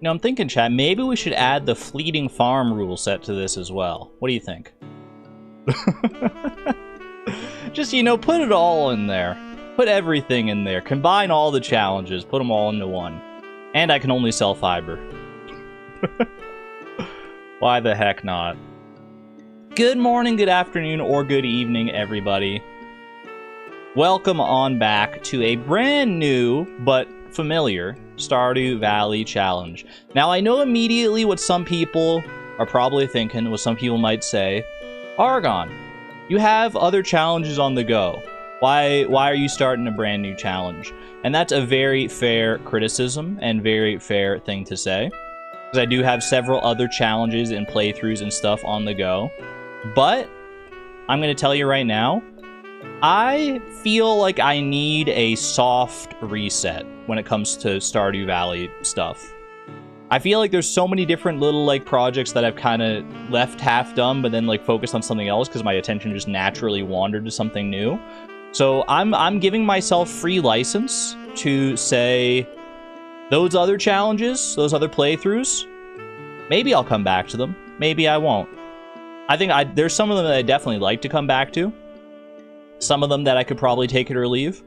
You know, I'm thinking, chat, maybe we should add the fleeting farm rule set to this as well. What do you think? Just, you know, put it all in there. Put everything in there. Combine all the challenges. Put them all into one. And I can only sell fiber. Why the heck not? Good morning, good afternoon, or good evening, everybody. Welcome on back to a brand new, but familiar, Stardew Valley challenge. Now, I know immediately what some people are probably thinking, what some people might say, Argon, you have other challenges on the go. Why are you starting a brand new challenge? And that's a very fair criticism and very fair thing to say. Because I do have several other challenges and playthroughs and stuff on the go. But I'm going to tell you right now, I feel like I need a soft reset when it comes to Stardew Valley stuff. I feel like there's so many different little like projects that I've kind of left half done, but then like focused on something else because my attention just naturally wandered to something new. So I'm giving myself free license to say those other challenges, those other playthroughs, maybe I'll come back to them, maybe I won't. I think there's some of them that I definitely like to come back to. Some of them that I could probably take it or leave.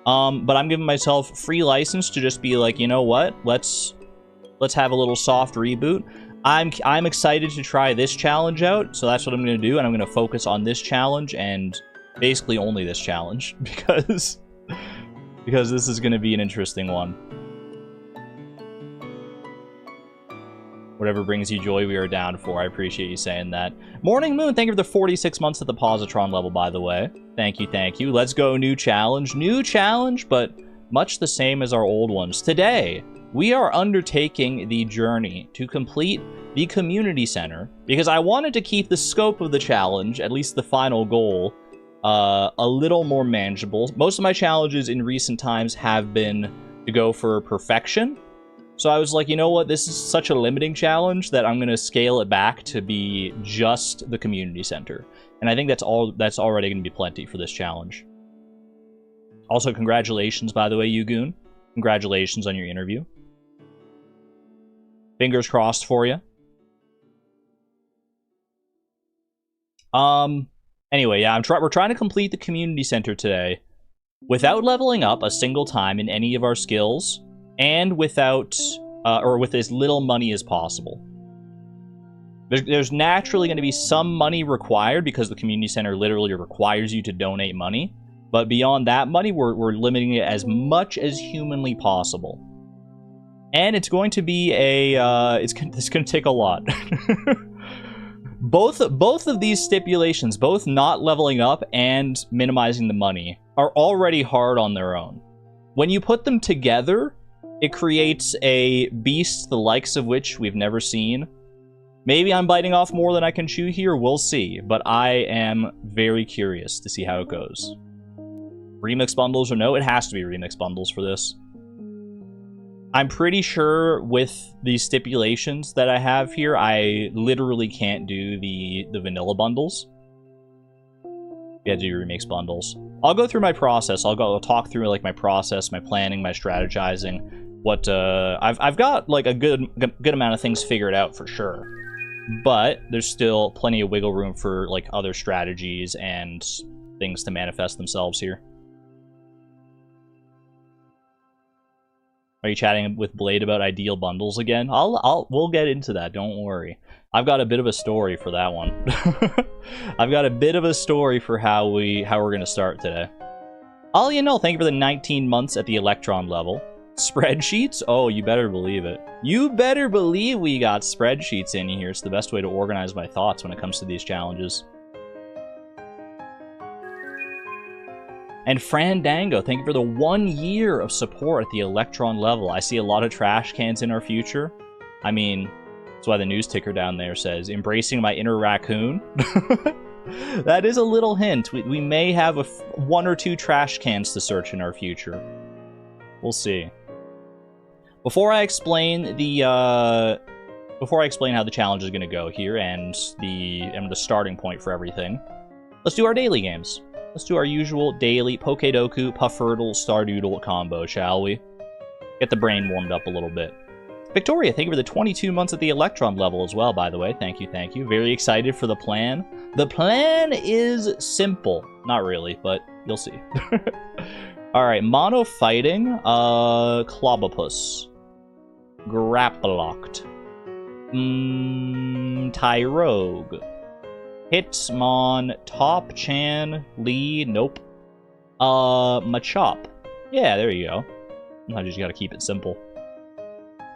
But I'm giving myself free license to just be like, you know what? Let's have a little soft reboot. I'm excited to try this challenge out, so that's what I'm going to do, and I'm going to focus on this challenge and basically only this challenge because this is going to be an interesting one. Whatever brings you joy, we are down for. I appreciate you saying that. Morning Moon, thank you for the 46 months at the positron level, by the way. Thank you, thank you. Let's go, new challenge. New challenge, but much the same as our old ones. Today, we are undertaking the journey to complete the community center because I wanted to keep the scope of the challenge, at least the final goal, a little more manageable. Most of my challenges in recent times have been to go for perfection. So I was like, you know what, this is such a limiting challenge that I'm going to scale it back to be just the community center. And I think that's already going to be plenty for this challenge. Also, congratulations, by the way, Yugoon. Congratulations on your interview. Fingers crossed for you. Anyway, yeah, we're trying to complete the community center today without leveling up a single time in any of our skills. And without, or with as little money as possible. There's naturally going to be some money required because the community center literally requires you to donate money. But beyond that money, we're limiting it as much as humanly possible. And it's going to be it's going to take a lot. Both of these stipulations, both not leveling up and minimizing the money, are already hard on their own. When you put them together, it creates a beast the likes of which we've never seen. Maybe I'm biting off more than I can chew here, we'll see. But I am very curious to see how it goes. Remix bundles or no, it has to be remix bundles for this. I'm pretty sure with the stipulations that I have here, I literally can't do the vanilla bundles. Yeah, do remix bundles. I'll go through my process. I'll talk through like my process, my planning, my strategizing. What I've got like a good amount of things figured out for sure, but there's still plenty of wiggle room for like other strategies and things to manifest themselves here. Are you chatting with Blade about ideal bundles again? We'll get into that. Don't worry. I've got a bit of a story for that one. I've got a bit of a story for how we're gonna start today. You know, thank you for the 19 months at the Electron level. Spreadsheets? Oh, you better believe it. You better believe we got spreadsheets in here. It's the best way to organize my thoughts when it comes to these challenges. And Frandango, thank you for the 1 year of support at the Electron level. I see a lot of trash cans in our future. I mean, that's why the news ticker down there says, embracing my inner raccoon. That is a little hint. We may have 1 or 2 trash cans to search in our future. We'll see. Before I explain how the challenge is going to go here and the starting point for everything, let's do our daily games. Let's do our usual daily Pokedoku, Puffertle, Stardoodle combo, shall we? Get the brain warmed up a little bit. Victoria, thank you for the 22 months at the Electron level as well, by the way. Thank you, thank you. Very excited for the plan. The plan is simple. Not really, but you'll see. Alright, mono fighting. Clobopus. Grapplocked. Tyrogue. Hitmon. Top Chan. Lee. Nope. Machop. Yeah, there you go. I just gotta keep it simple.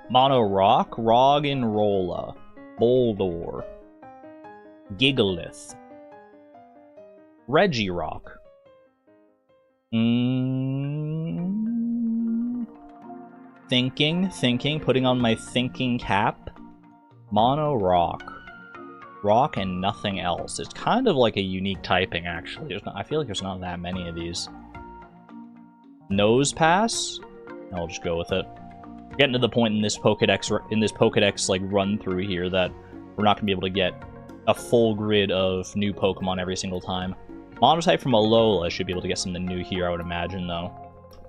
Mono Rock, Rog and Rolla, Boldor, Gigalith, Regirock, Thinking, putting on my thinking cap, Mono Rock, Rock and nothing else. It's kind of like a unique typing, actually. I feel like there's not that many of these. Nose Pass, I'll just go with it. We're getting to the point in this Pokedex like run through here that we're not gonna be able to get a full grid of new Pokemon every single time. Monotype from Alola should be able to get something new here, I would imagine, though.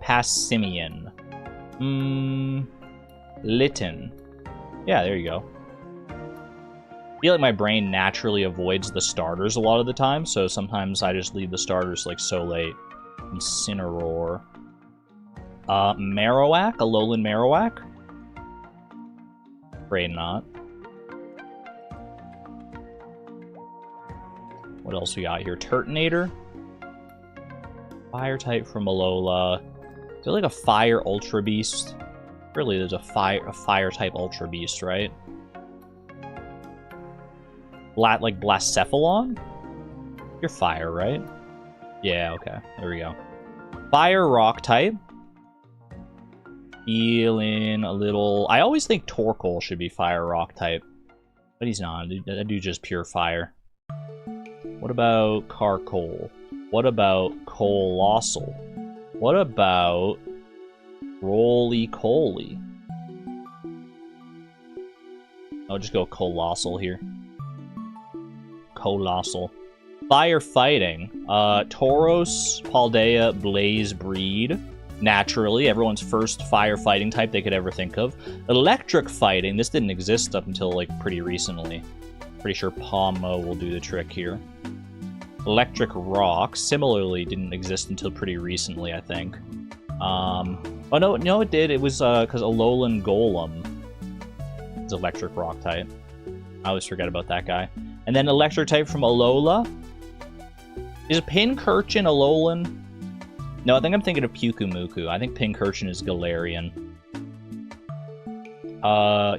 Passimian. Litten. Yeah, there you go. I feel like my brain naturally avoids the starters a lot of the time, so sometimes I just leave the starters like so late. Incineroar. Marowak? Alolan Marowak? Afraid not. What else we got here? Turtonator? Fire type from Alola. Is there like a Fire Ultra Beast? Really, there's a fire type Ultra Beast, right? Like Blacephalon? You're fire, right? Yeah, okay. There we go. Fire Rock type. Feeling a little... I always think Torkoal should be Fire Rock type. But he's not. That dude just pure fire. What about Carkol? What about Colossal? What about Roly-Coly? I'll just go Colossal here. Colossal. Firefighting. Tauros, Paldea, Blaze Breed. Naturally, everyone's first firefighting type they could ever think of. Electric fighting. This didn't exist up until, like, pretty recently. Pretty sure Pawmo will do the trick here. Electric Rock. Similarly, didn't exist until pretty recently, I think. Oh, no, it did. It was, because Alolan Golem is Electric Rock type. I always forget about that guy. And then Electric type from Alola. Is Pincurchin Alolan? No, I think I'm thinking of Pyukumuku. I think Pincurchin is Galarian.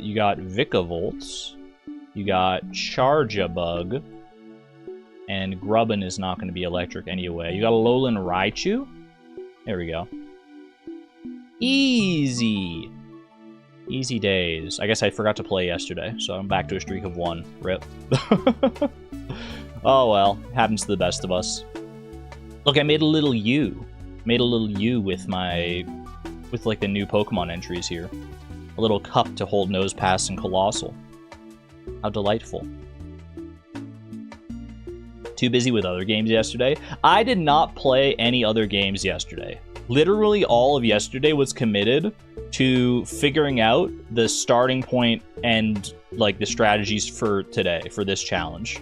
You got Vikavolt. You got Charjabug. And Grubbin is not going to be electric anyway. You got Alolan Raichu. There we go. Easy. Easy days. I guess I forgot to play yesterday, so I'm back to a streak of 1. Rip. Oh well, happens to the best of us. Look, I made a little U. Made a little U with like the new Pokemon entries here. A little cup to hold Nosepass and Colossal. How delightful. Too busy with other games yesterday? I did not play any other games yesterday. Literally all of yesterday was committed to figuring out the starting point and like the strategies for today, for this challenge.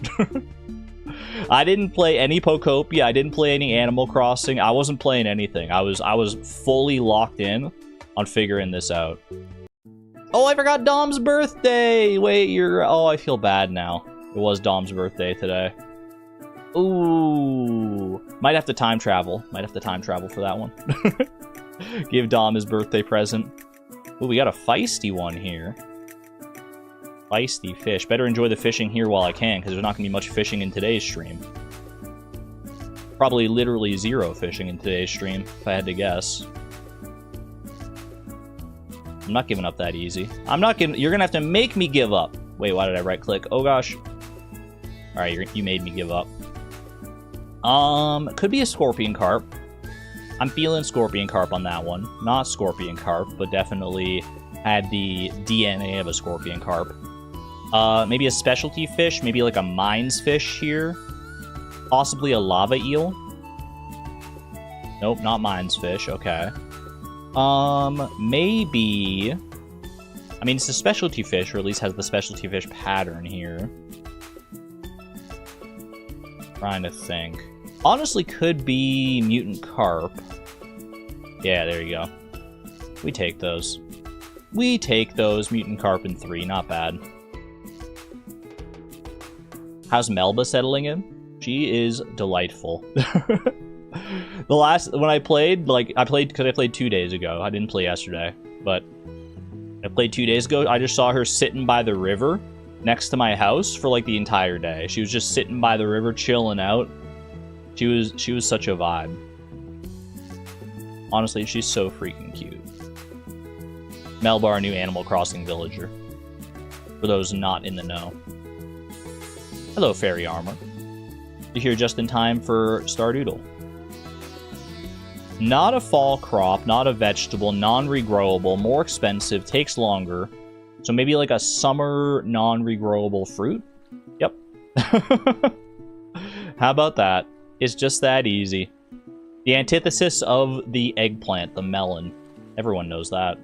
I didn't play any Pokopia, I didn't play any Animal Crossing, I wasn't playing anything. I was fully locked in on figuring this out. Oh, I forgot Dom's birthday! Wait, oh, I feel bad now. It was Dom's birthday today. Ooh. Might have to time travel. Might have to time travel for that one. Give Dom his birthday present. Ooh, we got a feisty one here. Feisty fish. Better enjoy the fishing here while I can, because there's not going to be much fishing in today's stream. Probably literally 0 fishing in today's stream, if I had to guess. I'm not giving up that easy. I'm not giving... You're going to have to make me give up. Wait, why did I right-click? Oh, gosh. Alright, you made me give up. Could be a Scorpion Carp. I'm feeling Scorpion Carp on that one. Not Scorpion Carp, but definitely had the DNA of a Scorpion Carp. Maybe a specialty fish, maybe like a mines fish here. Possibly a lava eel. Nope, not mines fish, okay. Maybe I mean, it's a specialty fish, or at least has the specialty fish pattern here. Trying to think. Honestly, could be mutant carp. Yeah, there you go. We take those. We take those. Mutant carp in 3, not bad. How's Melba settling in? She is delightful. When I played, because I played 2 days ago. I didn't play yesterday, but I played 2 days ago. I just saw her sitting by the river next to my house for like the entire day. She was just sitting by the river, chilling out. She was such a vibe. Honestly, she's so freaking cute. Melba, our new Animal Crossing villager. For those not in the know. Hello, Fairy Armor. You're here just in time for Stardew. Not a fall crop, not a vegetable, non-regrowable, more expensive, takes longer. So maybe like a summer non-regrowable fruit? Yep. How about that? It's just that easy. The antithesis of the eggplant, the melon. Everyone knows that.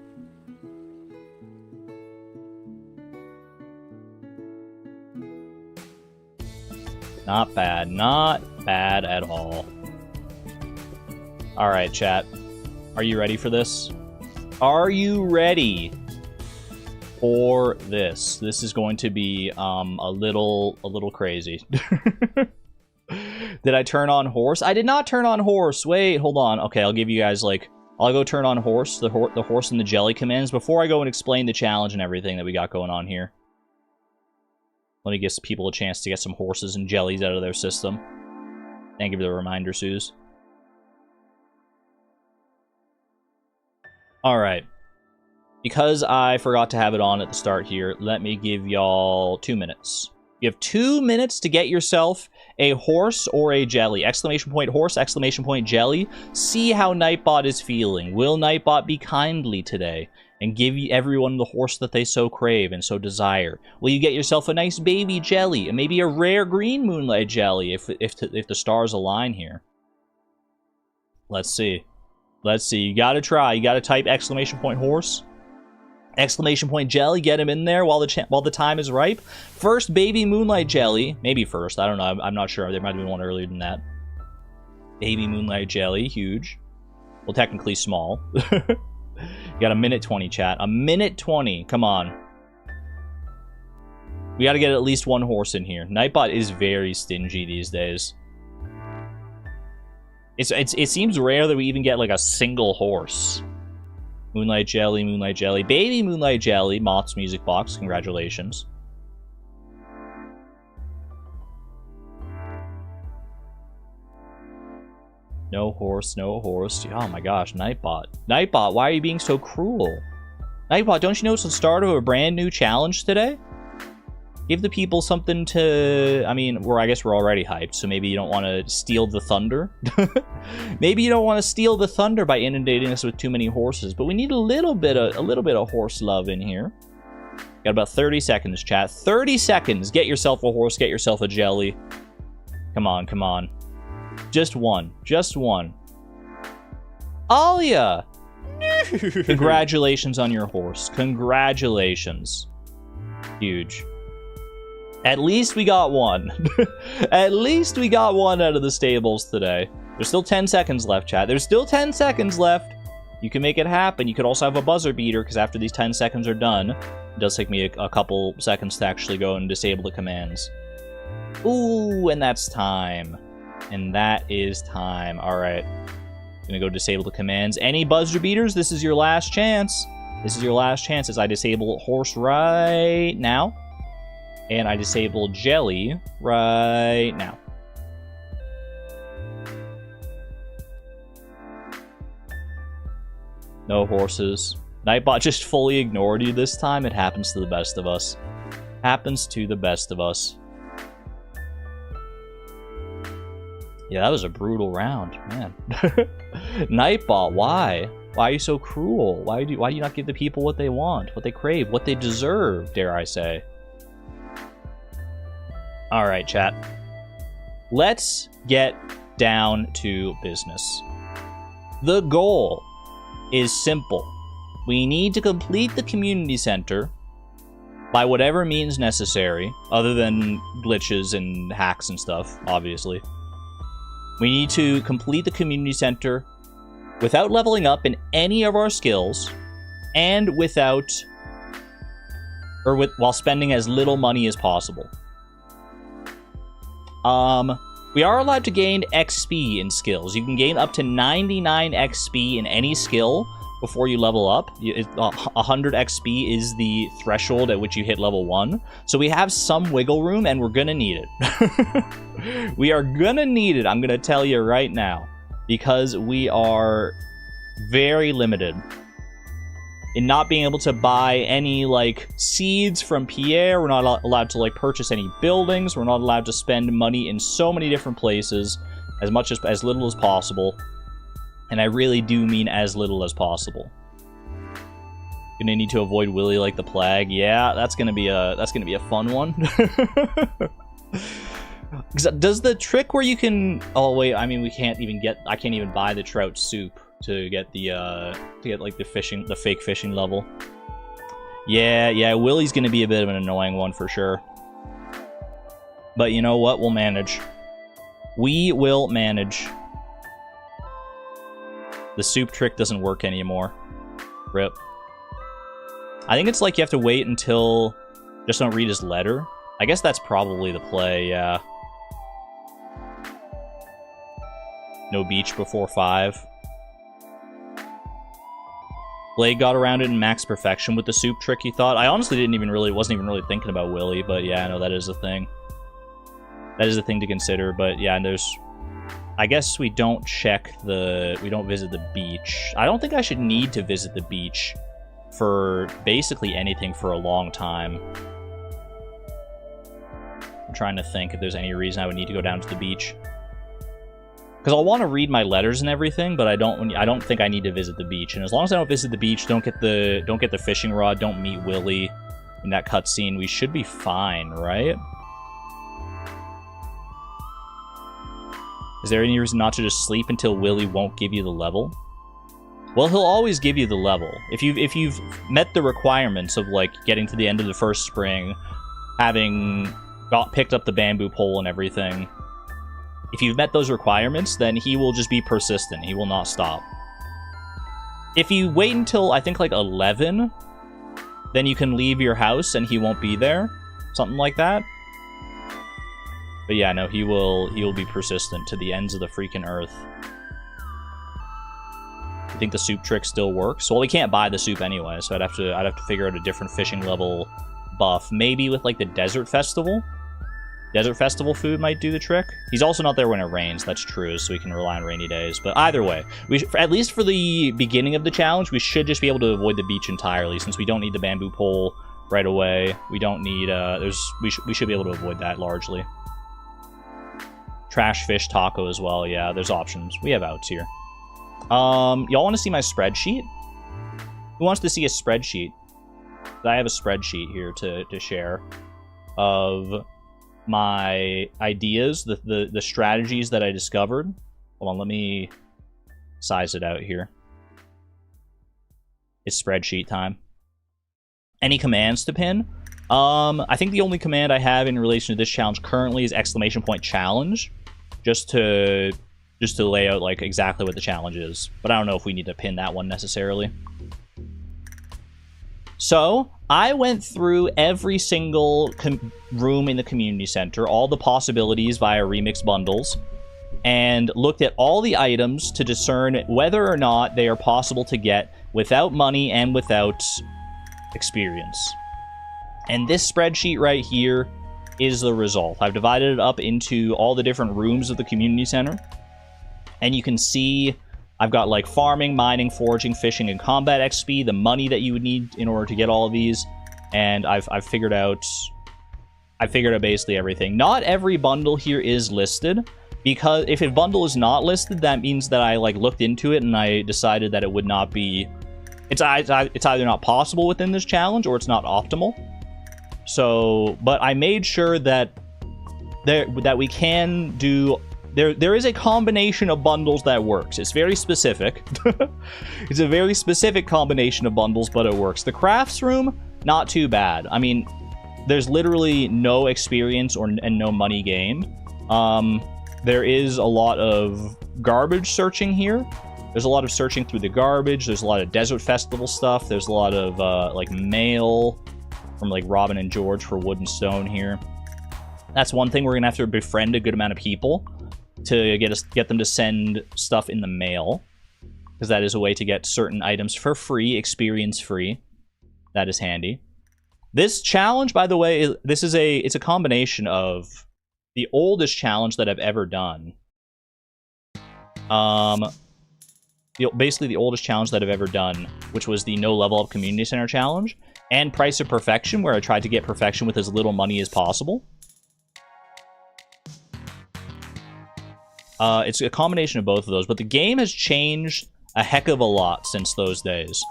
Not bad. Not bad at all. Alright, chat. Are you ready for this? Are you ready for this? This is going to be a little crazy. Did I turn on horse? I did not turn on horse. Wait, hold on. Okay, I'll give you guys like I'll go turn on horse, the horse and the jelly commands before I go and explain the challenge and everything that we got going on here. Let me give people a chance to get some horses and jellies out of their system. Thank you for the reminder, Suze. Alright. Because I forgot to have it on at the start here, let me give y'all 2 minutes. You have 2 minutes to get yourself a horse or a jelly. Exclamation point horse, exclamation point jelly. See how Nightbot is feeling. Will Nightbot be kindly today and give everyone the horse that they so crave and so desire? Will you get yourself a nice baby jelly and maybe a rare green moonlight jelly if the stars align here? Let's see. Let's see. You gotta try. You gotta type exclamation point horse, exclamation point jelly. Get him in there while the time is ripe. First baby moonlight jelly. Maybe first. I don't know. I'm not sure. There might have been one earlier than that. Baby moonlight jelly. Huge. Well, technically small. You got a minute 20, chat. A minute 20. Come on. We got to get at least one horse in here. Nightbot is very stingy these days. It seems rare that we even get like a single horse. Moonlight jelly, baby moonlight jelly. Moth's music box. Congratulations. No horse, no horse. Oh my gosh, Nightbot. Nightbot, why are you being so cruel? Nightbot, don't you know it's the start of a brand new challenge today? Give the people something to... I mean, I guess we're already hyped, so maybe you don't want to steal the thunder. Maybe you don't want to steal the thunder by inundating us with too many horses, but we need a little bit of horse love in here. Got about 30 seconds, chat. 30 seconds! Get yourself a horse, get yourself a jelly. Come on, come on. Just one. Just one. Alia! Congratulations on your horse. Congratulations. Huge. At least we got one. At least we got one out of the stables today. There's still 10 seconds left, chat. There's still 10 seconds left. You can make it happen. You could also have a buzzer beater, because after these 10 seconds are done, it does take me a couple seconds to actually go and disable the commands. Ooh, and that's time. And that is time. Alright. Gonna go disable the commands. Any buzzer beaters? This is your last chance. This is your last chance as I disable horse right now. And I disable jelly right now. No horses. Nightbot just fully ignored you this time. It happens to the best of us. Happens to the best of us. Yeah, that was a brutal round, man. Nightbot, why? Why are you so cruel? Why do you not give the people what they want, what they crave, what they deserve, dare I say? Alright, chat. Let's get down to business. The goal is simple. We need to complete the community center by whatever means necessary, other than glitches and hacks and stuff, obviously. We need to complete the community center without leveling up in any of our skills, and while spending as little money as possible. We are allowed to gain XP in skills. You can gain up to 99 XP in any skill before you level up. 100 XP is the threshold at which you hit level 1. So we have some wiggle room, and we're gonna need it. We are gonna need it, I'm gonna tell you right now. Because we are very limited in not being able to buy any, like, seeds from Pierre. We're not allowed to, like, purchase any buildings. We're not allowed to spend money in so many different places, as little as possible. And I really do mean as little as possible. Gonna need to avoid Willy like the plague. Yeah, that's gonna be a fun one. Does the trick where you can... Oh wait, I mean I can't even buy the trout soup to get like the fake fishing level. Yeah, Willy's gonna be a bit of an annoying one for sure. But you know what? We'll manage. We will manage. The soup trick doesn't work anymore. Rip. I think it's like you have to wait until... Just don't read his letter. I guess that's probably the play, yeah. No beach before 5. Blade got around it in max perfection with the soup trick, he thought. I honestly wasn't even really thinking about Willy, but yeah, no, that is a thing. That is a thing to consider, but yeah, and there's... I guess we don't visit the beach. I don't think I should need to visit the beach for basically anything for a long time. I'm trying to think if there's any reason I would need to go down to the beach. Because I'll want to read my letters and everything, but I don't think I need to visit the beach. And as long as I don't visit the beach, don't get the fishing rod, don't meet Willy in that cutscene, we should be fine, right? Is there any reason not to just sleep until Willy won't give you the level? Well, he'll always give you the level. If you've met the requirements of, like, getting to the end of the first spring, having picked up the bamboo pole and everything, if you've met those requirements, then he will just be persistent. He will not stop. If you wait until, I think, like, 11, then you can leave your house and he won't be there. Something like that. But yeah, no, he will be persistent to the ends of the freaking earth. You think the soup trick still works? Well, we can't buy the soup anyway, so I'd have to figure out a different fishing level buff. Maybe with, like, the Desert Festival? Desert Festival food might do the trick. He's also not there when it rains, that's true, so we can rely on rainy days. But either way, at least for the beginning of the challenge, we should just be able to avoid the beach entirely, since we don't need the bamboo pole right away. We don't need, we should be able to avoid that largely. Trash fish taco as well, yeah, there's options. We have outs here. Y'all want to see my spreadsheet? Who wants to see a spreadsheet? I have a spreadsheet here to share of my ideas, the strategies that I discovered. Hold on, let me size it out here. It's spreadsheet time. Any commands to pin? I think the only command I have in relation to this challenge currently is !challenge, just to lay out, like, exactly what the challenge is. But I don't know if we need to pin that one necessarily. So, I went through every single room in the community center, all the possibilities via remix bundles, and looked at all the items to discern whether or not they are possible to get without money and without experience. And this spreadsheet right here is the result. I've divided it up into all the different rooms of the community center. And you can see I've got, like, farming, mining, foraging, fishing, and combat XP, the money that you would need in order to get all of these. And I've figured out basically everything. Not every bundle here is listed, because if a bundle is not listed, that means that I, like, looked into it and I decided that it would not be... It's either not possible within this challenge or it's not optimal. So, but I made sure that we can do there is a combination of bundles that works. It's very specific. It's a very specific combination of bundles, but it works. The crafts room, not too bad. I mean, there's literally no experience and no money gained. There is a lot of garbage searching here. There's a lot of searching through the garbage. There's a lot of Desert Festival stuff. There's a lot of like mail from like Robin and George for wood and stone here. That's one thing. We're gonna have to befriend a good amount of people to get them to send stuff in the mail, because that is a way to get certain items for free, experience free. That is handy. This challenge, by the way, it's a combination of the oldest challenge that I've ever done. Basically the oldest challenge that I've ever done, which was the No Level Up Community Center challenge, and Price of Perfection, where I tried to get perfection with as little money as possible. It's a combination of both of those, but the game has changed a heck of a lot since those days.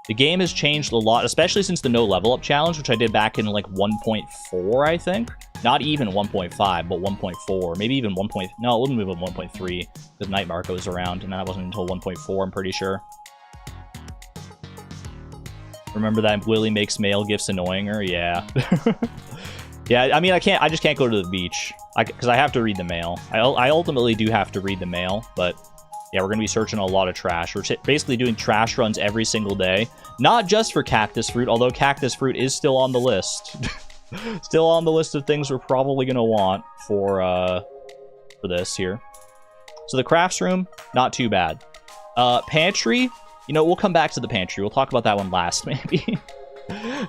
The game has changed a lot, especially since the No Level Up challenge, which I did back in like 1.4, I think. Not even 1.5, but 1.4. Maybe even 1. No, it wouldn't move at 1.3 because Night Marco was around, and that wasn't until 1.4, I'm pretty sure. Remember that Willie makes mail gifts annoying her? Yeah. Yeah, I mean, I just can't go to the beach because I have to read the mail. I ultimately do have to read the mail, but yeah, we're going to be searching a lot of trash. We're basically doing trash runs every single day. Not just for cactus fruit, although cactus fruit is still on the list. Still on the list of things we're probably going to want for this here. So the crafts room, not too bad. Pantry, you know, we'll come back to the pantry. We'll talk about that one last, maybe.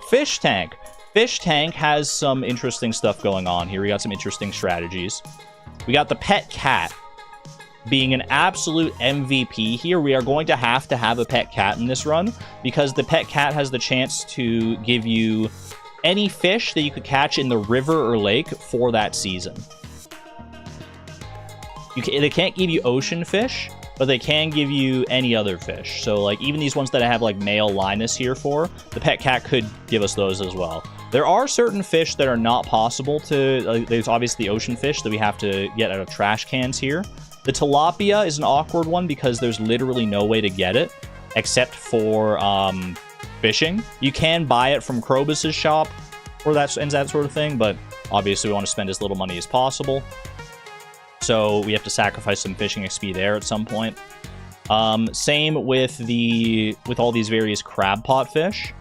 Fish tank. Fish tank has some interesting stuff going on here. We got some interesting strategies. We got the pet cat being an absolute MVP here. We are going to have a pet cat in this run, because the pet cat has the chance to give you any fish that you could catch in the river or lake for that season. They can't give you ocean fish, but they can give you any other fish. So, like, even these ones that I have, like, male Linus here for, the pet cat could give us those as well. There are certain fish that are not possible to... there's obviously the ocean fish that we have to get out of trash cans here. The tilapia is an awkward one because there's literally no way to get it except for fishing. You can buy it from Krobus's shop or that sort of thing, but obviously we want to spend as little money as possible. So we have to sacrifice some fishing XP there at some point. Same with all these various crab pot fish.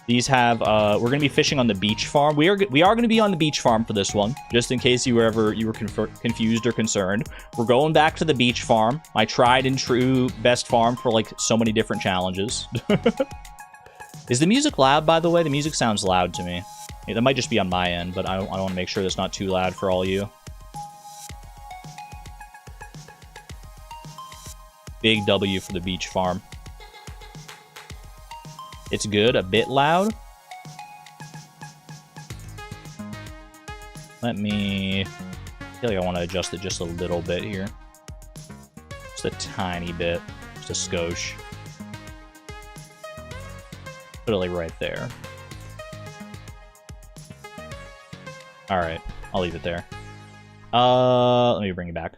These have, we're going to be fishing on the beach farm. We are going to be on the beach farm for this one, just in case you were confused or concerned. We're going back to the beach farm, my tried and true best farm for like so many different challenges. Is the music loud, by the way? The music sounds loud to me. Yeah, that might just be on my end, but I want to make sure that's not too loud for all you. Big W for the beach farm. It's good, a bit loud. I feel like I want to adjust it just a little bit here. Just a tiny bit, just a skosh. Put it like right there. Alright, I'll leave it there. Let me bring it back.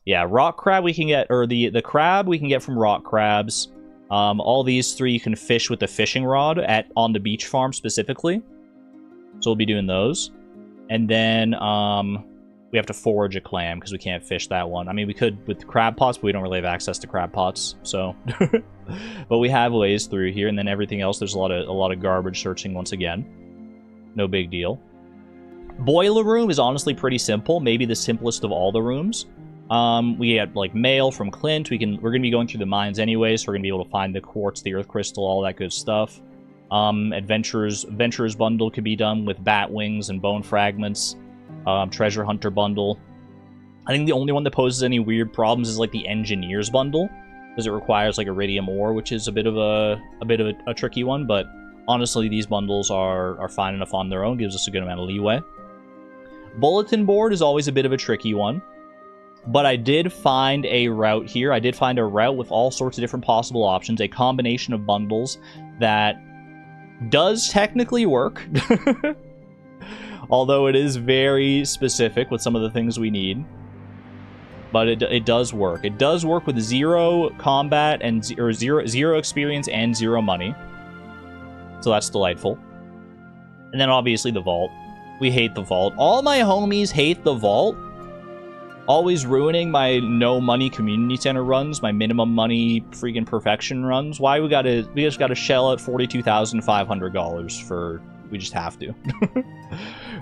Yeah, rock crab we can get, or the crab we can get from rock crabs. All these three you can fish with the fishing rod on the beach farm specifically. So we'll be doing those. And then we have to forage a clam because we can't fish that one. I mean, we could with crab pots, but we don't really have access to crab pots. So, but we have ways through here, and then everything else. There's a lot of garbage searching once again. No big deal. Boiler room is honestly pretty simple. Maybe the simplest of all the rooms. We get like mail from Clint. We're gonna be going through the mines anyway, so we're gonna be able to find the quartz, the earth crystal, all that good stuff. Adventurers bundle could be done with bat wings and bone fragments. Treasure hunter bundle. I think the only one that poses any weird problems is like the engineers bundle, because it requires like iridium ore, which is a bit of a tricky one. But honestly, these bundles are fine enough on their own. Gives us a good amount of leeway. Bulletin board is always a bit of a tricky one. But I did find a route here. I did find a route with all sorts of different possible options. A combination of bundles that does technically work. Although it is very specific with some of the things we need. But it does work. It does work with 0 combat and zero experience and 0 money. So that's delightful. And then obviously the vault. We hate the vault. All my homies hate the vault. Always ruining my no money community center runs, my minimum money freaking perfection runs. Why we just gotta shell out $42,500 for, we just have to.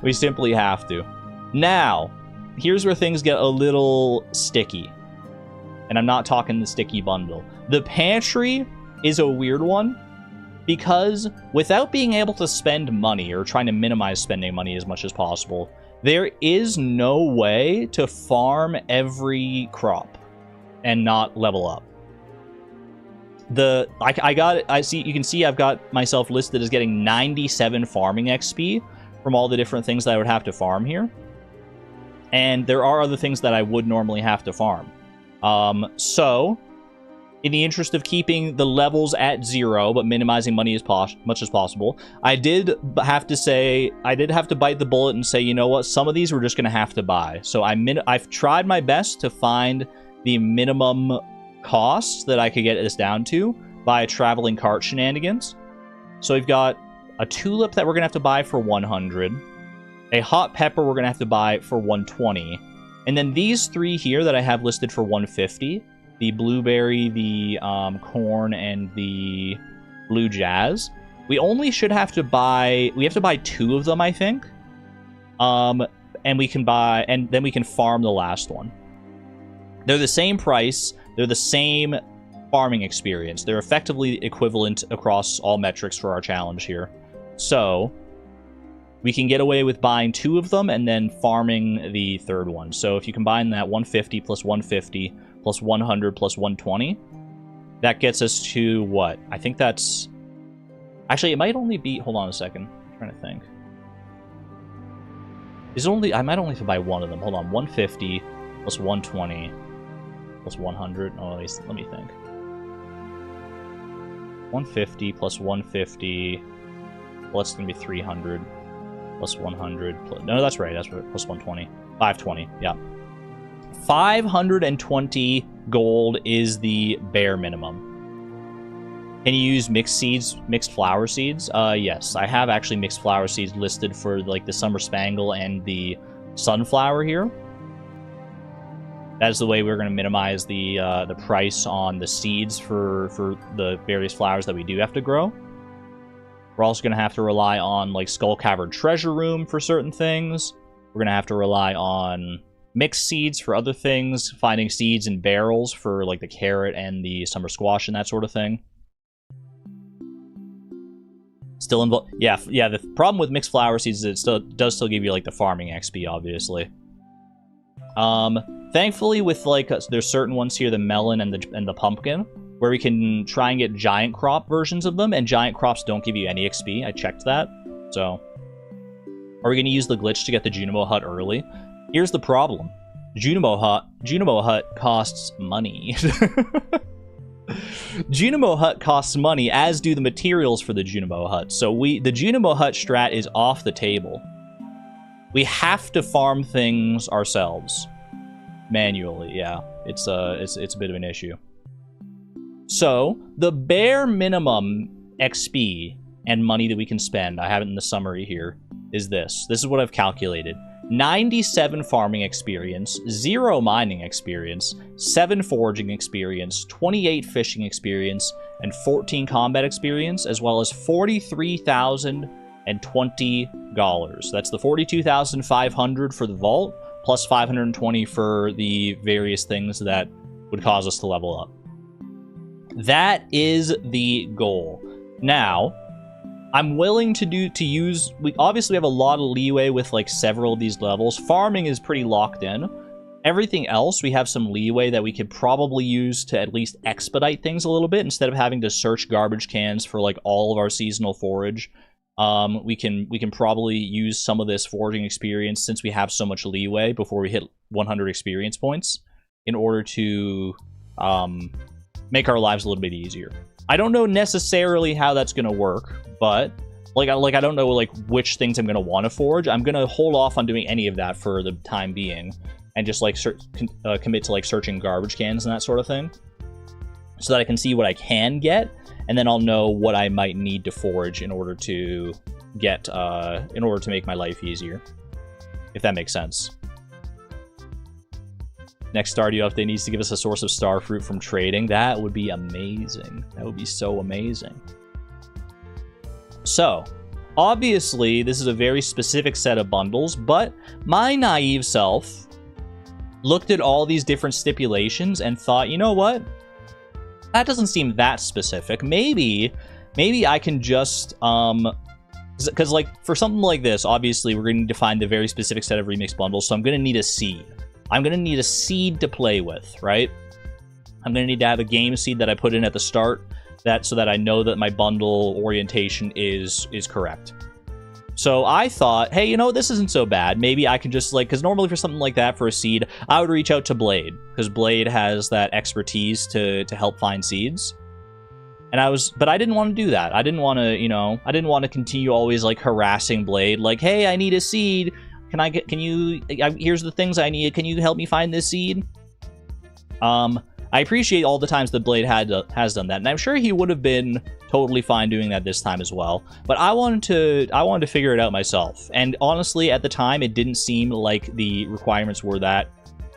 We simply have to. Now, here's where things get a little sticky. And I'm not talking the sticky bundle. The pantry is a weird one because without being able to spend money or trying to minimize spending money as much as possible, there is no way to farm every crop and not level up. You can see I've got myself listed as getting 97 farming XP from all the different things that I would have to farm here. And there are other things that I would normally have to farm. So, in the interest of keeping the levels at 0, but minimizing money as much as possible, I did have to bite the bullet and say, you know what, some of these we're just going to have to buy. So I've tried my best to find the minimum costs that I could get this down to by traveling cart shenanigans. So we've got a tulip that we're going to have to buy for 100. A hot pepper we're going to have to buy for 120. And then these 3 here that I have listed for 150. The blueberry, the corn, and the blue jazz. We only should have to buy... We have to buy 2 of them, I think. And then we can farm the last one. They're the same price. They're the same farming experience. They're effectively equivalent across all metrics for our challenge here. So we can get away with buying 2 of them and then farming the 3rd one. So if you combine that 150 plus 150 plus 100 plus 120, that gets us to what? I think that's... Actually, it might only be... Hold on a second. I'm trying to think. I might only have to buy 1 of them. Hold on. 150 plus 120 plus 100. Oh, at least let me think. 150 plus 150. Well, it's going to be 300 plus 100. No, that's right. That's plus 120. 520. Yeah. 520 gold is the bare minimum. Can you use mixed flower seeds? Yes, I have actually mixed flower seeds listed for like the summer spangle and the sunflower here. That's the way we're going to minimize the price on the seeds for the various flowers that we do have to grow. We're also going to have to rely on like Skull Cavern Treasure Room for certain things. We're going to have to rely on mixed seeds for other things, finding seeds in barrels for like the carrot and the summer squash and that sort of thing. Still involved. Yeah. The problem with mixed flower seeds is it does still give you like the farming XP, obviously. Thankfully, with like there's certain ones here, the melon and the pumpkin, where we can try and get giant crop versions of them, and giant crops don't give you any XP. I checked that. So, are we going to use the glitch to get the Junimo Hut early? Here's the problem. Junimo Hut costs money. Junimo Hut costs money, as do the materials for the Junimo Hut. So the Junimo Hut strat is off the table. We have to farm things ourselves. Manually, yeah. It's a bit of an issue. So, the bare minimum XP and money that we can spend, I have it in the summary here, is this. This is what I've calculated. 97 farming experience, 0 mining experience, 7 foraging experience, 28 fishing experience, and 14 combat experience, as well as $43,020. That's the $42,500 for the vault, plus 520 for the various things that would cause us to level up. That is the goal. Now, I'm willing to use... Obviously, we have a lot of leeway with, like, several of these levels. Farming is pretty locked in. Everything else, we have some leeway that we could probably use to at least expedite things a little bit. Instead of having to search garbage cans for, like, all of our seasonal forage, we can probably use some of this foraging experience, since we have so much leeway before we hit 100 experience points, in order to make our lives a little bit easier. I don't know necessarily how that's going to work, but Like I don't know like which things I'm gonna want to forge. I'm gonna hold off on doing any of that for the time being, and just like commit to like searching garbage cans and that sort of thing, so that I can see what I can get, and then I'll know what I might need to forge in order to get in order to make my life easier, if that makes sense. Next Stardew update needs to give us a source of star fruit from trading. That would be amazing. That would be so amazing. So, obviously, this is a very specific set of bundles, but my naive self looked at all these different stipulations and thought, you know what? That doesn't seem that specific. Maybe I can just, because like for something like this, obviously we're going to find a very specific set of remix bundles, so I'm going to need a seed. I'm going to need a seed to play with, right? I'm going to need to have a game seed that I put in at the start, so that I know that my bundle orientation is correct. So I thought, hey, you know, this isn't so bad. Maybe I can just like, because normally for something like that, for a seed, I would reach out to Blade, because Blade has that expertise to help find seeds. But I didn't want to do that. I didn't want to, you know, I didn't want to continue always like harassing Blade, like, hey, I need a seed. Here's the things I need. Can you help me find this seed? I appreciate all the times that Blade has done that, and I'm sure he would have been totally fine doing that this time as well. But I wanted to figure it out myself, and honestly, at the time, it didn't seem like the requirements were that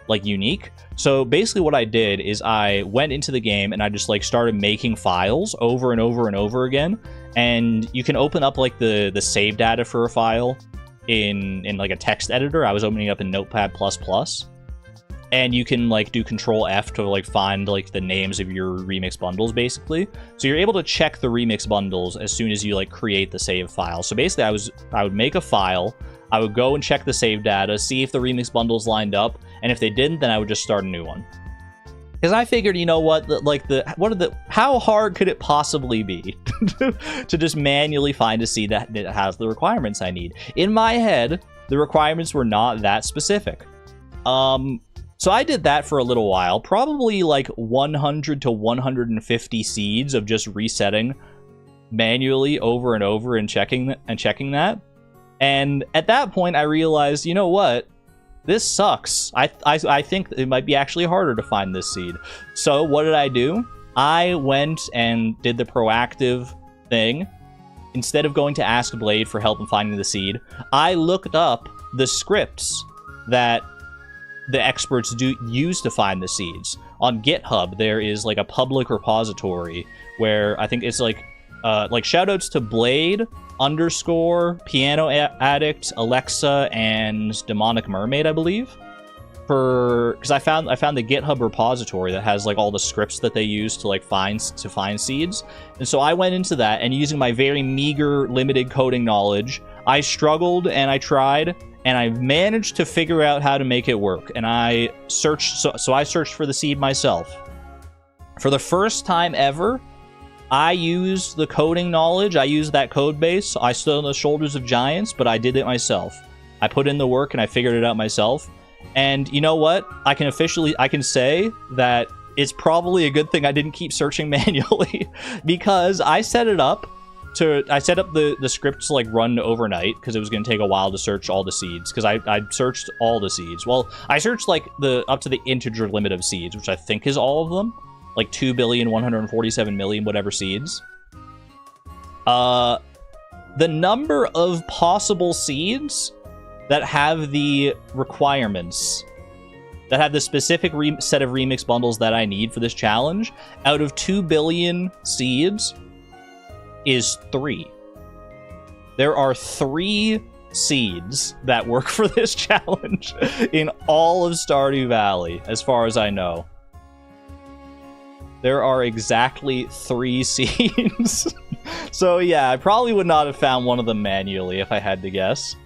like unique. So basically, what I did is I went into the game and I just like started making files over and over and over again. And you can open up like the save data for a file in like a text editor. I was opening up in Notepad++. And you can like do Control F to like find like the names of your remix bundles, basically. So you're able to check the remix bundles as soon as you like create the save file. So basically, I would make a file, I would go and check the save data, see if the remix bundles lined up, and if they didn't, then I would just start a new one. Because I figured, you know what, how hard could it possibly be to just manually find a seed that has the requirements I need? In my head, the requirements were not that specific. So I did that for a little while, probably like 100 to 150 seeds of just resetting manually over and over and checking that. And at that point, I realized, you know what? This sucks. I think it might be actually harder to find this seed. So what did I do? I went and did the proactive thing. Instead of going to ask Blade for help in finding the seed, I looked up the scripts that the experts use to find the seeds. On GitHub, there is like a public repository where I think it's like shoutouts to Blade _ Piano Addict, Alexa, and Demonic Mermaid, I believe. Because I found the GitHub repository that has like all the scripts that they use to like find seeds, and so I went into that, and using my very meager limited coding knowledge, I struggled and I tried. And I managed to figure out how to make it work. And I searched, so I searched for the seed myself. For the first time ever, I used the coding knowledge. I used that code base. I stood on the shoulders of giants, but I did it myself. I put in the work and I figured it out myself. And you know what? I can say that it's probably a good thing I didn't keep searching manually, because I set up the script to like run overnight, because it was going to take a while to search all the seeds, because I searched all the seeds. Well, I searched like up to the integer limit of seeds, which I think is all of them, like 2,147,000,000 whatever seeds. The number of possible seeds that have the requirements, that have the specific set of remix bundles that I need for this challenge, out of 2 billion seeds, is 3. There are 3 seeds that work for this challenge in all of Stardew Valley, as far as I know. There are exactly 3 seeds. So yeah, I probably would not have found one of them manually if I had to guess.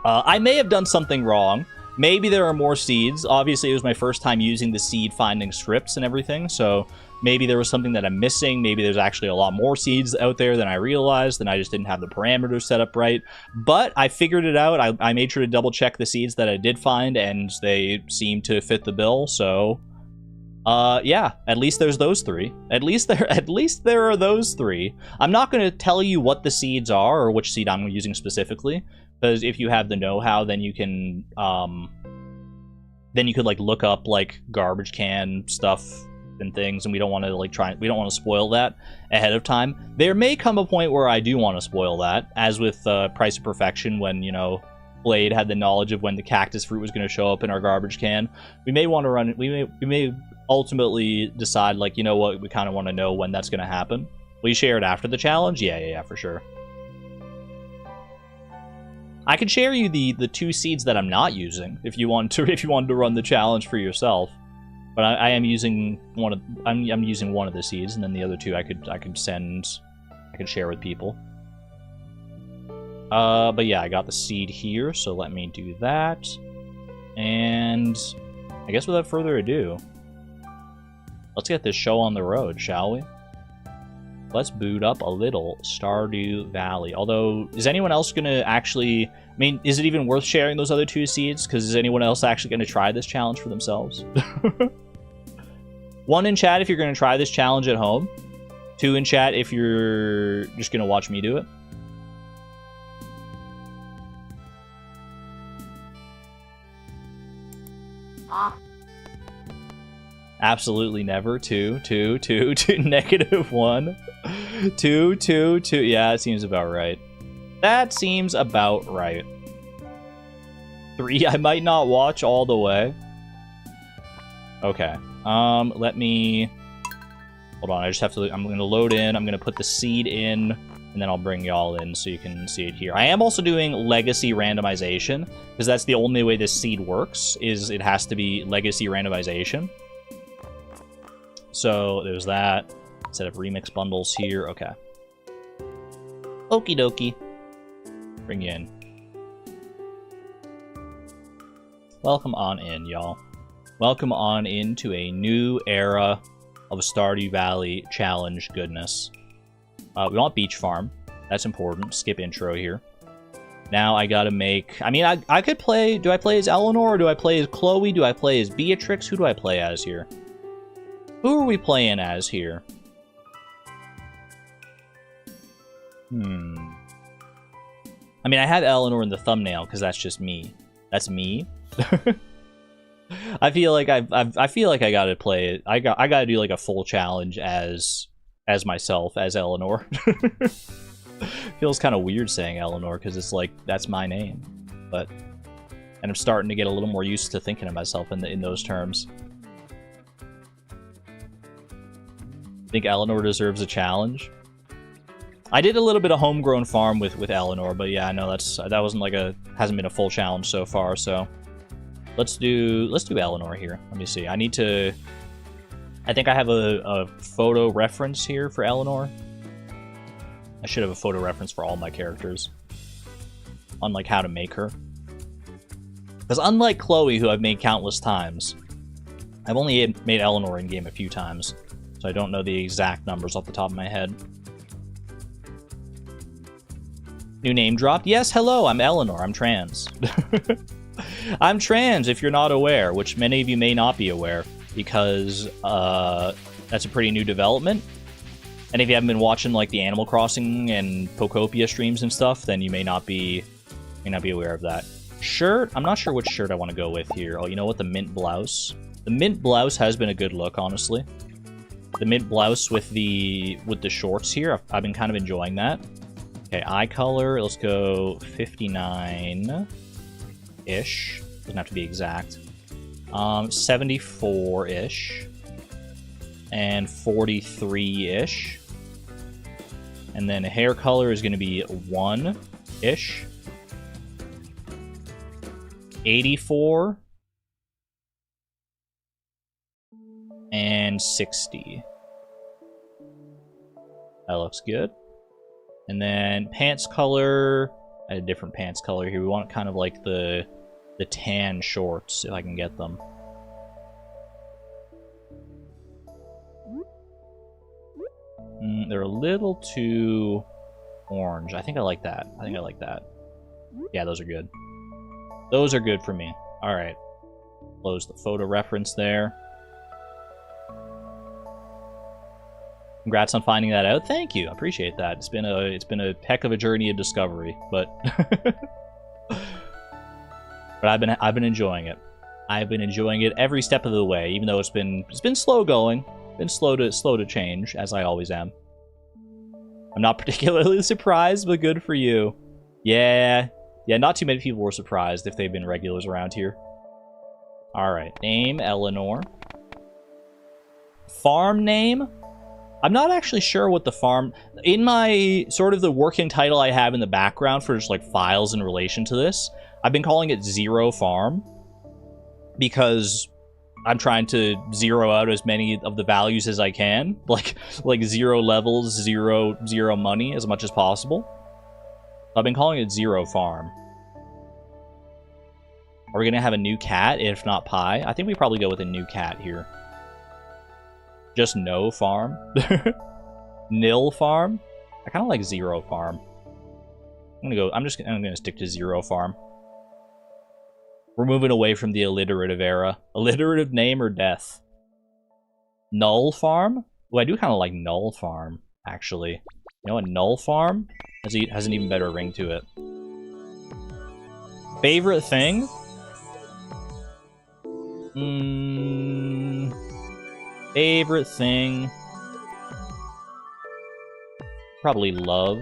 I may have done something wrong. Maybe there are more seeds. Obviously, it was my first time using the seed finding scripts and everything, so maybe there was something that I'm missing. Maybe there's actually a lot more seeds out there than I realized, and I just didn't have the parameters set up right. But I figured it out. I made sure to double check the seeds that I did find, and they seemed to fit the bill, so Yeah, at least there's those three. At least there are those three. I'm not going to tell you what the seeds are or which seed I'm using specifically, because if you have the know-how, then you can, then you could, like, look up, like, garbage can stuff and things, and we don't want to, like, we don't want to spoil that ahead of time. There may come a point where I do want to spoil that, as with Price of Perfection, when, you know, Blade had the knowledge of when the cactus fruit was going to show up in our garbage can. We may want to run, we may ultimately decide, like, you know what, we kind of want to know when that's going to happen. Will you share it after the challenge? Yeah, for sure. I could share you the 2 seeds that I'm not using if you want to, if you wanted to run the challenge for yourself. But I am using one of I'm using one of the seeds, and then the other 2 I could share with people. But yeah, I got the seed here, so let me do that. And I guess without further ado, let's get this show on the road, shall we? Let's boot up a little Stardew Valley. Although, is anyone else going to actually... I mean, is it even worth sharing those other 2 seeds? Because is anyone else actually going to try this challenge for themselves? 1 in chat if you're going to try this challenge at home. 2 in chat if you're just going to watch me do it. Absolutely never. 2, -1. 2. Yeah, it seems about right. That seems about right. 3, I might not watch all the way. Okay. Let me... Hold on, I just have to... I'm going to load in, I'm going to put the seed in, and then I'll bring y'all in so you can see it here. I am also doing legacy randomization, because that's the only way this seed works, is it has to be legacy randomization. So, there's that. Set up remix bundles here. Okay. Okie dokie. Bring you in. Welcome on in, y'all. Welcome on into a new era of Stardew Valley challenge goodness. We want Beach Farm. That's important. Skip intro here. Now I gotta make... I mean, I could play... Do I play as Eleanor, or do I play as Chloe? Do I play as Beatrix? Who do I play as here? Who are we playing as here? I mean, I had Eleanor in the thumbnail because that's just me. That's me. I feel like I feel like I gotta play it. I gotta do like a full challenge as myself, as Eleanor. Feels kind of weird saying Eleanor because it's like that's my name, and I'm starting to get a little more used to thinking of myself in those terms. Think Eleanor deserves a challenge? I did a little bit of homegrown farm with Eleanor, but yeah, I know that wasn't like hasn't been a full challenge so far, so let's do Eleanor here. Let me see. I think I have a photo reference here for Eleanor. I should have a photo reference for all my characters on like how to make her. Because unlike Chloe, who I've made countless times, I've only made Eleanor in game a few times, so I don't know the exact numbers off the top of my head. New name dropped? Yes, hello, I'm Eleanor. I'm trans. I'm trans, if you're not aware, which many of you may not be aware, because that's a pretty new development. And if you haven't been watching like the Animal Crossing and Pokopia streams and stuff, then you may not be aware of that. Shirt? I'm not sure which shirt I want to go with here. Oh, you know what? The mint blouse. The mint blouse has been a good look, honestly. The mint blouse with the shorts here, I've been kind of enjoying that. Okay, eye color, let's go 59-ish. Doesn't have to be exact. 74-ish. And 43-ish. And then hair color is going to be 1-ish. 84. And 60. That looks good. And then pants color, I had a different pants color here. We want kind of like the tan shorts, if I can get them. They're a little too orange. I think I like that. Yeah, those are good. Those are good for me. Alright. Close the photo reference there. Congrats on finding that out. Thank you. I appreciate that. It's been a heck of a journey of discovery, but but I've been enjoying it. I've been enjoying it every step of the way, even though it's been slow going, been slow to change, as I always am. I'm not particularly surprised, but good for you. Yeah, not too many people were surprised if they've been regulars around here. Alright, name, Eleanor. Farm name? I'm not actually sure what the farm... In my, sort of the working title I have in the background for just, like, files in relation to this, I've been calling it Zero Farm, because I'm trying to zero out as many of the values as I can. Like 0 levels, zero money, as much as possible. I've been calling it Zero Farm. Are we going to have a new cat, if not pie? I think we probably go with a new cat here. Just no farm. Nil farm. I kind of like Zero Farm. I'm gonna stick to Zero Farm. We're moving away from the alliterative era. Alliterative name or death? Null Farm? Well, I do kind of like Null Farm, actually. You know what? Null Farm has an even better ring to it. Favorite thing? Favorite thing? Probably love.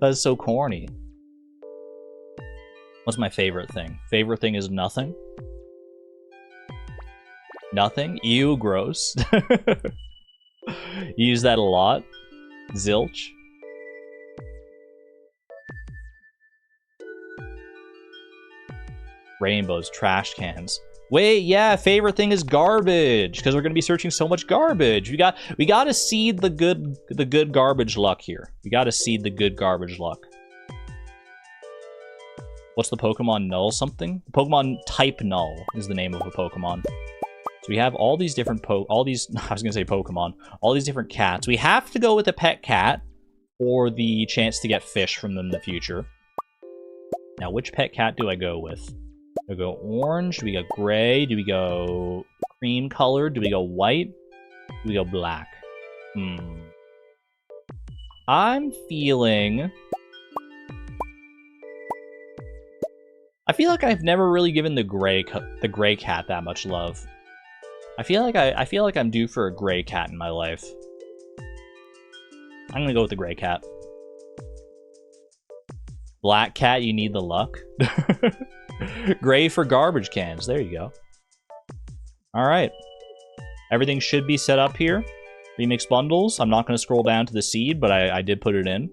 That's so corny. What's my favorite thing? Favorite thing is nothing? Nothing? Ew, gross. You use that a lot. Zilch. Rainbows, trash cans. Wait, yeah, favorite thing is garbage, because we're gonna be searching so much garbage. We gotta seed the good garbage luck here. We gotta seed the good garbage luck. What's the Pokemon? Null something? Pokemon type Null is the name of a Pokemon. So we have all these different I was gonna say Pokemon. All these different cats. We have to go with a pet cat for the chance to get fish from them in the future. Now, which pet cat do I go with? Do we go orange? Do we go gray? Do we go cream colored? Do we go white? Do we go black? I'm feeling... I feel like I've never really given the gray cat that much love. I feel like I'm due for a gray cat in my life. I'm gonna go with the gray cat. Black cat, you need the luck. Gray for garbage cans. There you go. Alright. Everything should be set up here. Remix bundles. I'm not going to scroll down to the seed, but I did put it in.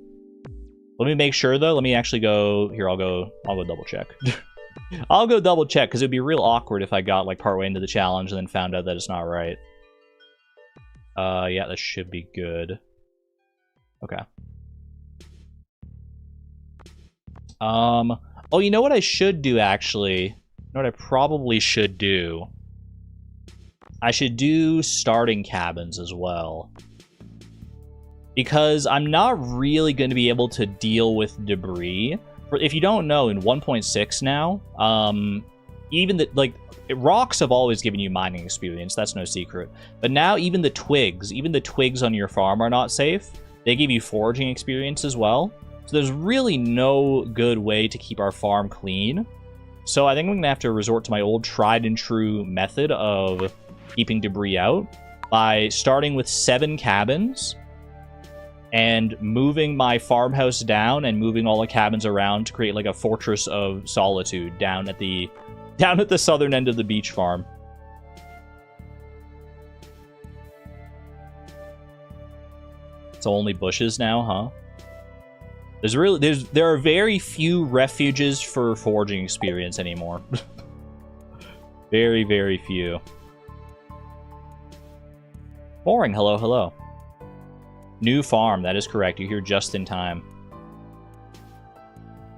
Let me make sure, though. Let me actually go... Here, I'll go double check. I'll go double check, because it would be real awkward if I got, like, partway into the challenge and then found out that it's not right. Yeah, that should be good. Okay. Oh, you know what I should do, actually? You know what I probably should do? I should do starting cabins as well. Because I'm not really going to be able to deal with debris. If you don't know, in 1.6 now, even the, like, rocks have always given you mining experience, that's no secret. But now even the twigs on your farm are not safe. They give you foraging experience as well. So there's really no good way to keep our farm clean. So I think I'm going to have to resort to my old tried and true method of keeping debris out by starting with 7 cabins and moving my farmhouse down and moving all the cabins around to create like a fortress of solitude down at the southern end of the beach farm. So only bushes now, huh? There are very few refuges for foraging experience anymore. Very, very few. Boring, hello, hello. New farm, that is correct. You're here just in time.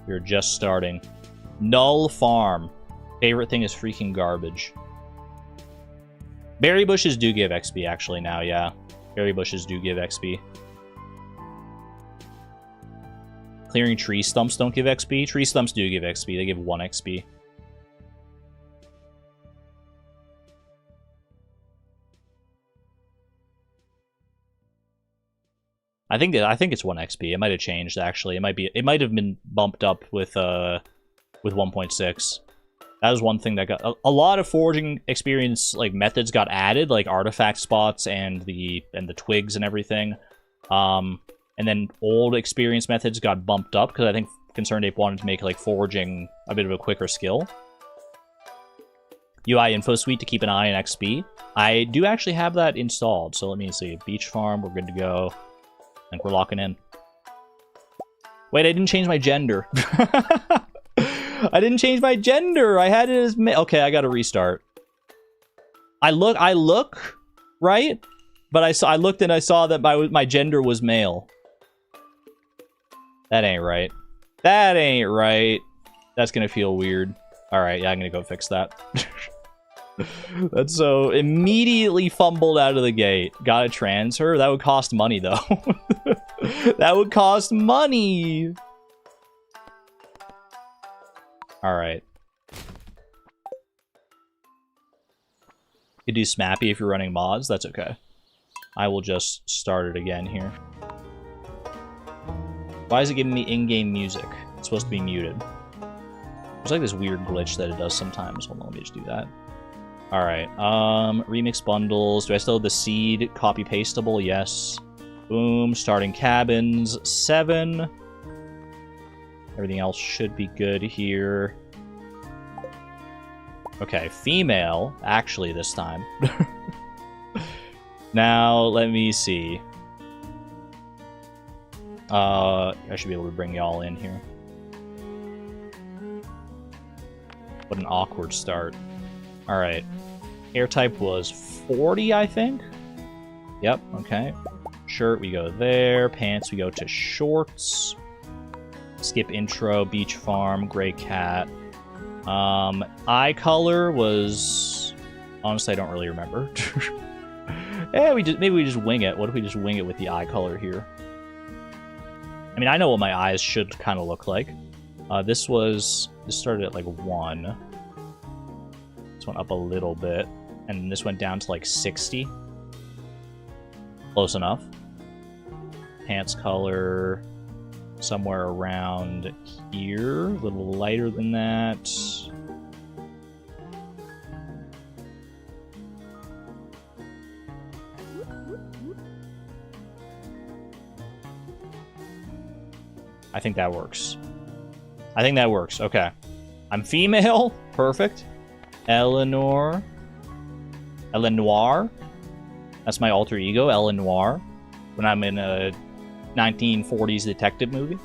You're just starting. Null farm. Favorite thing is freaking garbage. Berry bushes do give XP, actually, now, yeah. Berry bushes do give XP. Clearing tree stumps don't give XP. Tree stumps do give XP. They give 1 XP. I think it's 1 XP. It might have changed actually. It might have been bumped up with 1.6. That was one thing that got a lot of foraging experience like methods got added, like artifact spots and the twigs and everything. And then old experience methods got bumped up because I think Concerned Ape wanted to make like foraging a bit of a quicker skill. UI info suite to keep an eye on XP. I do actually have that installed, so let me see. Beach farm, we're good to go. I think we're locking in. Wait, I didn't change my gender. I didn't change my gender. I had it as okay, I gotta restart. I look right, but I looked and I saw that my gender was male. That ain't right. That ain't right. That's gonna feel weird. Alright, yeah, I'm gonna go fix that. That's so immediately fumbled out of the gate. Gotta transfer? That would cost money, though. That would cost money! Alright. You could do Smappy if you're running mods, that's okay. I will just start it again here. Why is it giving me in-game music? It's supposed to be muted. There's like this weird glitch that it does sometimes. Hold on, let me just do that. Alright, remix bundles. Do I still have the seed copy-pastable? Yes. Boom, starting cabins, 7. Everything else should be good here. Okay, female, actually this time. Now, let me see. I should be able to bring y'all in here. What an awkward start. Alright. Hair type was 40, I think? Yep, okay. Shirt, we go there. Pants, we go to shorts. Skip intro, beach farm, gray cat. Eye color was... Honestly, I don't really remember. Maybe we just wing it. What if we just wing it with the eye color here? I mean, I know what my eyes should kind of look like. This started at like 1. This went up a little bit, and this went down to like 60. Close enough. Pants color somewhere around here, a little lighter than that. I think that works. I think that works. Okay. I'm female. Perfect. Eleanor. That's my alter ego, Eleanor. When I'm in a 1940s detective movie.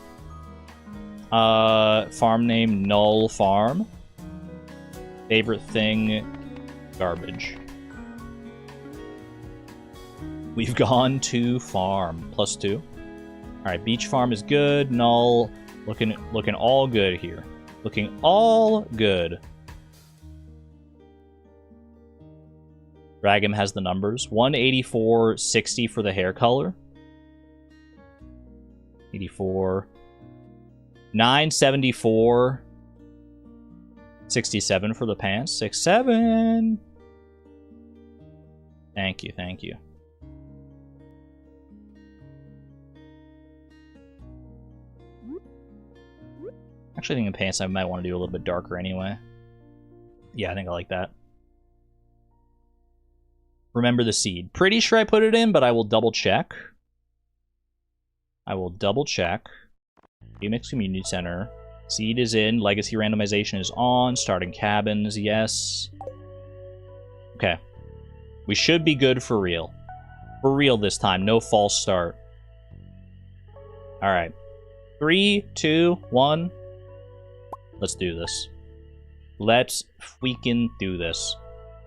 Farm name, Null Farm. Favorite thing, garbage. We've gone to farm. +2. Alright, beach farm is good. Null, looking all good here. Looking all good. Ragam has the numbers. 184.60 for the hair color. 84. 974. 67 for the pants. 67. Thank you, thank you. Actually, I think the pants I might want to do a little bit darker anyway. Yeah, I think I like that. Remember the seed. Pretty sure I put it in, but I will double check. I will double check. Remix Community Center. Seed is in. Legacy randomization is on. Starting cabins, yes. Okay. We should be good for real. For real this time. No false start. Alright. 3, 2, 1. Let's do this. Let's freaking do this.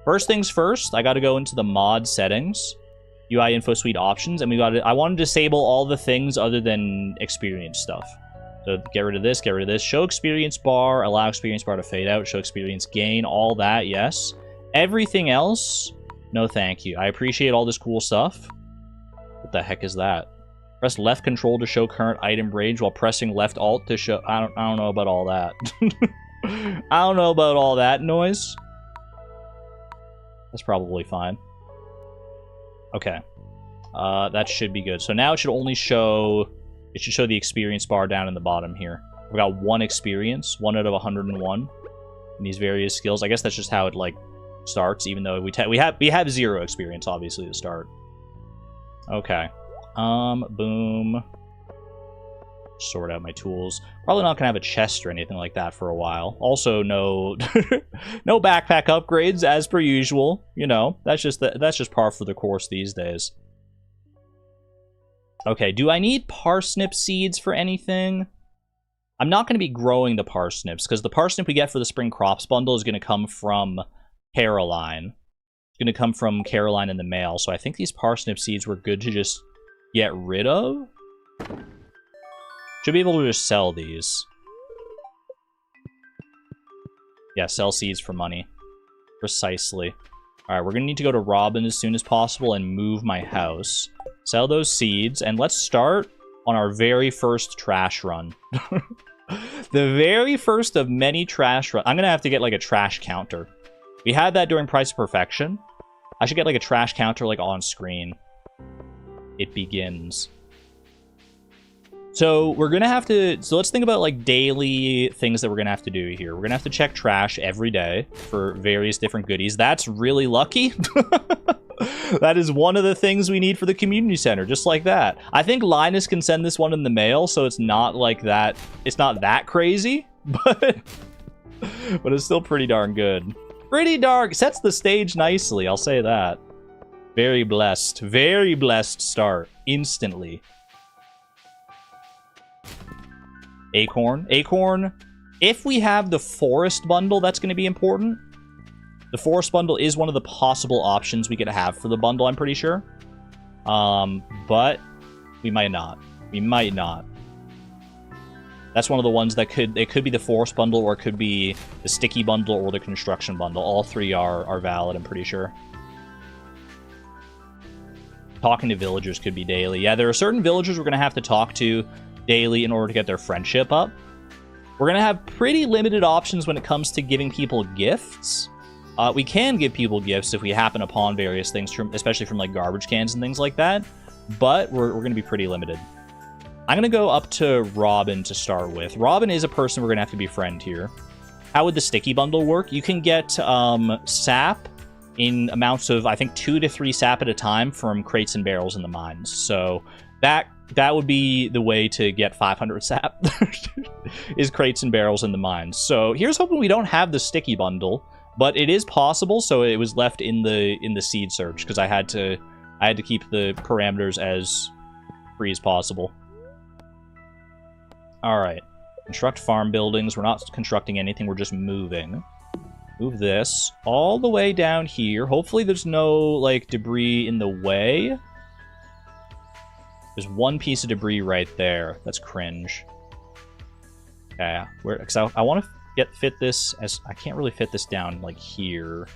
First things first, I gotta go into the mod settings. UI info suite options, and I want to disable all the things other than experience stuff. So get rid of this, get rid of this. Show experience bar, allow experience bar to fade out, show experience gain, all that, yes. Everything else, no thank you. I appreciate all this cool stuff. What the heck is that? Press left control to show current item range while pressing left alt to show... I don't know about all that. I don't know about all that noise. That's probably fine. Okay. That should be good. So now it should only show... It should show the experience bar down in the bottom here. We got 1 experience, 1 out of 101 in these various skills. I guess that's just how it, like, starts, even though we have 0 experience, obviously, to start. Okay. Boom. Sort out my tools. Probably not gonna have a chest or anything like that for a while. Also, no no backpack upgrades as per usual. You know, that's just par for the course these days. Okay, do I need parsnip seeds for anything? I'm not going to be growing the parsnips because the parsnip we get for the spring crops bundle is going to come from Caroline. It's going to come from Caroline in the mail. So I think these parsnip seeds were good to just get rid of. Should be able to just sell these. Yeah, sell seeds for money. Precisely. Alright, we're going to need to go to Robin as soon as possible and move my house. Sell those seeds, and let's start on our very first trash run. The very first of many trash runs. I'm going to have to get, like, a trash counter. We had that during Price of Perfection. I should get, like, a trash counter, like, on screen. It begins. So we're going to have to... So let's think about, like, daily things that we're going to have to do here. We're going to have to check trash every day for various different goodies. That's really lucky. That is one of the things we need for the community center, just like that. I think Linus can send this one in the mail, so it's not like that. It's not that crazy, but it's still pretty darn good. Pretty dark. Sets the stage nicely, I'll say that. Very blessed. Very blessed start. Instantly. Acorn. Acorn. If we have the forest bundle, that's going to be important. The forest bundle is one of the possible options we could have for the bundle, I'm pretty sure. But we might not. We might not. That's one of the ones that it could be the forest bundle, or it could be the sticky bundle, or the construction bundle. All three are valid, I'm pretty sure. Talking to villagers could be daily. Yeah, there are certain villagers we're going to have to talk to daily in order to get their friendship up. We're going to have pretty limited options when it comes to giving people gifts. We can give people gifts if we happen upon various things, especially from like garbage cans and things like that, but we're going to be pretty limited. I'm going to go up to Robin to start with. Robin is a person we're going to have to befriend here. How would the sticky bundle work? You can get sap in amounts of, I think, 2 to 3 sap at a time from crates and barrels in the mines. So that would be the way to get 500 sap, is crates and barrels in the mines. So here's hoping we don't have the sticky bundle. But it is possible, so it was left in the seed search because I had to keep the parameters as free as possible. All right, construct farm buildings. We're not constructing anything. We're just moving. Move this all the way down here. Hopefully, there's no like debris in the way. There's one piece of debris right there. That's cringe. Yeah, because I want to fit this as I can't really fit this down like here.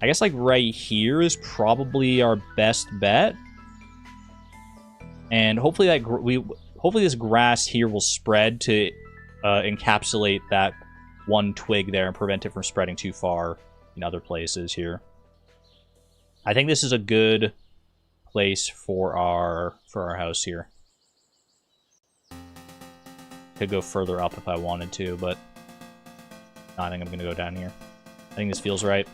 I guess like right here is probably our best bet, and hopefully hopefully this grass here will spread to encapsulate that one twig there and prevent it from spreading too far in other places here. I think this is a good place for our house here. Could go further up if I wanted to, but no, I think I'm going to go down here. I think this feels right.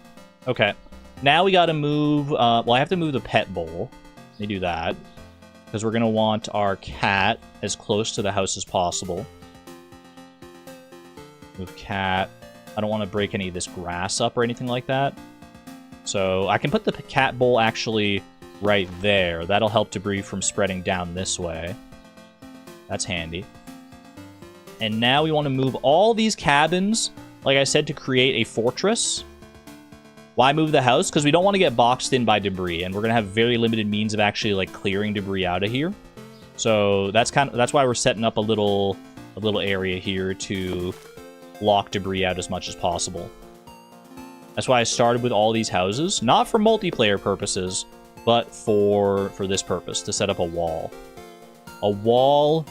Okay. Now we got to move... well, I have to move the pet bowl. Let me do that. Because we're going to want our cat as close to the house as possible. Move cat. I don't want to break any of this grass up or anything like that. So I can put the cat bowl actually right there. That'll help debris from spreading down this way. That's handy. And now we want to move all these cabins, like I said, to create a fortress. Why move the house? Because we don't want to get boxed in by debris, and we're going to have very limited means of actually like clearing debris out of here. So that's why we're setting up a little area here to block debris out as much as possible. That's why I started with all these houses, not for multiplayer purposes, but for this purpose, to set up a wall. A wall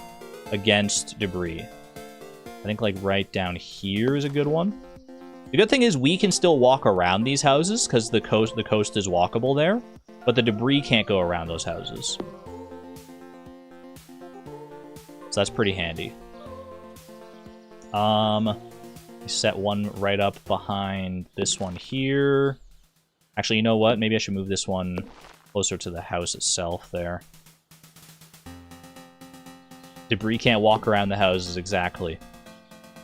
against debris. I think like right down here is a good one. The good thing is we can still walk around these houses because the coast is walkable there. but the debris can't go around those houses. So that's pretty handy. Set one right up behind this one here. Actually, you know what? Maybe I should move this one closer to the house itself there. Debris can't walk around the houses, exactly.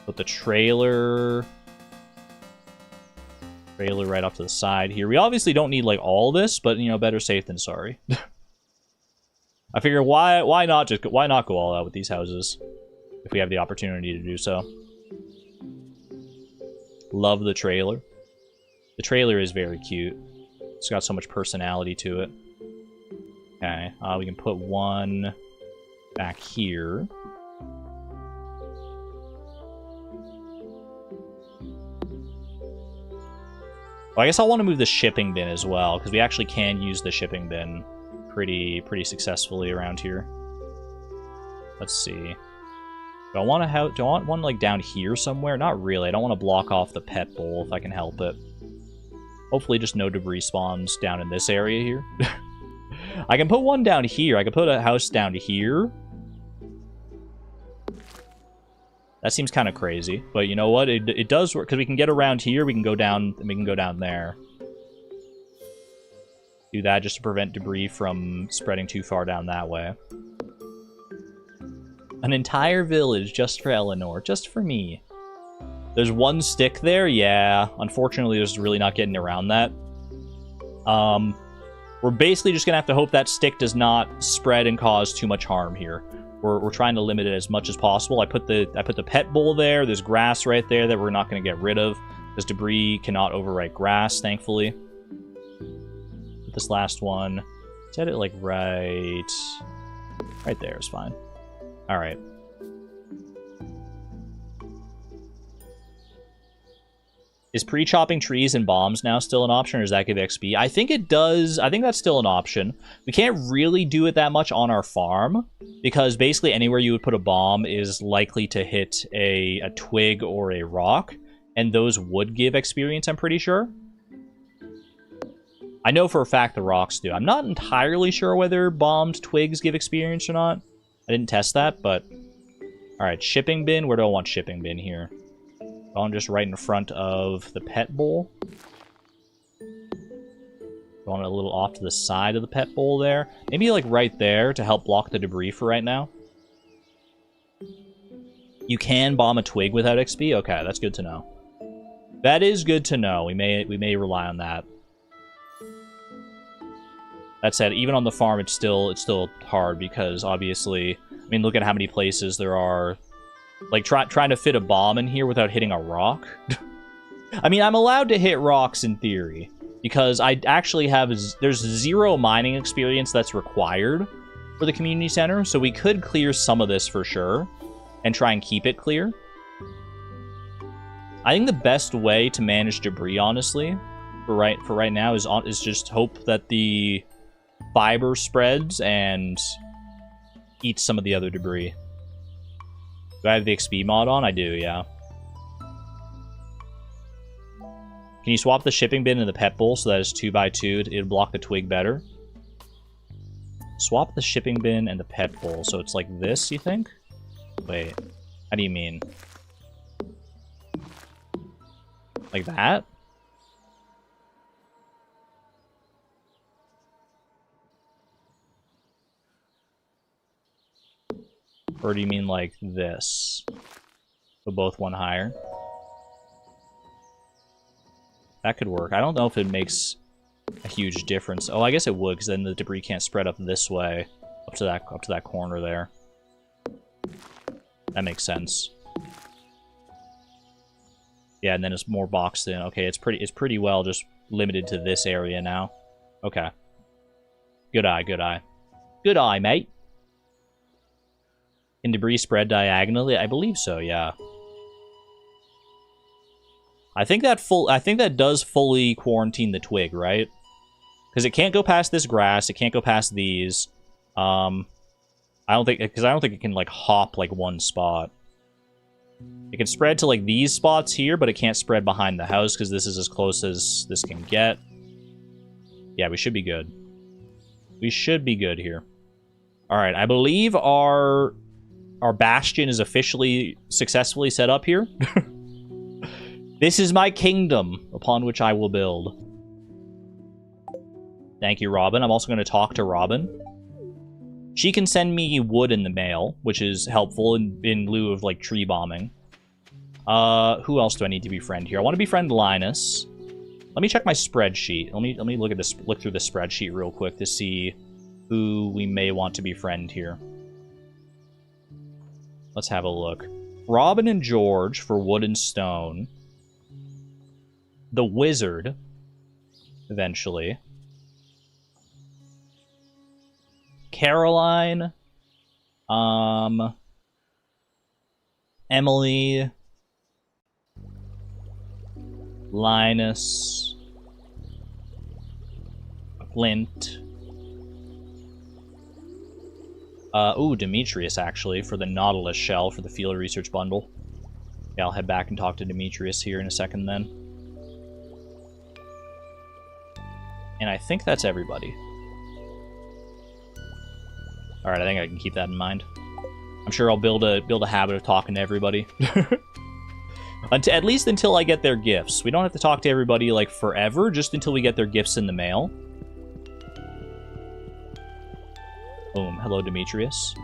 Put the trailer right off to the side here. We obviously don't need, like, all this, but, you know, better safe than sorry. I figure why not go all out with these houses if we have the opportunity to do so. Love the trailer. The trailer is very cute. It's got so much personality to it. Okay, we can put one back here. Well, I guess I'll want to move the shipping bin as well, because we actually can use the shipping bin pretty successfully around here. Let's see. Do I want one like down here somewhere? Not really. I don't want to block off the pet bowl if I can help it. Hopefully just no debris spawns down in this area here. I can put one down here. I could put a house down here. That seems kind of crazy, but you know what? It does work, because we can get around here, we can go down, and we can go down there. Do that just to prevent debris from spreading too far down that way. An entire village just for Eleanor, just for me. There's one stick there? Yeah. Unfortunately, there's really not getting around that. We're basically just gonna have to hope that stick does not spread and cause too much harm here. We're trying to limit it as much as possible. I put the pet bowl there. There's grass right there that we're not going to get rid of, because debris cannot overwrite grass, thankfully. Put this last one. Set it like right there is fine. All right. Is pre-chopping trees and bombs now still an option, or does that give XP? I think it does. I think that's still an option. We can't really do it that much on our farm, because basically anywhere you would put a bomb is likely to hit a twig or a rock, and those would give experience, I'm pretty sure. I know for a fact the rocks do. I'm not entirely sure whether bombed twigs give experience or not. I didn't test that, but... Alright, shipping bin. Where do I want shipping bin here? Going just right in front of the pet bowl. Going a little off to the side of the pet bowl there. Maybe like right there to help block the debris for right now. You can bomb a twig without XP? Okay, that's good to know. That is good to know. We may rely on that. That said, even on the farm, it's still hard, because obviously, I mean, look at how many places there are. Like, trying to fit a bomb in here without hitting a rock. I mean, I'm allowed to hit rocks in theory, because I actually have... There's 0 mining experience that's required for the community center, so we could clear some of this for sure, and try and keep it clear. I think the best way to manage debris, honestly, for right now, is just hope that the fiber spreads and eats some of the other debris. Do I have the XP mod on? I do, yeah. Can you swap the shipping bin and the pet bowl so that it's 2x2? It'll block the twig better. Swap the shipping bin and the pet bowl so it's like this, you think? Wait, how do you mean? Like that? Or do you mean like this? So both one higher? That could work. I don't know if it makes a huge difference. Oh, I guess it would, because then the debris can't spread up this way, up to that corner there. That makes sense. Yeah, and then it's more boxed in. Okay, it's pretty well just limited to this area now. Okay. Good eye, good eye. Good eye, mate. Can debris spread diagonally? I believe so, yeah. I think that does fully quarantine the twig, right? Because it can't go past this grass, it can't go past these. I don't think it can like hop like one spot. It can spread to like these spots here, but it can't spread behind the house because this is as close as this can get. Yeah, we should be good. We should be good here. Alright, I believe our bastion is officially successfully set up here. This is my kingdom upon which I will build. Thank you, Robin. I'm also going to talk to Robin. She can send me wood in the mail, which is helpful in lieu of, like, tree bombing. Who else do I need to befriend here? I want to befriend Linus. Let me check my spreadsheet. Let me look through the spreadsheet real quick to see who we may want to befriend here. Let's have a look. Robin and George for wood and stone. The wizard, eventually. Caroline. Emily. Linus. Clint. Ooh, Demetrius, actually, for the Nautilus shell for the field research bundle. Yeah, I'll head back and talk to Demetrius here in a second then. And I think that's everybody. Alright, I think I can keep that in mind. I'm sure I'll build a habit of talking to everybody. At least until I get their gifts. We don't have to talk to everybody, like, forever, just until we get their gifts in the mail. Boom. Hello, Demetrius.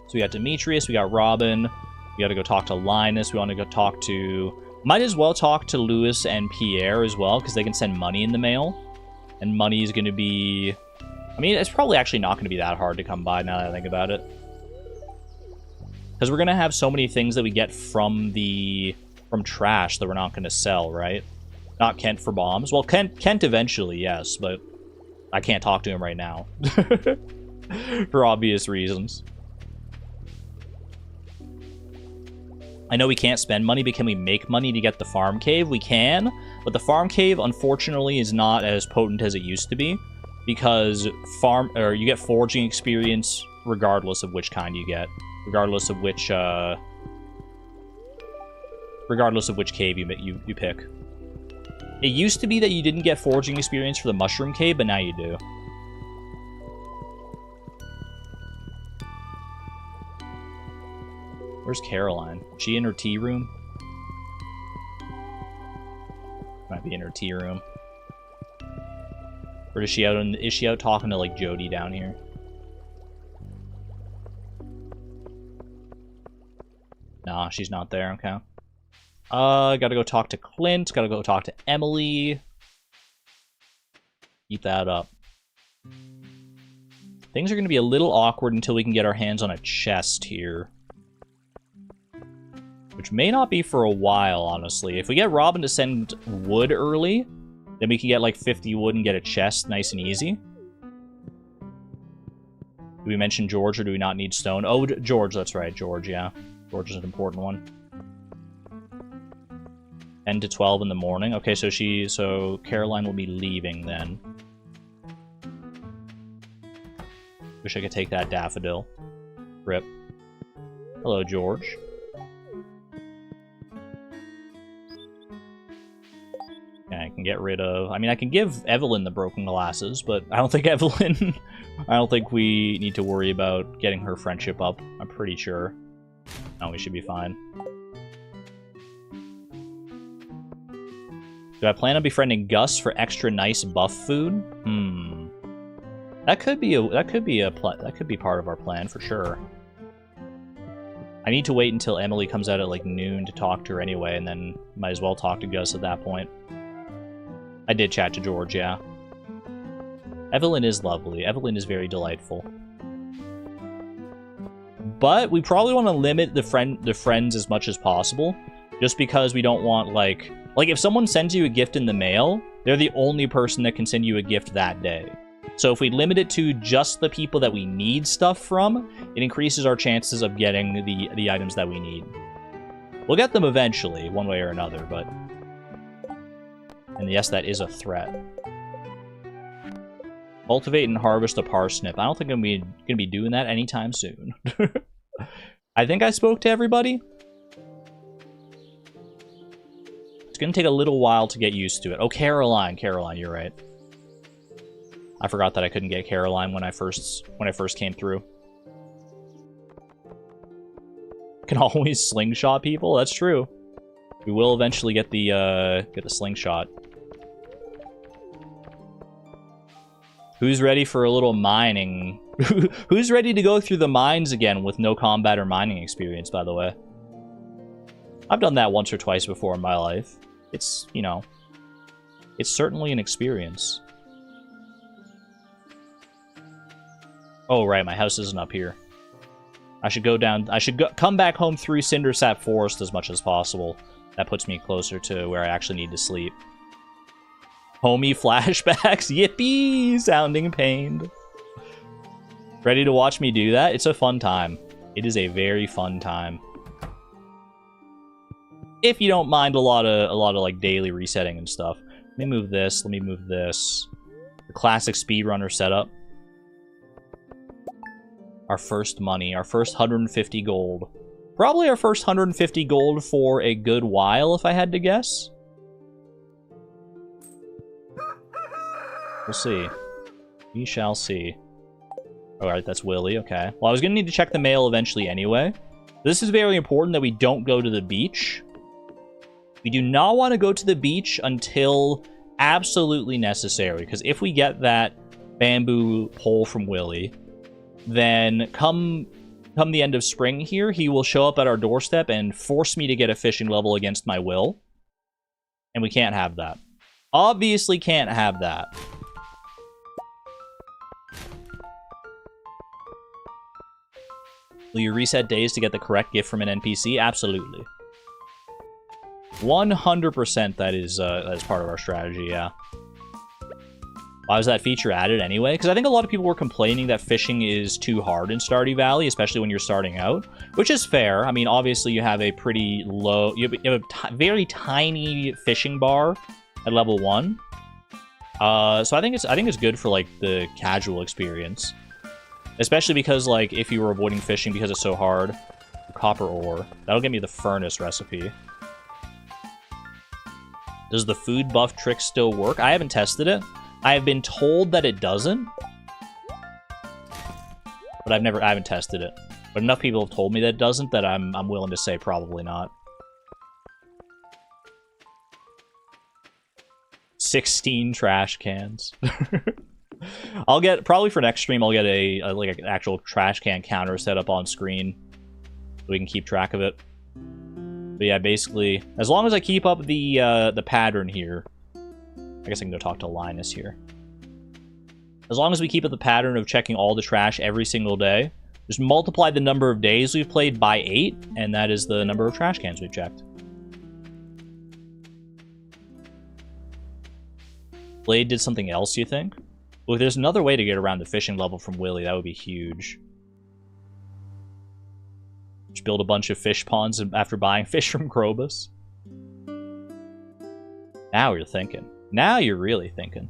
So we got Demetrius, we got Robin. We gotta go talk to Linus. We want to go talk to... Might as well talk to Louis and Pierre as well, because they can send money in the mail. And money is going to be... I mean, it's probably actually not going to be that hard to come by now that I think about it. Because we're going to have so many things that we get from trash that we're not going to sell, right? Not Kent for bombs. Well, Kent eventually, yes, but I can't talk to him right now. For obvious reasons. I know we can't spend money, but can we make money to get the farm cave? We can, but the farm cave, unfortunately, is not as potent as it used to be. Because you get foraging experience regardless of which kind you get. Regardless of which cave you pick. It used to be that you didn't get foraging experience for the mushroom cave, but now you do. Where's Caroline? Is she in her tea room? Might be in her tea room. Or is she out talking to, like, Jody down here? Nah, she's not there, okay. Gotta go talk to Clint, gotta go talk to Emily. Keep that up. Things are gonna be a little awkward until we can get our hands on a chest here. Which may not be for a while, honestly. If we get Robin to send wood early... Then we can get like 50 wood and get a chest nice and easy. Do we mention George or do we not need stone? Oh, George, that's right. George, yeah. George is an important one. 10 to 12 in the morning. Okay, so Caroline will be leaving then. Wish I could take that daffodil. Rip. Hello, George. I can get rid of... I mean, I can give Evelyn the broken glasses, but I don't think Evelyn... I don't think we need to worry about getting her friendship up. I'm pretty sure. No, we should be fine. Do I plan on befriending Gus for extra nice buff food? That could be part of our plan for sure. I need to wait until Emily comes out at like noon to talk to her anyway, and then might as well talk to Gus at that point. I did chat to George, yeah. Evelyn is lovely. Evelyn is very delightful. But we probably want to limit the friends as much as possible, just because we don't want, like if someone sends you a gift in the mail, they're the only person that can send you a gift that day. So if we limit it to just the people that we need stuff from, it increases our chances of getting the items that we need. We'll get them eventually, one way or another, but... And yes, that is a threat. Cultivate and harvest a parsnip. I don't think I'm gonna be doing that anytime soon. I think I spoke to everybody. It's gonna take a little while to get used to it. Oh, Caroline, you're right. I forgot that I couldn't get Caroline when I first came through. Can always slingshot people. That's true. We will eventually get the slingshot. Who's ready for a little mining? Who's ready to go through the mines again with no combat or mining experience, by the way? I've done that once or twice before in my life. It's, you know, it's certainly an experience. Oh, right, my house isn't up here. I should go down... I should come back home through Cindersap Forest as much as possible. That puts me closer to where I actually need to sleep. Homie flashbacks. Yippee! Sounding pained. Ready to watch me do that? It's a fun time. It is a very fun time. If you don't mind a lot of like daily resetting and stuff. Let me move this. Let me move this. The classic speedrunner setup. Our first money. Our first 150 gold. Probably our first 150 gold for a good while, if I had to guess. We'll see. We shall see. Alright, that's Willy, okay. Well, I was gonna need to check the mail eventually anyway. This is very important that we don't go to the beach. We do not want to go to the beach until absolutely necessary, because if we get that bamboo pole from Willy, then come the end of spring here, he will show up at our doorstep and force me to get a fishing level against my will. And we can't have that. Obviously can't have that. Will you reset days to get the correct gift from an NPC? Absolutely. 100% that is part of our strategy, yeah. Why was that feature added anyway? Because I think a lot of people were complaining that fishing is too hard in Stardew Valley, especially when you're starting out, which is fair. I mean, obviously you have a pretty low, you have a very tiny fishing bar at level 1. So I think it's good for like the casual experience, especially because like if you were avoiding fishing because it's so hard, copper ore, that'll give me the furnace recipe. Does the food buff trick still work? I haven't tested it. I have been told that it doesn't, but I haven't tested it. But enough people have told me that it doesn't that I'm willing to say probably not. 16 trash cans. I'll get, probably for next stream, I'll get like an actual trash can counter set up on screen so we can keep track of it. But yeah, basically, as long as I keep up the pattern here, I guess I can go talk to Linus here. As long as we keep up the pattern of checking all the trash every single day, just multiply the number of days we've played by 8, and that is the number of trash cans we've checked. Blade did something else, you think? Well, if there's another way to get around the fishing level from Willy, that would be huge. Just build a bunch of fish ponds after buying fish from Krobus. Now you're thinking. Now you're really thinking.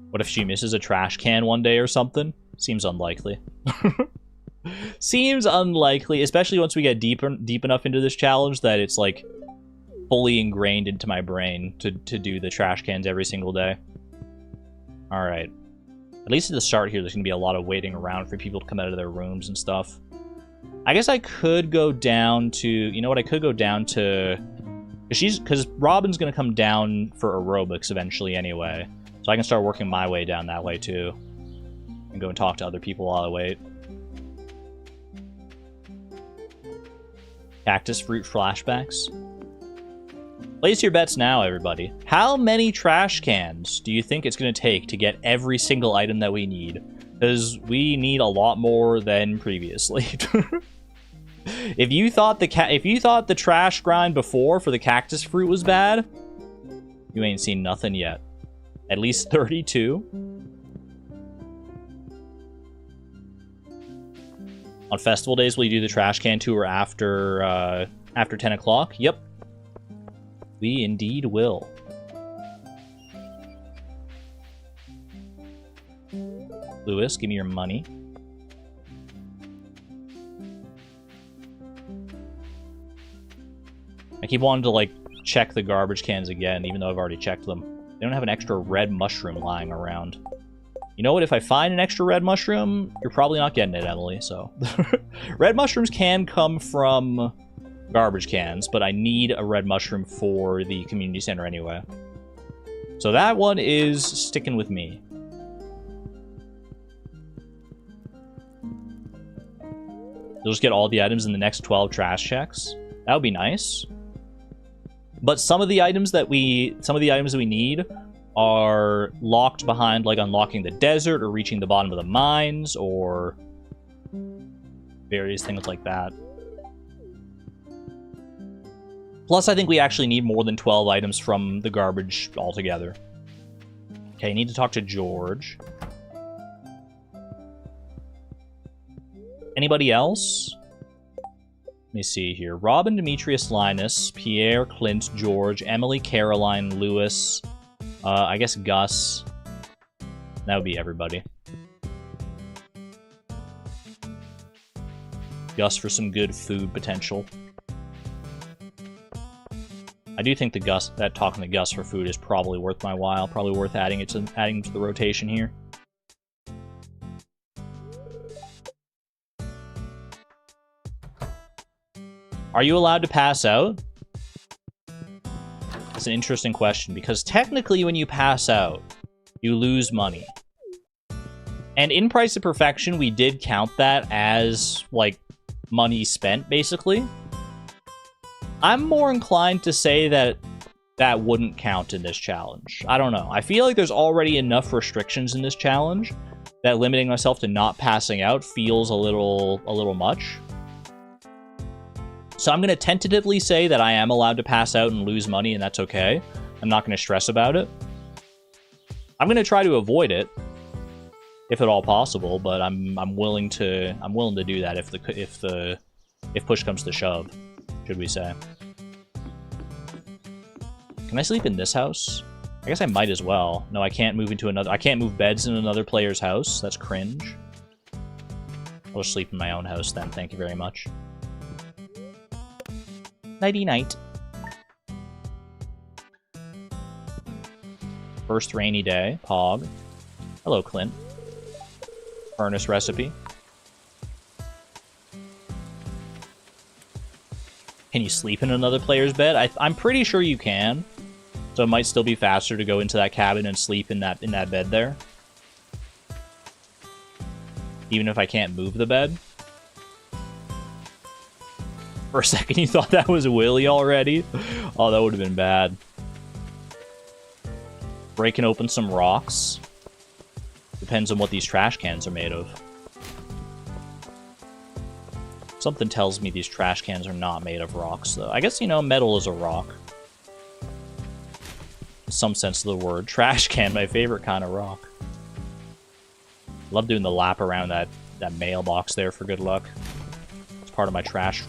What if she misses a trash can one day or something? Seems unlikely. Seems unlikely, especially once we get deep enough into this challenge that it's like fully ingrained into my brain to do the trash cans every single day. Alright. At least at the start here, there's going to be a lot of waiting around for people to come out of their rooms and stuff. I guess I could go down to... You know what? I could go down to... Because Robin's going to come down for aerobics eventually anyway. So I can start working my way down that way too. And go and talk to other people while I wait. Cactus fruit flashbacks. Place your bets now, everybody. How many trash cans do you think it's going to take to get every single item that we need? Because we need a lot more than previously. If you thought the trash grind before for the cactus fruit was bad, you ain't seen nothing yet. At least 32. On festival days, will you do the trash can tour after 10 o'clock? Yep. We indeed will. Lewis, give me your money. I keep wanting to, like, check the garbage cans again, even though I've already checked them. They don't have an extra red mushroom lying around. You know what? If I find an extra red mushroom, you're probably not getting it, Emily, so... Red mushrooms can come from garbage cans, but I need a red mushroom for the community center anyway. So that one is sticking with me. You'll just get all the items in the next 12 trash checks. That would be nice. But some of the items that we need are locked behind, like unlocking the desert or reaching the bottom of the mines or various things like that. Plus, I think we actually need more than 12 items from the garbage altogether. Okay, I need to talk to George. Anybody else? Let me see here. Robin, Demetrius, Linus, Pierre, Clint, George, Emily, Caroline, Lewis, I guess Gus. That would be everybody. Gus for some good food potential. I do think that talking to Gus for food is probably worth my while. Probably worth adding to the rotation here. Are you allowed to pass out? That's an interesting question, because technically when you pass out, you lose money. And in Price of Perfection, we did count that as, like, money spent, basically. I'm more inclined to say that that wouldn't count in this challenge. I don't know. I feel like there's already enough restrictions in this challenge that limiting myself to not passing out feels a little much. So I'm going to tentatively say that I am allowed to pass out and lose money, and that's okay. I'm not going to stress about it. I'm going to try to avoid it, if at all possible, but I'm willing to do that if push comes to shove, should we say. Can I sleep in this house? I guess I might as well. No, I can't move into another. I can't move beds in another player's house. That's cringe. I'll just sleep in my own house then. Thank you very much. Nighty-night. First rainy day. Pog. Hello, Clint. Furnace recipe. Can you sleep in another player's bed? I'm pretty sure you can. So it might still be faster to go into that cabin and sleep in that bed there. Even if I can't move the bed. For a second, you thought that was Willy already? Oh, that would have been bad. Breaking open some rocks. Depends on what these trash cans are made of. Something tells me these trash cans are not made of rocks, though. I guess, you know, metal is a rock. In some sense of the word. Trash can, my favorite kind of rock. Love doing the lap around that mailbox there for good luck. Part of my trash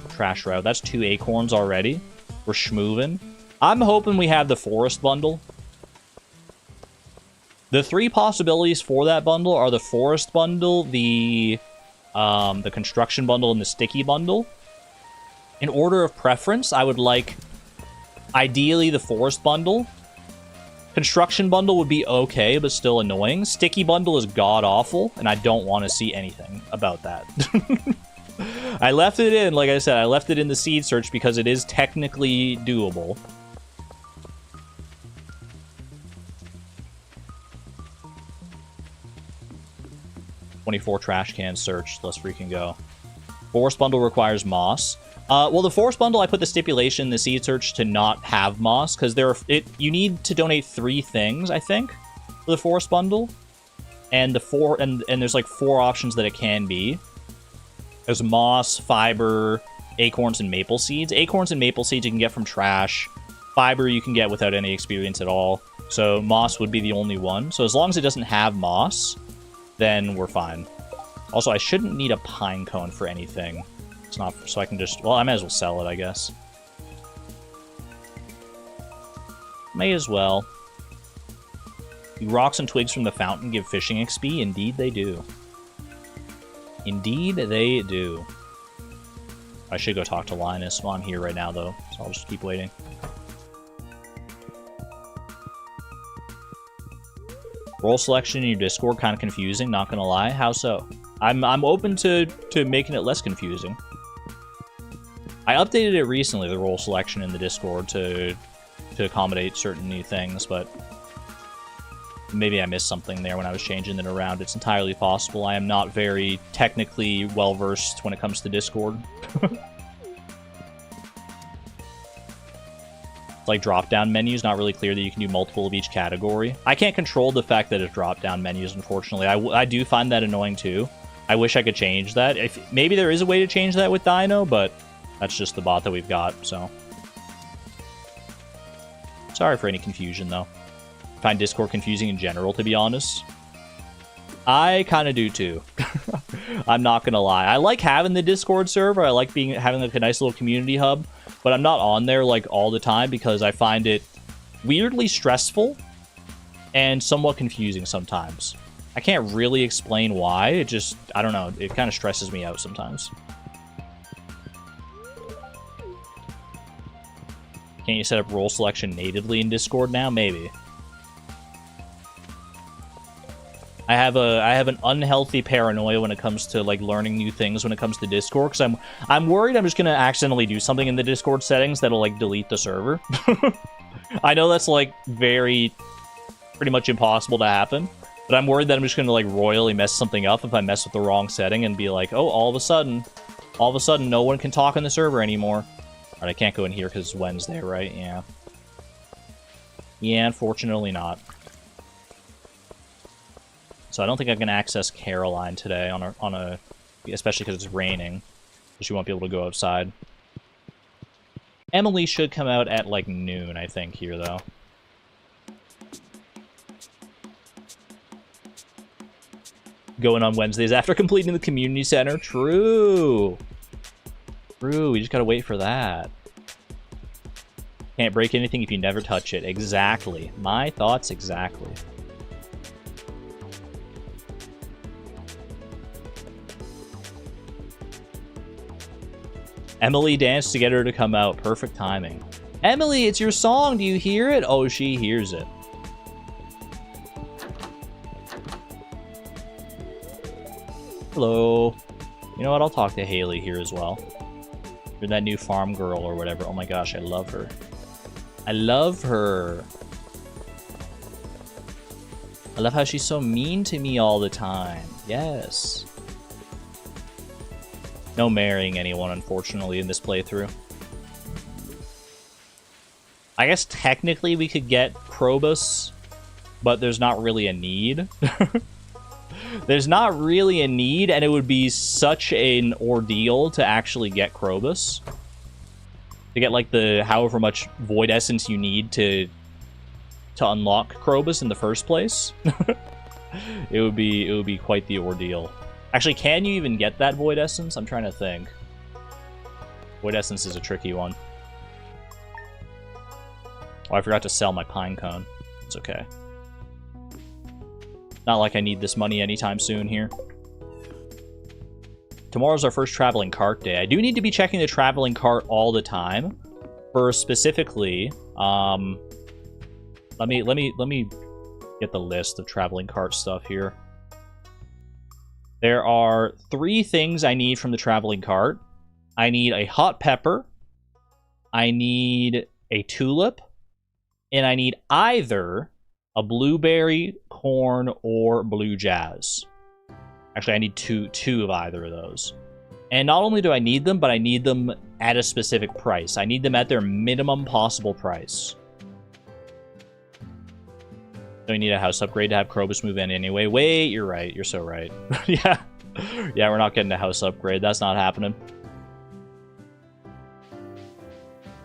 route. That's 2 acorns already. We're schmoovin'. I'm hoping we have the forest bundle. The 3 possibilities for that bundle are the forest bundle, the construction bundle, and the sticky bundle. In order of preference, I would like ideally the forest bundle. Construction bundle would be okay, but still annoying. Sticky bundle is god-awful, and I don't want to see anything about that. I left it in, like I said, I left it in the seed search because it is technically doable. $24 trash cans searched. Let's freaking go. Forest bundle requires moss. Well, the forest bundle, I put the stipulation in the seed search to not have moss, because you need to donate 3 things, I think, for the forest bundle. And there's like 4 options that it can be. There's moss, fiber, acorns, and maple seeds. Acorns and maple seeds you can get from trash. Fiber you can get without any experience at all. So moss would be the only one. So as long as it doesn't have moss, then we're fine. Also, I shouldn't need a pine cone for anything. It's not, so I can just, well, I might as well sell it, I guess. May as well. The rocks and twigs from the fountain give fishing XP. Indeed they do. Indeed they do. I should go talk to Linus. Well, I'm here right now, though, so I'll just keep waiting. Role selection in your Discord kind of confusing, not gonna lie. How so? I'm open to making it less confusing. I updated it recently, the role selection in the Discord, to accommodate certain new things, but maybe I missed something there when I was changing it around. It's entirely possible. I am not very technically well-versed when it comes to Discord. Like drop-down menus, not really clear that you can do multiple of each category. I can't control the fact that it's drop-down menus, unfortunately. I do find that annoying too. I wish I could change that. Maybe there is a way to change that with Dino, but that's just the bot that we've got, so. Sorry for any confusion, though. I find Discord confusing in general, to be honest. I kind of do too. I'm not gonna lie. I like having the Discord server. I like having like a nice little community hub, but I'm not on there like all the time because I find it weirdly stressful and somewhat confusing sometimes. I can't really explain why. It just, I don't know. It kind of stresses me out sometimes. Can't you set up role selection natively in Discord now? Maybe. I have an unhealthy paranoia when it comes to like learning new things when it comes to Discord, because I'm worried I'm just gonna accidentally do something in the Discord settings that'll like delete the server. I know that's like pretty much impossible to happen, but I'm worried that I'm just gonna like royally mess something up if I mess with the wrong setting and be like, oh, all of a sudden no one can talk on the server anymore. Alright, I can't go in here because it's Wednesday, right? Yeah. Yeah, unfortunately not. So I don't think I can access Caroline today on a especially because it's raining. So she won't be able to go outside. Emily should come out at like noon, I think, here though. Going on Wednesdays after completing the community center. True. True, we just gotta wait for that. Can't break anything if you never touch it. Exactly. My thoughts exactly. Emily danced to get her to come out. Perfect timing. Emily, it's your song. Do you hear it? Oh, she hears it. Hello. You know what? I'll talk to Haley here as well. You're that new farm girl or whatever. Oh my gosh, I love her. I love her. I love how she's so mean to me all the time. Yes. No marrying anyone, unfortunately, in this playthrough. I guess technically we could get Krobus, but there's not really a need. There's not really a need, and it would be such an ordeal to actually get Krobus. To get, like, the however much Void Essence you need to unlock Krobus in the first place. It would be quite the ordeal. Actually, can you even get that Void Essence? I'm trying to think. Void Essence is a tricky one. Oh, I forgot to sell my pine cone. It's okay. Not like I need this money anytime soon here. Tomorrow's our first traveling cart day. I do need to be checking the traveling cart all the time. For specifically, let me get the list of traveling cart stuff here. There are 3 things I need from the traveling cart. I need a hot pepper, I need a tulip, and I need either a blueberry, corn, or blue jazz. Actually, I need two of either of those. And not only do I need them, but I need them at a specific price. I need them at their minimum possible price. Do we need a house upgrade to have Krobus move in anyway? Wait, you're right. You're so right. Yeah. Yeah, we're not getting a house upgrade. That's not happening.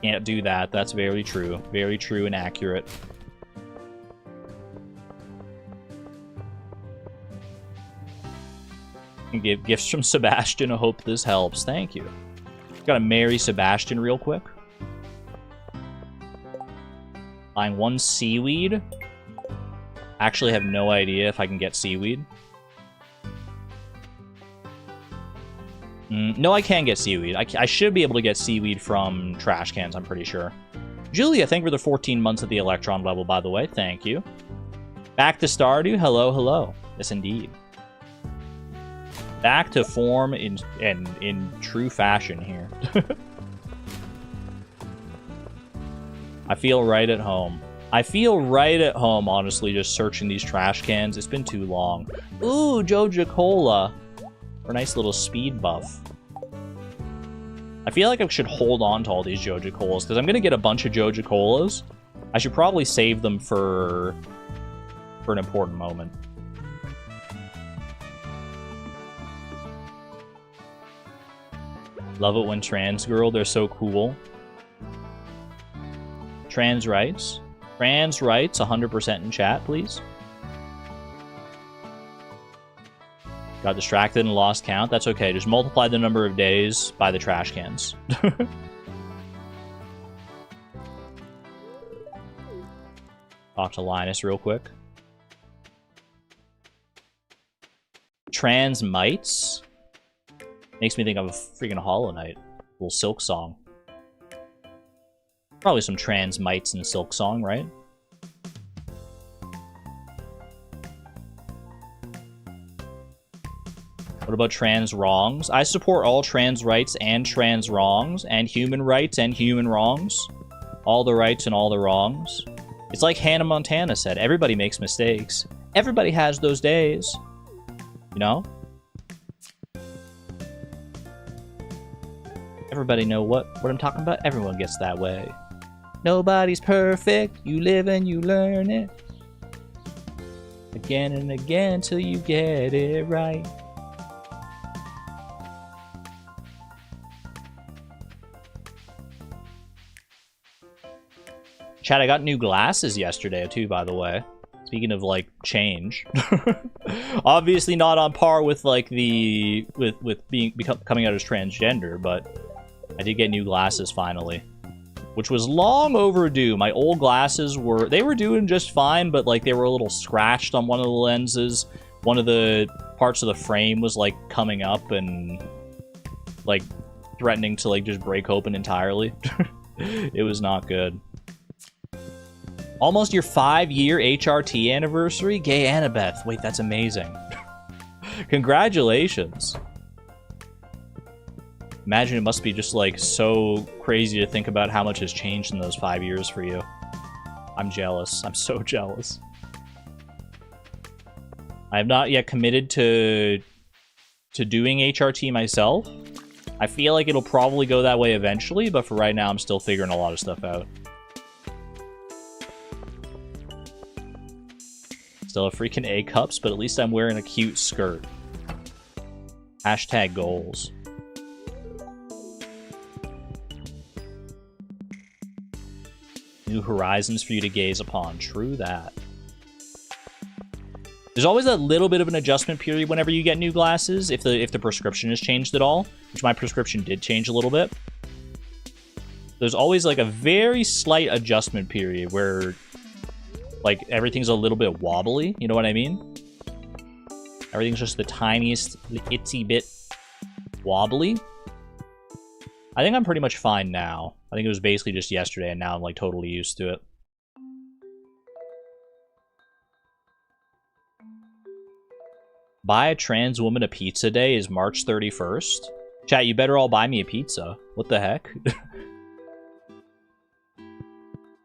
Can't do that. That's very true. Very true and accurate. Give gifts from Sebastian. I hope this helps. Thank you. Gotta marry Sebastian real quick. Buying 1 seaweed. Actually have no idea if I can get seaweed. No, I can get seaweed. I should be able to get seaweed from trash cans, I'm pretty sure. Julia, thank you for the 14 months at the Electron level, by the way. Thank you. Back to Stardew. Hello, hello. Yes, indeed. Back to form in true fashion here. I feel right at home. I feel right at home, honestly, just searching these trash cans. It's been too long. Ooh, Joja Cola. For a nice little speed buff. I feel like I should hold on to all these Joja Colas, because I'm going to get a bunch of Joja Colas. I should probably save them for an important moment. Love it when trans girl, they're so cool. Trans rights. Trans rights, 100% in chat, please. Got distracted and lost count. That's okay. Just multiply the number of days by the trash cans. Talk to Linus real quick. Trans mites? Makes me think of a freaking Hollow Knight. Little Silk Song. Probably some trans mites in Silk Song, right? What about trans wrongs? I support all trans rights and trans wrongs, and human rights and human wrongs. All the rights and all the wrongs. It's like Hannah Montana said, everybody makes mistakes. Everybody has those days. You know? Everybody know what I'm talking about? Everyone gets that way. Nobody's perfect. You live and you learn it. Again and again till you get it right. Chat, I got new glasses yesterday too, by the way. Speaking of like change. Obviously not on par with like the coming out as transgender, but I did get new glasses finally. Which was long overdue. My old glasses were doing just fine, but like they were a little scratched on one of the lenses. One of the parts of the frame was like coming up and like threatening to like just break open entirely. It was not good. Almost your 5-year HRT anniversary? Gay Annabeth. Wait, that's amazing. Congratulations. Imagine it must be just like so crazy to think about how much has changed in those 5 years for you. I'm jealous. I'm so jealous. I have not yet committed to doing HRT myself. I feel like it'll probably go that way eventually, but for right now I'm still figuring a lot of stuff out. Still have freaking A cups, but at least I'm wearing a cute skirt. Hashtag goals. New horizons for you to gaze upon. True that. There's always that little bit of an adjustment period whenever you get new glasses, if the prescription has changed at all, which my prescription did change a little bit. There's always like a very slight adjustment period where like everything's a little bit wobbly, you know what I mean? Everything's just the tiniest itsy bit wobbly. I think I'm pretty much fine now. I think it was basically just yesterday, and now I'm like totally used to it. Buy a trans woman a pizza day is March 31st. Chat, you better all buy me a pizza. What the heck?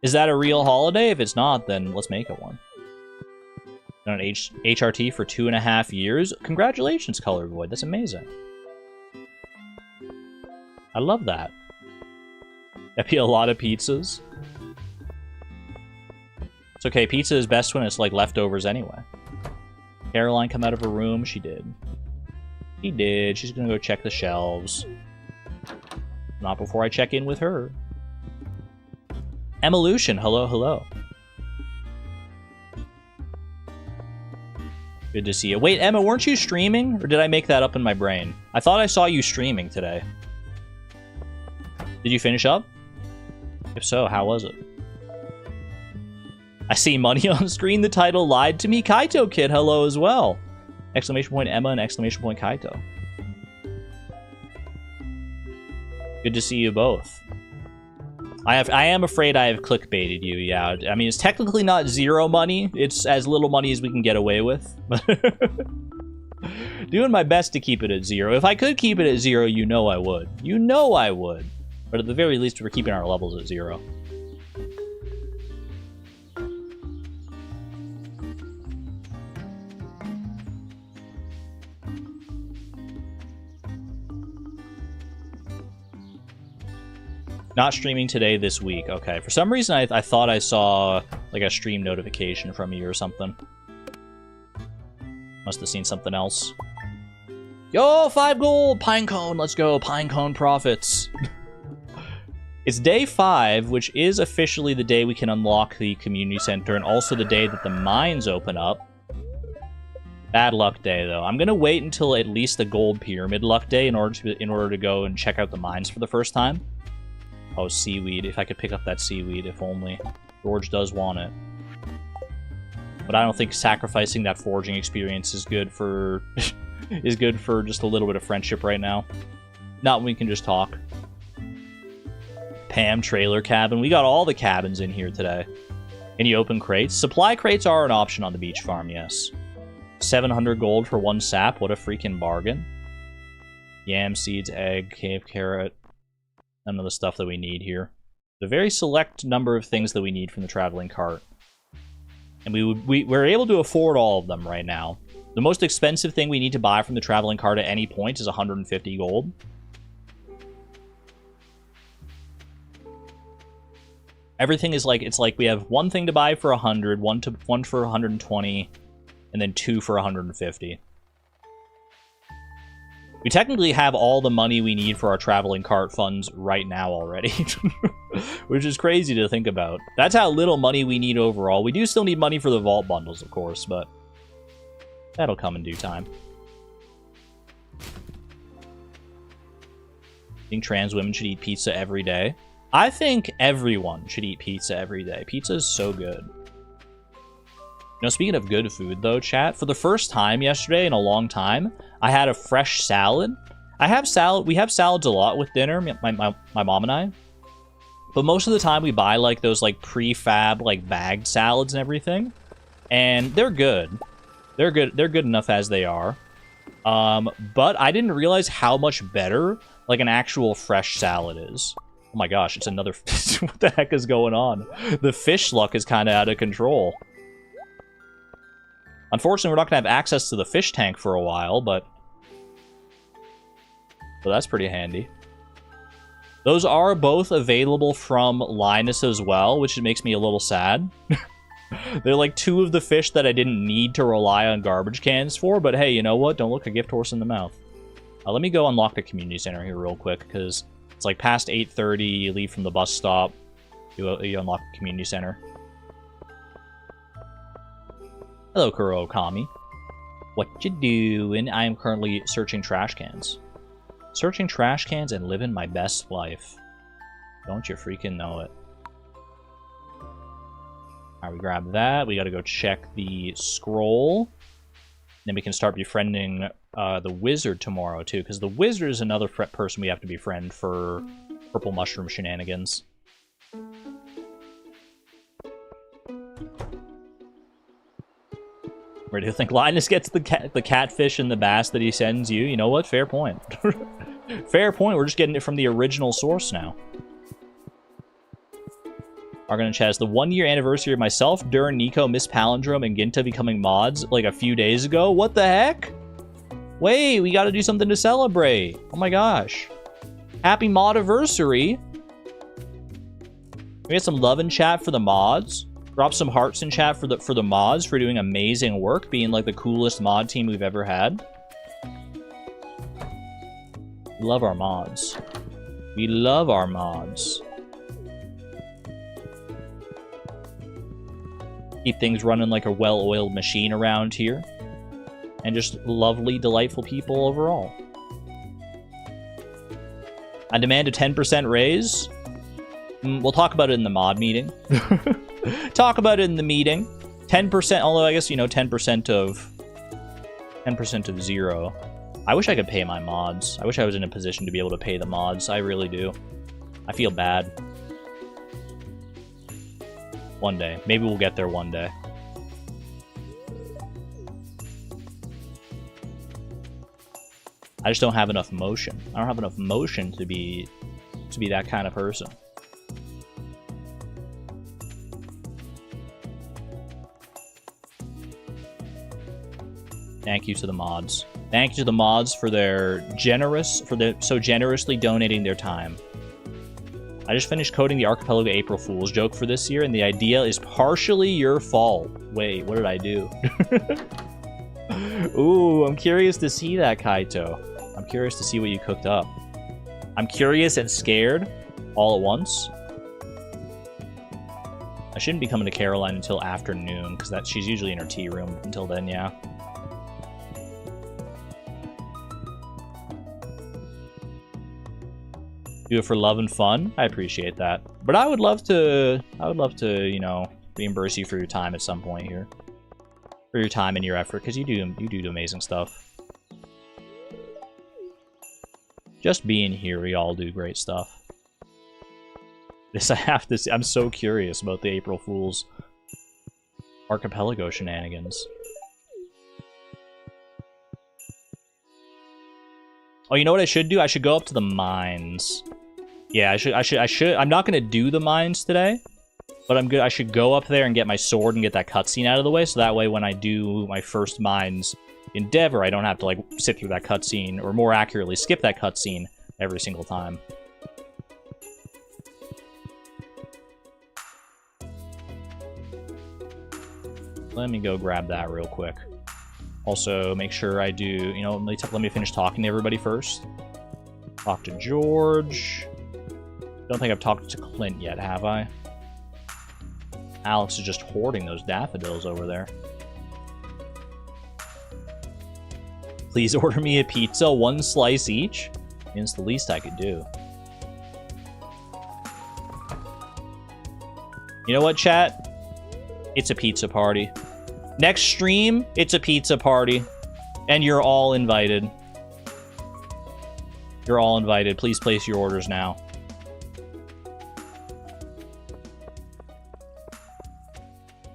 Is that a real holiday? If it's not, then let's make it one. Done HRT for 2.5 years. Congratulations, Color Void. That's amazing. I love that. That'd be a lot of pizzas. It's okay. Pizza is best when it's like leftovers anyway. Caroline come out of her room. She did. She did. She's gonna go check the shelves. Not before I check in with her. Evolution, hello, hello. Good to see you. Wait, Emma, weren't you streaming? Or did I make that up in my brain? I thought I saw you streaming today. Did you finish up? If so, how was it? I see money on screen. The title lied to me. Kaito Kid, hello as well. Exclamation point Emma and exclamation point Kaito. Good to see you both. I am afraid I have clickbaited you, yeah. I mean, it's technically not 0 money. It's as little money as we can get away with. Doing my best to keep it at 0. If I could keep it at 0, you know I would. You know I would. But at the very least, we're keeping our levels at 0. Not streaming today this week. Okay. For some reason, I thought I saw like a stream notification from you or something. Must have seen something else. Yo, 5 gold! Pinecone! Let's go. Pinecone profits. It's day 5, which is officially the day we can unlock the community center and also the day that the mines open up. Bad luck day, though. I'm gonna wait until at least the gold pyramid luck day in order to go and check out the mines for the first time. Oh, seaweed. If I could pick up that seaweed, if only. George does want it. But I don't think sacrificing that foraging experience is good for... is good for just a little bit of friendship right now. Not when we can just talk. Pam trailer cabin. We got all the cabins in here today. Any open crates? Supply crates are an option on the beach farm, yes. 700 gold for 1 sap. What a freaking bargain. Yam seeds, egg, cave carrot. None of the stuff that we need here. A very select number of things that we need from the traveling cart. And we're able to afford all of them right now. The most expensive thing we need to buy from the traveling cart at any point is 150 gold. Everything is like, it's like we have one thing to buy for 100, one for 120, and then 2 for 150. We technically have all the money we need for our traveling cart funds right now already. Which is crazy to think about. That's how little money we need overall. We do still need money for the vault bundles, of course, but that'll come in due time. I think trans women should eat pizza every day. I think everyone should eat pizza every day. Pizza is so good. You know, speaking of good food, though, chat, for the first time yesterday in a long time, I had a fresh salad. We have salads a lot with dinner, my mom and I. But most of the time we buy, like, those, like, prefab, like, bagged salads and everything. And they're good. They're good enough as they are. But I didn't realize how much better, like, an actual fresh salad is. Oh my gosh, it's another... What the heck is going on? The fish luck is kind of out of control. Unfortunately, we're not going to have access to the fish tank for a while, but that's pretty handy. Those are both available from Linus as well, which makes me a little sad. They're like 2 of the fish that I didn't need to rely on garbage cans for, but hey, you know what? Don't look a gift horse in the mouth. Let me go unlock the community center here real quick, because it's like past 8:30, you leave from the bus stop, you unlock the community center. Hello, Kuro Kami. What you doing? I am currently searching trash cans. Searching trash cans and living my best life. Don't you freaking know it. Alright, we grab that. We gotta go check the scroll. Then we can start befriending the wizard tomorrow, too. Because the wizard is another person we have to befriend for purple mushroom shenanigans. Where do you think Linus gets the catfish and the bass that he sends you? You know what? Fair point. Fair point. We're just getting it from the original source now. Argon Chaz, the 1-year anniversary of myself, Durin, Nico, Miss Palindrome, and Ginta becoming mods like a few days ago. What the heck? Wait, we gotta do something to celebrate. Oh my gosh. Happy mod-iversary. We get some love in chat for the mods. Drop some hearts in chat for the mods for doing amazing work, being like the coolest mod team we've ever had. We love our mods. We love our mods. Keep things running like a well-oiled machine around here. And just lovely, delightful people overall. I demand a 10% raise. We'll talk about it in the mod meeting. Talk about it in the meeting. 10%, although I guess, you know, 10% of 0. I wish I could pay my mods. I wish I was in a position to be able to pay the mods. I really do. I feel bad. One day. Maybe we'll get there one day. I just don't have enough motion. I don't have enough motion to be that kind of person. Thank you to the mods. Thank you to the mods for so generously donating their time. I just finished coding the Archipelago April Fool's joke for this year, and the idea is partially your fault. Wait, what did I do? Ooh, I'm curious to see that, Kaito. I'm curious to see what you cooked up. I'm curious and scared all at once. I shouldn't be coming to Caroline until afternoon, because she's usually in her tea room until then, yeah. Do it for love and fun. I appreciate that. But I would love to, you know, reimburse you for your time at some point here. For your time and your effort, because you do amazing stuff. Just being here, we all do great stuff. This I have to see. I'm so curious about the April Fool's Archipelago shenanigans. Oh, you know what I should do? I should go up to the mines. Yeah, I should. I'm not gonna do the mines today, but I should go up there and get my sword and get that cutscene out of the way, so that way when I do my first mines endeavor, I don't have to like sit through that cutscene, or more accurately, skip that cutscene every single time. Let me go grab that real quick. Also, make sure I do, you know, let me finish talking to everybody first. Talk to George. Don't think I've talked to Clint yet, have I? Alex is just hoarding those daffodils over there. Please order me a pizza, 1 slice each. I mean, it's the least I could do. You know what, chat? It's a pizza party. Next stream, it's a pizza party. And you're all invited. You're all invited. Please place your orders now.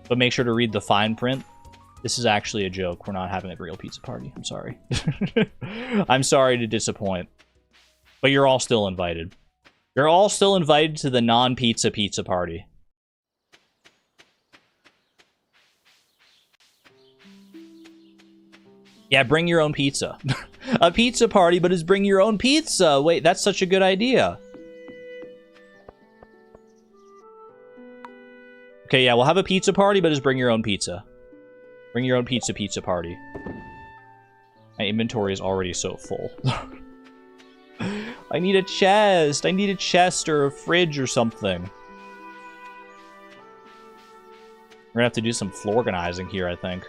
But make sure to read the fine print. This is actually a joke. We're not having a real pizza party. I'm sorry. I'm sorry to disappoint. But you're all still invited. You're all still invited to the non-pizza pizza party. Yeah, bring your own pizza. A pizza party, but it's bring your own pizza. Wait, that's such a good idea. Okay, yeah, we'll have a pizza party, but just bring your own pizza. Bring your own pizza party. My inventory is already so full. I need a chest. I need a chest or a fridge or something. We're gonna have to do some floor organizing here, I think.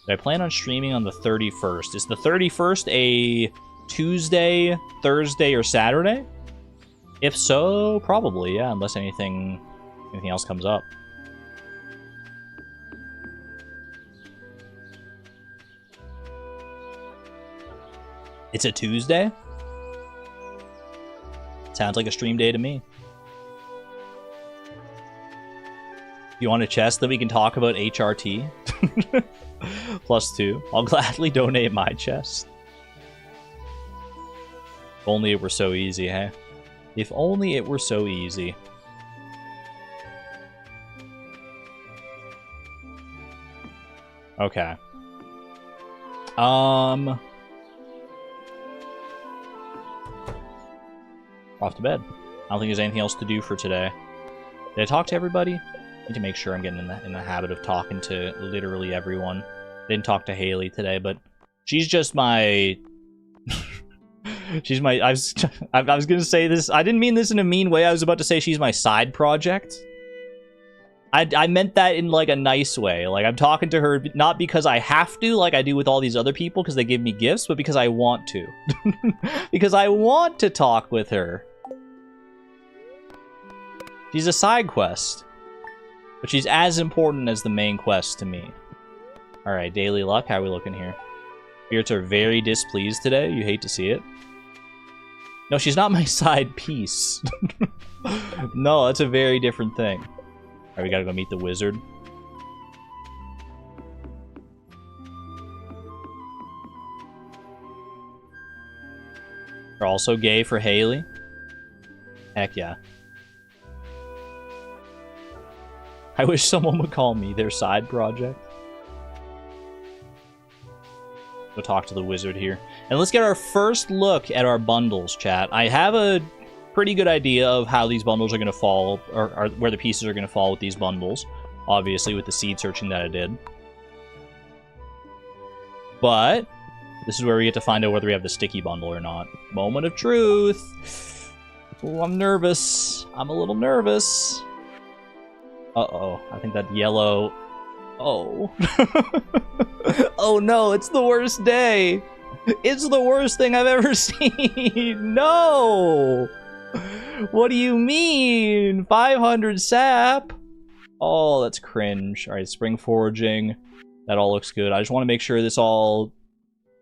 I plan on streaming on the 31st. Is the 31st a Tuesday, Thursday, or Saturday? If so, probably, yeah, unless anything else comes up. It's a Tuesday? Sounds like a stream day to me. You want a chest that we can talk about HRT? +2. I'll gladly donate my chest. If only it were so easy, hey? If only it were so easy. Okay. Off to bed. I don't think there's anything else to do for today. Did I talk to everybody? I need to make sure I'm getting in the habit of talking to literally everyone. Didn't talk to Haley today, but she's just my... she's my... I was gonna say this... I didn't mean this in a mean way. I was about to say she's my side project. I meant that in, like, a nice way. Like, I'm talking to her not because I have to, like I do with all these other people, because they give me gifts, but because I want to. Because I want to talk with her. She's a side quest. But she's as important as the main quest to me. Alright, daily luck. How are we looking here? Spirits are very displeased today. You hate to see it. No, she's not my side piece. No, that's a very different thing. Alright, we gotta go meet the wizard. You're also gay for Haley? Heck yeah. I wish someone would call me their side project. Go talk to the wizard here. And let's get our first look at our bundles, chat. I have a pretty good idea of how these bundles are going to fall, or where the pieces are going to fall with these bundles. Obviously, with the seed searching that I did. But this is where we get to find out whether we have the sticky bundle or not. Moment of truth. Oh, I'm nervous. I'm a little nervous. Uh-oh. I think that yellow... Oh. Oh no, it's the worst day. It's the worst thing I've ever seen. No. What do you mean? 500 sap? Oh, that's cringe. All right, spring foraging. That all looks good. I just want to make sure this all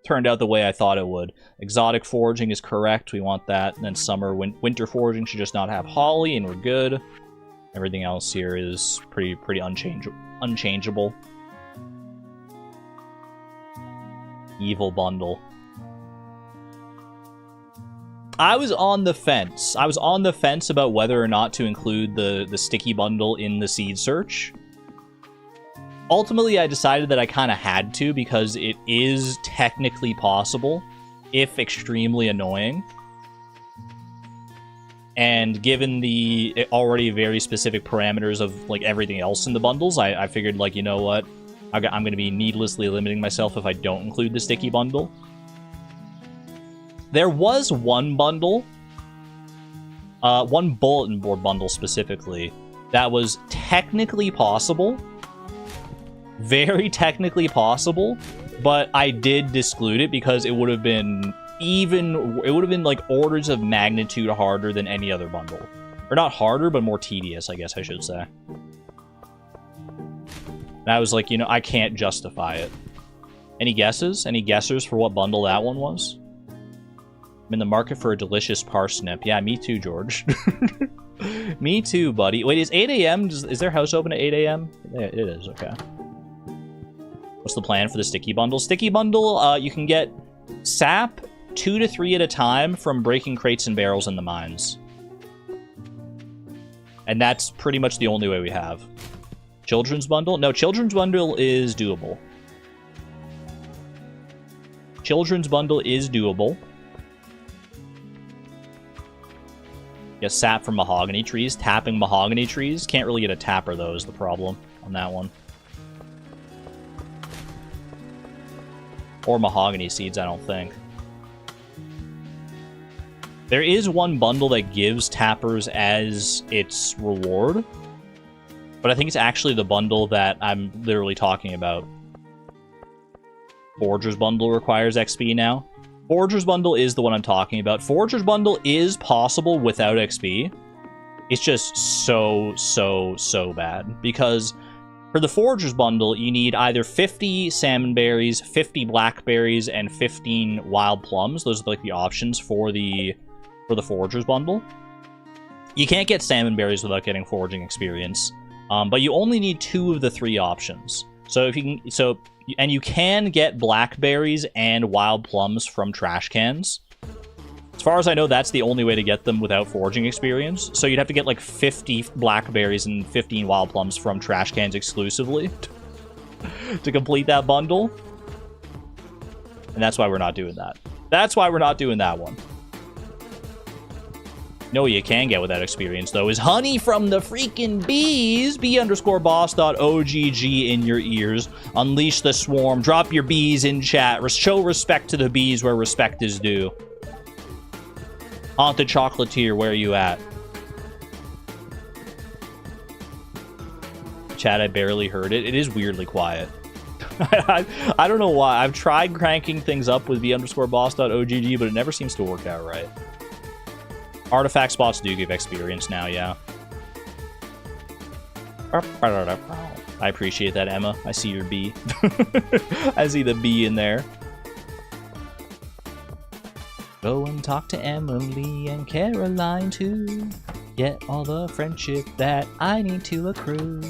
turned out the way I thought it would. Exotic foraging is correct. We want that. And then summer, winter foraging should just not have holly, and we're good. Everything else here is pretty unchangeable. Evil bundle. I was on the fence. I was on the fence about whether or not to include the sticky bundle in the seed search. Ultimately, I decided that I kind of had to because it is technically possible, if extremely annoying. And given the already very specific parameters of like everything else in the bundles, I figured, like, you know what? I'm going to be needlessly limiting myself if I don't include the sticky bundle. There was one bundle, one bulletin board bundle specifically, that was technically possible. Very technically possible, but I did exclude it because it would have been like orders of magnitude harder than any other bundle. Or not harder, but more tedious, I guess I should say. And I was like, you know, I can't justify it. Any guesses? Any guessers for what bundle that one was? I'm in the market for a delicious parsnip. Yeah, me too, George. Me too, buddy. Wait, is 8 a.m.? Is their house open at 8 a.m.? Yeah, it is, okay. What's the plan for the sticky bundle? Sticky bundle, you can get sap 2 to 3 at a time from breaking crates and barrels in the mines. And that's pretty much the only way we have. Children's bundle? No, children's bundle is doable. Children's bundle is doable. Get sap from mahogany trees. Tapping mahogany trees. Can't really get a tapper, though, is the problem on that one. Or mahogany seeds, I don't think. There is one bundle that gives tappers as its reward, but I think it's actually the bundle that I'm literally talking about. Forager's bundle requires XP now. Forager's bundle is the one I'm talking about. Forager's bundle is possible without XP. It's just so bad, because for the Forager's bundle, you need either 50 salmon berries, 50 blackberries, and 15 wild plums. Those are like the options for the Forager's bundle. You can't get salmon berries without getting foraging experience, but you only need 2 of the 3 options. So if you can, and you can get blackberries and wild plums from trash cans. As far as I know, that's the only way to get them without foraging experience. So you'd have to get like 50 blackberries and 15 wild plums from trash cans exclusively to complete that bundle. And that's why we're not doing that. That's why we're not doing that one. No, you can get without experience, though, is honey from the freaking bees. B_boss.ogg in your ears. Unleash the swarm. Drop your bees in chat. Show respect to the bees where respect is due. Aunt the Chocolatier, where are you at? Chat, I barely heard it. It is weirdly quiet. I don't know why. I've tried cranking things up with B_boss.ogg, but it never seems to work out right. Artifact spots do give experience now, yeah. I appreciate that, Emma. I see your bee. I see the bee in there. Go and talk to Emily and Caroline too. Get all the friendship that I need to accrue.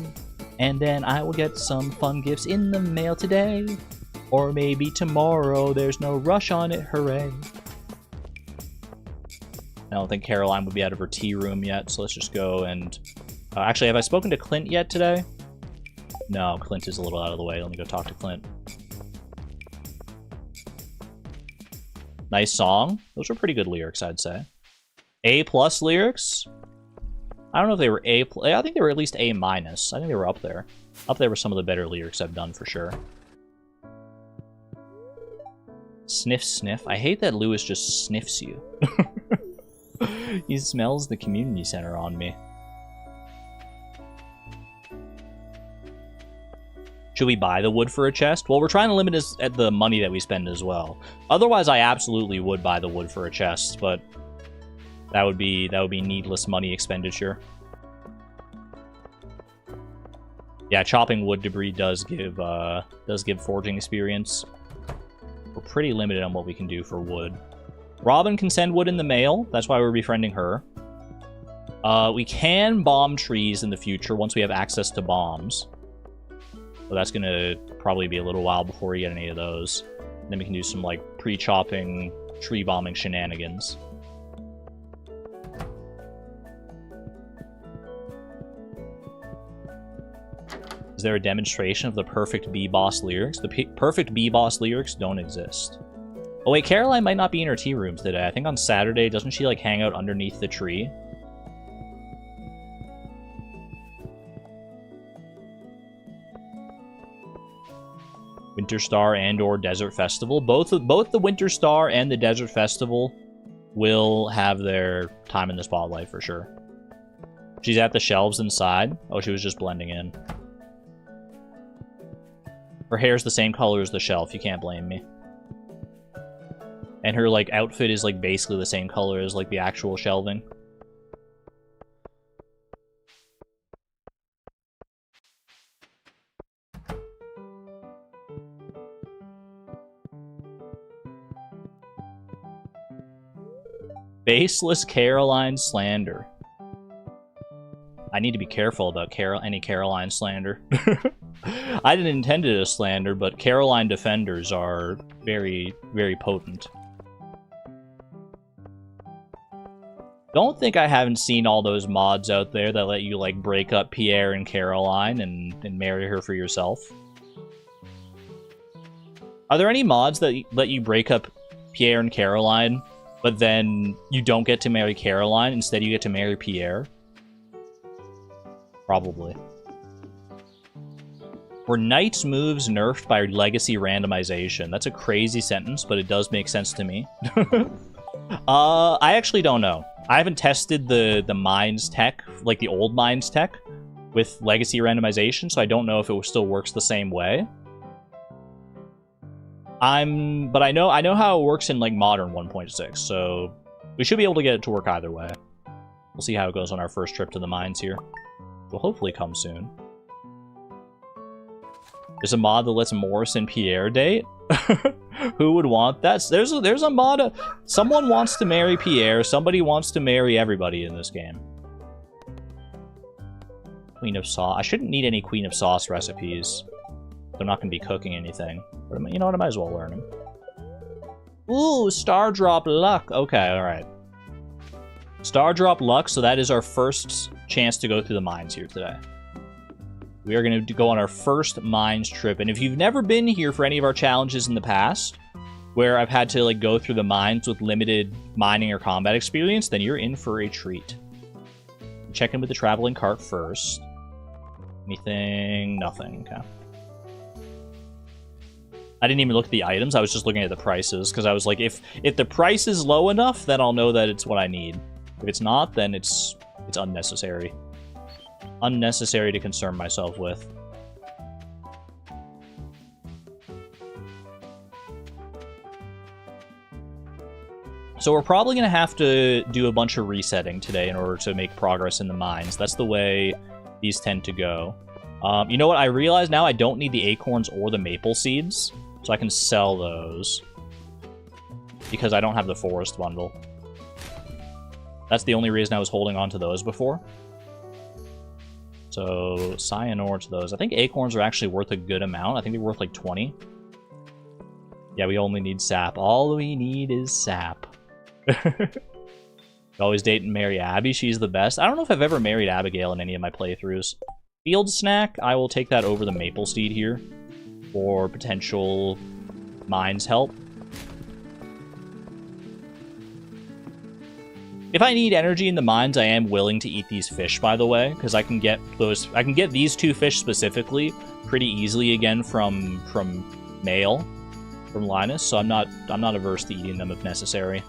And then I will get some fun gifts in the mail today. Or maybe tomorrow, there's no rush on it, hooray. I don't think Caroline would be out of her tea room yet, so let's just go and... actually, have I spoken to Clint yet today? No, Clint is a little out of the way. Let me go talk to Clint. Nice song. Those were pretty good lyrics, I'd say. A+ lyrics? I don't know if they were A+. I think they were at least A-. I think they were up there. Up there with some of the better lyrics I've done, for sure. Sniff, sniff. I hate that Lewis just sniffs you. He smells the community center on me. Should we buy the wood for a chest? Well, we're trying to limit us at the money that we spend as well. Otherwise, I absolutely would buy the wood for a chest, but that would be needless money expenditure. Yeah, chopping wood debris does give forging experience. We're pretty limited on what we can do for wood. Robin can send wood in the mail. That's why we're befriending her. We can bomb trees in the future once we have access to bombs. So that's going to probably be a little while before we get any of those. Then we can do some, like, pre-chopping, tree-bombing shenanigans. Is there a demonstration of the perfect B-Boss lyrics? The perfect B-Boss lyrics don't exist. Oh wait, Caroline might not be in her tea room today. I think on Saturday, doesn't she, like, hang out underneath the tree? Winter Star and or Desert Festival. Both the Winter Star and the Desert Festival will have their time in the spotlight for sure. She's at the shelves inside. Oh, she was just blending in. Her hair's the same color as the shelf. You can't blame me. And her, like, outfit is, like, basically the same color as, like, the actual shelving. Baseless Caroline slander. I need to be careful about any Caroline slander. I didn't intend it as slander, but Caroline defenders are very, very potent. Don't think I haven't seen all those mods out there that let you, like, break up Pierre and Caroline and marry her for yourself. Are there any mods that let you break up Pierre and Caroline, but then you don't get to marry Caroline, instead you get to marry Pierre? Probably. Were Knight's moves nerfed by legacy randomization? That's a crazy sentence, but it does make sense to me. I actually don't know. I haven't tested the Mines tech, like the old Mines tech, with legacy randomization, so I don't know if it still works the same way. But I know how it works in, like, modern 1.6, so we should be able to get it to work either way. We'll see how it goes on our first trip to the mines here. Will hopefully come soon. There's a mod that lets Morris and Pierre date. Who would want that? There's a mod. Someone wants to marry Pierre. Somebody wants to marry everybody in this game. Queen of Sauce. I shouldn't need any Queen of Sauce recipes. They're not going to be cooking anything. But you know what? I might as well learn them. Ooh, Star Drop Luck. Okay, alright. Star Drop Luck, so that is our first chance to go through the mines here today. We are going to go on our first mines trip, and if you've never been here for any of our challenges in the past, where I've had to, like, go through the mines with limited mining or combat experience, then you're in for a treat. Check in with the traveling cart first. Anything? Nothing. Okay. I didn't even look at the items, I was just looking at the prices, because I was like, if the price is low enough, then I'll know that it's what I need. If it's not, then it's unnecessary. Unnecessary to concern myself with. So we're probably going to have to do a bunch of resetting today in order to make progress in the mines. That's the way these tend to go. You know what? I realize now I don't need the acorns or the maple seeds, so I can sell those. because I don't have the forest bundle. That's the only reason I was holding on to those before. So, cyanide to those. I think acorns are actually worth a good amount. I think they're worth like 20. Yeah, we only need sap. All we need is sap. Always date and marry Abby. She's the best. I don't know if I've ever married Abigail in any of my playthroughs. Field snack, I will take that over the maple seed here for potential mines help. If I need energy in the mines, I am willing to eat these fish, by the way, because I can get those. I can get these 2 fish specifically pretty easily again from Mail, from Linus. So I'm not averse to eating them if necessary.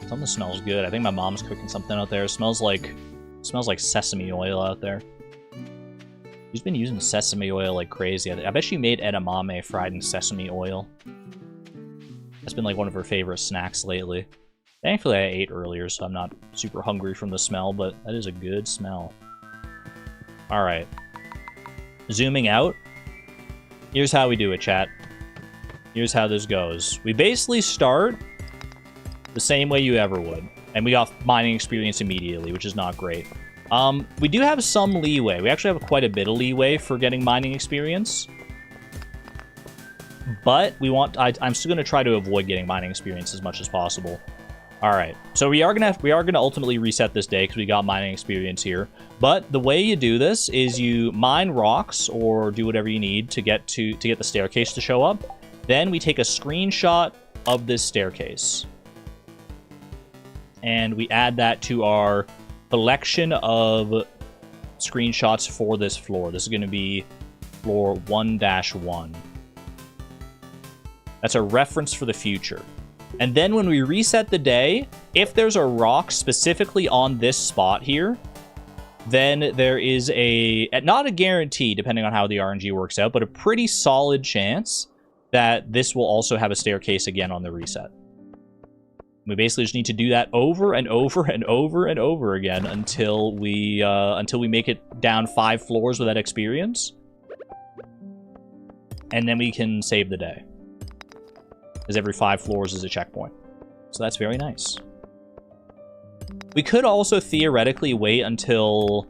Something smells good. I think my mom's cooking something out there. It smells like sesame oil out there. She's been using sesame oil like crazy. I bet she made edamame fried in sesame oil. That's been like one of her favorite snacks lately. Thankfully I ate earlier, so I'm not super hungry from the smell, but that is a good smell. Alright. Zooming out. Here's how we do it, chat. Here's how this goes. We basically start the same way you ever would. And we got mining experience immediately, which is not great. We do have some leeway. We actually have quite a bit of leeway for getting mining experience. But I'm still gonna try to avoid getting mining experience as much as possible. Alright, so we are gonna ultimately reset this day because we got mining experience here. But the way you do this is you mine rocks or do whatever you need to get the staircase to show up. Then we take a screenshot of this staircase. And we add that to our collection of screenshots for this floor. This is going to be floor 1-1. That's a reference for the future. And then when we reset the day, if there's a rock specifically on this spot here, then there is not a guarantee, depending on how the RNG works out, but a pretty solid chance that this will also have a staircase again on the reset. We basically just need to do that over and over and over and over again until we make it down 5 floors with that experience. And then we can save the day. Because every 5 floors is a checkpoint. So that's very nice. We could also theoretically wait until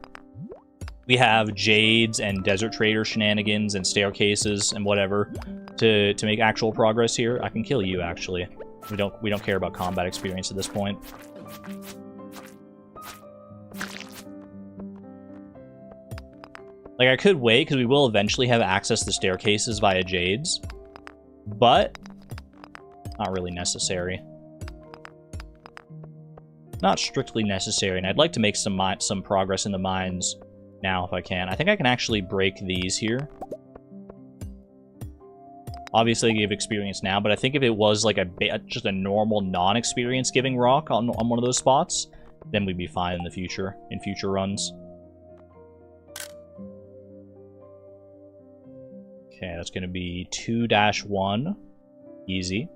we have Jades and Desert Trader shenanigans and staircases and whatever to make actual progress here. I can kill you, actually. We don't care about combat experience at this point. Like, I could wait, because we will eventually have access to staircases via Jades. But not really necessary. Not strictly necessary, and I'd like to make some progress in the mines now if I can. I think I can actually break these here. Obviously, I give experience now, but I think if it was like just a normal non-experience giving rock on one of those spots, then we'd be fine in the future, in future runs. Okay, that's going to be 2-1. Easy.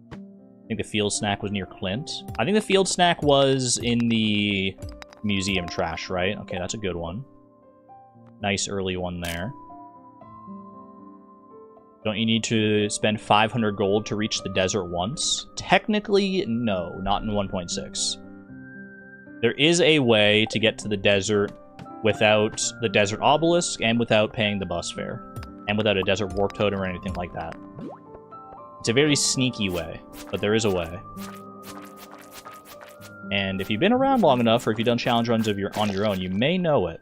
I think the field snack was near Clint. I think the field snack was in the museum trash, right? Okay, that's a good one. Nice early one there. Don't you need to spend 500 gold to reach the desert once? Technically, no, not in 1.6. There is a way to get to the desert without the desert obelisk and without paying the bus fare. And without a desert warp totem or anything like that. It's a very sneaky way, but there is a way. And if you've been around long enough, or if you've done challenge runs on your own, you may know it.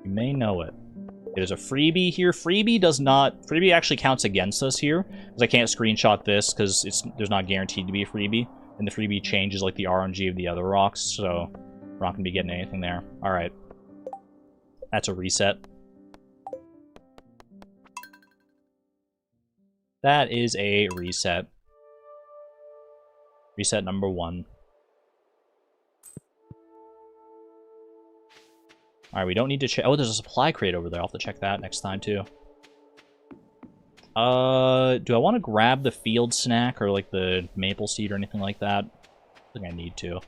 You may know it. There's a freebie here. Freebie actually counts against us here, because I can't screenshot this, because there's not guaranteed to be a freebie, and the freebie changes like the RNG of the other rocks, so we're not going to be getting anything there. Alright. That's a reset. That is a reset. Reset number 1. Alright, we don't need to check. Oh, there's a supply crate over there. I'll have to check that next time, too. Do I want to grab the field snack or, like, the maple seed or anything like that? I think I need to.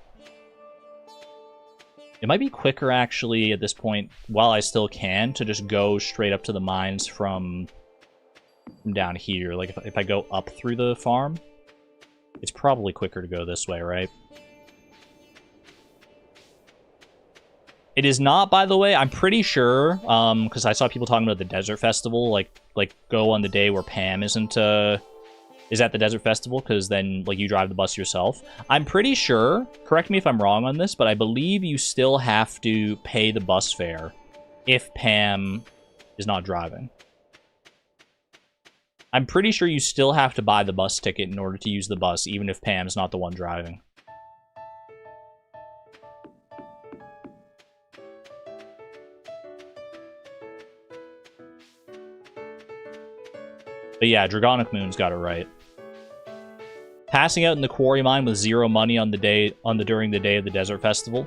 It might be quicker, actually, at this point, while I still can, to just go straight up to the mines from down here. Like, if I go up through the farm, it's probably quicker to go this way, right? It is not, by the way. I'm pretty sure, because I saw people talking about the Desert Festival, like go on the day where Pam is at the Desert Festival, because then, like, you drive the bus yourself. I'm pretty sure, correct me if I'm wrong on this, but I believe you still have to pay the bus fare if Pam is not driving. I'm pretty sure you still have to buy the bus ticket in order to use the bus, even if Pam's not the one driving. But yeah, Dragonic Moon's got it right. Passing out in the quarry mine with 0 money on during the day of the Desert Festival.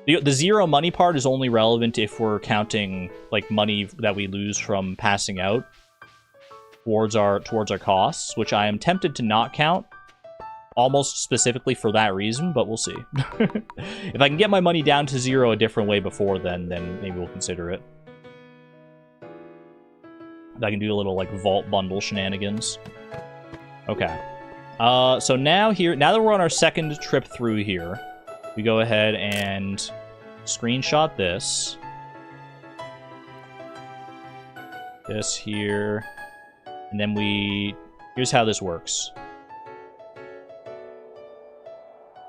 The 0 money part is only relevant if we're counting like money that we lose from passing out towards our costs, which I am tempted to not count, almost specifically for that reason, but we'll see. If I can get my money down to 0 a different way before then maybe we'll consider it. I can do a little, like, vault bundle shenanigans. Okay. So now that we're on our second trip through here, we go ahead and screenshot this. This here. And then here's how this works.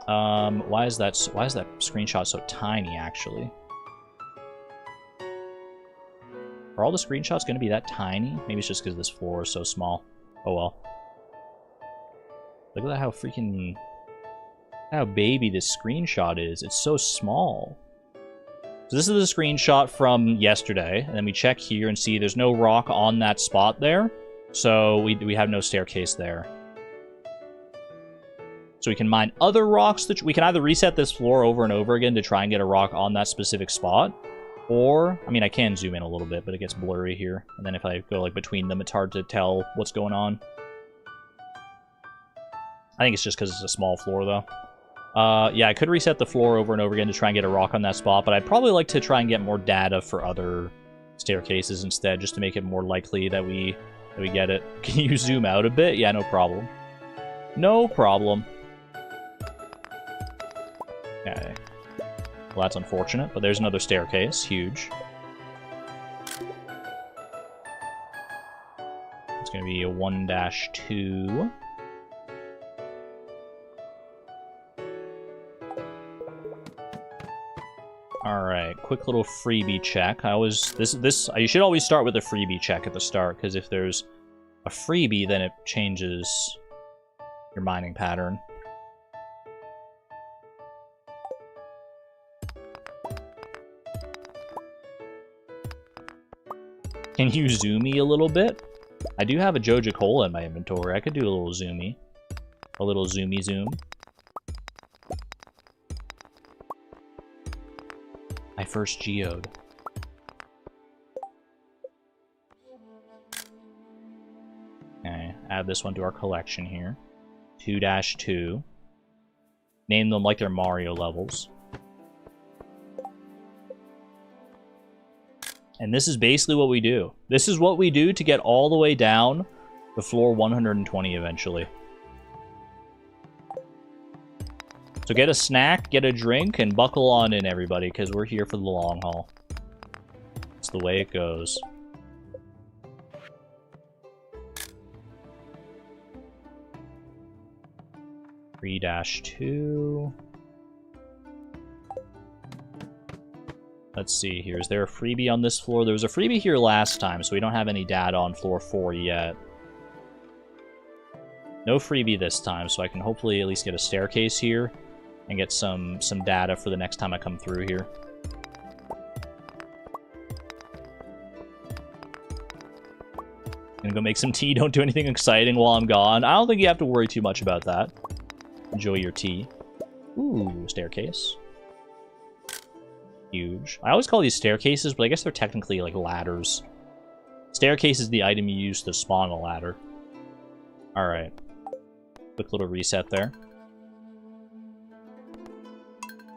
Why is that screenshot so tiny, actually? Are all the screenshots going to be that tiny? Maybe it's just because this floor is so small. Oh well. Look at how baby this screenshot is. It's so small. So this is the screenshot from yesterday, and then we check here and see there's no rock on that spot there, so we have no staircase there. So we can mine other rocks. We can either reset this floor over and over again to try and get a rock on that specific spot, or, I mean, I can zoom in a little bit, but it gets blurry here. And then if I go, like, between them, it's hard to tell what's going on. I think it's just because it's a small floor, though. Yeah, I could reset the floor over and over again to try and get a rock on that spot, but I'd probably like to try and get more data for other staircases instead, just to make it more likely that we get it. Can you zoom out a bit? Yeah, no problem. No problem. Okay. Well, that's unfortunate, but there's another staircase. Huge. It's going to be a 1-2. Alright, quick little freebie check. You should always start with a freebie check at the start, because if there's a freebie, then it changes your mining pattern. Can you zoomy a little bit? I do have a Joja Cola in my inventory. I could do a little zoomy. A little zoomy zoom. I first geoed. Okay, add this one to our collection here. 2-2. Name them like they're Mario levels. And this is basically what we do. This is what we do to get all the way down to floor 120 eventually. So get a snack, get a drink, and buckle on in, everybody, because we're here for the long haul. It's the way it goes. (3-2). Let's see here. Is there a freebie on this floor? There was a freebie here last time, so we don't have any data on floor 4 yet. No freebie this time, so I can hopefully at least get a staircase here and get some data for the next time I come through here. Gonna go make some tea. Don't do anything exciting while I'm gone. I don't think you have to worry too much about that. Enjoy your tea. Ooh, staircase. Huge. I always call these staircases, but I guess they're technically like ladders. Staircase is the item you use to spawn a ladder. Alright. Quick little reset there.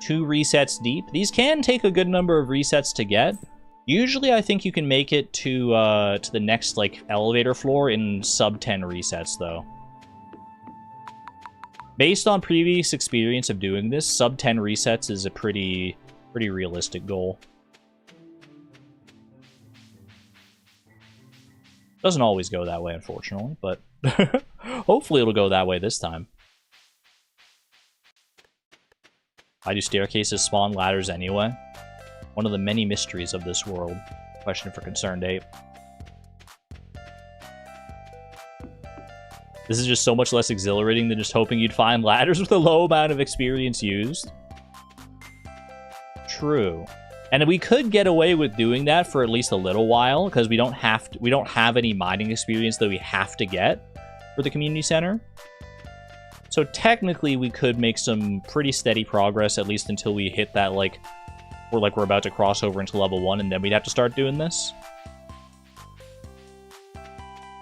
2 resets deep. These can take a good number of resets to get. Usually, I think you can make it to the next, like, elevator floor in sub 10 resets, though. Based on previous experience of doing this, sub 10 resets is a pretty realistic goal. Doesn't always go that way, unfortunately, but hopefully it'll go that way this time. Why do staircases spawn ladders anyway? One of the many mysteries of this world. Question for Concerned Ape. This is just so much less exhilarating than just hoping you'd find ladders with a low amount of experience used. True. And we could get away with doing that for at least a little while, because we don't have any mining experience that we have to get for the community center. So technically we could make some pretty steady progress, at least until we hit that, like, we're about to cross over into level 1, and then we'd have to start doing this.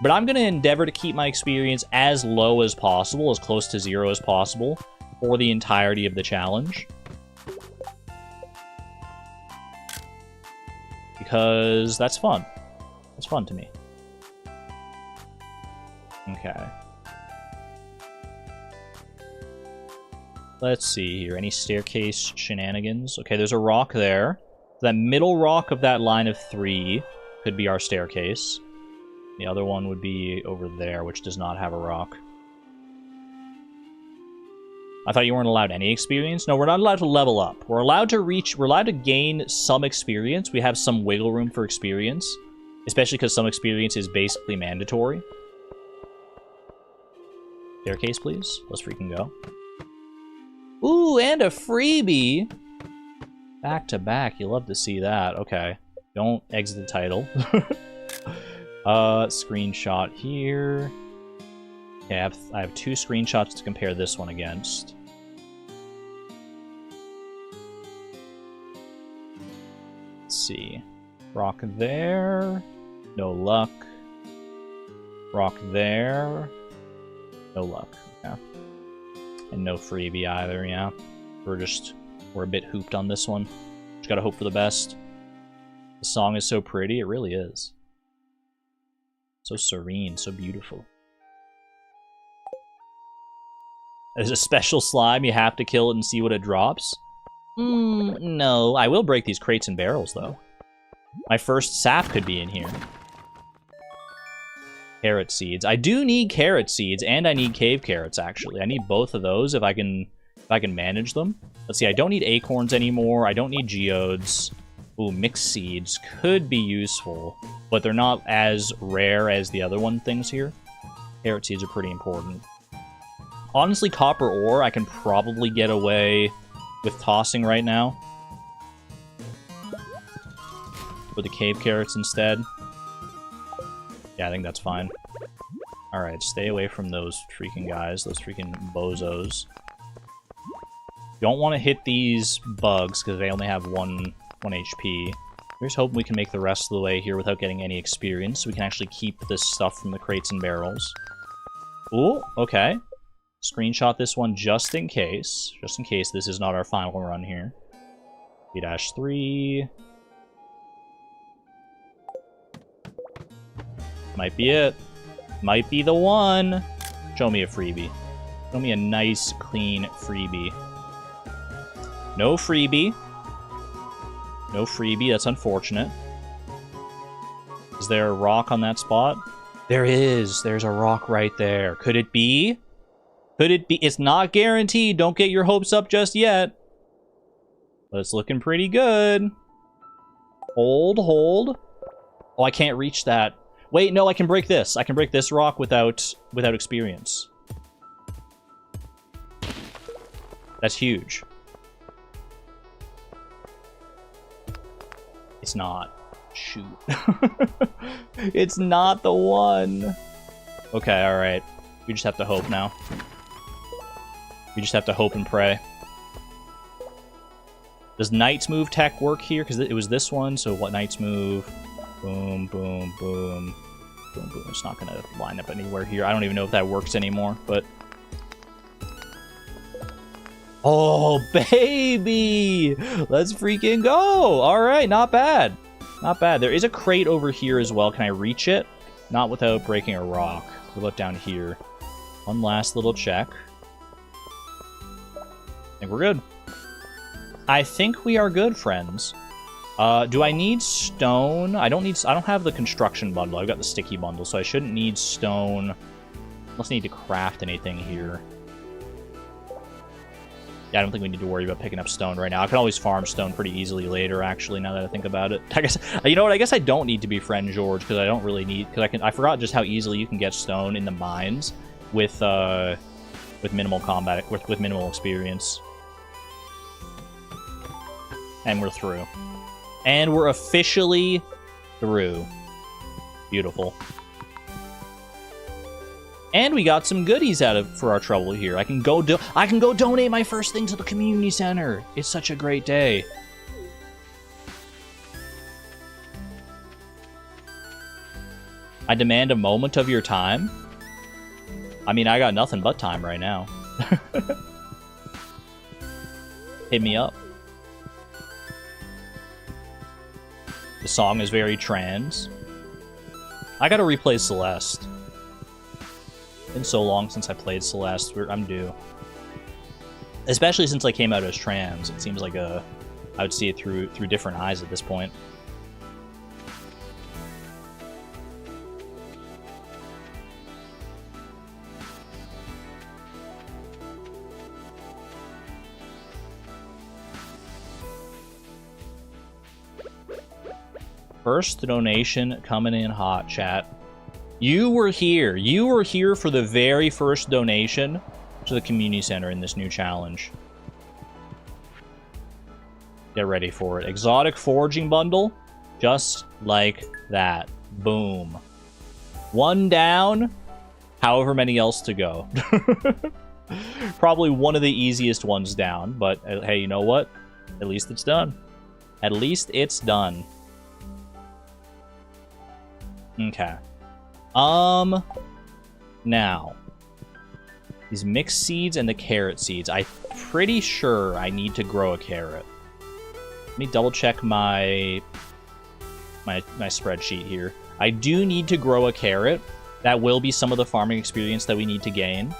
But I'm going to endeavor to keep my experience as low as possible, as close to 0 as possible, for the entirety of the challenge. Because that's fun. It's fun to me. Okay. Let's see here. Any staircase shenanigans? Okay, there's a rock there. That middle rock of that line of 3 could be our staircase. The other one would be over there, which does not have a rock. I thought you weren't allowed any experience? No, we're not allowed to level up. We're allowed to gain some experience. We have some wiggle room for experience. Especially because some experience is basically mandatory. Staircase, please. Let's freaking go. Ooh, and a freebie! Back to back. You love to see that. Okay. Don't exit the title. Screenshot here. Okay, I have 2 screenshots to compare this one against. Let's see. Rock there. No luck. Rock there. No luck. Yeah. And no freebie either, yeah. We're a bit hooped on this one. Just gotta hope for the best. The song is so pretty, it really is. So serene, so beautiful. There's a special slime, you have to kill it and see what it drops? No. I will break these crates and barrels, though. My first sap could be in here. Carrot seeds. I do need carrot seeds, and I need cave carrots, actually. I need both of those if I can manage them. Let's see, I don't need acorns anymore. I don't need geodes. Ooh, mixed seeds could be useful, but they're not as rare as the other things here. Carrot seeds are pretty important. Honestly, copper ore, I can probably get away with tossing right now. For the cave carrots instead. Yeah, I think that's fine. Alright, stay away from those freaking guys, those freaking bozos. Don't want to hit these bugs, because they only have 1 HP. We're just hoping we can make the rest of the way here without getting any experience, so we can actually keep this stuff from the crates and barrels. Ooh, okay. Screenshot this one just in case. Just in case this is not our final run here. B-3. Might be it. Might be the one. Show me a freebie. Show me a nice, clean freebie. No freebie. No freebie, that's unfortunate. Is there a rock on that spot? There is. There's a rock right there. Could it be? Could it be? It's not guaranteed. Don't get your hopes up just yet. But it's looking pretty good. Hold, hold. Oh, I can't reach that. Wait, no, I can break this. I can break this rock without experience. That's huge. It's not. Shoot. It's not the one. Okay, alright. We just have to hope now. We just have to hope and pray. Does Knight's Move tech work here? Because it was this one, so what Knight's Move? Boom, boom, boom. Boom, boom. It's not going to line up anywhere here. I don't even know if that works anymore, but... Oh, baby! Let's freaking go! Alright, not bad. Not bad. There is a crate over here as well. Can I reach it? Not without breaking a rock. What about down here? One last little check. I think we're good. I think we are good, friends. Do I need stone? I don't have the construction bundle. I've got the sticky bundle, so I shouldn't need stone. Unless I need to craft anything here. Yeah, I don't think we need to worry about picking up stone right now. I can always farm stone pretty easily later, actually, now that I think about it. I guess, you know what? I guess I don't need to be friend George, because I don't really need... Because I forgot just how easily you can get stone in the mines with minimal combat, with minimal experience. And we're through. And we're officially through. Beautiful. And we got some goodies for our trouble here. I can go donate my first thing to the community center. It's such a great day. I demand a moment of your time. I mean, I got nothing but time right now. Hit me up. The song is very trans. I gotta replay Celeste. Been so long since I played Celeste. I'm due. Especially since I came out as trans. It seems like I would see it through different eyes at this point. First donation coming in hot, chat. You were here. You were here for the very first donation to the community center in this new challenge. Get ready for it. Exotic foraging bundle. Just like that. Boom. One down. However many else to go. Probably one of the easiest ones down. But hey, you know what? At least it's done. At least it's done. Okay. Now, these mixed seeds and the carrot seeds. I'm pretty sure I need to grow a carrot. Let me double check my spreadsheet here. I do need to grow a carrot. That will be some of the farming experience that we need to gain.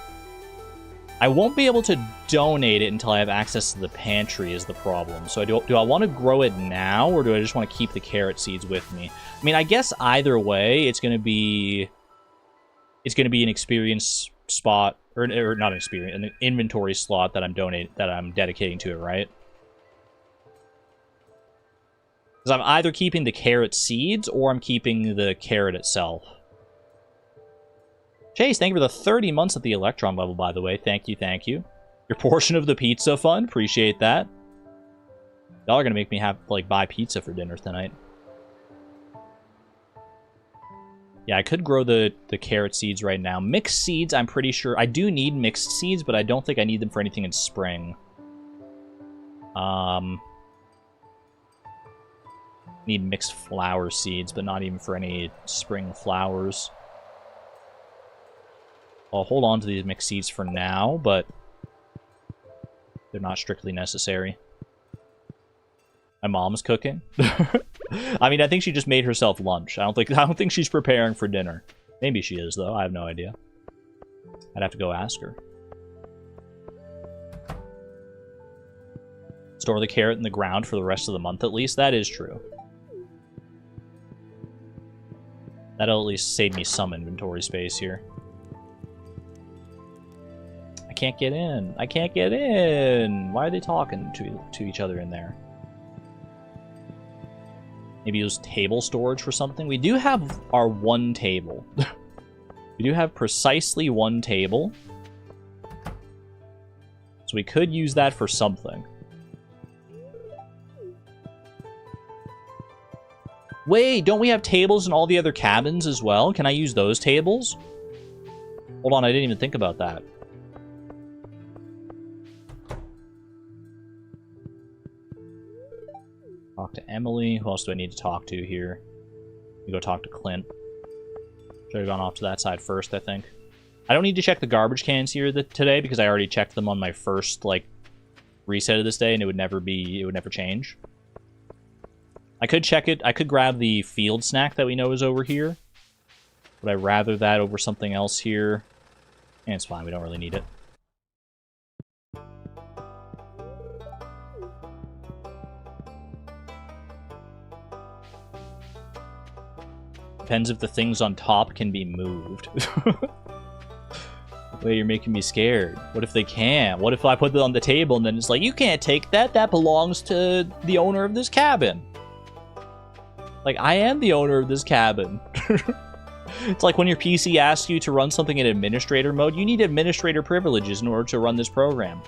I won't be able to donate it until I have access to the pantry is the problem. So do I want to grow it now, or do I just want to keep the carrot seeds with me? I mean, I guess either way, it's going to be an experience spot, or not an experience, an inventory slot that I'm dedicating to it, right? Because I'm either keeping the carrot seeds or I'm keeping the carrot itself. Chase, thank you for the 30 months at the Electron level, by the way. Thank you, thank you. Your portion of the pizza fund, appreciate that. Y'all are gonna make me have, like, buy pizza for dinner tonight. Yeah, I could grow the carrot seeds right now. Mixed seeds, I'm pretty sure... I do need mixed seeds, but I don't think I need them for anything in spring. Need mixed flower seeds, but not even for any spring flowers. I'll hold on to these mixed seeds for now, but they're not strictly necessary. My mom's cooking. I mean, I think she just made herself lunch. I don't think she's preparing for dinner. Maybe she is, though. I have no idea. I'd have to go ask her. Store the carrot in the ground for the rest of the month, at least. That is true. That'll at least save me some inventory space here. I can't get in. I can't get in. Why are they talking to each other in there? Maybe use table storage for something. We do have our one table. We do have precisely one table. So we could use that for something. Wait, don't we have tables in all the other cabins as well? Can I use those tables? Hold on, I didn't even think about that. Talk to Emily. Who else do I need to talk to here? Let me go talk to Clint. Should have gone off to that side first, I think. I don't need to check the garbage cans here today because I already checked them on my first, like, reset of this day and it would never change. I could check it. I could grab the field snack that we know is over here. Would I rather that over something else here? And it's fine, we don't really need it. Depends if the things on top can be moved. Wait, you're making me scared. What if they can't? What if I put it on the table and then it's like, you can't take that, that belongs to the owner of this cabin. Like, I am the owner of this cabin. It's like when your PC asks you to run something in administrator mode, you need administrator privileges in order to run this program.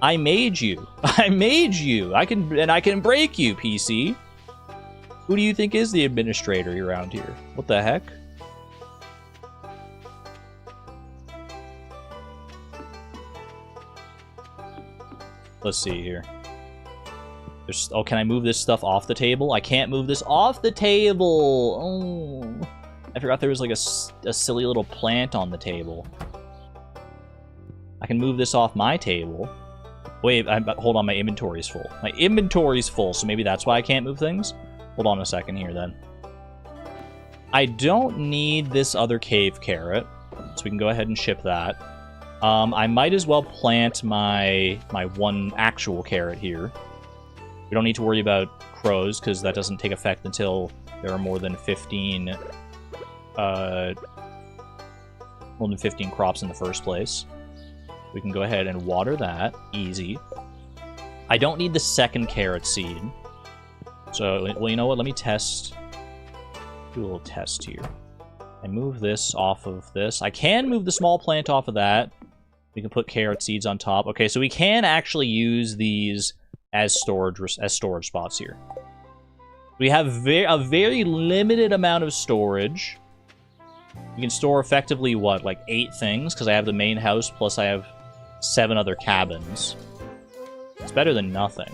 I made you. I made you. I can break you, PC. Who do you think is the administrator around here? What the heck? Let's see here. Oh, can I move this stuff off the table? I can't move this off the table. Oh, I forgot there was like a silly little plant on the table. I can move this off my table. Wait, hold on, my inventory's full. My inventory's full, so maybe that's why I can't move things? Hold on a second here, then. I don't need this other cave carrot, so we can go ahead and ship that. I might as well plant my one actual carrot here. We don't need to worry about crows, because that doesn't take effect until there are more than 15 crops in the first place. We can go ahead and water that. Easy. I don't need the second carrot seed. So, well, you know what? Let me test. Do a little test here. I move this off of this. I can move the small plant off of that. We can put carrot seeds on top. Okay, so we can actually use these as storage spots here. We have a very limited amount of storage. You can store effectively, what, like 8 things? Because I have the main house, plus I have 7 other cabins. It's better than nothing.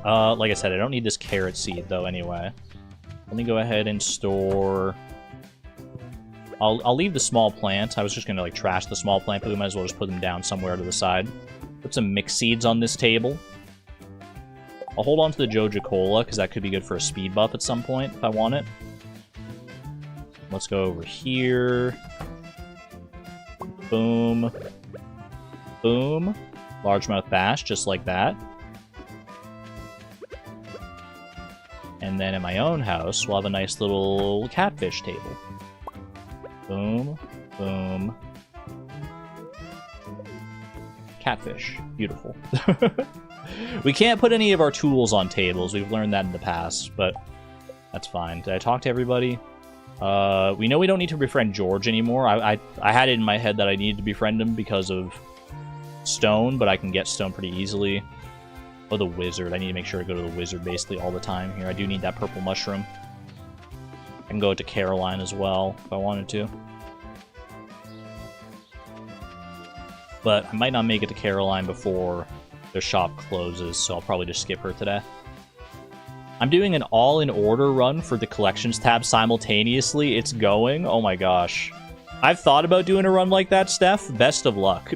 Like I said, I don't need this carrot seed, though, anyway. Let me go ahead and store... I'll leave the small plant. I was just going to, like, trash the small plant, but we might as well just put them down somewhere to the side. Put some mixed seeds on this table. I'll hold on to the Joja Cola, because that could be good for a speed buff at some point, if I want it. Let's go over here. Boom. Boom. Largemouth bass, just like that. And then in my own house, we'll have a nice little catfish table. Boom. Boom. Catfish. Beautiful. We can't put any of our tools on tables. We've learned that in the past, but that's fine. Did I talk to everybody? We know we don't need to befriend George anymore. I had it in my head that I needed to befriend him because of stone, but I can get stone pretty easily. Oh, the wizard. I need to make sure to go to the wizard basically all the time here. I do need that purple mushroom. I can go to Caroline as well if I wanted to. But I might not make it to Caroline before the shop closes, so I'll probably just skip her today. I'm doing an all-in-order run for the collections tab simultaneously. It's going. Oh my gosh. I've thought about doing a run like that, Steph. Best of luck.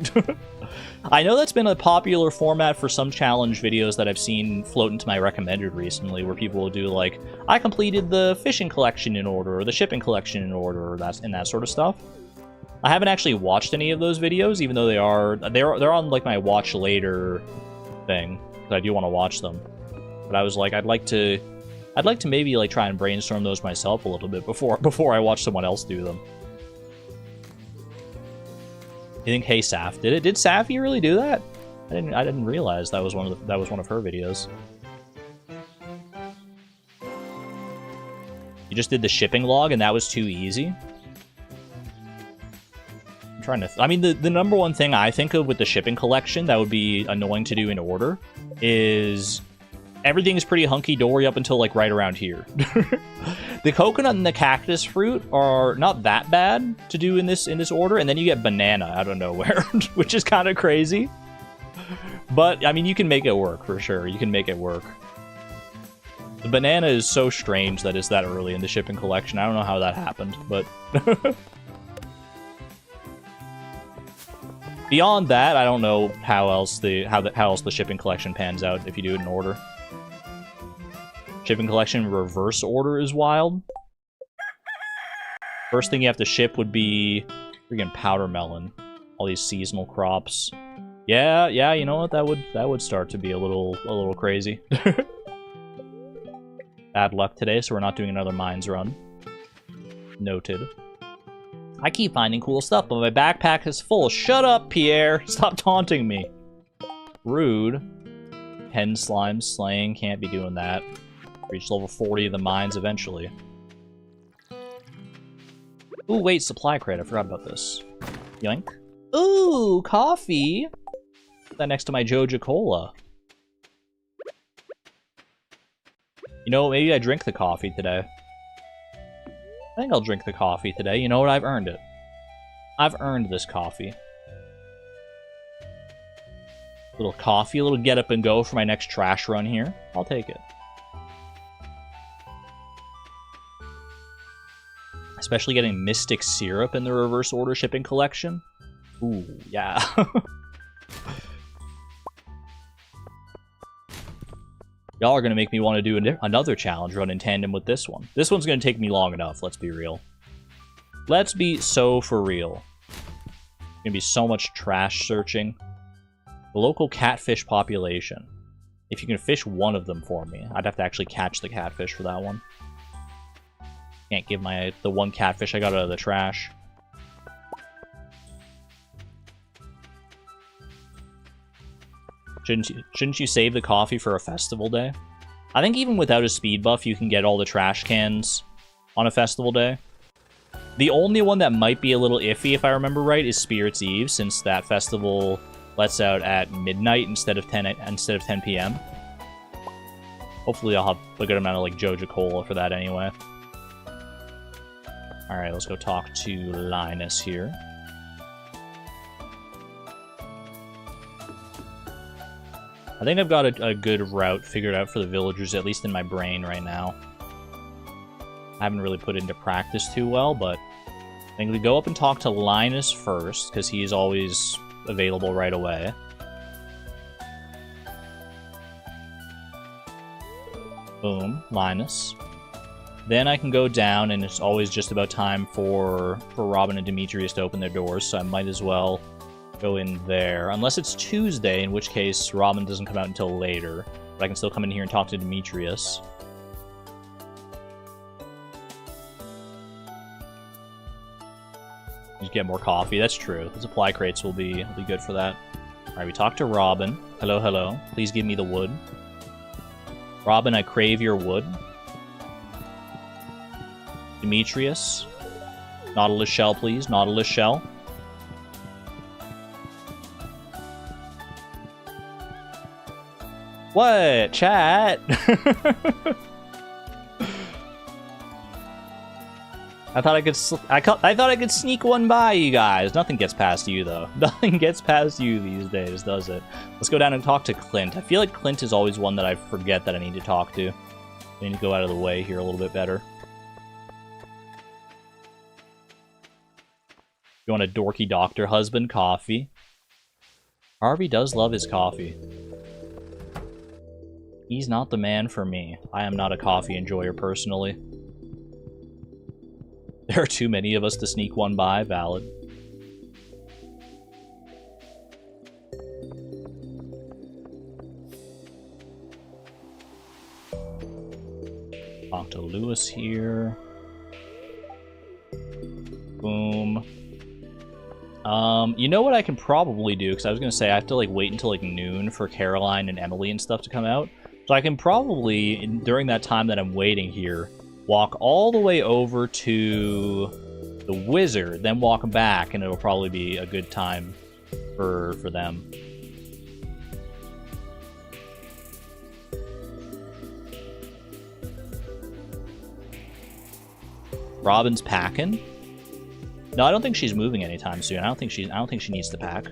I know that's been a popular format for some challenge videos that I've seen float into my recommended recently, where people will do, like, I completed the fishing collection in order, or the shipping collection in order, or that sort of stuff. I haven't actually watched any of those videos, even though they're on, like, my watch later thing, because I do want to watch them. But I was like, I'd like to maybe, like, try and brainstorm those myself a little bit before I watch someone else do them. You think Hey Saf did it? Did Safi really do that? I didn't realize that was one of her videos. You just did the shipping log and that was too easy? I'm trying to... I mean, the number one thing I think of with the shipping collection that would be annoying to do in order is everything is pretty hunky-dory up until, like, right around here. The coconut and the cactus fruit are not that bad to do in this order, and then you get banana out of nowhere, which is kind of crazy. But, I mean, you can make it work, for sure. You can make it work. The banana is so strange that it's that early in the shipping collection. I don't know how that happened, but... Beyond that, I don't know how else the shipping collection pans out if you do it in order. Shipping collection reverse order is wild. First thing you have to ship would be freaking powder melon. All these seasonal crops. Yeah, you know what? That would start to be a little crazy. Bad luck today, so we're not doing another mines run. Noted. I keep finding cool stuff, but my backpack is full. Shut up, Pierre! Stop taunting me. Rude. 10 slime slaying. Can't be doing that. Reach level 40 of the mines eventually. Ooh, wait, supply crate. I forgot about this. Yoink. Ooh, coffee! Put that next to my Joja Cola. You know, maybe I drink the coffee today. I think I'll drink the coffee today. You know what? I've earned it. I've earned this coffee. Little coffee, a little get up and go for my next trash run here. I'll take it. Especially getting Mystic Syrup in the reverse order shipping collection. Ooh, yeah. Y'all are going to make me want to do another challenge run in tandem with this one. This one's going to take me long enough, let's be real. Let's be so for real. There's going to be so much trash searching. The local catfish population. If you can fish one of them for me, I'd have to actually catch the catfish for that one. Can't give the one catfish I got out of the trash. Shouldn't you save the coffee for a festival day? I think even without a speed buff, you can get all the trash cans on a festival day. The only one that might be a little iffy, if I remember right, is Spirit's Eve, since that festival lets out at midnight instead of 10 p.m. Hopefully I'll have a good amount of like Joja Cola for that anyway. Alright, let's go talk to Linus here. I think I've got a good route figured out for the villagers, at least in my brain right now. I haven't really put it into practice too well, but I think we go up and talk to Linus first, because he's always available right away. Boom, Linus. Then I can go down, and it's always just about time for Robin and Demetrius to open their doors, so I might as well go in there. Unless it's Tuesday, in which case Robin doesn't come out until later. But I can still come in here and talk to Demetrius. Just get more coffee. That's true. The supply crates will be good for that. Alright, we talked to Robin. Hello, hello. Please give me the wood. Robin, I crave your wood. Demetrius. Nautilus shell, please. Nautilus shell. What? Chat? I thought I could sneak one by you guys. Nothing gets past you, though. Nothing gets past you these days, does it? Let's go down and talk to Clint. I feel like Clint is always one that I forget that I need to talk to. I need to go out of the way here a little bit better. You want a dorky doctor husband coffee? Harvey does love his coffee. He's not the man for me. I am not a coffee enjoyer personally. There are too many of us to sneak one by. Valid. Talk to Lewis here. Boom. You know what I can probably do? Because I was going to say I have to like wait until like noon for Caroline and Emily and stuff to come out. So I can probably, during that time that I'm waiting here, walk all the way over to the wizard, then walk back, and it'll probably be a good time for them. Robin's packing? No, I don't think she's moving anytime soon. I don't think she needs to pack.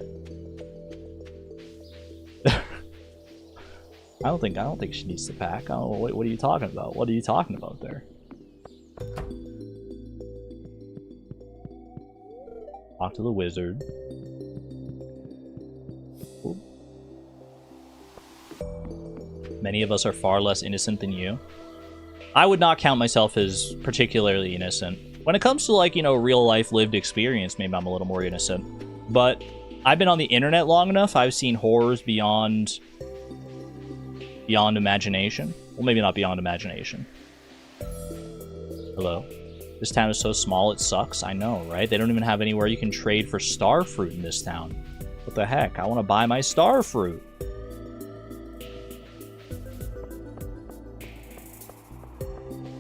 I don't think she needs to pack. Oh, what are you talking about? What are you talking about there? Talk to the wizard. Many of us are far less innocent than you. I would not count myself as particularly innocent. When it comes to, like, you know, real-life lived experience, maybe I'm a little more innocent. But I've been on the internet long enough, I've seen horrors beyond imagination. Well, maybe not beyond imagination. Hello? This town is so small it sucks. I know, right? They don't even have anywhere you can trade for star fruit in this town. What the heck? I want to buy my star fruit.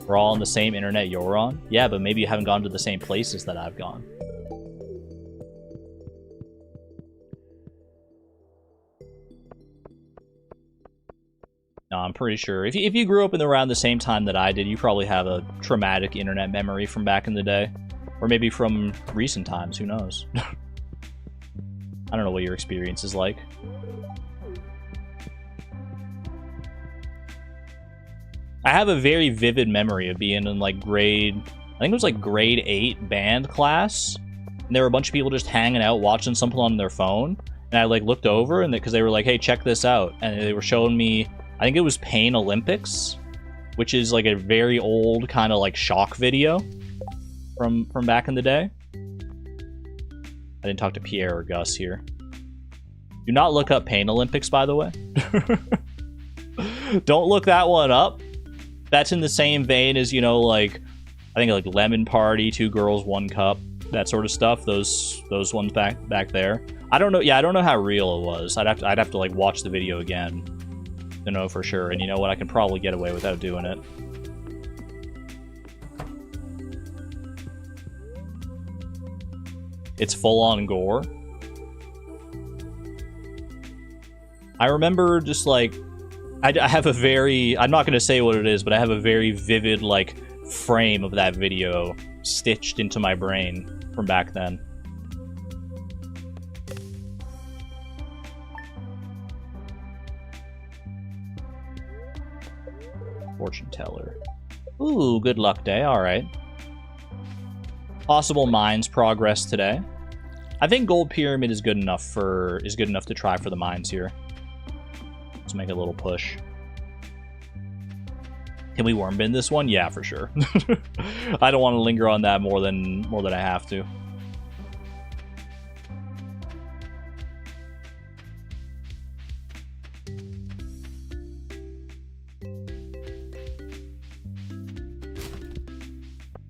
We're all on the same internet you're on? Yeah, but maybe you haven't gone to the same places that I've gone. No, I'm pretty sure. If you grew up in around the same time that I did, you probably have a traumatic internet memory from back in the day. Or maybe from recent times, who knows? I don't know what your experience is like. I have a very vivid memory of being in, like, I think it was, like, grade 8 band class. And there were a bunch of people just hanging out, watching something on their phone. And I, like, looked over, and because they were like, hey, check this out. And they were showing me, I think it was Pain Olympics, which is, like, a very old kind of, like, shock video from back in the day. I didn't talk to Pierre or Gus here. Do not look up Pain Olympics, by the way. Don't look that one up. That's in the same vein as, you know, like, I think, like, Lemon Party, 2 Girls, 1 Cup, that sort of stuff. Those ones back there. I don't know. Yeah, I don't know how real it was. I'd have to like watch the video again to know for sure. And you know what? I can probably get away without doing it. It's full-on gore. I remember just like, I have a very, I'm not going to say what it is, but I have a very vivid like frame of that video stitched into my brain from back then. Fortune teller. Ooh, good luck day. All right. Possible mines progress today. I think gold pyramid is good enough to try for the mines here. Let's make a little push. Can we worm bin this one? Yeah, for sure. I don't want to linger on that more than I have to.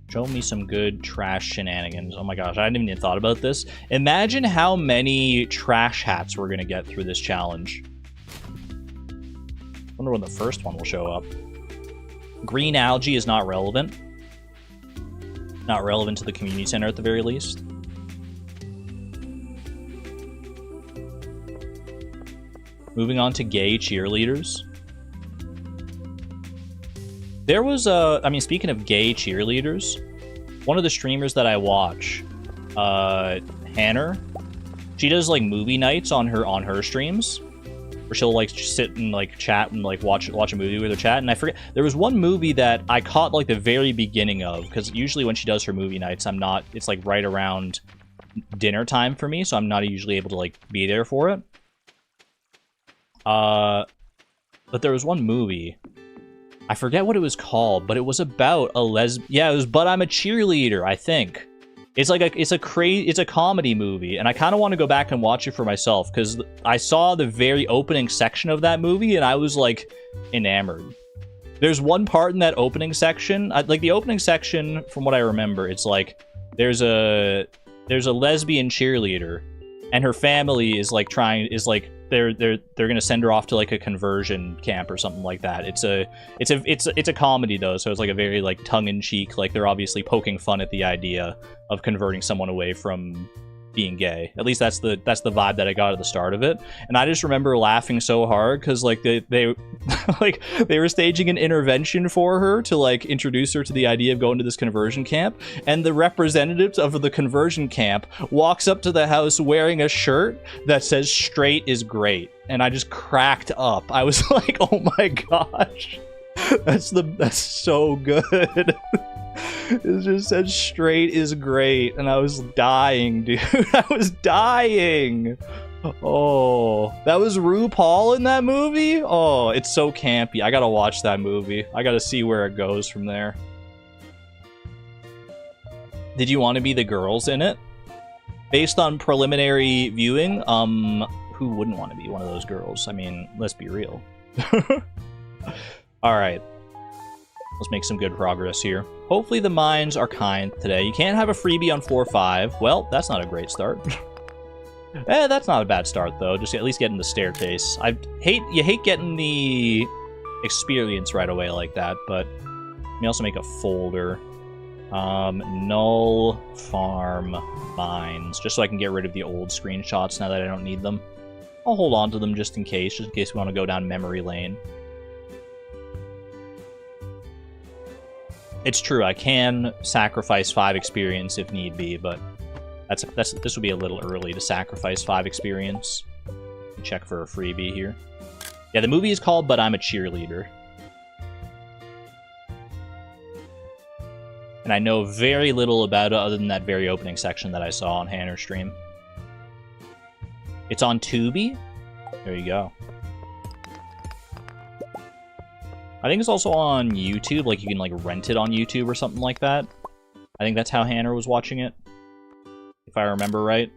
Show me some good trash shenanigans. Oh my gosh, I hadn't even thought about this. Imagine how many trash hats we're gonna get through this challenge. Wonder when the first one will show up. Green algae is not relevant. Not relevant to the community center at the very least. Moving on to gay cheerleaders. There was a, I mean, speaking of gay cheerleaders, one of the streamers that I watch, Hanner, she does like movie nights on her streams, where she'll like sit and like chat and like watch a movie with her chat. And I forget, there was one movie that I caught like the very beginning of, because usually when she does her movie nights, it's like right around dinner time for me, so I'm not usually able to like be there for it. But there was one movie, I forget what it was called, but it was about a yeah, it was But I'm a Cheerleader, I think. It's like it's a comedy movie, and I kind of want to go back and watch it for myself, because I saw the very opening section of that movie, and I was like enamored. There's one part in that opening section, like the opening section, from what I remember, it's like there's a lesbian cheerleader, and her family is like they're gonna send her off to like a conversion camp or something like that. It's a comedy though, so it's like a very like tongue-in-cheek, like they're obviously poking fun at the idea of converting someone away from being gay. At least that's the vibe that I got at the start of it. And I just remember laughing so hard because like they like they were staging an intervention for her to like introduce her to the idea of going to this conversion camp, and the representative of the conversion camp walks up to the house wearing a shirt that says "straight is great," and I just cracked up. I was like, oh my gosh, that's so good. It just said "straight is great," and I was dying, dude. I was dying. Oh, that was RuPaul in that movie? Oh, it's so campy. I gotta watch that movie. I gotta see where it goes from there. Did you want to be the girls in it? Based on preliminary viewing, who wouldn't want to be one of those girls? I mean, let's be real. Alright. Let's make some good progress here. Hopefully the mines are kind today. You can't have a freebie on 4-5. Well, that's not a great start. That's not a bad start, though. Just at least getting the staircase. You hate getting the experience right away like that, but let me also make a folder. Null farm mines, just so I can get rid of the old screenshots now that I don't need them. I'll hold on to them just in case we want to go down memory lane. It's true, I can sacrifice 5 experience if need be, but this would be a little early to sacrifice 5 experience. Check for a freebie here. Yeah, the movie is called But I'm a Cheerleader. And I know very little about it other than that very opening section that I saw on Hanner's stream. It's on Tubi? There you go. I think it's also on YouTube, like you can like rent it on YouTube or something like that. I think that's how Hanner was watching it, if I remember right.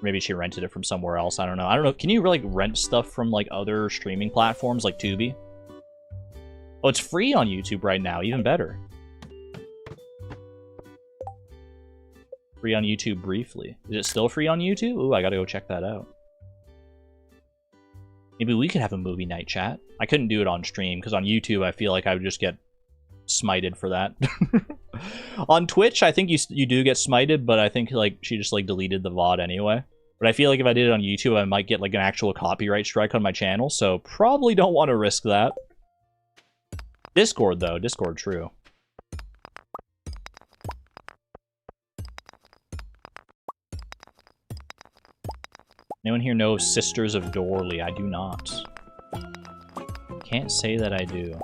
Maybe she rented it from somewhere else, I don't know. Can you like rent stuff from like other streaming platforms like Tubi? Oh, it's free on YouTube right now, even better. Free on YouTube briefly. Is it still free on YouTube? Ooh, I gotta go check that out. Maybe we could have a movie night chat. I couldn't do it on stream, because on YouTube I feel like I would just get smited for that. On Twitch, I think you do get smited, but I think like she just like deleted the VOD anyway. But I feel like if I did it on YouTube, I might get like an actual copyright strike on my channel, so probably don't want to risk that. Discord, though. Discord, true. Anyone here know Sisters of Dorley? I do not. Can't say that I do.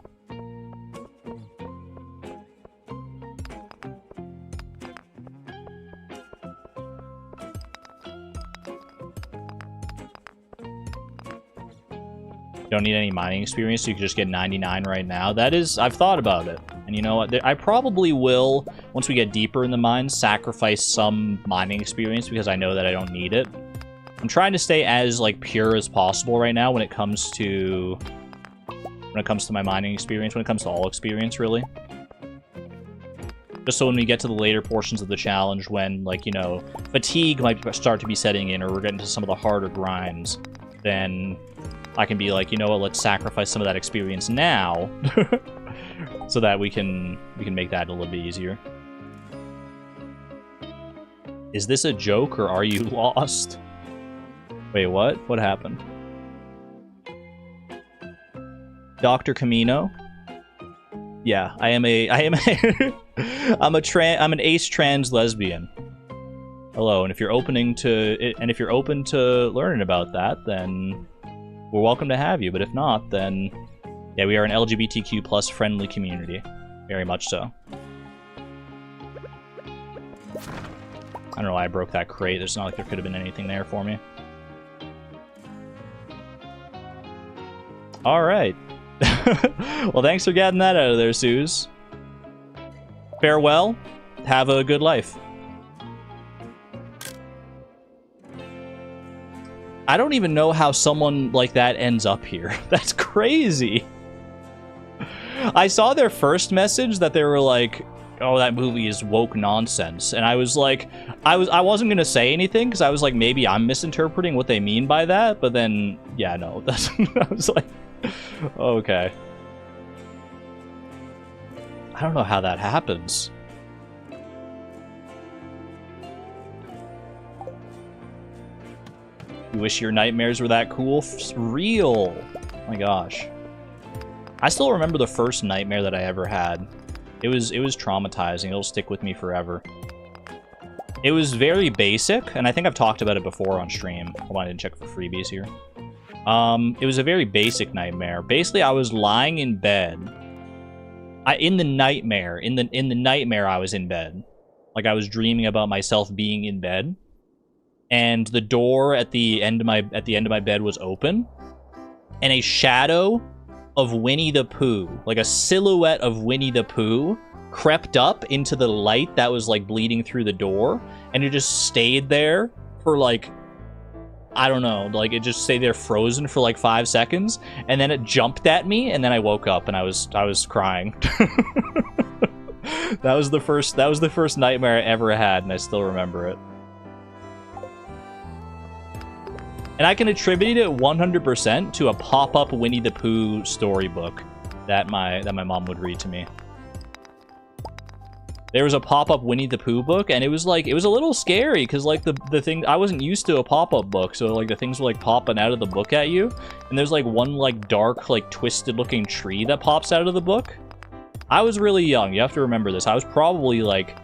Don't need any mining experience, so you can just get 99 right now. That is, I've thought about it. And you know what? I probably will, once we get deeper in the mines, sacrifice some mining experience because I know that I don't need it. I'm trying to stay as like pure as possible right now when it comes to my mining experience, when it comes to all experience, really. Just so when we get to the later portions of the challenge, when like, you know, fatigue might start to be setting in, or we're getting to some of the harder grinds, then I can be like, you know what, let's sacrifice some of that experience now, so that we can make that a little bit easier. Is this a joke or are you lost? Wait, what? What happened? Dr. Camino? Yeah, I'm an ace trans lesbian. Hello, and if you're open to learning about that, then we're welcome to have you. But if not, then yeah, we are an LGBTQ+ friendly community, very much so. I don't know why I broke that crate. It's not like there could have been anything there for me. Alright. Well, thanks for getting that out of there, Suze. Farewell. Have a good life. I don't even know how someone like that ends up here. That's crazy. I saw their first message that they were like, oh, that movie is woke nonsense. And I was like, I wasn't going to say anything because I was like, maybe I'm misinterpreting what they mean by that. But then, yeah, no. That's, I was like, okay. I don't know how that happens. You wish your nightmares were that cool? Real. Oh my gosh. I still remember the first nightmare that I ever had. It was traumatizing. It'll stick with me forever. It was very basic, and I think I've talked about it before on stream. Hold on, I didn't check for freebies here. It was a very basic nightmare. Basically, I was lying in bed. In the nightmare I was in bed. Like I was dreaming about myself being in bed. and the door at the end of my bed was open, and a shadow of Winnie the Pooh, like a silhouette of Winnie the Pooh, crept up into the light that was like bleeding through the door, and it just stayed there for like, I don't know, like it just stayed there frozen for like 5 seconds, and then it jumped at me, and then I woke up and I was crying. That was the first nightmare I ever had, and I still remember it. And I can attribute it 100% to a pop-up Winnie the Pooh storybook that my mom would read to me. There was a pop-up Winnie the Pooh book, and it was a little scary, because like the thing, I wasn't used to a pop-up book, so like the things were like popping out of the book at you, and there's like one like dark, like twisted looking tree that pops out of the book. I was really young, you have to remember this. I was probably like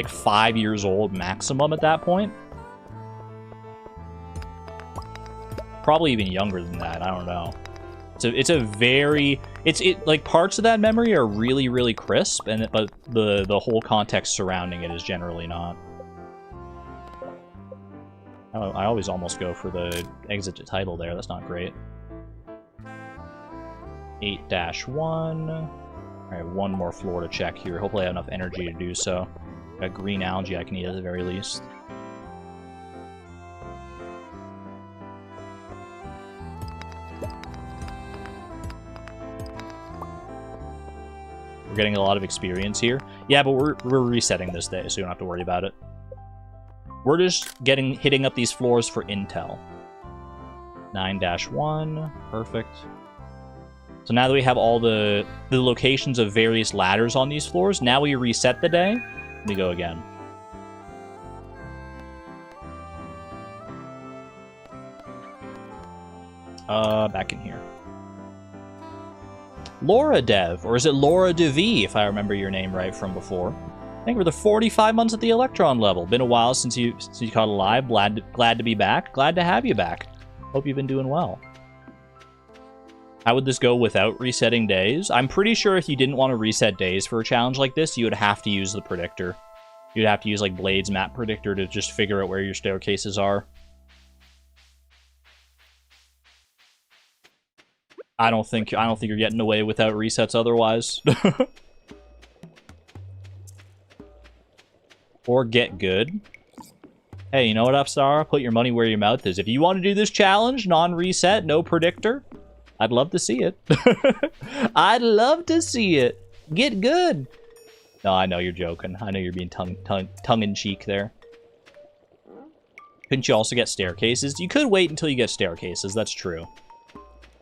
5 years old maximum at that point. Probably even younger than that, I don't know. It's like parts of that memory are really, really crisp, but the whole context surrounding it is generally not. I always almost go for the exit to title there, that's not great. 8-1. Alright, one more floor to check here. Hopefully I have enough energy to do so. Got green algae I can eat at the very least. We're getting a lot of experience here. Yeah, but we're resetting this day, so you don't have to worry about it. We're just hitting up these floors for intel. 9-1. Perfect. So now that we have all the locations of various ladders on these floors, now we reset the day. We go again. Back in here. Laura Dev, or is it Laura DeV, if I remember your name right from before. Thank you for the 45 months at the Electron level. Been a while since you caught a live. Glad to be back. Glad to have you back. Hope you've been doing well. How would this go without resetting days? I'm pretty sure if you didn't want to reset days for a challenge like this, you would have to use the predictor. You'd have to use like Blade's map predictor to just figure out where your staircases are. I don't think you're getting away without resets otherwise. Or get good. Hey, you know what, Upstar? Put your money where your mouth is. If you want to do this challenge, non-reset, no predictor, I'd love to see it. I'd love to see it. Get good. No, I know you're joking. I know you're being tongue-in-cheek there. Couldn't you also get staircases? You could wait until you get staircases, that's true.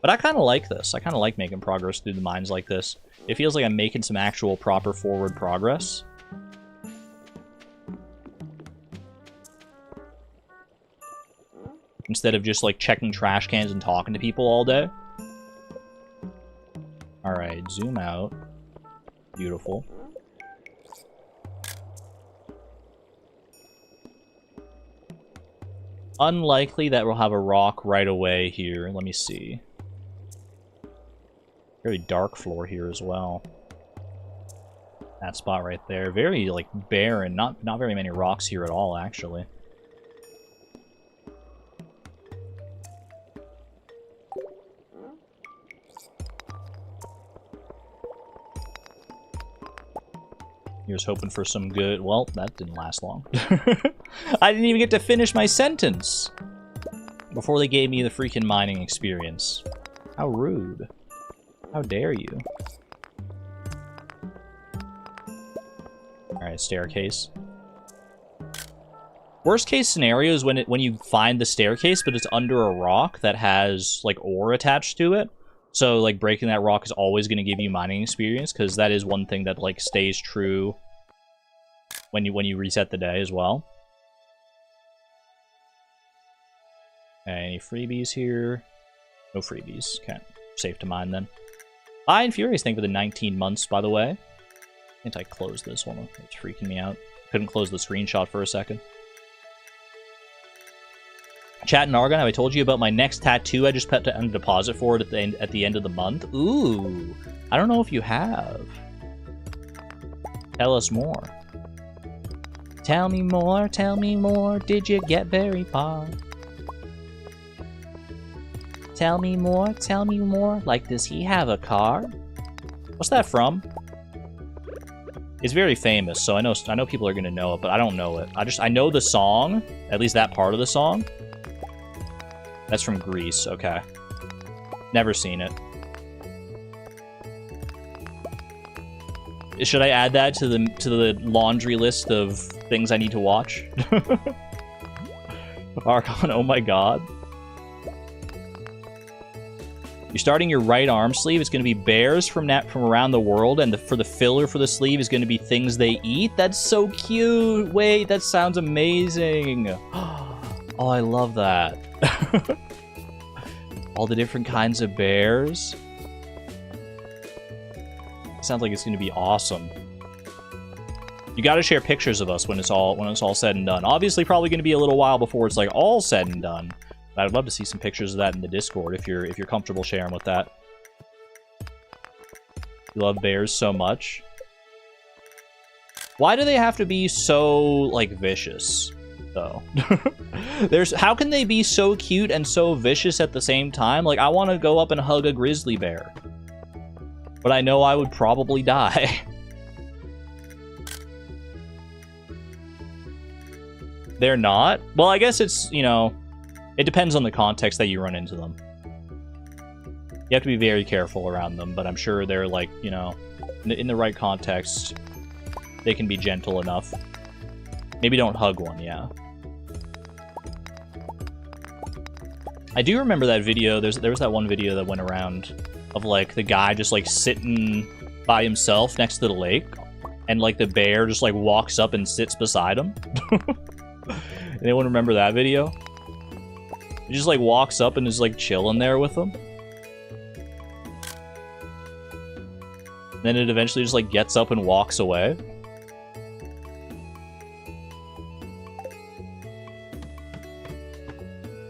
But I kind of like this. I kind of like making progress through the mines like this. It feels like I'm making some actual proper forward progress. Instead of just like checking trash cans and talking to people all day. Alright, zoom out. Beautiful. Unlikely that we'll have a rock right away here. Let me see. Very dark floor here as well. That spot right there. Very, like, barren. Not very many rocks here at all, actually. Here's hoping for some good... Well, that didn't last long. I didn't even get to finish my sentence before they gave me the freaking mining experience. How rude. How dare you? Alright, staircase. Worst case scenario is when you find the staircase, but it's under a rock that has, like, ore attached to it. So, like, breaking that rock is always going to give you mining experience, because that is one thing that, like, stays true when you reset the day as well. Okay, any freebies here? No freebies. Okay, safe to mine then. Hi, and Furious, thank you for the 19 months, by the way. Can't I close this one? It's freaking me out. Couldn't close the screenshot for a second. Chat and Argon, have I told you about my next tattoo I just put on a deposit for it at the end of the month? Ooh, I don't know if you have. Tell us more. Tell me more, did you get very far? Tell me more, like does he have a car? What's that from? It's very famous, so I know people are gonna know it, but I don't know it. I know the song, at least that part of the song. That's from Greece, okay. Never seen it. Should I add that to the laundry list of things I need to watch? Archon, oh my god. You're starting your right arm sleeve. It's going to be bears from around the world, and for the filler for the sleeve is going to be things they eat. That's so cute. Wait, that sounds amazing. Oh, I love that. All the different kinds of bears. Sounds like it's going to be awesome. You got to share pictures of us when it's all said and done. Obviously, probably going to be a little while before it's like all said and done. But I'd love to see some pictures of that in the Discord if you're comfortable sharing with that. You love bears so much. Why do they have to be so like vicious though? How can they be so cute and so vicious at the same time? Like, I want to go up and hug a grizzly bear, but I know I would probably die. They're not? Well, I guess it's, you know, it depends on the context that you run into them. You have to be very careful around them, but I'm sure they're like, you know, in the right context, they can be gentle enough. Maybe don't hug one, yeah. I do remember that video. There was that one video that went around of like the guy just like sitting by himself next to the lake, and like the bear just like walks up and sits beside him. Anyone remember that video? He just like walks up and is like chilling there with them. Then it eventually just like gets up and walks away.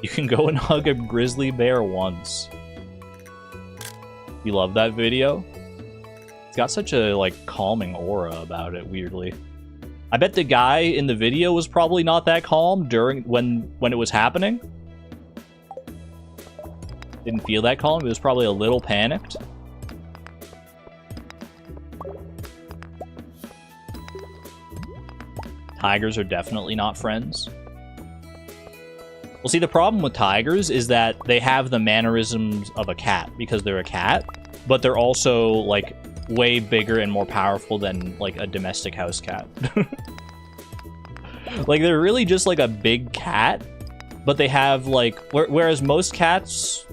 You can go and hug a grizzly bear once. You love that video? It's got such a like calming aura about it, weirdly. I bet the guy in the video was probably not that calm during when it was happening. Didn't feel that calm. He was probably a little panicked. Tigers are definitely not friends. Well, see, the problem with tigers is that they have the mannerisms of a cat because they're a cat, but they're also, like, way bigger and more powerful than, like, a domestic house cat. Like, they're really just, like, a big cat, but they have, like... Whereas most cats,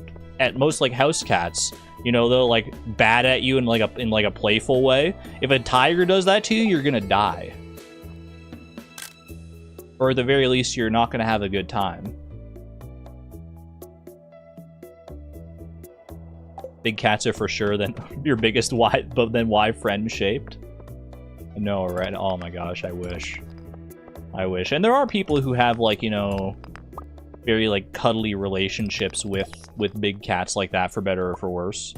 most, like, house cats, you know, they'll, like, bat at you in, like, a playful way. If a tiger does that to you, you're gonna die. Or at the very least, you're not gonna have a good time. Big cats are for sure then your biggest why, but then why friend shaped? No, right? Oh my gosh, I wish. I wish. And there are people who have, like, you know, very like cuddly relationships with big cats like that, for better or for worse.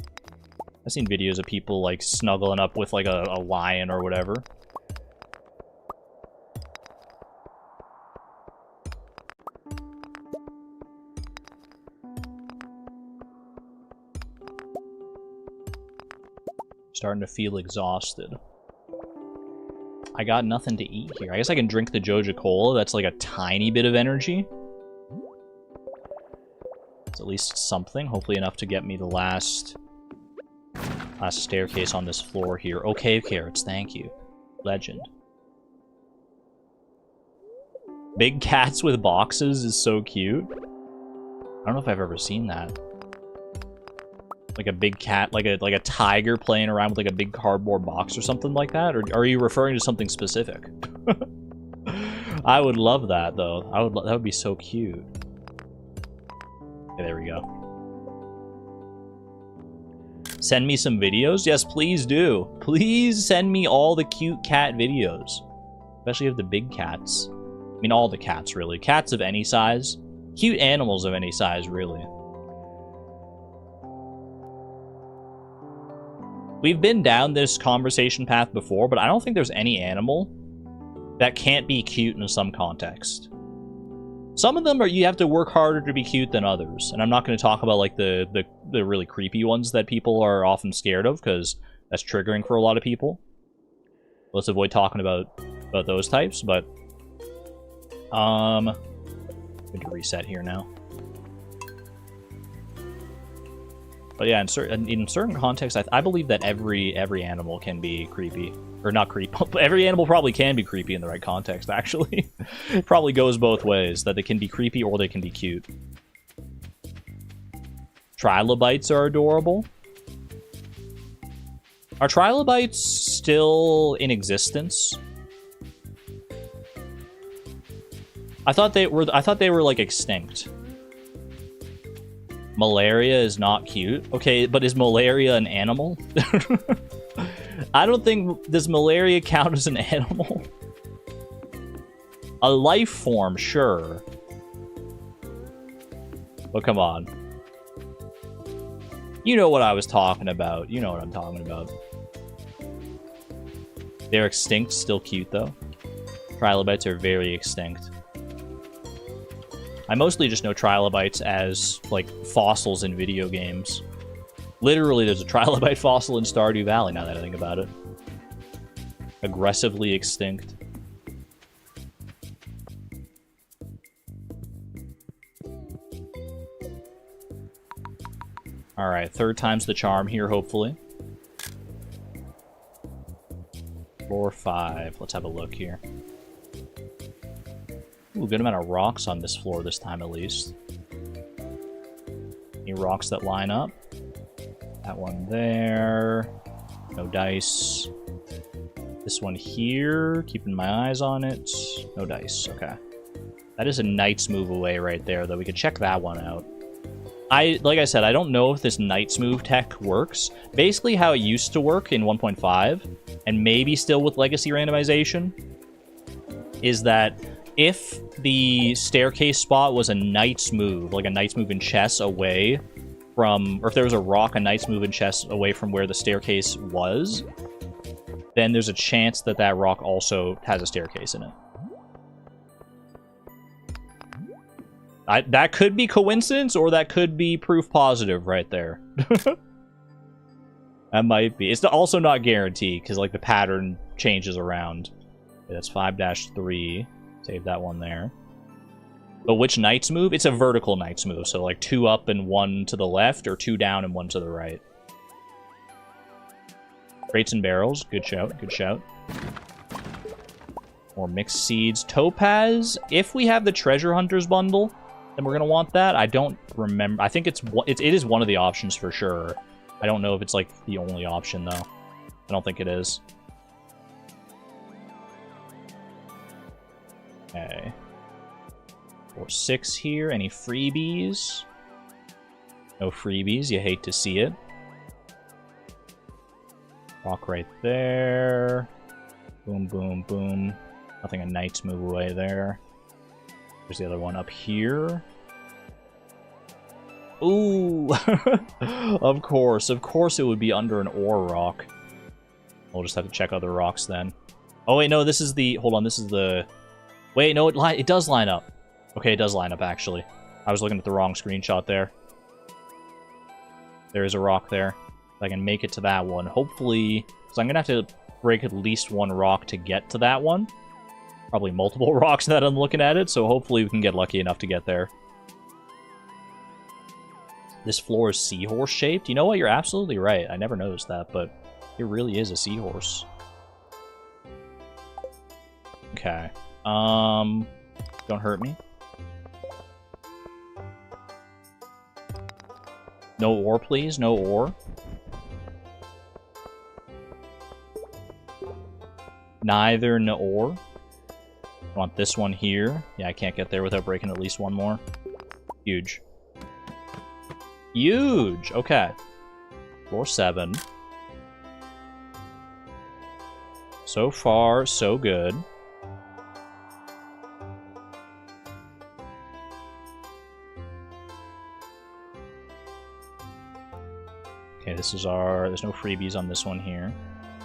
I've seen videos of people like snuggling up with like a lion or whatever. Starting to feel exhausted. I got nothing to eat here. I guess I can drink the Joja Cola. That's like a tiny bit of energy. It's at least something. Hopefully enough to get me the last staircase on this floor here. Okay, carrots. Thank you. Legend. Big cats with boxes is so cute. I don't know if I've ever seen that. Like a big cat, like a tiger playing around with like a big cardboard box or something like that? Or are you referring to something specific? I would love that though. That would be so cute. Okay, there we go. Send me some videos? Yes, please do. Please send me all the cute cat videos. Especially of the big cats. I mean, all the cats, really. Cats of any size. Cute animals of any size, really. We've been down this conversation path before, but I don't think there's any animal that can't be cute in some context. Some of them are you have to work harder to be cute than others, and I'm not going to talk about like the really creepy ones that people are often scared of because that's triggering for a lot of people. Let's avoid talking about those types, but I'm going to reset here now. But yeah, in certain contexts, I believe that every animal can be creepy. Or not creepy. Every animal probably can be creepy in the right context, actually. It probably goes both ways, that they can be creepy or they can be cute. Trilobites are adorable. Are trilobites still in existence? I thought they were like extinct. Malaria is not cute. Okay, but is malaria an animal? I don't think... Does malaria count as an animal? A life form, sure. But come on. You know what I was talking about. You know what I'm talking about. They're extinct, still cute though. Trilobites are very extinct. I mostly just know trilobites as, like, fossils in video games. Literally, there's a trilobite fossil in Stardew Valley, now that I think about it. Aggressively extinct. Alright, third time's the charm here, hopefully. Floor 5. Let's have a look here. Ooh, good amount of rocks on this floor this time, at least. Any rocks that line up? That one there. No dice. This one here. Keeping my eyes on it. No dice. Okay. That is a knight's move away right there, though. We could check that one out. Like I said, I don't know if this knight's move tech works. Basically how it used to work in 1.5, and maybe still with legacy randomization, is that if the staircase spot was a knight's move, like a knight's move in chess away from, or if there was a rock, a knight's move in chess away from where the staircase was, then there's a chance that that rock also has a staircase in it. That could be coincidence, or that could be proof positive right there. That might be. It's also not guaranteed, because like the pattern changes around. Okay, that's 5-3. Save that one there. But which knight's move? It's a vertical knight's move, so like 2 up and 1 to the left, or 2 down and 1 to the right. Crates and barrels. Good shout, good shout. More mixed seeds. Topaz. If we have the treasure hunters bundle, then we're gonna want that. I don't remember. I think it is one of the options for sure. I don't know if it's like the only option though. I don't think it is. Okay. 4-6 here. Any freebies? No freebies. You hate to see it. Walk right there. Boom, boom, boom. Nothing a knight's move away there. There's the other one up here. Ooh! Of course it would be under an ore rock. We'll just have to check other rocks then. Oh wait, no, this is the... Hold on, this is the... Wait, no, it does line up. Okay, it does line up, actually. I was looking at the wrong screenshot there. There is a rock there. If I can make it to that one. Hopefully... So I'm gonna have to break at least one rock to get to that one. Probably multiple rocks that I'm looking at it, so hopefully we can get lucky enough to get there. This floor is seahorse-shaped? You know what? You're absolutely right. I never noticed that, but it really is a seahorse. Okay. Don't hurt me. No ore, please. No ore. Neither no ore. I want this one here. Yeah, I can't get there without breaking at least one more. Huge. Huge! Okay. Floor 7. So far, so good. Okay, this is our... There's no freebies on this one here.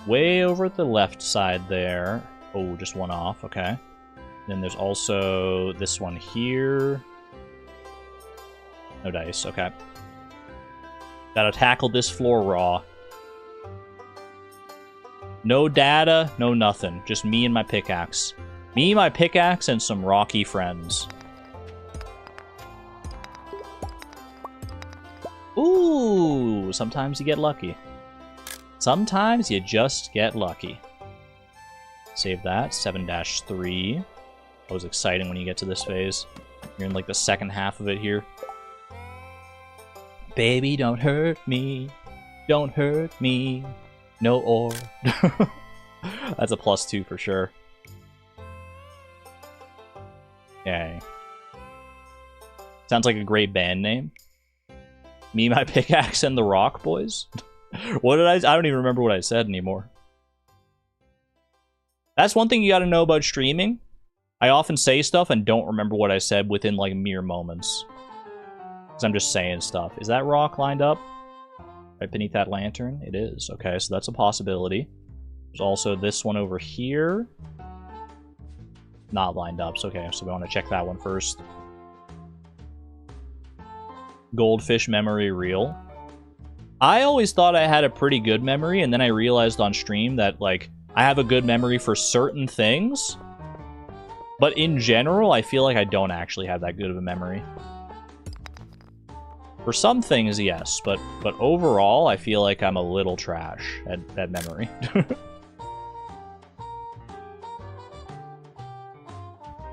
Way over at the left side there. Oh, just one off. Okay. Then there's also this one here. No dice. Okay. Gotta tackle this floor raw. No data, no nothing. Just me and my pickaxe. Me, my pickaxe, and some rocky friends. Ooh, sometimes you get lucky. Sometimes you just get lucky. Save that. 7-3. That was exciting when you get to this phase. You're in like the second half of it here. Baby, don't hurt me. Don't hurt me. No or. That's a +2 for sure. Yay. Sounds like a great band name. Me, my pickaxe, and the Rock Boys. What did I don't even remember what I said anymore. That's one thing you gotta know about streaming. I often say stuff and don't remember what I said within like mere moments. Because I'm just saying stuff. Is that rock lined up? Right beneath that lantern? It is. Okay, so that's a possibility. There's also this one over here. Not lined up. So okay, so we want to check that one first. Goldfish memory reel. I always thought I had a pretty good memory, and then I realized on stream that, like, I have a good memory for certain things, but in general, I feel like I don't actually have that good of a memory. For some things, yes, but overall, I feel like I'm a little trash at memory.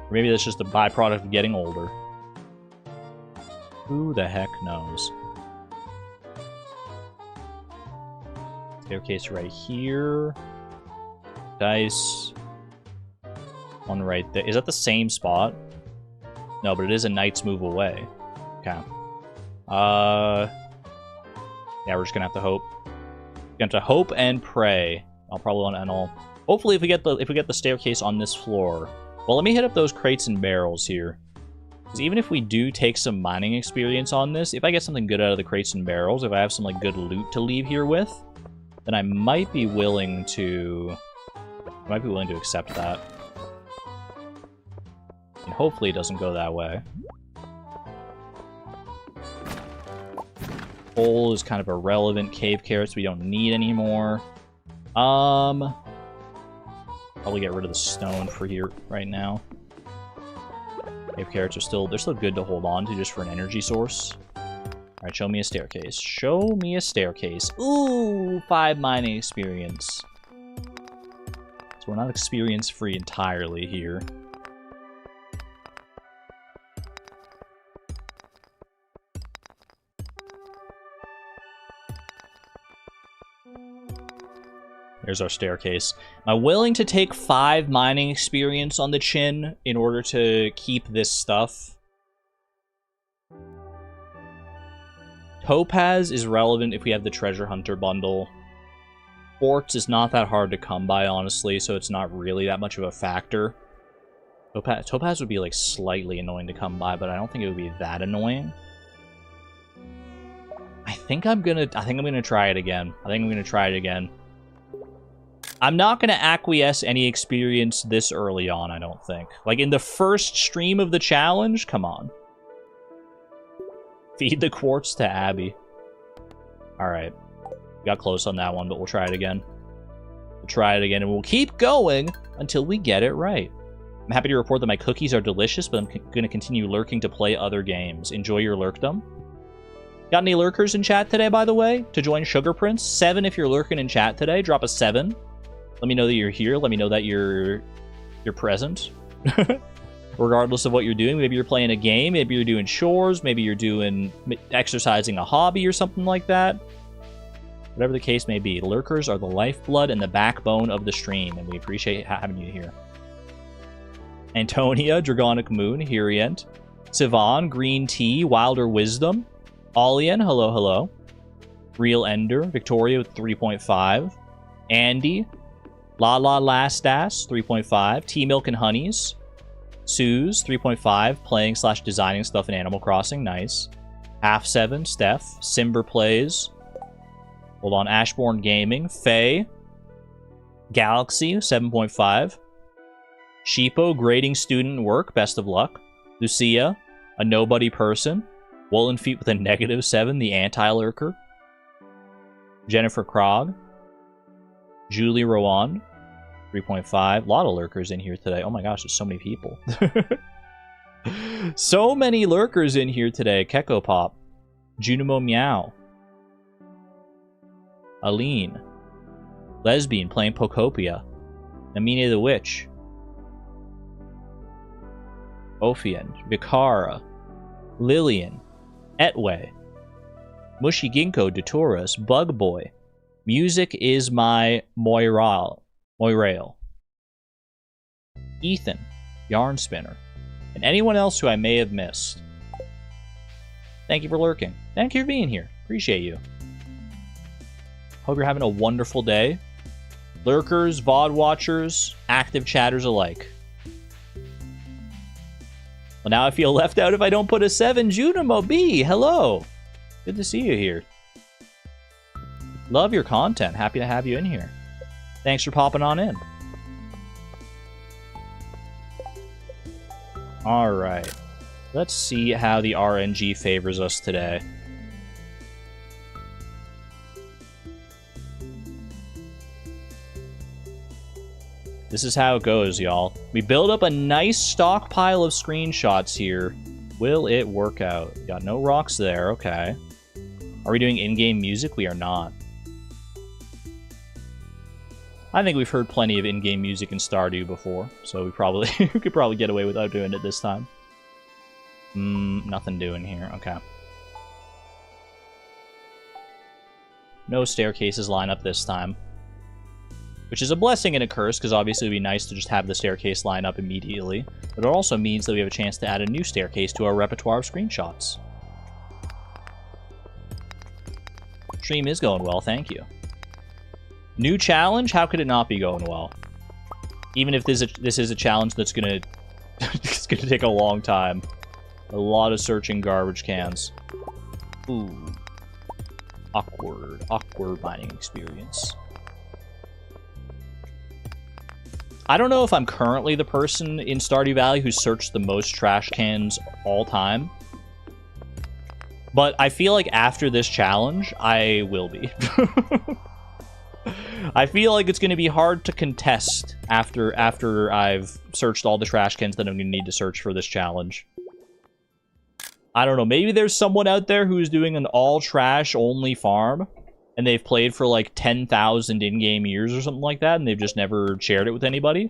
Or maybe that's just a byproduct of getting older. Who the heck knows? Staircase right here. Dice. One right there. Is that the same spot? No, but it is a knight's move away. Okay. Yeah, we're just gonna have to hope. We're gonna have to hope and pray. I'll probably want to, and I'll hopefully if we get the staircase on this floor. Well, let me hit up those crates and barrels here. Because even if we do take some mining experience on this, if I get something good out of the crates and barrels, if I have some like good loot to leave here with, then I might be willing to accept that. And hopefully it doesn't go that way. Coal is kind of irrelevant. Cave carrots we don't need anymore. Probably get rid of the stone for here right now. Cave carrots are they're still good to hold on to just for an energy source. Alright, show me a staircase. Show me a staircase. Ooh, 5 mining experience. So we're not experience free entirely here. There's our staircase. Am I willing to take 5 mining experience on the chin in order to keep this stuff? Topaz is relevant if we have the treasure hunter bundle. Quartz is not that hard to come by, honestly, so it's not really that much of a factor. Topaz would be like slightly annoying to come by, but I don't think it would be that annoying. I think I'm gonna try it again. I'm not gonna acquiesce any experience this early on, I don't think. Like in the first stream of the challenge, come on. Feed the quartz to Abby. Alright. Got close on that one, but we'll try it again. We'll try it again, and we'll keep going until we get it right. I'm happy to report that my cookies are delicious, but I'm going to continue lurking to play other games. Enjoy your lurkdom. Got any lurkers in chat today, by the way? To join Sugar Prince? 7 if you're lurking in chat today. Drop a 7. Let me know that you're here. Let me know that you're present. Regardless of what you're doing. Maybe you're playing a game. Maybe you're doing chores. Maybe you're doing exercising a hobby or something like that. Whatever the case may be, lurkers are the lifeblood and the backbone of the stream, and we appreciate having you here. Antonia, Dragonic Moon, Hurient, Sivan, Green Tea, Wilder Wisdom, Alien, hello, hello. Real Ender, Victoria with 3.5, Andy, La La Last Ass, 3.5, Tea Milk and Honeys, Suze, 3.5, playing / designing stuff in Animal Crossing, nice. Half 7, Steph, Simber Plays, hold on, Ashbourne Gaming, Faye, Galaxy, 7.5, Sheepo, grading student work, best of luck. Lucia, a nobody person. Woolen Feet with a -7, the anti-lurker. Jennifer Krog. Julie Rowan, 3.5. A lot of lurkers in here today. Oh my gosh, there's so many people. So many lurkers in here today. Keko Pop. Junimo Meow. Aline. Lesbian playing Pokopia. Namina the Witch. Ophian. Vikara. Lillian. Etway. Mushy Ginkgo Detourus. Bug Boy. Music is my Moirail. Ethan. Yarn Spinner. And anyone else who I may have missed. Thank you for lurking. Thank you for being here. Appreciate you. Hope you're having a wonderful day. Lurkers, VOD watchers, active chatters alike. Well, now I feel left out if I don't put a 7. Junimo B, hello. Good to see you here. Love your content. Happy to have you in here. Thanks for popping on in. Alright. Let's see how the RNG favors us today. This is how it goes, y'all. We build up a nice stockpile of screenshots here. Will it work out? Got no rocks there, okay. Are we doing in-game music? We are not. I think we've heard plenty of in-game music in Stardew before, so we probably we could probably get away without doing it this time. Nothing doing here, okay. No staircases line up this time. Which is a blessing and a curse, because obviously it would be nice to just have the staircase line up immediately. But it also means that we have a chance to add a new staircase to our repertoire of screenshots. Stream is going well, thank you. New challenge? How could it not be going well? Even if this is a challenge that's gonna it's gonna take a long time. A lot of searching garbage cans. Ooh. Awkward mining experience. I don't know if I'm currently the person in Stardew Valley who searched the most trash cans all time. But I feel like after this challenge, I will be. I feel like it's going to be hard to contest after I've searched all the trash cans that I'm going to need to search for this challenge. I don't know, maybe there's someone out there who's doing an all-trash only farm, and they've played for like 10,000 in-game years or something like that, and they've just never shared it with anybody.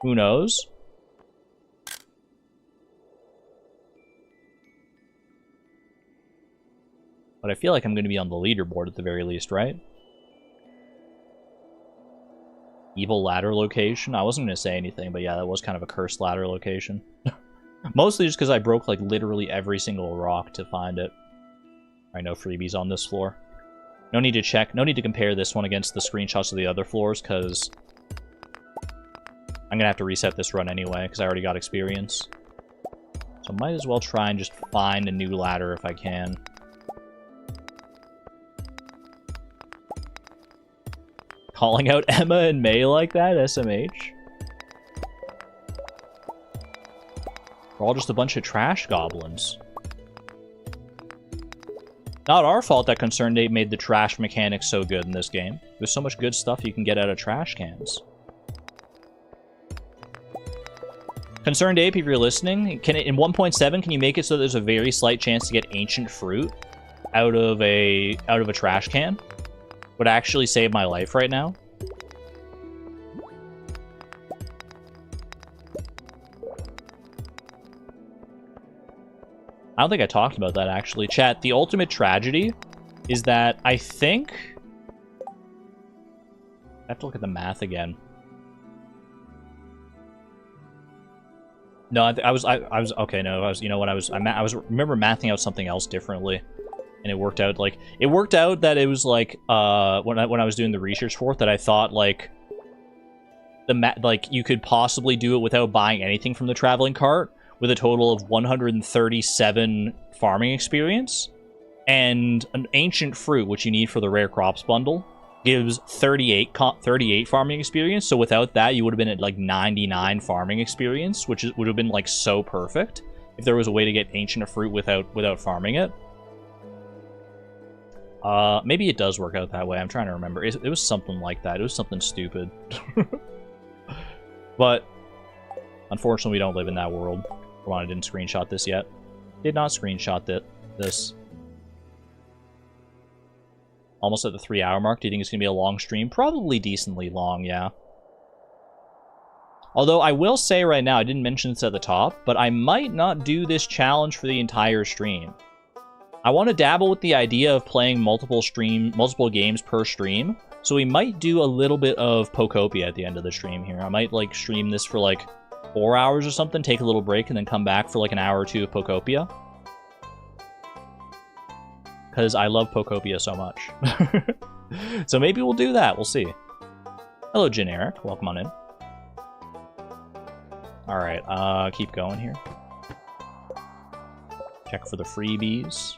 Who knows? But I feel like I'm going to be on the leaderboard at the very least, right? Evil ladder location? I wasn't going to say anything, but yeah, that was kind of a cursed ladder location. Mostly just because I broke, like, literally every single rock to find it. I know freebies on this floor. No need to check, no need to compare this one against the screenshots of the other floors, because I'm going to have to reset this run anyway, because I already got experience. So might as well try and just find a new ladder if I can. Calling out Emma and May like that, SMH? We're all just a bunch of trash goblins. Not our fault that Concerned Ape made the trash mechanics so good in this game. There's so much good stuff you can get out of trash cans. Concerned Ape, if you're listening, can it, in 1.7, can you make it so there's a very slight chance to get ancient fruit out of a trash can? Would actually save my life right now. I don't think I talked about that, actually. Chat, the ultimate tragedy is that I think... I have to look at the math again. No, I was okay, no, you know what, I remember mathing out something else differently. And it worked out, like, that it was, like, when I was doing the research for it, that I thought, like, you could possibly do it without buying anything from the traveling cart, with a total of 137 farming experience, and an ancient fruit, which you need for the rare crops bundle, gives 38 farming experience. So without that, you would have been at like 99 farming experience, which would have been like so perfect if there was a way to get Ancient Fruit without farming it. Maybe it does work out that way. I'm trying to remember. It was something like that. It was something stupid. But unfortunately, we don't live in that world. Come on, I didn't screenshot this yet. Did not screenshot this. Almost at the 3-hour mark. Do you think it's going to be a long stream? Probably decently long, yeah. Although I will say right now, I didn't mention this at the top, but I might not do this challenge for the entire stream. I want to dabble with the idea of playing multiple games per stream, so we might do a little bit of Pokopia at the end of the stream here. I might like stream this for like 4 hours or something, take a little break, and then come back for like an hour or two of Pokopia. Because I love Pokopia so much. So maybe we'll do that, we'll see. Hello, Generic, welcome on in. Alright, keep going here. Check for the freebies.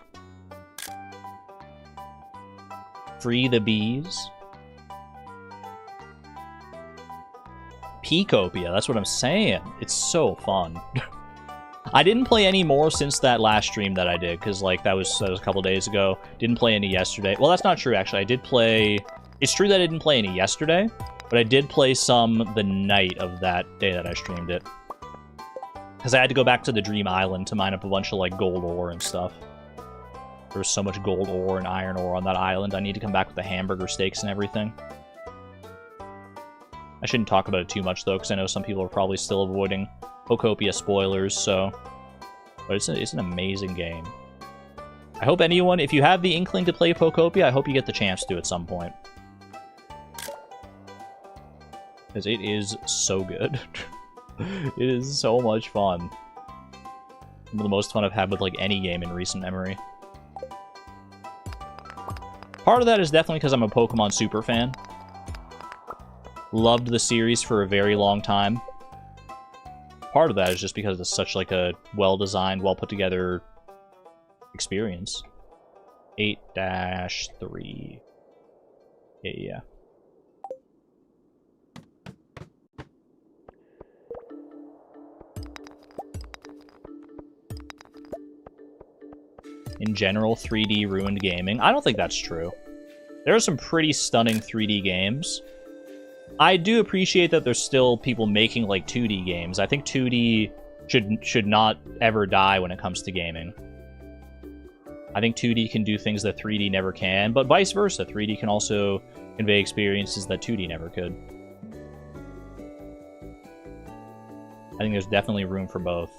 Free the bees. Pokopia, that's what I'm saying. It's so fun. I didn't play any more since that last stream that I did, because like that was a couple days ago. Didn't play any yesterday. Well, that's not true, actually. I did play... It's true that I didn't play any yesterday, but I did play some the night of that day that I streamed it. Because I had to go back to the Dream Island to mine up a bunch of like gold ore and stuff. There was so much gold ore and iron ore on that island. I need to come back with the hamburger steaks and everything. I shouldn't talk about it too much, though, because I know some people are probably still avoiding Pokopia spoilers, so... But it's an amazing game. I hope anyone, if you have the inkling to play Pokopia, I hope you get the chance to at some point. Because it is so good. It is so much fun. Some of the most fun I've had with, like, any game in recent memory. Part of that is definitely because I'm a Pokemon Super fan. Loved the series for a very long time. Part of that is just because it's such like a well-designed, well-put-together experience. 8-3. Yeah. In general, 3D ruined gaming. I don't think that's true. There are some pretty stunning 3D games. I do appreciate that there's still people making like 2D games. I think 2D should not ever die when it comes to gaming. I think 2D can do things that 3D never can, but vice versa. 3D can also convey experiences that 2D never could. I think there's definitely room for both.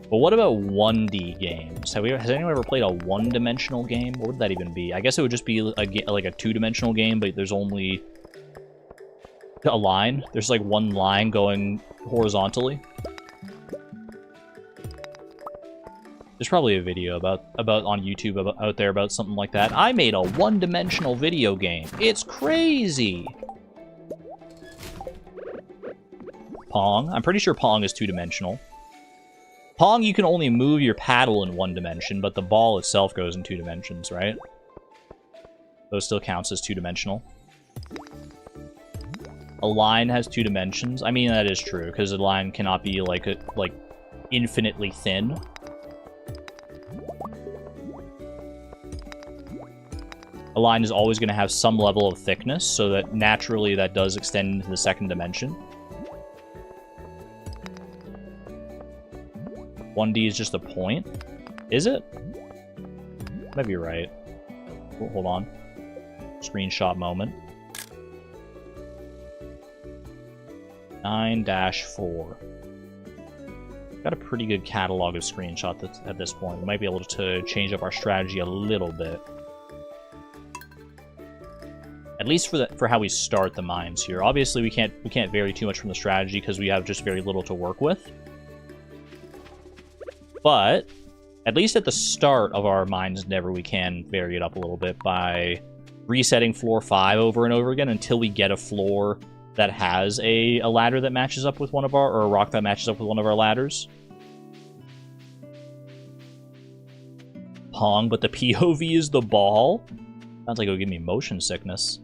But what about 1D games? Has anyone ever played a one-dimensional game? What would that even be? I guess it would just be like a two-dimensional game, but there's only a line. There's like one line going horizontally. There's probably a video about on YouTube out there about something like that. I made a one-dimensional video game. It's crazy. Pong. I'm pretty sure Pong is two-dimensional. Pong, you can only move your paddle in one dimension, but the ball itself goes in 2 dimensions, right? Those still counts as two-dimensional. A line has 2 dimensions. I mean, that is true, because a line cannot be like infinitely thin. A line is always going to have some level of thickness, so that naturally that does extend into the 2nd dimension. 1D is just a point? Is it? Maybe you're right. Hold on. Screenshot moment. 9-4. Got a pretty good catalog of screenshots at this point. We might be able to change up our strategy a little bit. At least for how we start the mines here. Obviously, we can't vary too much from the strategy because we have just very little to work with. But, at least at the start of our mines endeavor, we can vary it up a little bit by resetting floor 5 over and over again until we get a floor that has a ladder that matches up with one of our, or a rock that matches up with one of our ladders. Pong, but the POV is the ball? Sounds like it would give me motion sickness.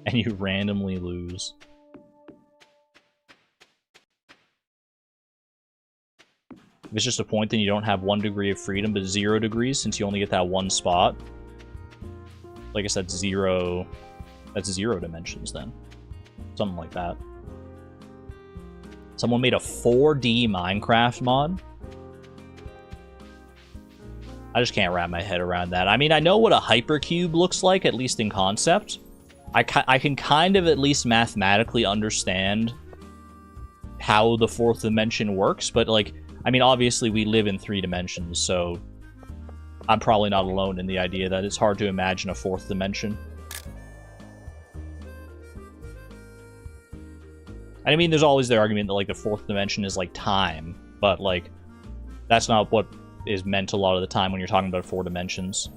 And you randomly lose. If it's just a point, then you don't have 1 degree of freedom, but 0 degrees, since you only get that one spot. I guess that's 0... That's 0 dimensions, then. Something like that. Someone made a 4D Minecraft mod? I just can't wrap my head around that. I mean, I know what a hypercube looks like, at least in concept. I can kind of at least mathematically understand how the 4th dimension works, but, like, I mean, obviously we live in 3 dimensions, so I'm probably not alone in the idea that it's hard to imagine a 4th dimension. And I mean, there's always the argument that, like, the 4th dimension is, like, time, but, like, that's not what is meant a lot of the time when you're talking about 4 dimensions.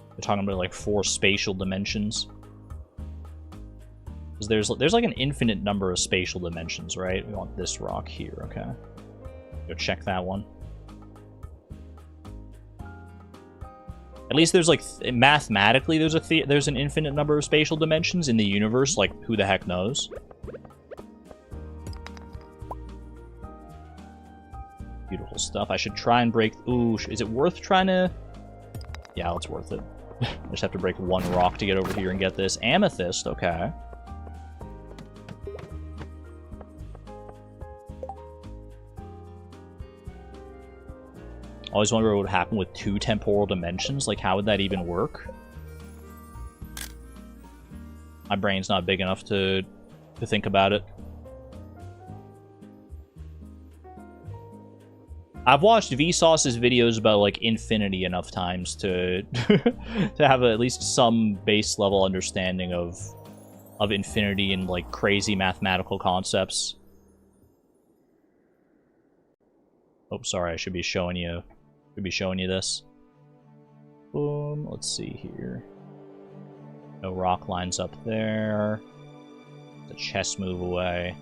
We're talking about, like, 4 spatial dimensions. Because there's, like, an infinite number of spatial dimensions, right? We want this rock here, okay. Go check that one. At least there's, like, mathematically there's an infinite number of spatial dimensions in the universe, like, who the heck knows? Beautiful stuff. I should try and break... Ooh, is it worth trying to... Yeah, it's worth it. I just have to break 1 rock to get over here and get this. Amethyst, okay. Always wonder what would happen with 2 temporal dimensions. Like, how would that even work? My brain's not big enough to think about it. I've watched Vsauce's videos about, like, infinity enough times to to have at least some base level understanding of infinity and, like, crazy mathematical concepts. Oh, sorry, I should be showing you this. Boom, let's see here. No rock lines up there. The chest move away.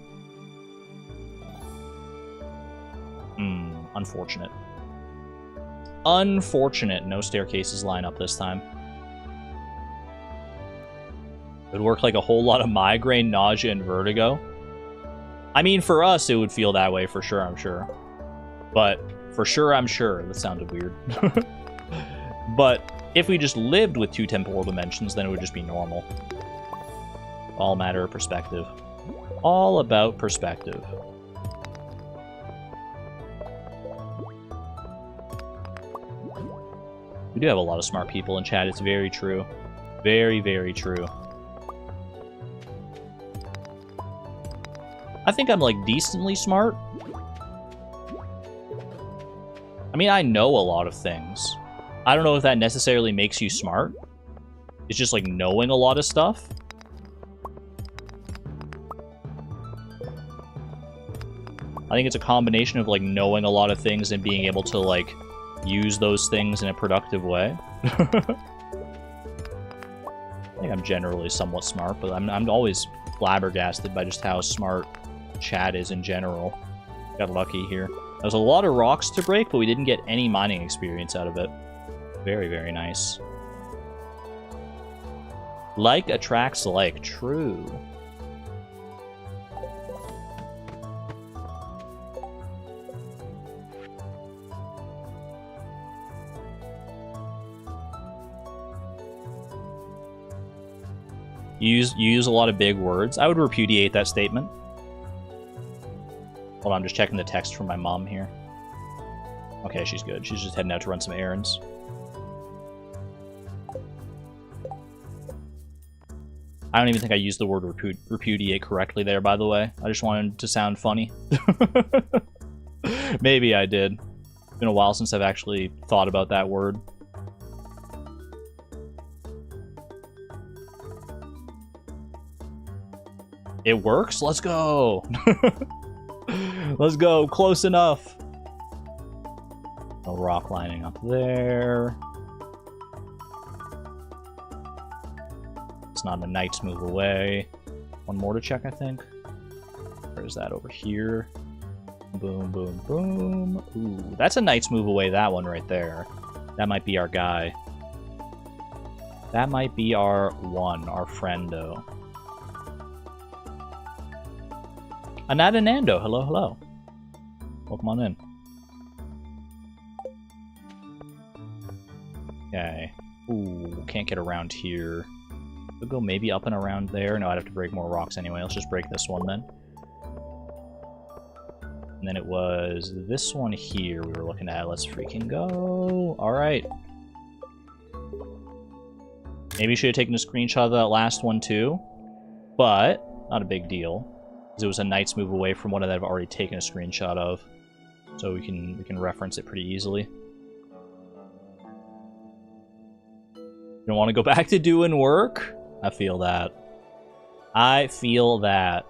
Unfortunate. Unfortunate. No staircases line up this time. It would work like a whole lot of migraine, nausea, and vertigo. I mean, for us, it would feel that way for sure, I'm sure. But, for sure, I'm sure. That sounded weird. But, if we just lived with 2 temporal dimensions, then it would just be normal. All matter of perspective. All about perspective. We do have a lot of smart people in chat, it's very true. Very, very true. I think I'm, like, decently smart. I mean, I know a lot of things. I don't know if that necessarily makes you smart. It's just, like, knowing a lot of stuff. I think it's a combination of, like, knowing a lot of things and being able to, like, use those things in a productive way. I think I'm generally somewhat smart, but I'm always flabbergasted by just how smart chat is in general. Got lucky here. There's a lot of rocks to break, but we didn't get any mining experience out of it. Very, very nice. Like attracts like. True. You use a lot of big words. I would repudiate that statement. Hold on, I'm just checking the text from my mom here. Okay, she's good. She's just heading out to run some errands. I don't even think I used the word repudiate correctly there, by the way. I just wanted to sound funny. Maybe I did. It's been a while since I've actually thought about that word. It works? Let's go! Let's go! Close enough! No rock lining up there. It's not a knight's move away. One more to check, I think. Where is that? Over here. Boom, boom, boom. Ooh, that's a Knight's move away, that one right there. That might be our guy. That might be our friendo. Anadanando, hello, hello. Welcome on in. Okay. Ooh, can't get around here. We'll go maybe up and around there. No, I'd have to break more rocks anyway. Let's just break this one then. And then it was this one here we were looking at. Let's freaking go. Alright. Maybe you should have taken a screenshot of that last one too. But, not a big deal. Because it was a Knight's move away from one that I've already taken a screenshot of. So we can reference it pretty easily. You don't want to go back to doing work? I feel that. I feel that.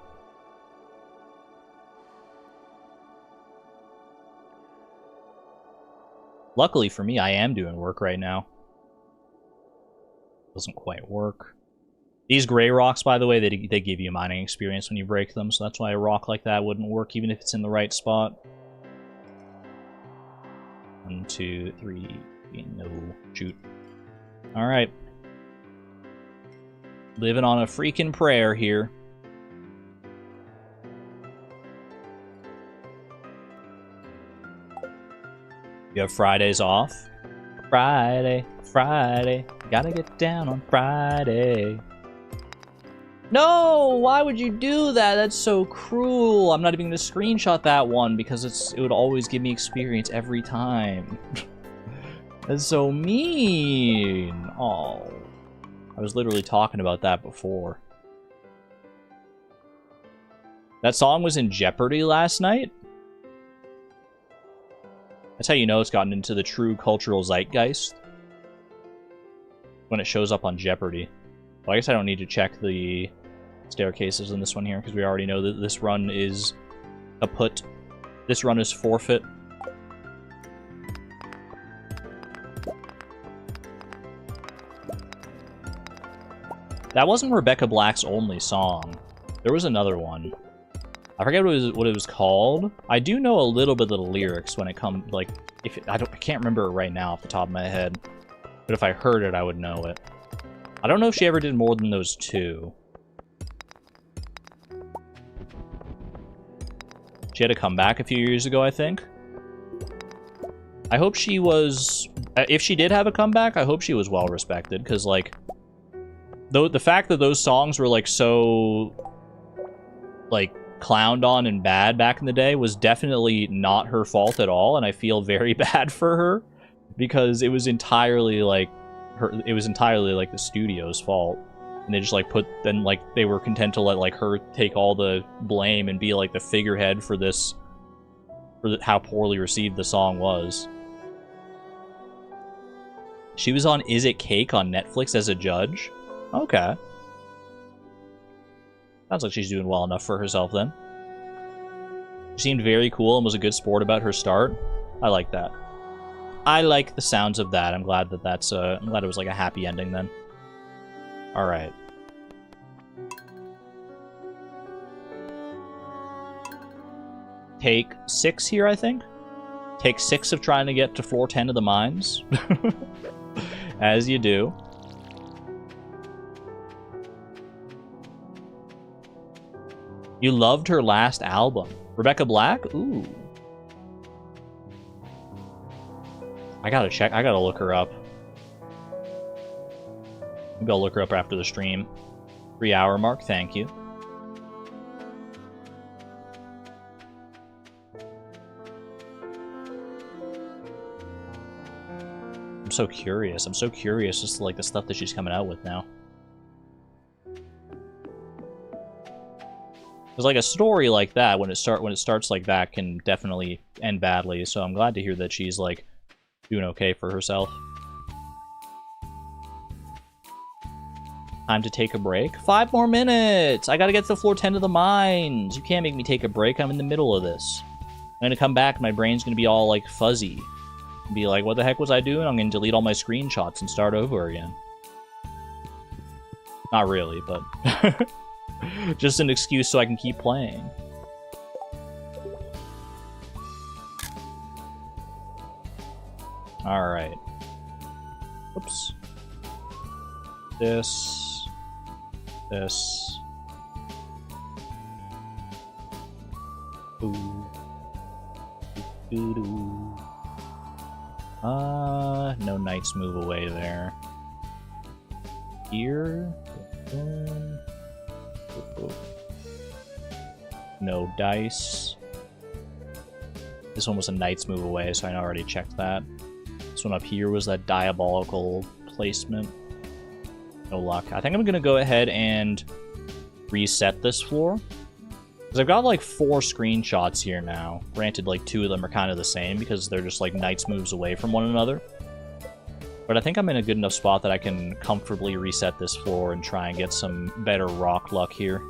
Luckily for me, I am doing work right now. Doesn't quite work. These gray rocks, by the way, they give you mining experience when you break them, so that's why a rock like that wouldn't work even if it's in the right spot. 1, 2, 3, no, shoot. Alright. Living on a freaking prayer here. You have Fridays off? Friday, Friday, gotta get down on Friday. No! Why would you do that? That's so cruel. I'm not even gonna screenshot that one because it would always give me experience every time. That's so mean. Oh. I was literally talking about that before. That song was in Jeopardy last night? That's how you know it's gotten into the true cultural zeitgeist. When it shows up on Jeopardy. Well, I guess I don't need to check the staircases in this one here, because we already know that this run is kaput. This run is forfeit. That wasn't Rebecca Black's only song. There was another one. I forget what it was called. I do know a little bit of the lyrics when it comes, like, I can't remember it right now off the top of my head. But if I heard it, I would know it. I don't know if she ever did more than those two. She had a comeback a few years ago, I think. I hope she was... If she did have a comeback, I hope she was well respected, because, like... the fact that those songs were, like, so... like, clowned on and bad back in the day was definitely not her fault at all, and I feel very bad for her, because it was entirely, like... the studio's fault. And they just, like, they were content to let, like, her take all the blame and be, like, the figurehead for this... how poorly received the song was. She was on Is It Cake on Netflix as a judge? Okay. Sounds like she's doing well enough for herself, then. She seemed very cool and was a good sport about her start. I like that. I like the sounds of that. I'm glad that I'm glad it was, like, a happy ending, then. Alright. Take 6 here, I think? Take 6 of trying to get to floor 10 of the mines. As you do. You loved her last album. Rebecca Black? Ooh. I gotta check. I gotta look her up. Maybe I'll look her up after the stream. 3-hour mark, thank you. I'm so curious. I'm so curious just like the stuff that she's coming out with now. Because like a story like that, when it starts like that, can definitely end badly. So I'm glad to hear that she's like doing okay for herself. Time to take a break. 5 more minutes! I gotta get to the floor 10 of the mines! You can't make me take a break, I'm in the middle of this. I'm gonna come back, my brain's gonna be all, like, fuzzy. Be like, what the heck was I doing? I'm gonna delete all my screenshots and start over again. Not really, but... Just an excuse so I can keep playing. Alright. Oops. This. Ooh. Doo-doo. No knights move away there. Here. No dice. This one was a knight's move away, so I already checked that. This one up here was that diabolical placement. No luck. I think I'm gonna go ahead and reset this floor. Because I've got like 4 screenshots here now. Granted, like 2 of them are kind of the same because they're just like knight's moves away from one another. But I think I'm in a good enough spot that I can comfortably reset this floor and try and get some better rock luck here.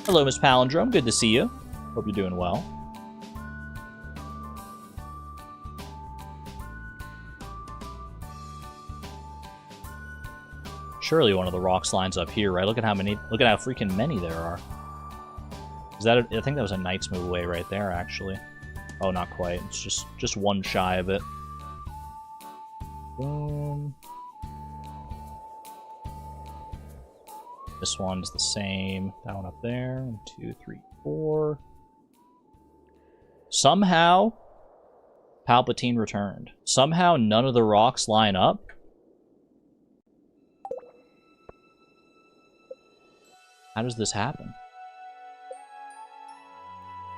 Hello, Miss Palindrome. Good to see you. Hope you're doing well. Surely one of the rocks lines up here, right? Look at how freaking many there are. Is that I think that was a knight's move away right there, actually. Oh, not quite. It's just one shy of it. Boom. This one's the same. That one up there. 1, 2, 3, 4. Somehow, Palpatine returned. Somehow none of the rocks line up. How does this happen?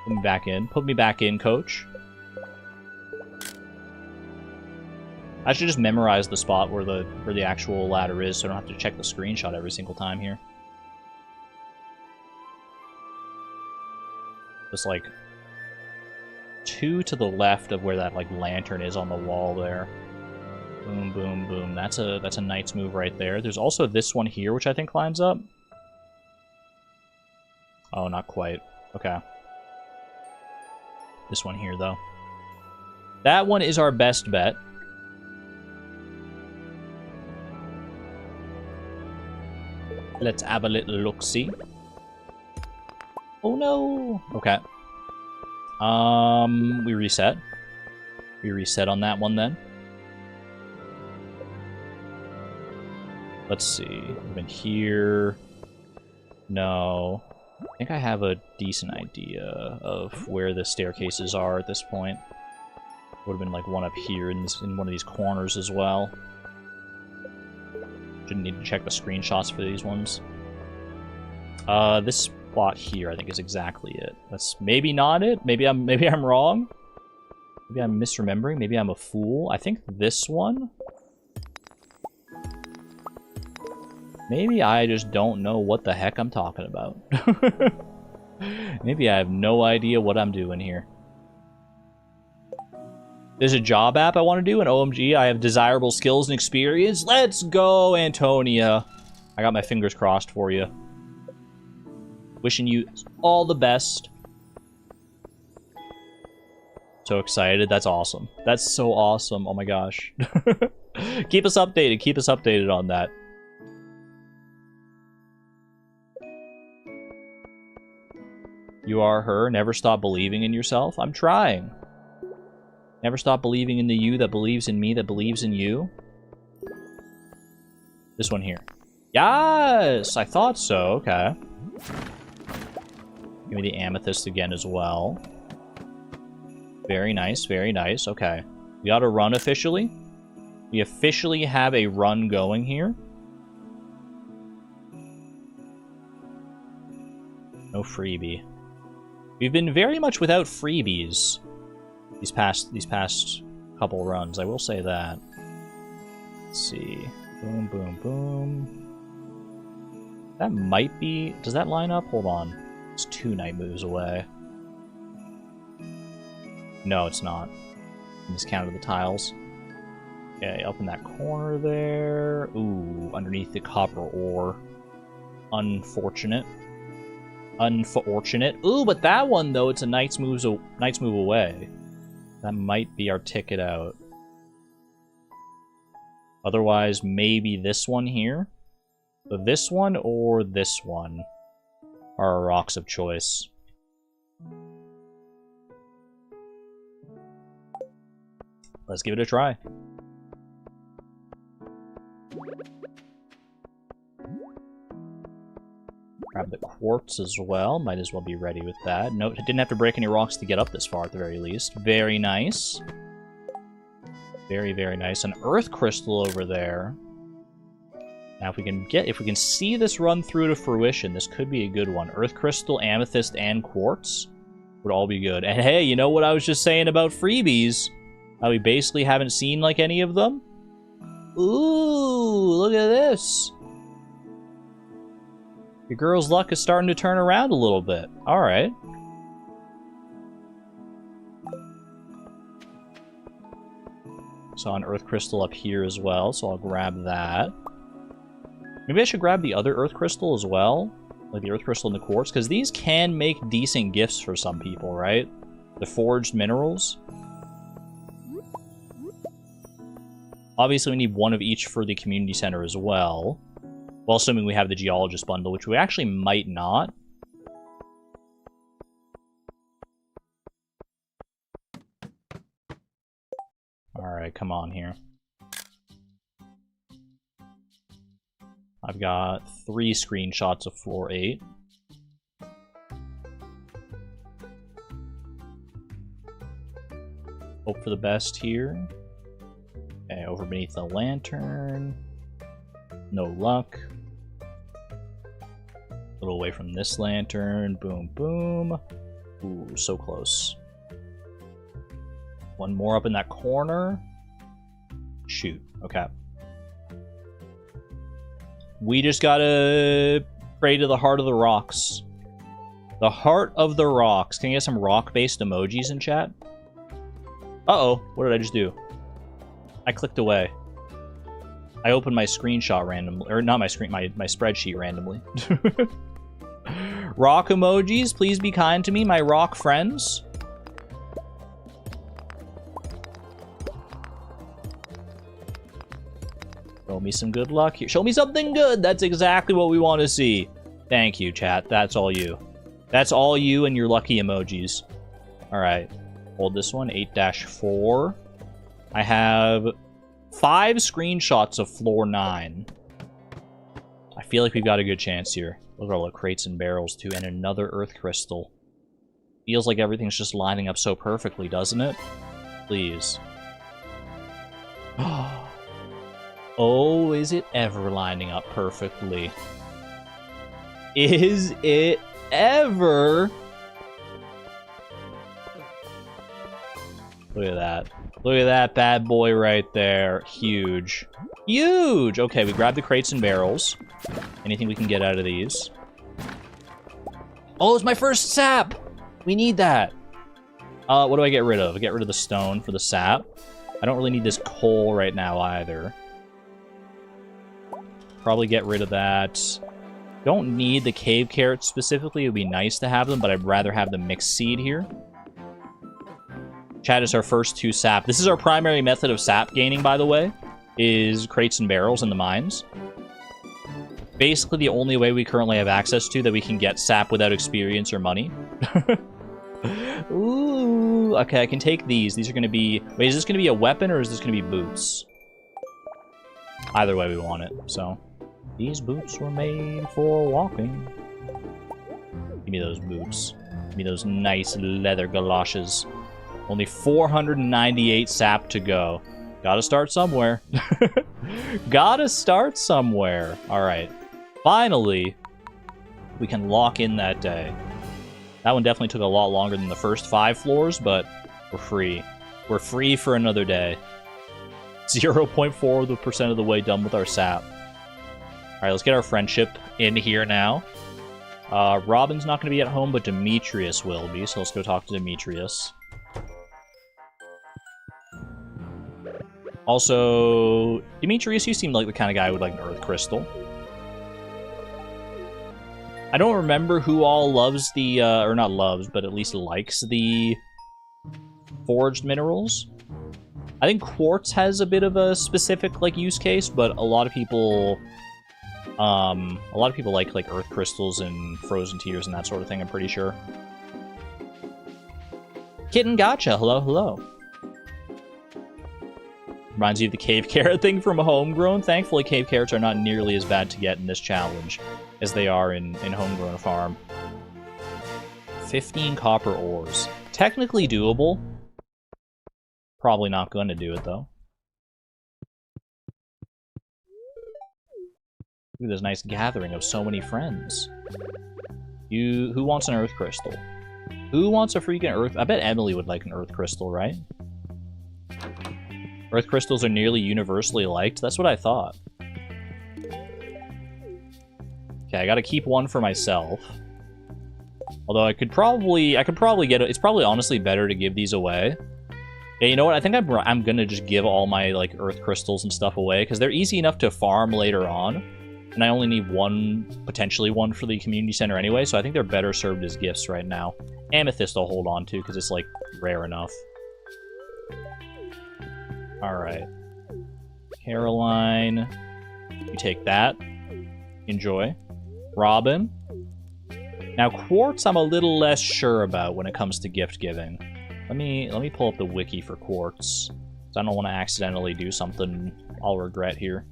Put me back in. Put me back in, coach. I should just memorize the spot where the actual ladder is so I don't have to check the screenshot every single time here. Just like 2 to the left of where that like lantern is on the wall there. Boom, boom, boom. That's a knight's move right there. There's also this one here, which I think lines up. Oh, not quite. Okay. This one here, though. That one is our best bet. Let's have a little look-see. Oh, no! Okay. We reset. We reset on that one, then. Let's see. We've been here. No. I think I have a decent idea of where the staircases are at this point. Would have been like one up here in one of these corners as well. Shouldn't need to check the screenshots for these ones. This spot here I think is exactly it. That's maybe not it. Maybe I'm wrong. Maybe I'm misremembering. Maybe I'm a fool. I think this one. Maybe I just don't know what the heck I'm talking about. Maybe I have no idea what I'm doing here. There's a job app I want to do, and OMG, I have desirable skills and experience. Let's go, Antonia. I got my fingers crossed for you. Wishing you all the best. So excited. That's awesome. That's so awesome. Oh my gosh. Keep us updated. Keep us updated on that. You are her. Never stop believing in yourself. I'm trying. Never stop believing in the you that believes in me that believes in you. This one here. Yes! I thought so. Okay. Give me the amethyst again as well. Very nice. Very nice. Okay. We got a run officially. We officially have a run going here. No freebie. We've been very much without freebies these past couple runs. I will say that. Let's see. Boom, boom, boom. That might be... Does that line up? Hold on. It's 2 night moves away. No, it's not. I miscounted the tiles. Okay, up in that corner there. Ooh, underneath the copper ore. Unfortunate. Unfortunate. Ooh, but that one, though, it's a knight's move away. That might be our ticket out. Otherwise, maybe this one here. So this one or this one are our rocks of choice. Let's give it a try. Grab the quartz as well. Might as well be ready with that. Note, I didn't have to break any rocks to get up this far at the very least. Very nice. Very, very nice. An earth crystal over there. Now, if we can see this run through to fruition, this could be a good one. Earth crystal, amethyst, and quartz would all be good. And hey, you know what I was just saying about freebies? How we basically haven't seen, like, any of them? Ooh, look at this. Your girl's luck is starting to turn around a little bit. Alright. Saw an earth crystal up here as well, so I'll grab that. Maybe I should grab the other earth crystal as well. Like the earth crystal and the quartz, because these can make decent gifts for some people, right? The forged minerals. Obviously, we need one of each for the community center as well. Well, assuming we have the geologist bundle, which we actually might not. Alright, come on here. I've got 3 screenshots of floor 8. Hope for the best here. Okay, over beneath the lantern. No luck. A little away from this lantern. Boom, boom. Ooh, so close. One more up in that corner. Shoot. Okay. We just gotta pray to the heart of the rocks. The heart of the rocks. Can you get some rock-based emojis in chat? Uh-oh. What did I just do? I clicked away. I opened my screenshot randomly, or not my screen, my spreadsheet randomly. Rock emojis, please be kind to me, my rock friends. Show me some good luck here. Show me something good. That's exactly what we want to see. Thank you, chat. That's all you. That's all you and your lucky emojis. All right. Hold this one. 8-4. I have 5 screenshots of floor 9. I feel like we've got a good chance here. Look at all the crates and barrels, too, and another earth crystal. Feels like everything's just lining up so perfectly, doesn't it? Please. Oh, is it ever lining up perfectly? Is it ever? Look at that. Look at that bad boy right there. Huge. Huge! Okay, we grabbed the crates and barrels. Anything we can get out of these. Oh, it's my first sap! We need that. What do I get rid of? I get rid of the stone for the sap. I don't really need this coal right now either. Probably get rid of that. Don't need the cave carrots specifically. It would be nice to have them, but I'd rather have the mixed seed here. Chat is our first 2 sap. This is our primary method of sap gaining, by the way, is crates and barrels in the mines. Basically the only way we currently have access to that we can get sap without experience or money. Ooh, okay, I can take these. These are going to be... Wait, is this going to be a weapon or is this going to be boots? Either way we want it, so... These boots were made for walking. Give me those boots. Give me those nice leather galoshes. Only 498 sap to go. Gotta start somewhere. Gotta start somewhere. Alright. Finally, we can lock in that day. That one definitely took a lot longer than the first 5 floors, but we're free. We're free for another day. 0.4% of the way done with our sap. Alright, let's get our friendship in here now. Robin's not going to be at home, but Demetrius will be, so let's go talk to Demetrius. Also, Demetrius, you seem like the kind of guy who would like an earth crystal. I don't remember who all loves the, or not loves, but at least likes the forged minerals. I think quartz has a bit of a specific, like, use case, but a lot of people A lot of people like earth crystals and frozen tears and that sort of thing, I'm pretty sure. Kitten gotcha, hello, hello. Reminds you of the cave carrot thing from Homegrown. Thankfully, cave carrots are not nearly as bad to get in this challenge as they are in Homegrown Farm. 15 copper ores. Technically doable. Probably not going to do it, though. Look at this nice gathering of so many friends. Who wants an earth crystal? Who wants a freaking earth? I bet Emily would like an earth crystal, right? Earth crystals are nearly universally liked. That's what I thought. Okay, I gotta keep one for myself. Although I could probably get it. It's probably honestly better to give these away. Yeah, you know what? I think I'm gonna just give all my like earth crystals and stuff away because they're easy enough to farm later on, and I only need one, potentially one for the community center anyway. So I think they're better served as gifts right now. Amethyst I'll hold on to because it's like rare enough. Alright. Caroline. You take that. Enjoy. Robin. Now, quartz I'm a little less sure about when it comes to gift giving. Let me pull up the wiki for quartz. I don't want to accidentally do something I'll regret here.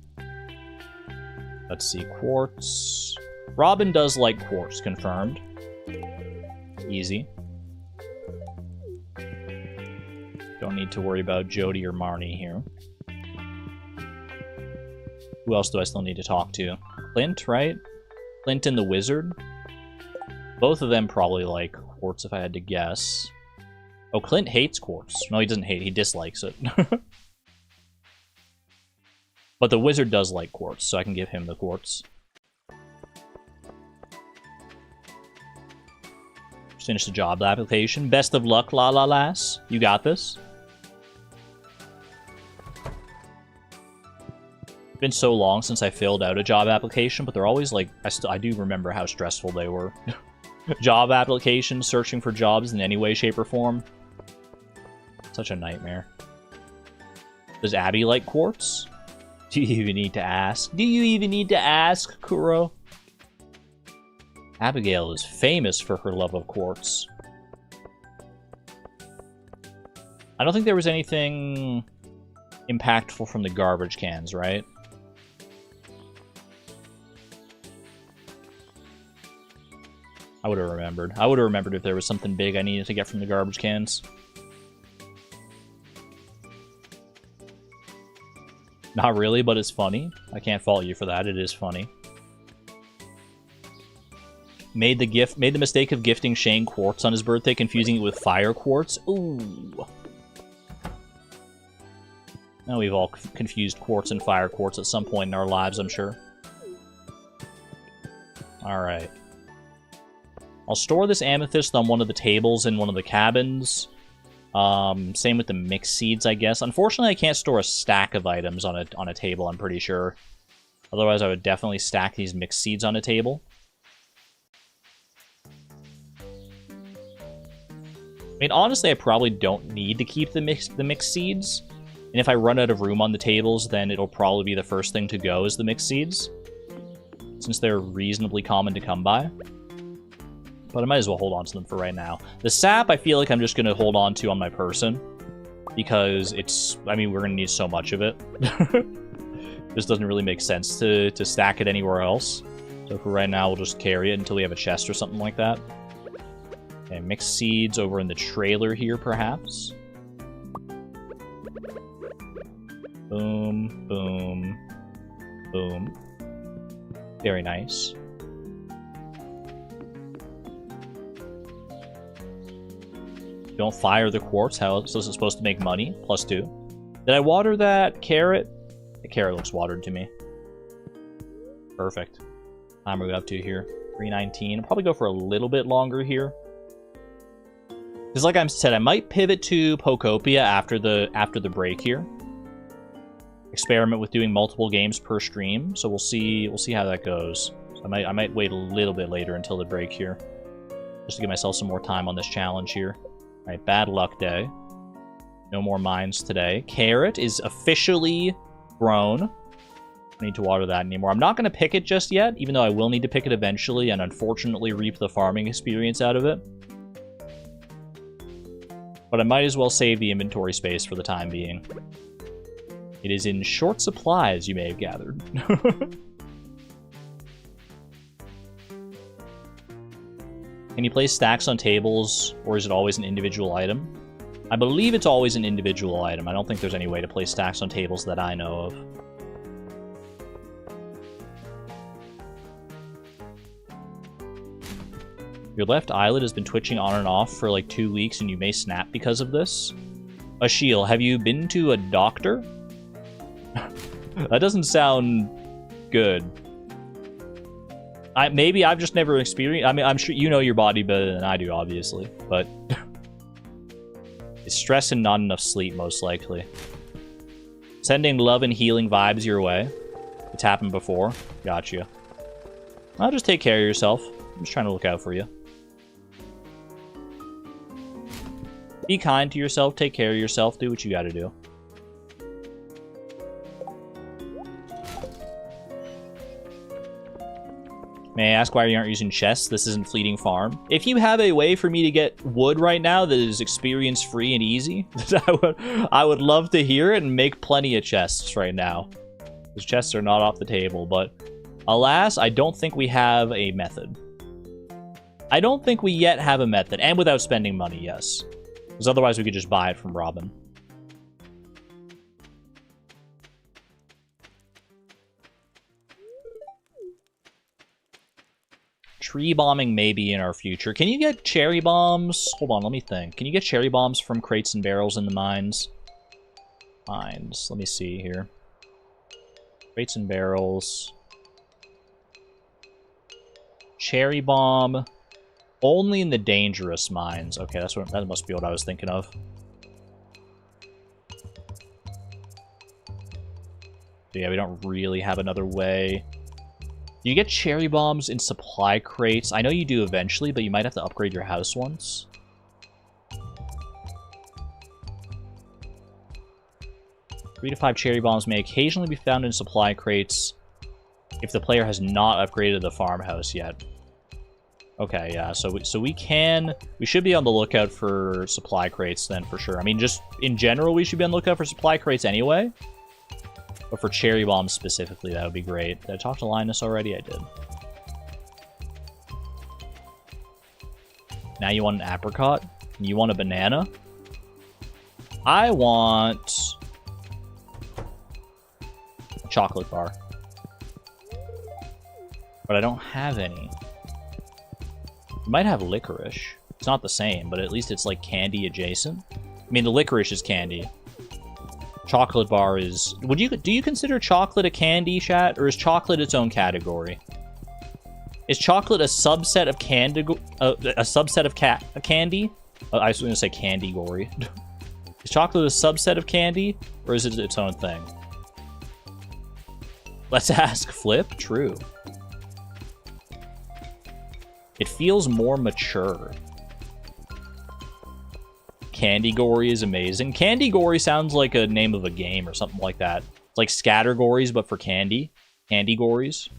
Let's see. Quartz. Robin does like quartz, confirmed. Easy. Don't need to worry about Jody or Marnie here. Who else do I still need to talk to? Clint, right? Clint and the Wizard? Both of them probably like quartz if I had to guess. Oh, Clint hates quartz. No, he doesn't hate, he dislikes it. But the Wizard does like quartz, so I can give him the quartz. Finish the job application. Best of luck, la la lass. You got this. It's been so long since I filled out a job application, but they're always like, I do remember how stressful they were. Job applications, searching for jobs in any way, shape, or form. Such a nightmare. Does Abby like quartz? Do you even need to ask? Do you even need to ask, Kuro? Abigail is famous for her love of quartz. I don't think there was anything impactful from the garbage cans, right? I would have remembered. I would have remembered if there was something big I needed to get from the garbage cans. Not really, but it's funny. I can't fault you for that. It is funny. Made the mistake of gifting Shane quartz on his birthday, confusing it with fire quartz. Ooh. Now we've all confused quartz and fire quartz at some point in our lives, I'm sure. Alright. I'll store this amethyst on one of the tables in one of the cabins. Same with the mixed seeds, I guess. Unfortunately, I can't store a stack of items on a table, I'm pretty sure. Otherwise, I would definitely stack these mixed seeds on a table. I mean, honestly, I probably don't need to keep the mixed seeds. And if I run out of room on the tables, then it'll probably be the first thing to go is the mixed seeds. Since they're reasonably common to come by. But I might as well hold on to them for right now. The sap, I feel like I'm just going to hold on to on my person. Because it's... I mean, we're going to need so much of it. This doesn't really make sense to stack it anywhere else. So for right now, we'll just carry it until we have a chest or something like that. Okay, mixed seeds over in the trailer here, perhaps. Boom, boom, boom. Very nice. Don't fire the quartz. How else is it supposed to make money? +2. Did I water that carrot? The carrot looks watered to me. Perfect. Time are we up to here? 3:19. I'll probably go for a little bit longer here. Because like I said, I might pivot to Pokopia after the break here. Experiment with doing multiple games per stream, so we'll see how that goes. So I might wait a little bit later until the break here, just to give myself some more time on this challenge here. All right, bad luck day. No more mines today. Carrot is officially grown. I need to water that anymore. I'm not going to pick it just yet, even though I will need to pick it eventually and unfortunately reap the farming experience out of it. But I might as well save the inventory space for the time being. It is in short supply, as you may have gathered. Can you place stacks on tables, or is it always an individual item? I believe it's always an individual item. I don't think there's any way to place stacks on tables that I know of. Your left eyelid has been twitching on and off for like 2 weeks and you may snap because of this. Ashiel, have you been to a doctor? That doesn't sound good. Maybe I've just never experienced... I mean, I'm sure you know your body better than I do, obviously. But... it's stress and not enough sleep, most likely. Sending love and healing vibes your way. It's happened before. Gotcha. I'll just take care of yourself. I'm just trying to look out for you. Be kind to yourself, take care of yourself, do what you gotta do. May I ask why you aren't using chests? This isn't Fleeting Farm. If you have a way for me to get wood right now that is experience-free and easy, I would love to hear it and make plenty of chests right now. Those chests are not off the table, but alas, I don't think we have a method. I don't think we yet have a method, and without spending money, yes. Because otherwise we could just buy it from Robin. Tree bombing may be in our future. Can you get cherry bombs? Hold on, let me think. Can you get cherry bombs from crates and barrels in the mines? Mines. Let me see here. Crates and barrels. Cherry bomb. Only in the dangerous mines. Okay, that must be what I was thinking of. So yeah, we don't really have another way. You get cherry bombs in supply crates. I know you do eventually, but you might have to upgrade your house once. 3 to 5 cherry bombs may occasionally be found in supply crates if the player has not upgraded the farmhouse yet. Okay, yeah, so we should be on the lookout for supply crates then, for sure. I mean, just in general, we should be on the lookout for supply crates anyway. But for cherry bombs specifically, that would be great. Did I talk to Linus already? I did. Now you want an apricot? You want a banana? I want... a chocolate bar. But I don't have any. You might have licorice. It's not the same, but at least it's like candy adjacent. I mean, the licorice is candy. Chocolate bar is... do you consider chocolate a candy, chat? Or is chocolate its own category? Is chocolate a subset of candy? A subset of candy? I was going to say candy-gory. Is chocolate a subset of candy? Or is it its own thing? Let's ask Flip. True. It feels more mature. Candy-gory is amazing. Candy-gory sounds like a name of a game or something like that. It's like Scattergories, but for candy. Candy-gories.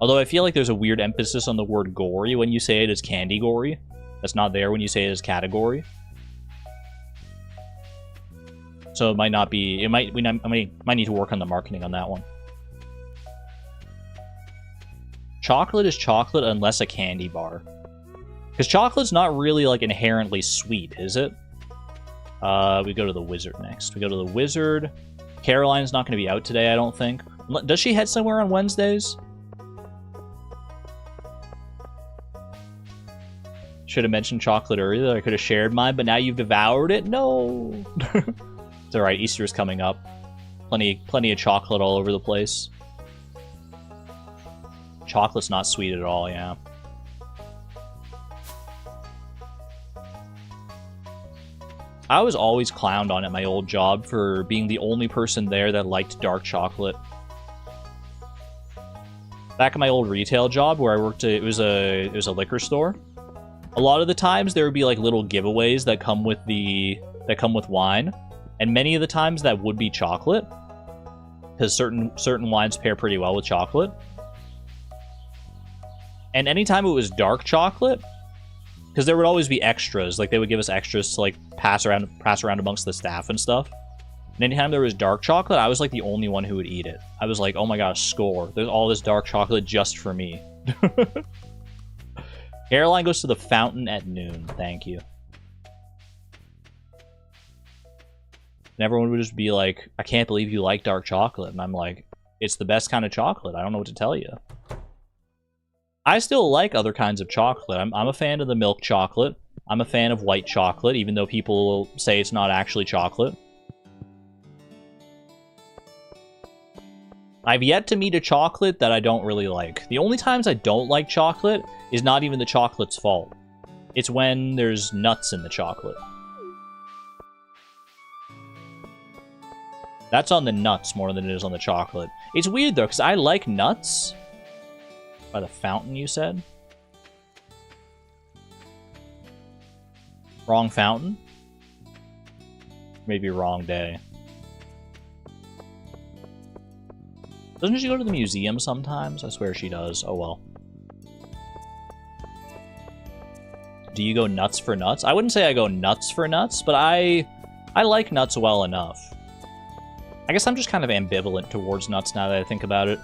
Although I feel like there's a weird emphasis on the word gory when you say it as candy-gory. That's not there when you say it as category. So it might not be... we might need to work on the marketing on that one. Chocolate is chocolate unless a candy bar. Because chocolate's not really, like, inherently sweet, is it? We go to the wizard next. We go to the wizard. Caroline's not going to be out today, I don't think. Does she head somewhere on Wednesdays? Should have mentioned chocolate earlier. I could have shared mine, but now you've devoured it? No! It's alright, Easter's coming up. Plenty of chocolate all over the place. Chocolate's not sweet at all, yeah. I was always clowned on at my old job for being the only person there that liked dark chocolate. Back at my old retail job where I worked, it was a liquor store. A lot of the times there would be like little giveaways that come with wine. And many of the times that would be chocolate, because certain wines pair pretty well with chocolate. And anytime it was dark chocolate, because there would always be extras, like they would give us extras to like pass around amongst the staff and stuff. And anytime there was dark chocolate, I was like the only one who would eat it. I was like, oh my gosh, score. There's all this dark chocolate just for me. Caroline goes to the fountain at noon. Thank you. And everyone would just be like, I can't believe you like dark chocolate. And I'm like, it's the best kind of chocolate. I don't know what to tell you. I still like other kinds of chocolate. I'm a fan of the milk chocolate. I'm a fan of white chocolate, even though people say it's not actually chocolate. I've yet to meet a chocolate that I don't really like. The only times I don't like chocolate is not even the chocolate's fault. It's when there's nuts in the chocolate. That's on the nuts more than it is on the chocolate. It's weird, though, because I like nuts. By the fountain, you said? Wrong fountain? Maybe wrong day. Doesn't she go to the museum sometimes? I swear she does. Oh, well. Do you go nuts for nuts? I wouldn't say I go nuts for nuts, but I like nuts well enough. I guess I'm just kind of ambivalent towards nuts now that I think about it.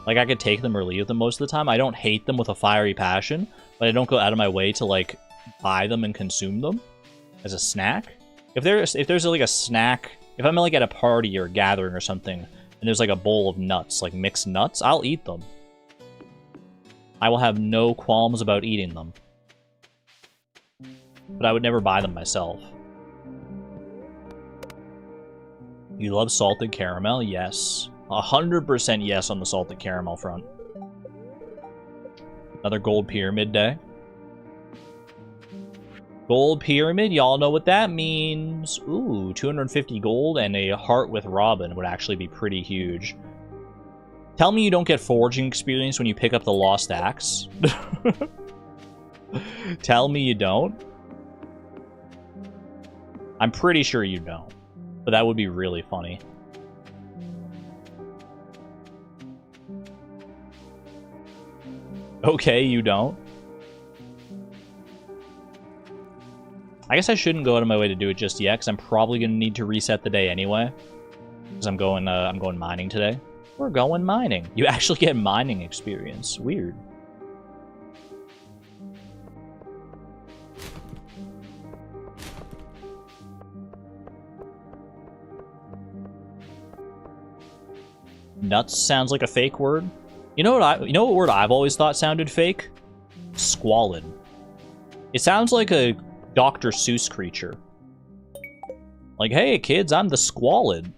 Like, I could take them or leave them most of the time. I don't hate them with a fiery passion, but I don't go out of my way to, like, buy them and consume them as a snack. If there's like, a snack... If I'm, like, at a party or a gathering or something, and there's, like, a bowl of nuts, like, mixed nuts, I'll eat them. I will have no qualms about eating them. But I would never buy them myself. You love salted caramel? Yes. 100% yes on the salted caramel front. Another gold pyramid day. Gold pyramid, y'all know what that means. Ooh, 250 gold and a heart with Robin would actually be pretty huge. Tell me you don't get foraging experience when you pick up the lost axe. Tell me you don't. I'm pretty sure you don't. But that would be really funny. Okay, you don't. I guess I shouldn't go out of my way to do it just yet, because I'm probably going to need to reset the day anyway. Because I'm going mining today. We're going mining. You actually get mining experience. Weird. Nuts sounds like a fake word. You know what word I've always thought sounded fake? Squalid. It sounds like a Dr. Seuss creature. Like, hey kids, I'm the squalid.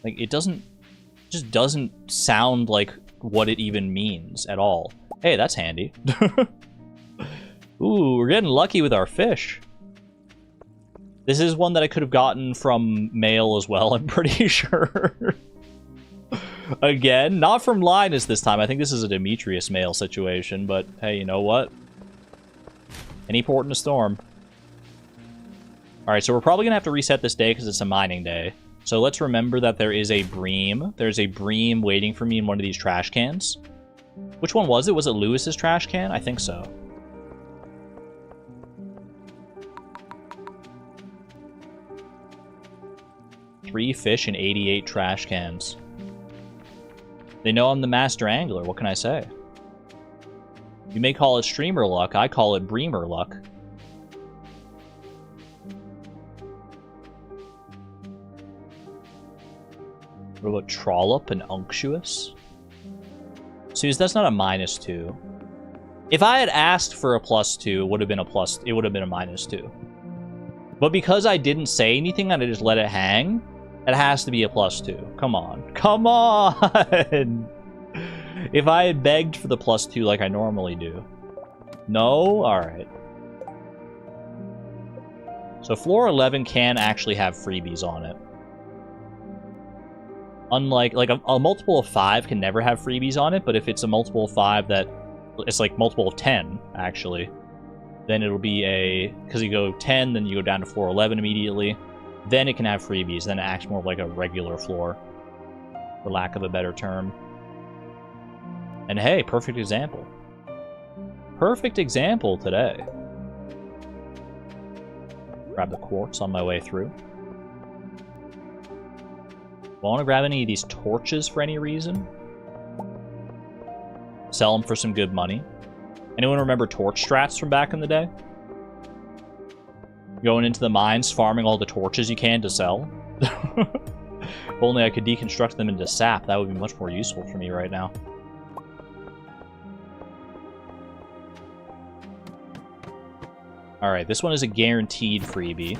Like, it just doesn't sound like what it even means at all. Hey, that's handy. Ooh, we're getting lucky with our fish. This is one that I could have gotten from mail as well, I'm pretty sure. Again, not from Linus this time. I think this is a Demetrius mail situation, but hey, you know what? Any port in a storm. Alright, so we're probably going to have to reset this day because it's a mining day. So let's remember that there is a bream. There's a bream waiting for me in one of these trash cans. Which one was it? Was it Lewis's trash can? I think so. Three fish and 88 trash cans. They know I'm the master angler, what can I say? You may call it streamer luck, I call it breamer luck. What about trollop and unctuous? Suze, that's not a -2. If I had asked for a +2, it would have been a -2. But because I didn't say anything and I just let it hang, it has to be a +2. Come on. Come on! If I had begged for the +2 like I normally do. No? Alright. So floor 11 can actually have freebies on it. Unlike, like, a multiple of 5 can never have freebies on it, but if it's a multiple of 5 that... It's like multiple of 10, actually. Then it'll be a... Because you go 10, then you go down to floor 11 immediately. then it can have freebies. Then it acts more like a regular floor, for lack of a better term. And hey, perfect example. Perfect example today. Grab the quartz on my way through. Want to grab any of these torches for any reason? Sell them for some good money. Anyone remember torch strats from back in the day? Going into the mines, farming all the torches you can to sell. If only I could deconstruct them into sap, that would be much more useful for me right now. Alright, this one is a guaranteed freebie.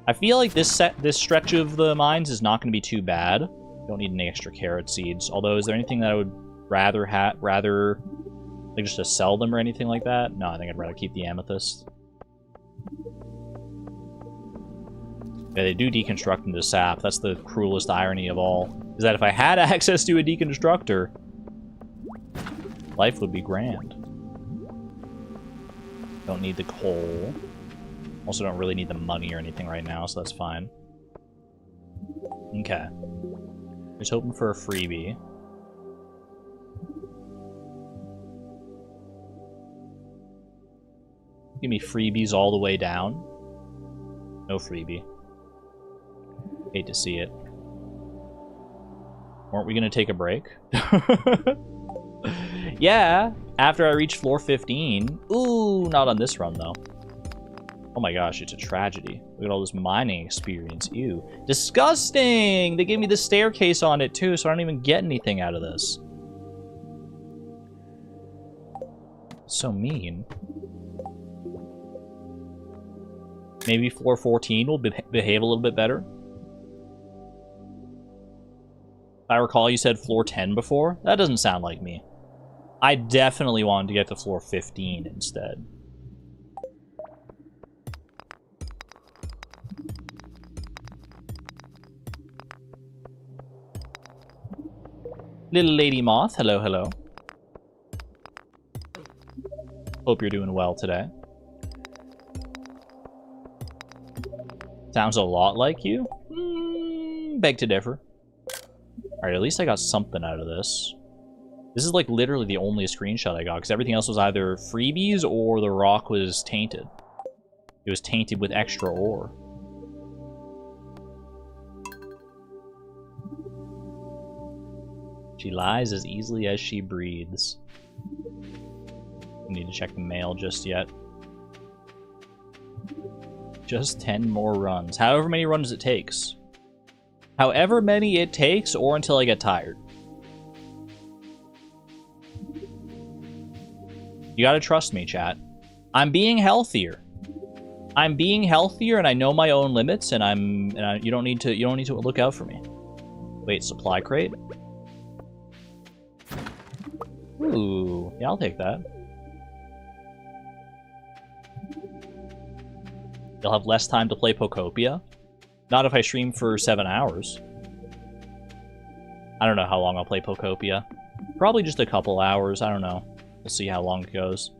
I feel like this stretch of the mines is not going to be too bad. Don't need any extra carrot seeds. Although, is there anything that I would rather like just to sell them or anything like that? No, I think I'd rather keep the amethyst. Yeah, they do deconstruct into sap. That's the cruelest irony of all. Is that if I had access to a deconstructor, life would be grand. Don't need the coal. Also don't really need the money or anything right now, so that's fine. Okay. Just hoping for a freebie. Give me freebies all the way down. No freebie. Hate to see it. Weren't we gonna take a break? Yeah, after I reach floor 15. Ooh, not on this run, though. Oh my gosh, it's a tragedy. Look at all this mining experience. Ew. Disgusting! They gave me the staircase on it, too, so I don't even get anything out of this. So mean. Maybe floor 14 will behave a little bit better. If I recall, you said floor 10 before? That doesn't sound like me. I definitely wanted to get to floor 15 instead. Little lady moth, hello, hello. Hope you're doing well today. Sounds a lot like you? Beg to differ. Alright, at least I got something out of this. This is like literally the only screenshot I got, because everything else was either freebies or the rock was tainted. It was tainted with extra ore. She lies as easily as she breathes. Don't need to check the mail just yet. Just 10 more runs. However many runs it takes. However many it takes, or until I get tired. You gotta trust me, chat. I'm being healthier. I'm being healthier, and I know my own limits, and you don't need to look out for me. Wait, supply crate? Ooh, yeah, I'll take that. You'll have less time to play Pokopia. Not if I stream for 7 hours. I don't know how long I'll play Pokopia. Probably just a couple hours, I don't know. We'll see how long it goes.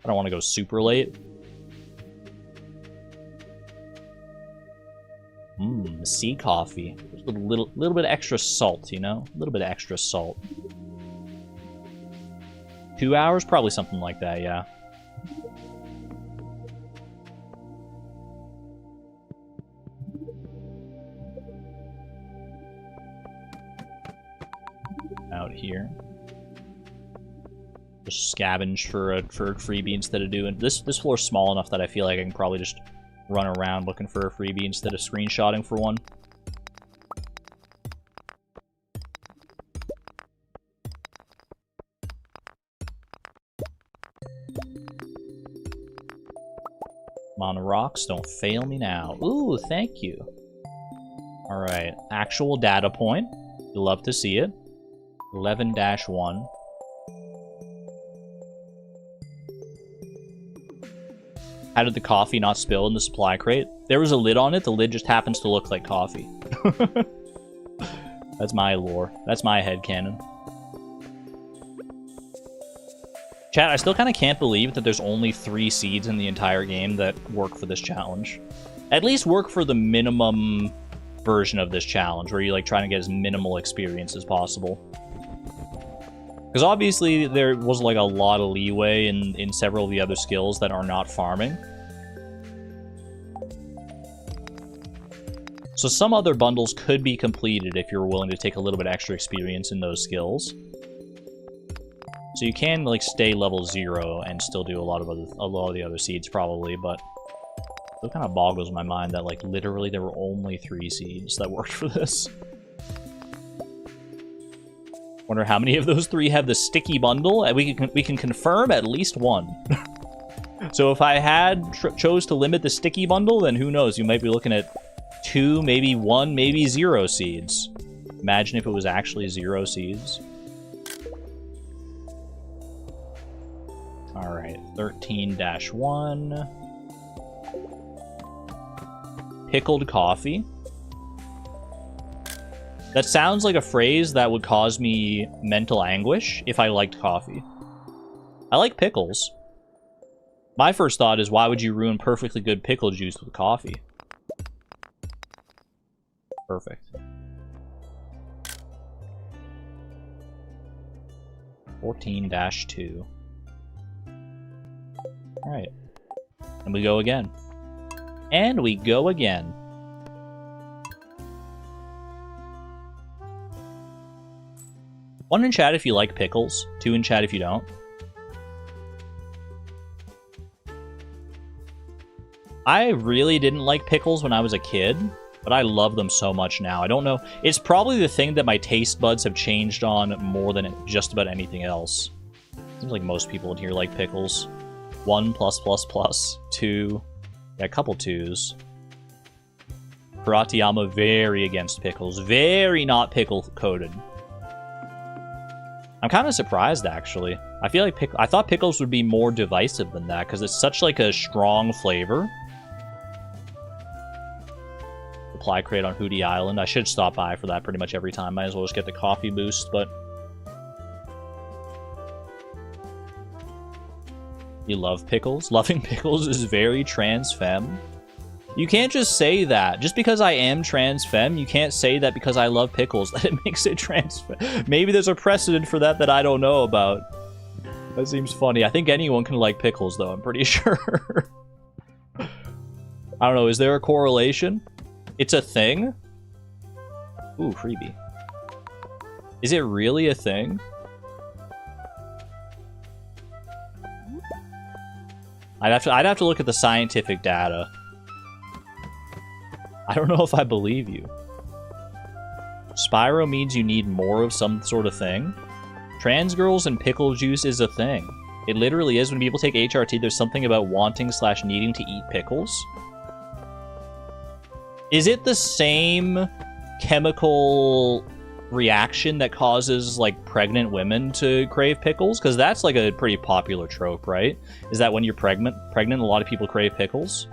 I don't want to go super late. Sea coffee. Just a little bit of extra salt, you know? A little bit of extra salt. 2 hours? Probably something like that, yeah. Out here. Just scavenge for a freebie instead of doing... This floor's small enough that I feel like I can probably just run around looking for a freebie instead of screenshotting for one. Come on, rocks, don't fail me now. Ooh, thank you. Alright, actual data point. You'll love to see it. 11-1. How did the coffee not spill in the supply crate? There was a lid on it, the lid just happens to look like coffee. That's my lore. That's my headcanon. Chat, I still kind of can't believe that there's only 3 seeds in the entire game that work for this challenge. At least work for the minimum version of this challenge, where you're like trying to get as minimal experience as possible. Because obviously there was like a lot of leeway in several of the other skills that are not farming. So some other bundles could be completed if you're willing to take a little bit extra experience in those skills. So you can like stay level 0 and still do a lot of the other seeds probably, but it kind of boggles my mind that like literally there were only 3 seeds that worked for this. Wonder how many of those 3 have the sticky bundle, and we can confirm at least 1. So if I had chose to limit the sticky bundle, then who knows? You might be looking at 2, maybe 1, maybe 0 seeds. Imagine if it was actually 0 seeds. Alright, 13-1. Pickled coffee. That sounds like a phrase that would cause me mental anguish if I liked coffee. I like pickles. My first thought is, why would you ruin perfectly good pickle juice with coffee? Perfect. 14-2. Alright. And we go again. And we go again. 1 in chat if you like pickles. 2 in chat if you don't. I really didn't like pickles when I was a kid, but I love them so much now. I don't know. It's probably the thing that my taste buds have changed on more than just about anything else. Seems like most people in here like pickles. 1 +++. 2. Yeah, a couple 2s. Karatiyama very against pickles. Very not pickle-coated. I'm kind of surprised, actually. I feel like I thought pickles would be more divisive than that, because it's such like a strong flavor. Supply crate on Hootie Island. I should stop by for that pretty much every time. Might as well just get the coffee boost, but... You love pickles? Loving pickles is very trans femme. You can't just say that. Just because I am trans femme, you can't say that because I love pickles that it makes it trans femme. Maybe there's a precedent for that I don't know about. That seems funny. I think anyone can like pickles, though, I'm pretty sure. I don't know, is there a correlation? It's a thing? Ooh, freebie. Is it really a thing? I'd have to look at the scientific data. I don't know if I believe you. Spyro means you need more of some sort of thing. Trans girls and pickle juice is a thing. It literally is. When people take HRT, there's something about wanting/needing to eat pickles. Is it the same chemical reaction that causes, like, pregnant women to crave pickles? Because that's, like, a pretty popular trope, right? Is that when you're pregnant, a lot of people crave pickles?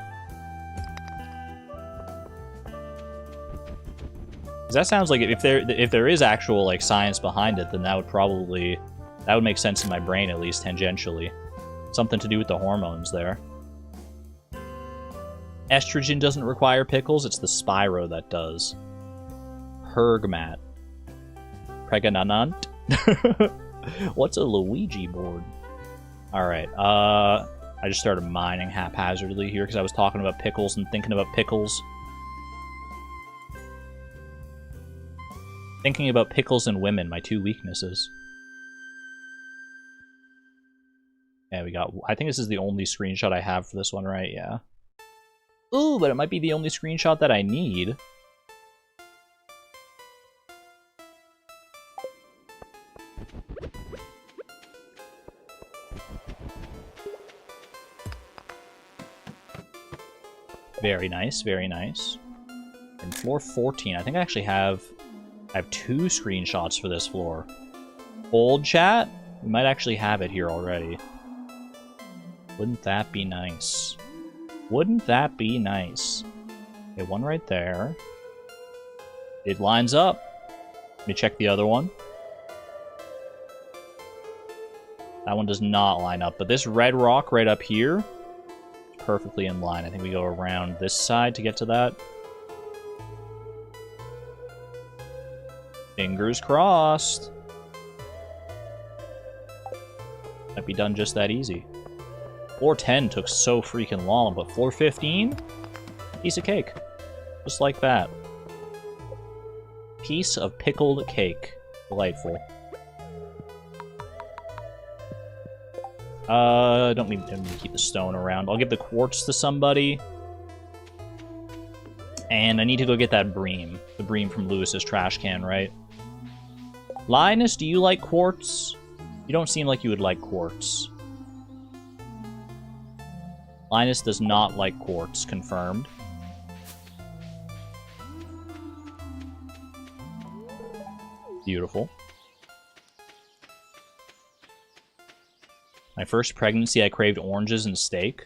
That sounds like if there is actual like science behind it, then that would make sense in my brain, at least tangentially. Something to do with the hormones there. Estrogen doesn't require pickles, it's the Spyro that does. Hergmat. Pregnant. What's a Luigi board? Alright, I just started mining haphazardly here because I was talking about pickles and thinking about pickles. Thinking about pickles and women, my 2 weaknesses. Yeah, we got... I think this is the only screenshot I have for this one, right? Yeah. Ooh, but it might be the only screenshot that I need. Very nice, very nice. And floor 14, I think I actually have 2 screenshots for this floor. Old chat? We might actually have it here already. Wouldn't that be nice? Wouldn't that be nice? Okay, 1 right there. It lines up. Let me check the other one. That one does not line up, but this red rock right up here perfectly in line. I think we go around this side to get to that. Fingers crossed. Might be done just that easy. Floor 10 took so freaking long, but floor 15? Piece of cake. Just like that. Piece of pickled cake. Delightful. Don't need to keep the stone around. I'll give the quartz to somebody. And I need to go get that bream. The bream from Lewis's trash can, right? Linus, do you like quartz? You don't seem like you would like quartz. Linus does not like quartz, confirmed. Beautiful. My first pregnancy, I craved oranges and steak.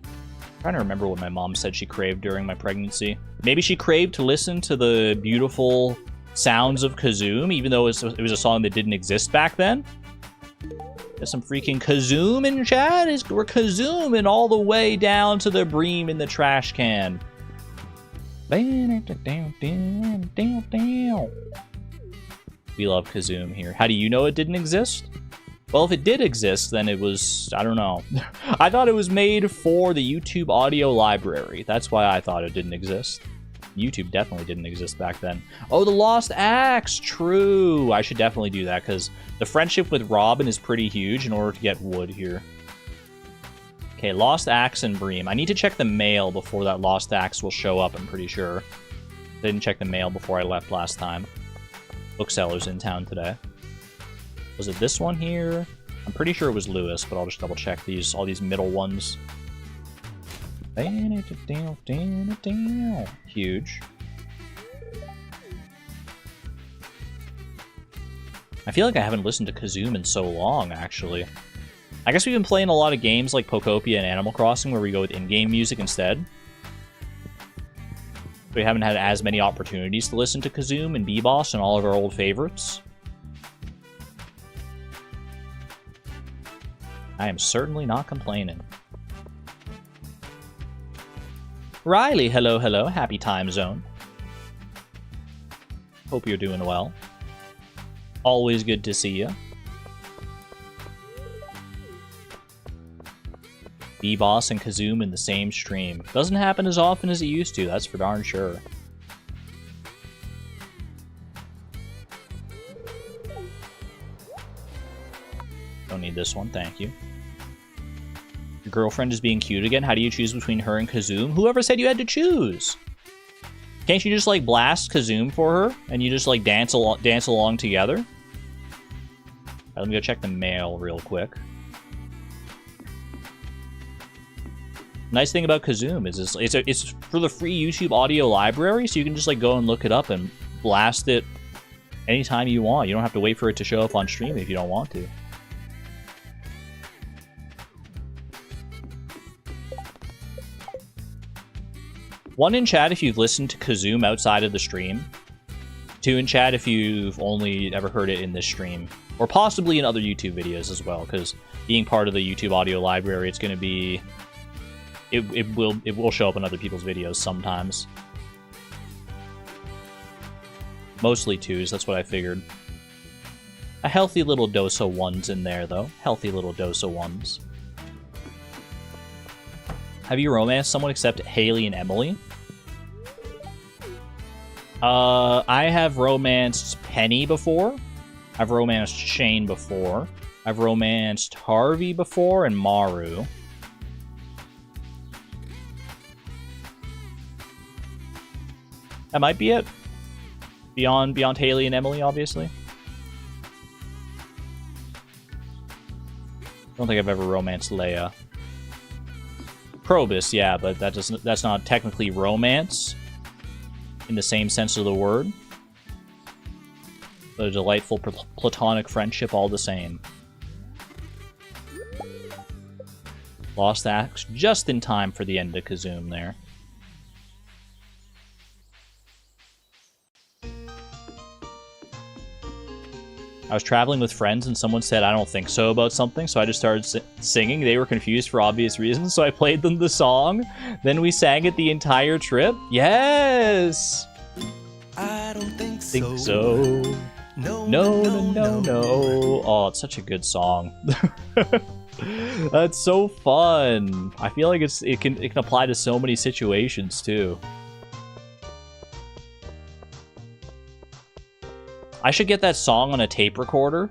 I'm trying to remember what my mom said she craved during my pregnancy. Maybe she craved to listen to the beautiful sounds of Kazoom, even though it was a song that didn't exist back then. There's some freaking Kazoom in chat. We're Kazooming all the way down to the bream in the trash can. We love Kazoom here. How do you know it didn't exist? Well, if it did exist, then it was, I don't know. I thought it was made for the YouTube audio library. That's why I thought it didn't exist. YouTube definitely didn't exist back then. Oh, the Lost Axe! True! I should definitely do that, because the friendship with Robin is pretty huge in order to get wood here. Okay, Lost Axe and Bream. I need to check the mail before that Lost Axe will show up, I'm pretty sure. I didn't check the mail before I left last time. Bookseller's in town today. Was it this one here? I'm pretty sure it was Lewis, but I'll just double check all these middle ones. Huge. I feel like I haven't listened to Kazoom in so long, actually. I guess we've been playing a lot of games like Pokopia and Animal Crossing where we go with in-game music instead. We haven't had as many opportunities to listen to Kazoom and B-Boss and all of our old favorites. I am certainly not complaining. Riley, hello, hello. Happy time zone. Hope you're doing well. Always good to see you. B-Boss and Kazoom in the same stream. Doesn't happen as often as it used to, that's for darn sure. Don't need this one, thank you. Your girlfriend is being cute again. How do you choose between her and Kazoom? Whoever said you had to choose? Can't you just, like, blast Kazoom for her? And you just, like, dance along together? Right, let me go check the mail real quick. Nice thing about Kazoom is it's for the free YouTube audio library, so you can just, like, go and look it up and blast it anytime you want. You don't have to wait for it to show up on stream if you don't want to. One in chat if you've listened to Kazoom outside of the stream. Two in chat if you've only ever heard it in this stream. Or possibly in other YouTube videos as well, because being part of the YouTube audio library, it's going to be... It will show up in other people's videos sometimes. Mostly twos, that's what I figured. A healthy little dose of ones in there, though. Healthy little dose of ones. Have you romanced someone except Haley and Emily? I have romanced Penny before. I've romanced Shane before. I've romanced Harvey before and Maru. That might be it. Beyond Haley and Emily, obviously. I don't think I've ever romanced Leia. Probus, yeah, but that's not technically romance in the same sense of the word. But a delightful platonic friendship all the same. Lost Axe just in time for the end of Kazoom there. I was traveling with friends and someone said I don't think so about something, so I just started singing. They were confused for obvious reasons, so I played them the song. Then we sang it the entire trip. Yes! I don't think so. No. Oh, it's such a good song. That's so fun. I feel like it can apply to so many situations too. I should get that song on a tape recorder,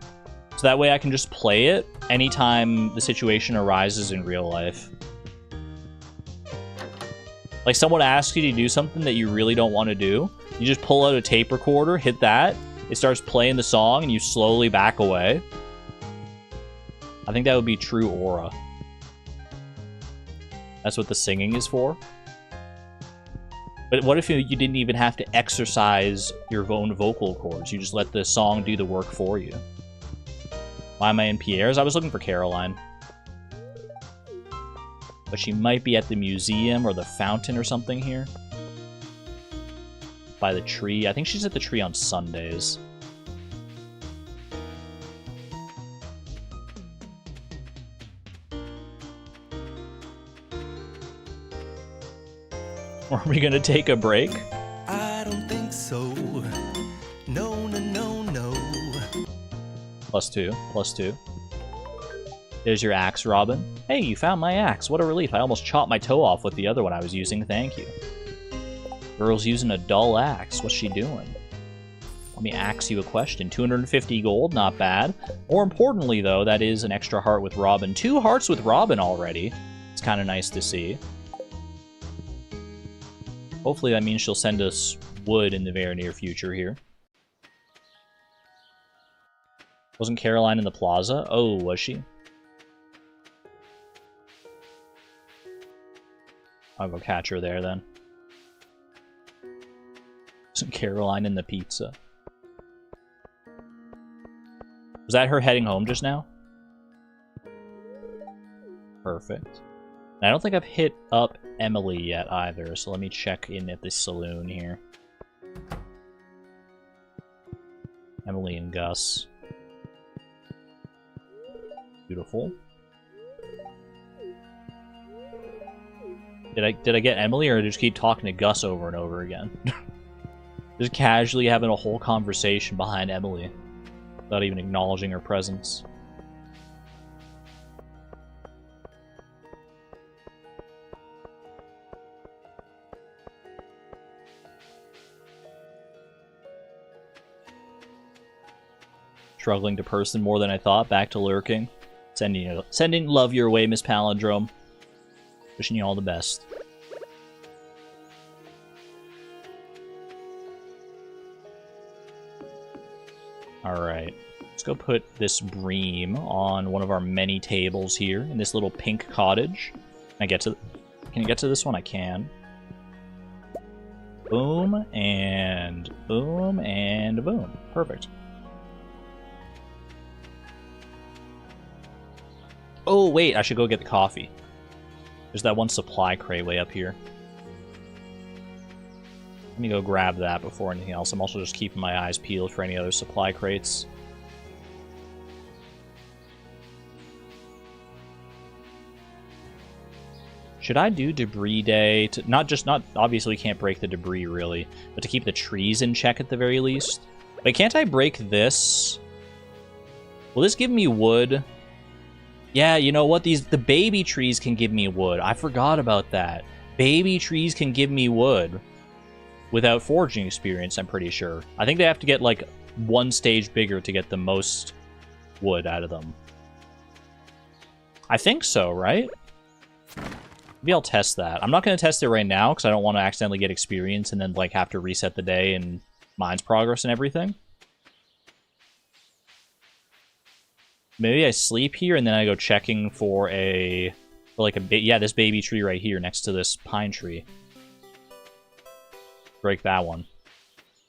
so that way I can just play it anytime the situation arises in real life. Like, someone asks you to do something that you really don't want to do, you just pull out a tape recorder, hit that, it starts playing the song, and you slowly back away. I think that would be true aura. That's what the singing is for. But what if you didn't even have to exercise your own vocal cords? You just let the song do the work for you. Why am I in Pierre's? I was looking for Caroline. But she might be at the museum or the fountain or something here. By the tree. I think she's at the tree on Sundays. Are we gonna take a break? I don't think so. No. +2. There's your axe, Robin. Hey, you found my axe. What a relief. I almost chopped my toe off with the other one I was using. Thank you. Girl's using a dull axe. What's she doing? Let me ask you a question. 250 gold, not bad. More importantly, though, that is an extra heart with Robin. 2 hearts with Robin already. It's kind of nice to see. Hopefully that means she'll send us wood in the very near future here. Wasn't Caroline in the plaza? Oh, was she? I'll go catch her there then. Wasn't Caroline in the pizza? Was that her heading home just now? Perfect. I don't think I've hit up Emily yet either, so let me check in at the saloon here. Emily and Gus. Beautiful. Did I get Emily, or did I just keep talking to Gus over and over again? Just casually having a whole conversation behind Emily without even acknowledging her presence. Struggling to person more than I thought. Back to lurking. Sending love your way, Miss Palindrome. Wishing you all the best. Alright. Let's go put this bream on one of our many tables here in this little pink cottage. Can I get to this one? I can. Boom, and boom, and boom. Perfect. Oh, wait, I should go get the coffee. There's that one supply crate way up here. Let me go grab that before anything else. I'm also just keeping my eyes peeled for any other supply crates. Should I do debris day to not obviously we can't break the debris really, but to keep the trees in check at the very least? Wait, can't I break this? Will this give me wood? Yeah, you know what? The baby trees can give me wood. I forgot about that. Baby trees can give me wood without foraging experience, I'm pretty sure. I think they have to get like 1 stage bigger to get the most wood out of them. I think so, right? Maybe I'll test that. I'm not going to test it right now because I don't want to accidentally get experience and then like have to reset the day and mine's progress and everything. Maybe I sleep here and then I go checking for this baby tree right here next to this pine tree. Break that one.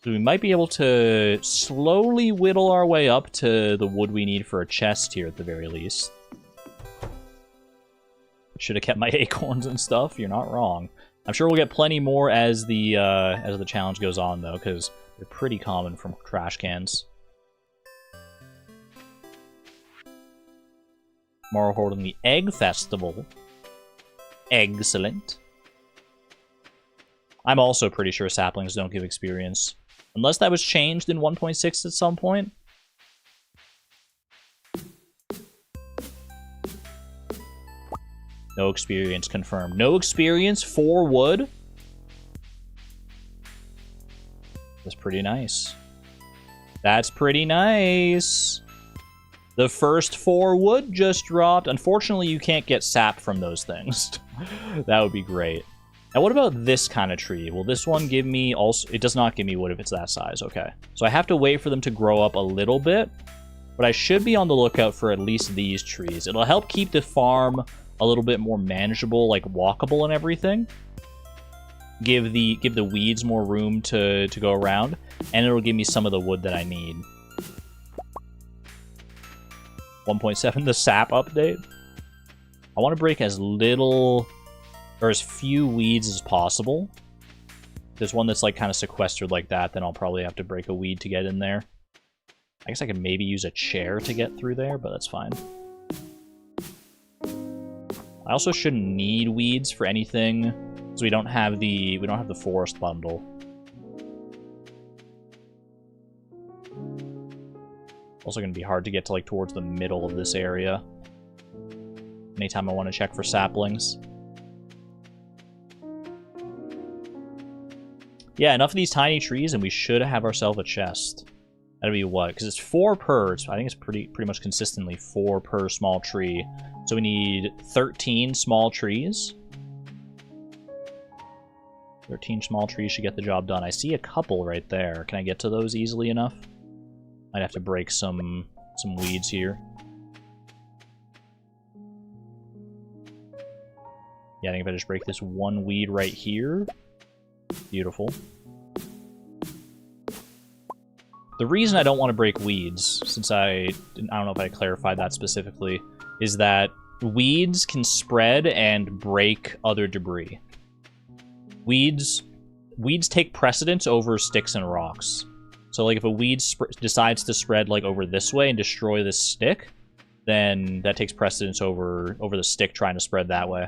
So we might be able to slowly whittle our way up to the wood we need for a chest here at the very least. Should have kept my acorns and stuff. You're not wrong. I'm sure we'll get plenty more as the challenge goes on though, because they're pretty common from trash cans. Tomorrow holding the Egg Festival. Excellent. I'm also pretty sure saplings don't give experience. Unless that was changed in 1.6 at some point. No experience confirmed. No experience for wood? That's pretty nice. That's pretty nice. The first 4 wood just dropped. Unfortunately, you can't get sap from those things. That would be great. Now, what about this kind of tree? Will this one give me also... It does not give me wood if it's that size. Okay. So I have to wait for them to grow up a little bit. But I should be on the lookout for at least these trees. It'll help keep the farm a little bit more manageable, like walkable and everything. Give the weeds more room to go around. And it'll give me some of the wood that I need. 1.7, the sap update. I want to break as little... or as few weeds as possible. If there's one that's like kind of sequestered like that, then I'll probably have to break a weed to get in there. I guess I could maybe use a chair to get through there, but that's fine. I also shouldn't need weeds for anything, because we don't have the forest bundle. Also going to be hard to get to like towards the middle of this area. Anytime I want to check for saplings. Yeah, enough of these tiny trees, and we should have ourselves a chest. That'd be what? Because it's 4 per. So I think it's pretty much consistently 4 per small tree. So we need 13 small trees. 13 small trees should get the job done. I see a couple right there. Can I get to those easily enough? Might have to break some weeds here. Yeah, I think if I just break this one weed right here. Beautiful. The reason I don't want to break weeds, since I don't know if I clarified that specifically, is that weeds can spread and break other debris. Weeds take precedence over sticks and rocks. So, like, if a weed decides to spread, like, over this way and destroy this stick, then that takes precedence over the stick trying to spread that way.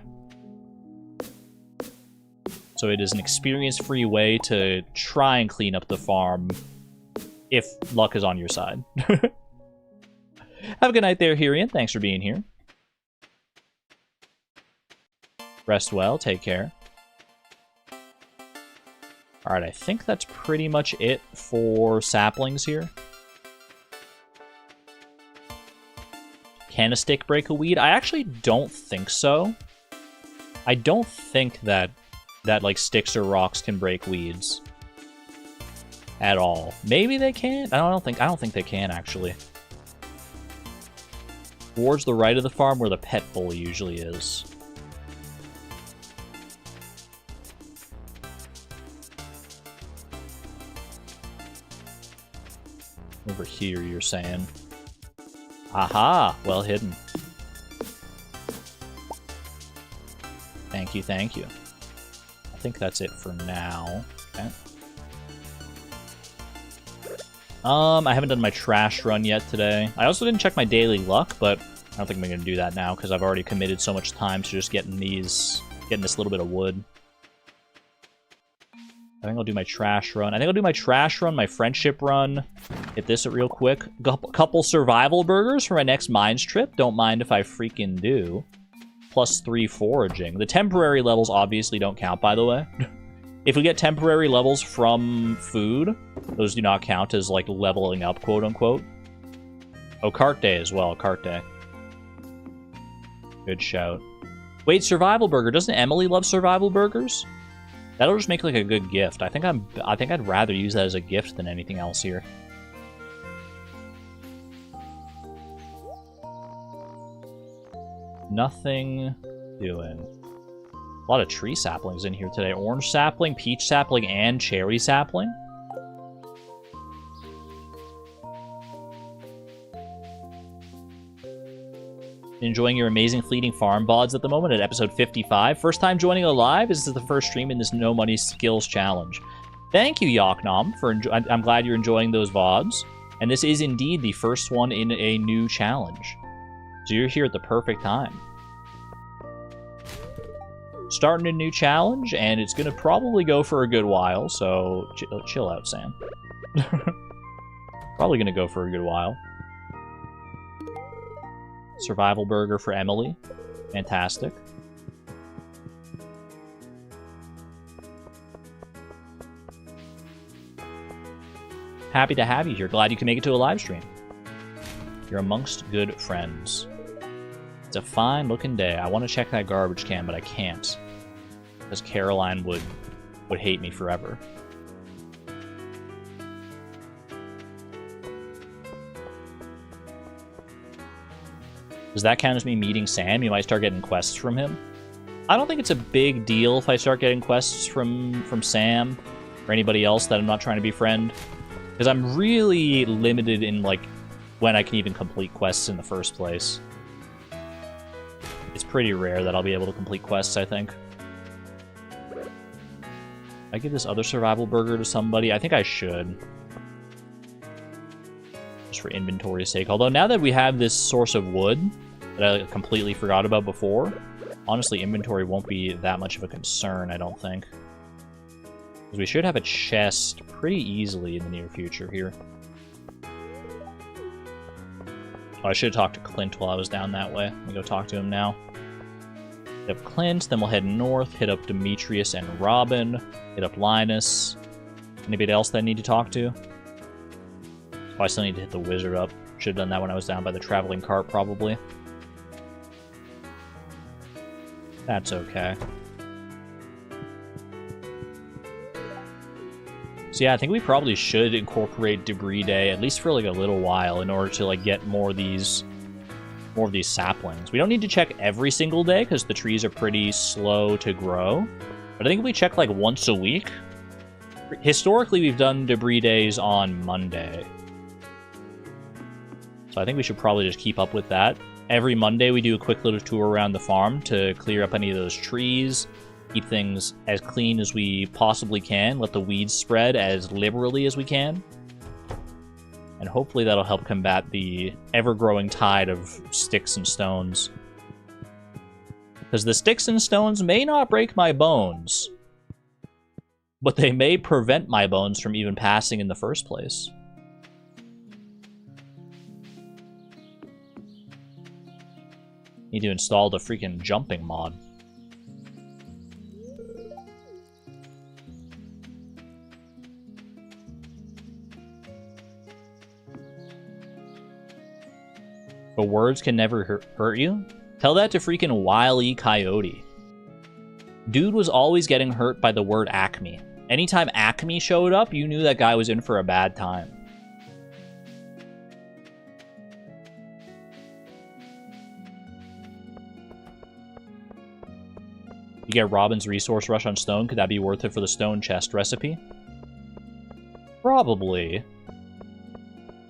So it is an experience-free way to try and clean up the farm if luck is on your side. Have a good night there, Hirian. Thanks for being here. Rest well. Take care. Alright, I think that's pretty much it for saplings here. Can a stick break a weed? I actually don't think so. I don't think that like sticks or rocks can break weeds at all. Maybe they can. I don't think they can actually. Towards the right of the farm where the pet bull usually is. Over here, you're saying. Aha! Well hidden. Thank you, thank you. I think that's it for now. Okay. I haven't done my trash run yet today. I also didn't check my daily luck, but I don't think I'm going to do that now because I've already committed so much time to just getting this little bit of wood. I think I'll do my trash run. I think I'll do my trash run, my friendship run. Hit this real quick. Couple survival burgers for my next mines trip. Don't mind if I freaking do. +3 foraging. The temporary levels obviously don't count, by the way. If we get temporary levels from food, those do not count as, like, leveling up, quote-unquote. Oh, cart day as well. Cart day. Good shout. Wait, survival burger. Doesn't Emily love survival burgers? That'll just make, like, a good gift. I think I'd rather use that as a gift than anything else here. Nothing doing. A lot of tree saplings in here today. Orange sapling, peach sapling, and cherry sapling. Enjoying your amazing fleeting farm VODs at the moment at episode 55. First time joining a live. This is the first stream in this No Money Skills Challenge. Thank you, Yaknom, I'm glad you're enjoying those VODs. And this is indeed the first one in a new challenge. So you're here at the perfect time. Starting a new challenge, and it's going to probably go for a good while, so chill out, Sam. Probably going to go for a good while. Survival burger for Emily. Fantastic. Happy to have you here. Glad you can make it to a live stream. You're amongst good friends. It's a fine-looking day. I want to check that garbage can, but I can't. Because Caroline would hate me forever. Does that count as me meeting Sam? You might start getting quests from him. I don't think it's a big deal if I start getting quests from Sam or anybody else that I'm not trying to befriend. Because I'm really limited in, like, when I can even complete quests in the first place. It's pretty rare that I'll be able to complete quests, I think. I give this other survival burger to somebody? I think I should. Just for inventory's sake. Although now that we have this source of wood that I completely forgot about before, honestly, inventory won't be that much of a concern, I don't think. Because we should have a chest pretty easily in the near future here. Oh, I should have talked to Clint while I was down that way. Let me go talk to him now. Hit up Clint, then we'll head north, hit up Demetrius and Robin, hit up Linus. Anybody else that I need to talk to? Oh, I still need to hit the wizard up. Should have done that when I was down by the traveling cart, probably. That's okay. So yeah, I think we probably should incorporate Debris Day, at least for like a little while, in order to like get more of these saplings. We don't need to check every single day, because the trees are pretty slow to grow. But I think if we check like once a week, historically we've done Debris Days on Monday. So I think we should probably just keep up with that. Every Monday we do a quick little tour around the farm to clear up any of those trees, keep things as clean as we possibly can, let the weeds spread as liberally as we can. And hopefully that'll help combat the ever-growing tide of sticks and stones. Because the sticks and stones may not break my bones, but they may prevent my bones from even passing in the first place. Need to install the freaking jumping mod. But words can never hurt you? Tell that to freaking Wile E. Coyote. Dude was always getting hurt by the word Acme. Anytime Acme showed up, you knew that guy was in for a bad time. You get Robin's resource rush on stone. Could that be worth it for the stone chest recipe? Probably.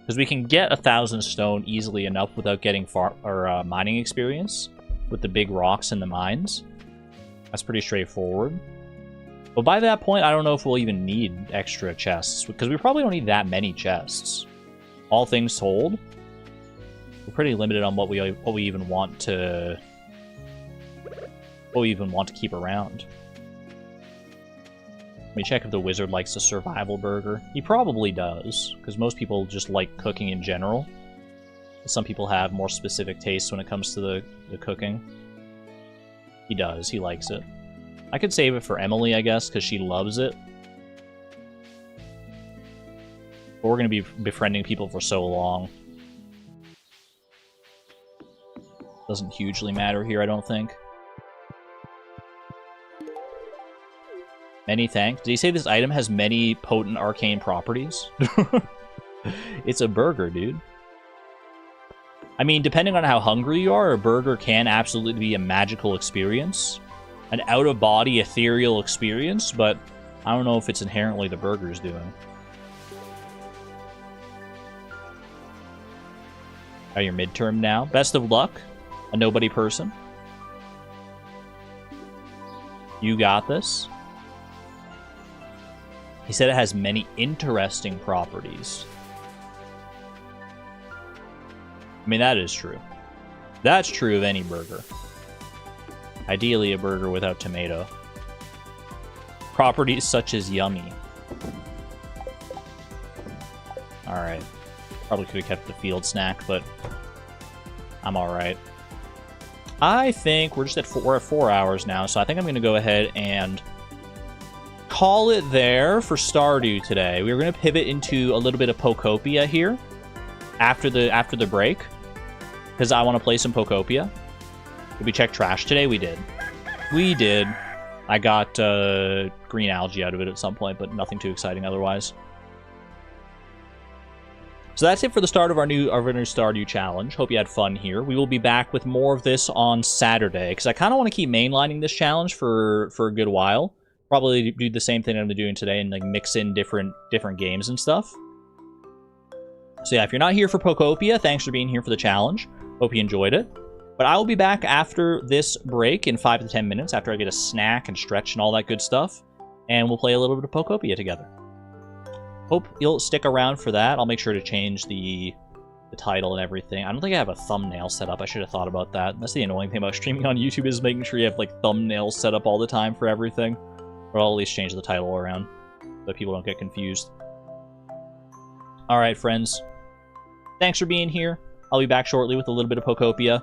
Because we can get 1,000 stone easily enough without getting mining experience with the big rocks in the mines. That's pretty straightforward. But by that point, I don't know if we'll even need extra chests, because we probably don't need that many chests. All things told, we're pretty limited on what we even want to keep around. Let me check if the wizard likes the survival burger. He probably does, because most people just like cooking in general. Some people have more specific tastes when it comes to the cooking. He does. He likes it. I could save it for Emily, I guess, because she loves it. But we're going to be befriending people for so long. Doesn't hugely matter here, I don't think. Many thanks. Did he say this item has many potent arcane properties? It's a burger, dude. I mean, depending on how hungry you are, a burger can absolutely be a magical experience. An out-of-body, ethereal experience, but I don't know if it's inherently the burger's doing. Are your midterm now? Best of luck, a nobody person. You got this. He said it has many interesting properties. I mean, that is true. That's true of any burger. Ideally, a burger without tomato. Properties such as yummy. Alright. Probably could have kept the field snack, but I'm alright. I think we're at 4 hours now, so I think I'm going to go ahead and call it there for Stardew today. We're going to pivot into a little bit of Pokopia here after the break, because I want to play some Pokopia. Did we check trash today? We did. We did. I got green algae out of it at some point, but nothing too exciting otherwise. So that's it for the start of our new Stardew challenge. Hope you had fun here. We will be back with more of this on Saturday, because I kind of want to keep mainlining this challenge for a good while. Probably do the same thing I'm doing today and like mix in different games and stuff. So yeah, if you're not here for Pokopia, thanks for being here for the challenge. Hope you enjoyed it. But I will be back after this break in 5 to 10 minutes, after I get a snack and stretch and all that good stuff. And we'll play a little bit of Pokopia together. Hope you'll stick around for that. I'll make sure to change the title and everything. I don't think I have a thumbnail set up. I should have thought about that. That's the annoying thing about streaming on YouTube, is making sure you have like thumbnails set up all the time for everything. Or I'll at least change the title around so people don't get confused. Alright, friends. Thanks for being here. I'll be back shortly with a little bit of Pokopia.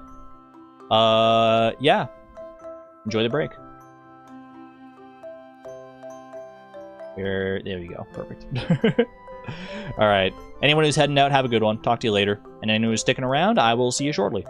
Yeah. Enjoy the break. There we go. Perfect. Alright. Anyone who's heading out, have a good one. Talk to you later. And anyone who's sticking around, I will see you shortly.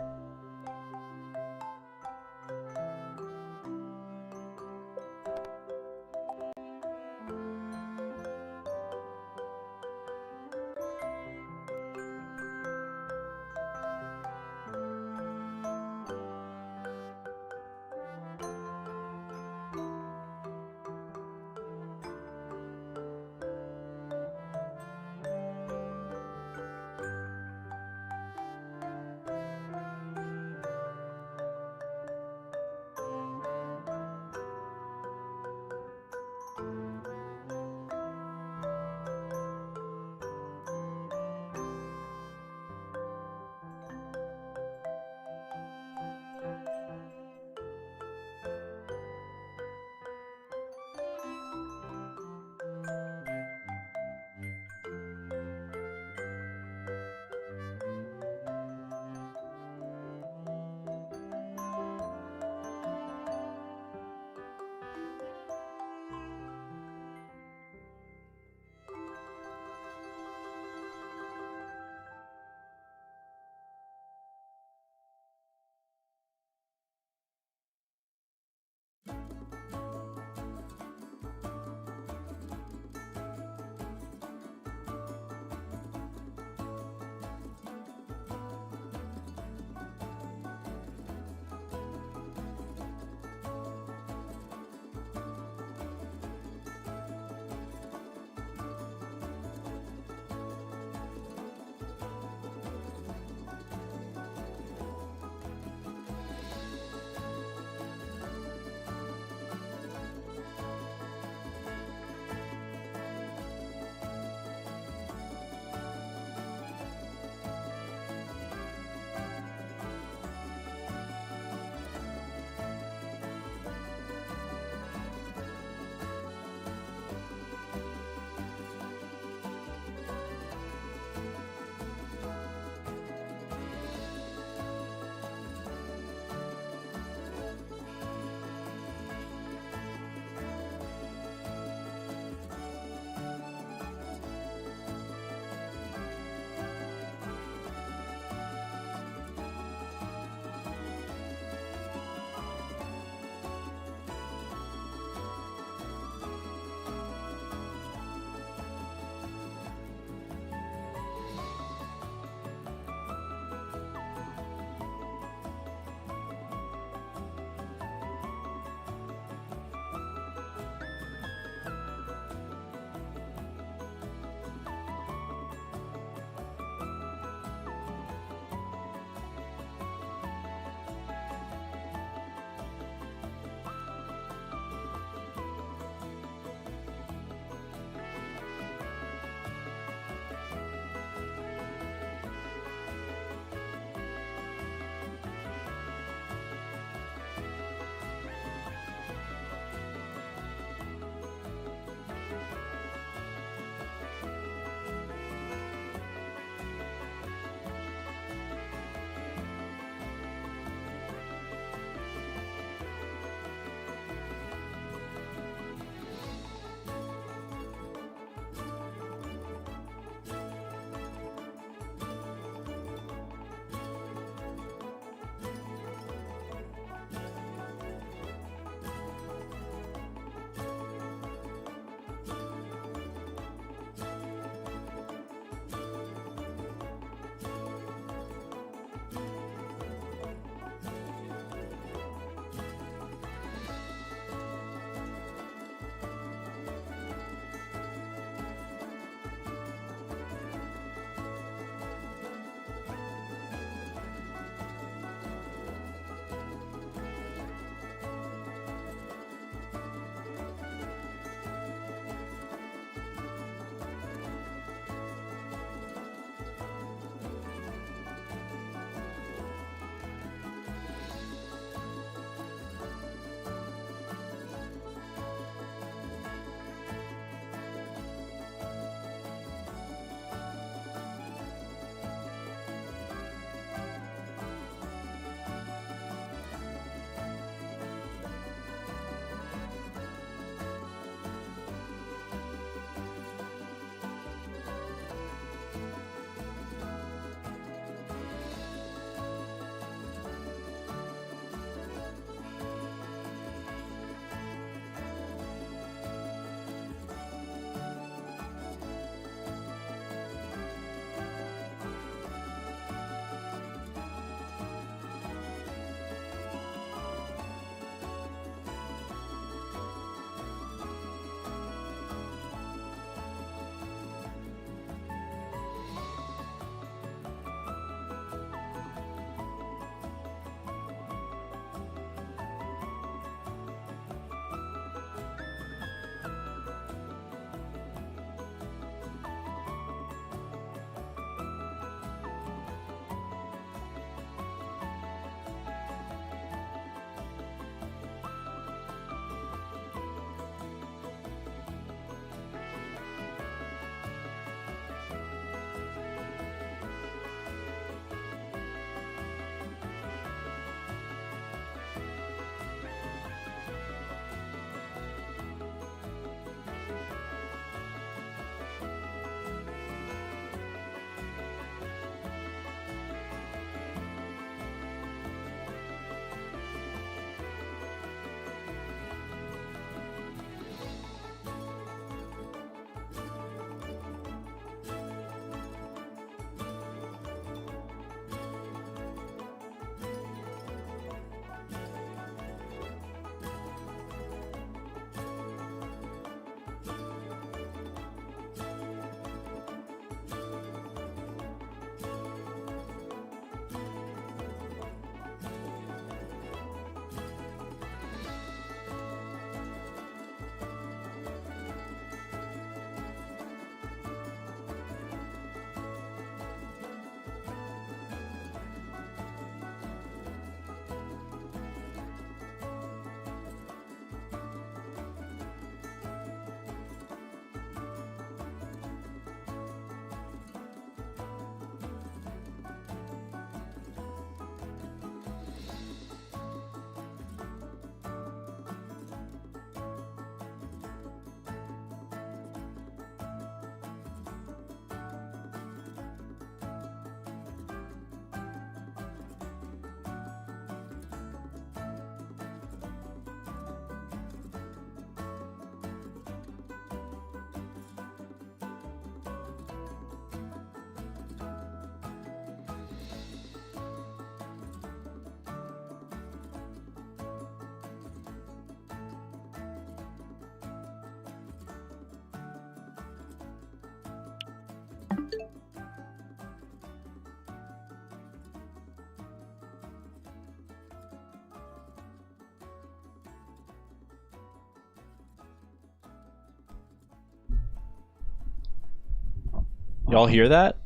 Y'all hear that?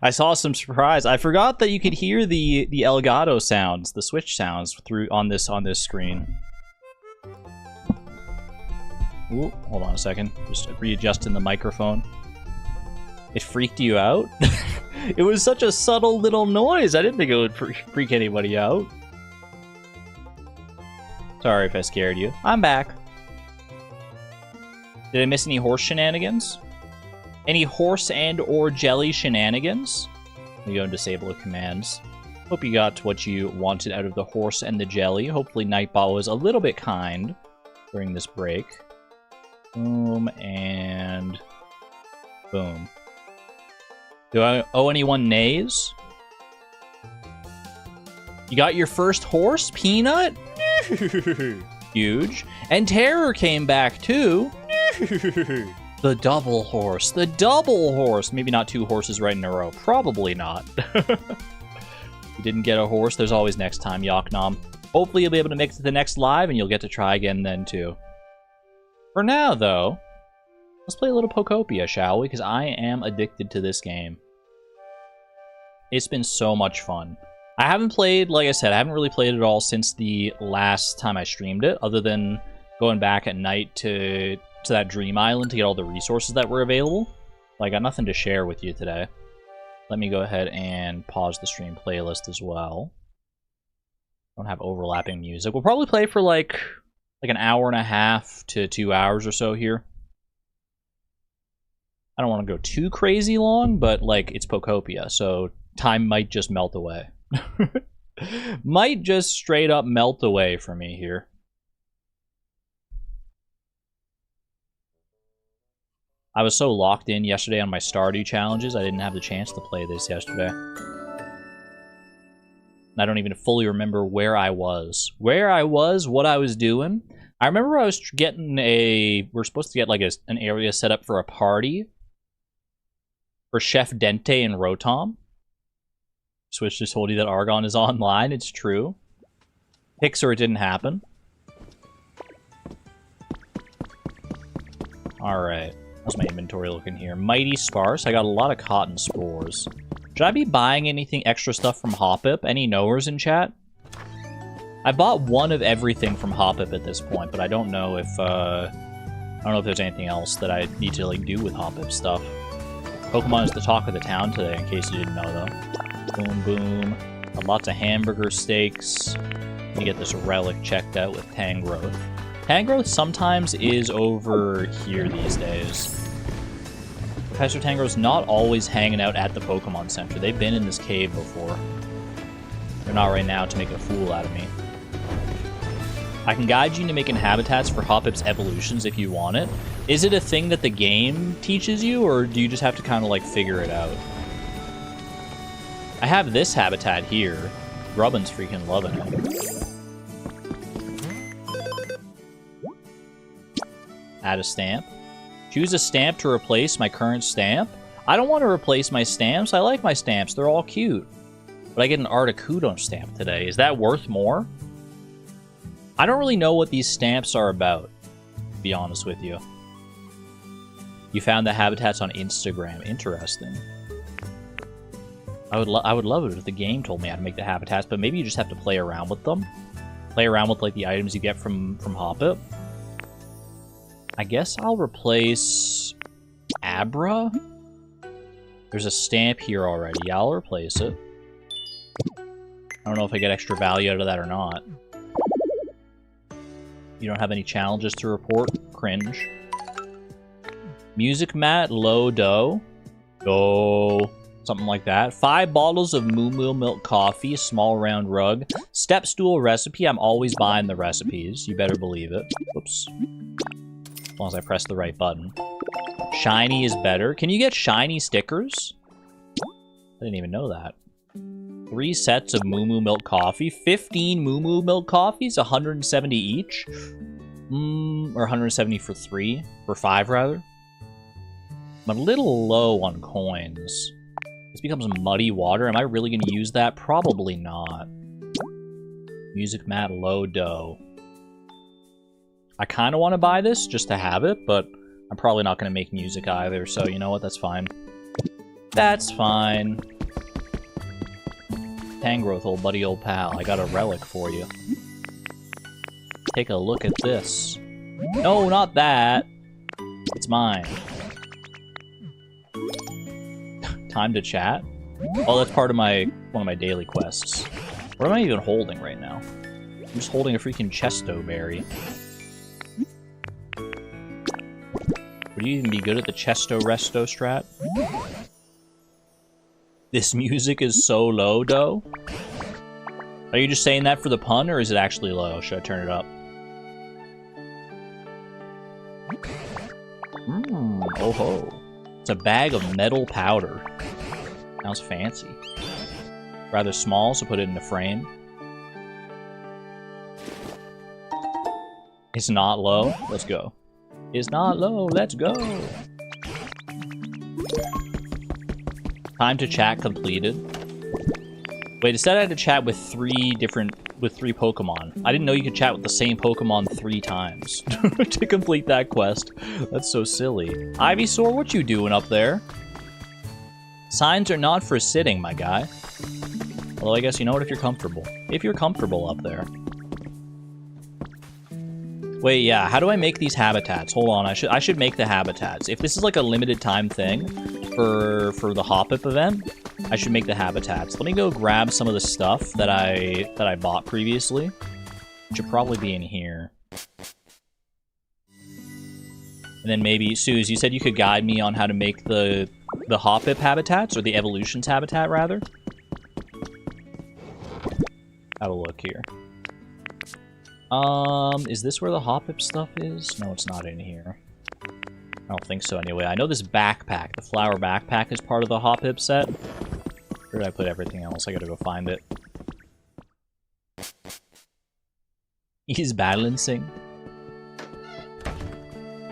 I saw some surprise. I forgot that you could hear the Elgato sounds, the switch sounds through on this screen. Ooh, hold on a second. Just readjusting the microphone. It freaked you out? It was such a subtle little noise. I didn't think it would freak anybody out. Sorry if I scared you. I'm back. Did I miss any horse shenanigans? Any horse and or jelly shenanigans? We go and disable the commands. Hope you got what you wanted out of the horse and the jelly. Hopefully Nightbot was a little bit kind during this break. Boom and boom. Do I owe anyone nays? You got your first horse, Peanut? Huge. And Terror came back too. The double horse. The double horse. Maybe not 2 horses right in a row. Probably not. You didn't get a horse. There's always next time, Yaknom. Hopefully you'll be able to make it to the next live and you'll get to try again then too. For now, though, let's play a little Pokopia, shall we? Because I am addicted to this game. It's been so much fun. I haven't played, like I said, I haven't really played it all since the last time I streamed it, other than going back at night to that Dream Island to get all the resources that were available. I got nothing to share with you today. Let me go ahead and pause the stream playlist as well. Don't have overlapping music. We'll probably play for like an hour and a half to 2 hours or so here. I don't want to go too crazy long, but like it's Pokopia, so time might just melt away. Might just straight up melt away for me here. I was so locked in yesterday on my Stardew challenges, I didn't have the chance to play this yesterday. I don't even fully remember where I was. What I was doing. I remember I was getting we're supposed to get like an area set up for a party for Chef Dente and Rotom. Switch just told you that Argon is online. It's true. Pixar, it didn't happen. Alright. How's my inventory looking here? Mighty sparse. I got a lot of cotton spores. Should I be buying anything extra stuff from Hoppip? Any knowers in chat? I bought one of everything from Hoppip at this point, but I don't know if there's anything else that I need to like do with Hoppip stuff. Pokemon is the talk of the town today, in case you didn't know though. Boom, boom. Got lots of hamburger steaks. Let me get this relic checked out with Tangrowth. Tangrowth sometimes is over here these days. Professor Tangrowth's not always hanging out at the Pokemon Center. They've been in this cave before. They're not right now to make a fool out of me. I can guide you into making habitats for Hoppip's evolutions if you want it. Is it a thing that the game teaches you, or do you just have to kind of like figure it out? I have this habitat here. Grubbin's freaking loving it. Add a stamp. Choose a stamp to replace my current stamp. I don't want to replace my stamps. I like my stamps. They're all cute. But I get an Articuno stamp today. Is that worth more? I don't really know what these stamps are about, to be honest with you. You found the habitats on Instagram. Interesting. I would love it if the game told me how to make the habitats, but maybe you just have to play around with them. Play around with like the items you get from Hoppip. I guess I'll replace Abra. There's a stamp here already. Yeah, I'll replace it. I don't know if I get extra value out of that or not. You don't have any challenges to report? Cringe. Music mat, low dough. Oh, something like that. 5 bottles of Moo Moo milk coffee, small round rug. Step stool recipe. I'm always buying the recipes. You better believe it. Whoops. As long as I press the right button. Shiny is better. Can you get shiny stickers? I didn't even know that. 3 sets of Moo Moo milk coffee. 15 Moo Moo milk coffees. 170 each. Or 170 for 3. For 5, rather. I'm a little low on coins. This becomes muddy water. Am I really going to use that? Probably not. Music mat, low dough. I kind of want to buy this just to have it, but I'm probably not going to make music either, so you know what? That's fine. That's fine. Tangrowth, old buddy, old pal. I got a relic for you. Take a look at this. No, not that. It's mine. Time to chat? Oh, that's part of one of my daily quests. What am I even holding right now? I'm just holding a freaking chesto berry. Would you even be good at the chesto resto strat? This music is so low, though. Are you just saying that for the pun, or is it actually low? Should I turn it up? Oh ho. It's a bag of metal powder. Sounds fancy. Rather small, so put it in a frame. It's not low. Let's go. It's not low. Let's go. Time to chat completed. Wait, it said I had to chat with three Pokemon. I didn't know you could chat with the same Pokemon 3 times to complete that quest. That's so silly. Ivysaur, what you doing up there? Signs are not for sitting, my guy. Although I guess you know what, if you're comfortable. If you're comfortable up there. Wait, yeah, how do I make these habitats? Hold on, I should make the habitats. If this is like a limited time thing for the Hop-Up event, I should make the habitats. Let me go grab some of the stuff that I bought previously. It should probably be in here. And then maybe, Suze, you said you could guide me on how to make the Hop-Up habitats, or the Evolutions habitat, rather? Have a look here. Is this where the Hop-Up stuff is? No, it's not in here. I don't think so anyway. I know this backpack, the flower backpack, is part of the Hop-Up set. Where did I put everything else? I gotta go find it. He's balancing.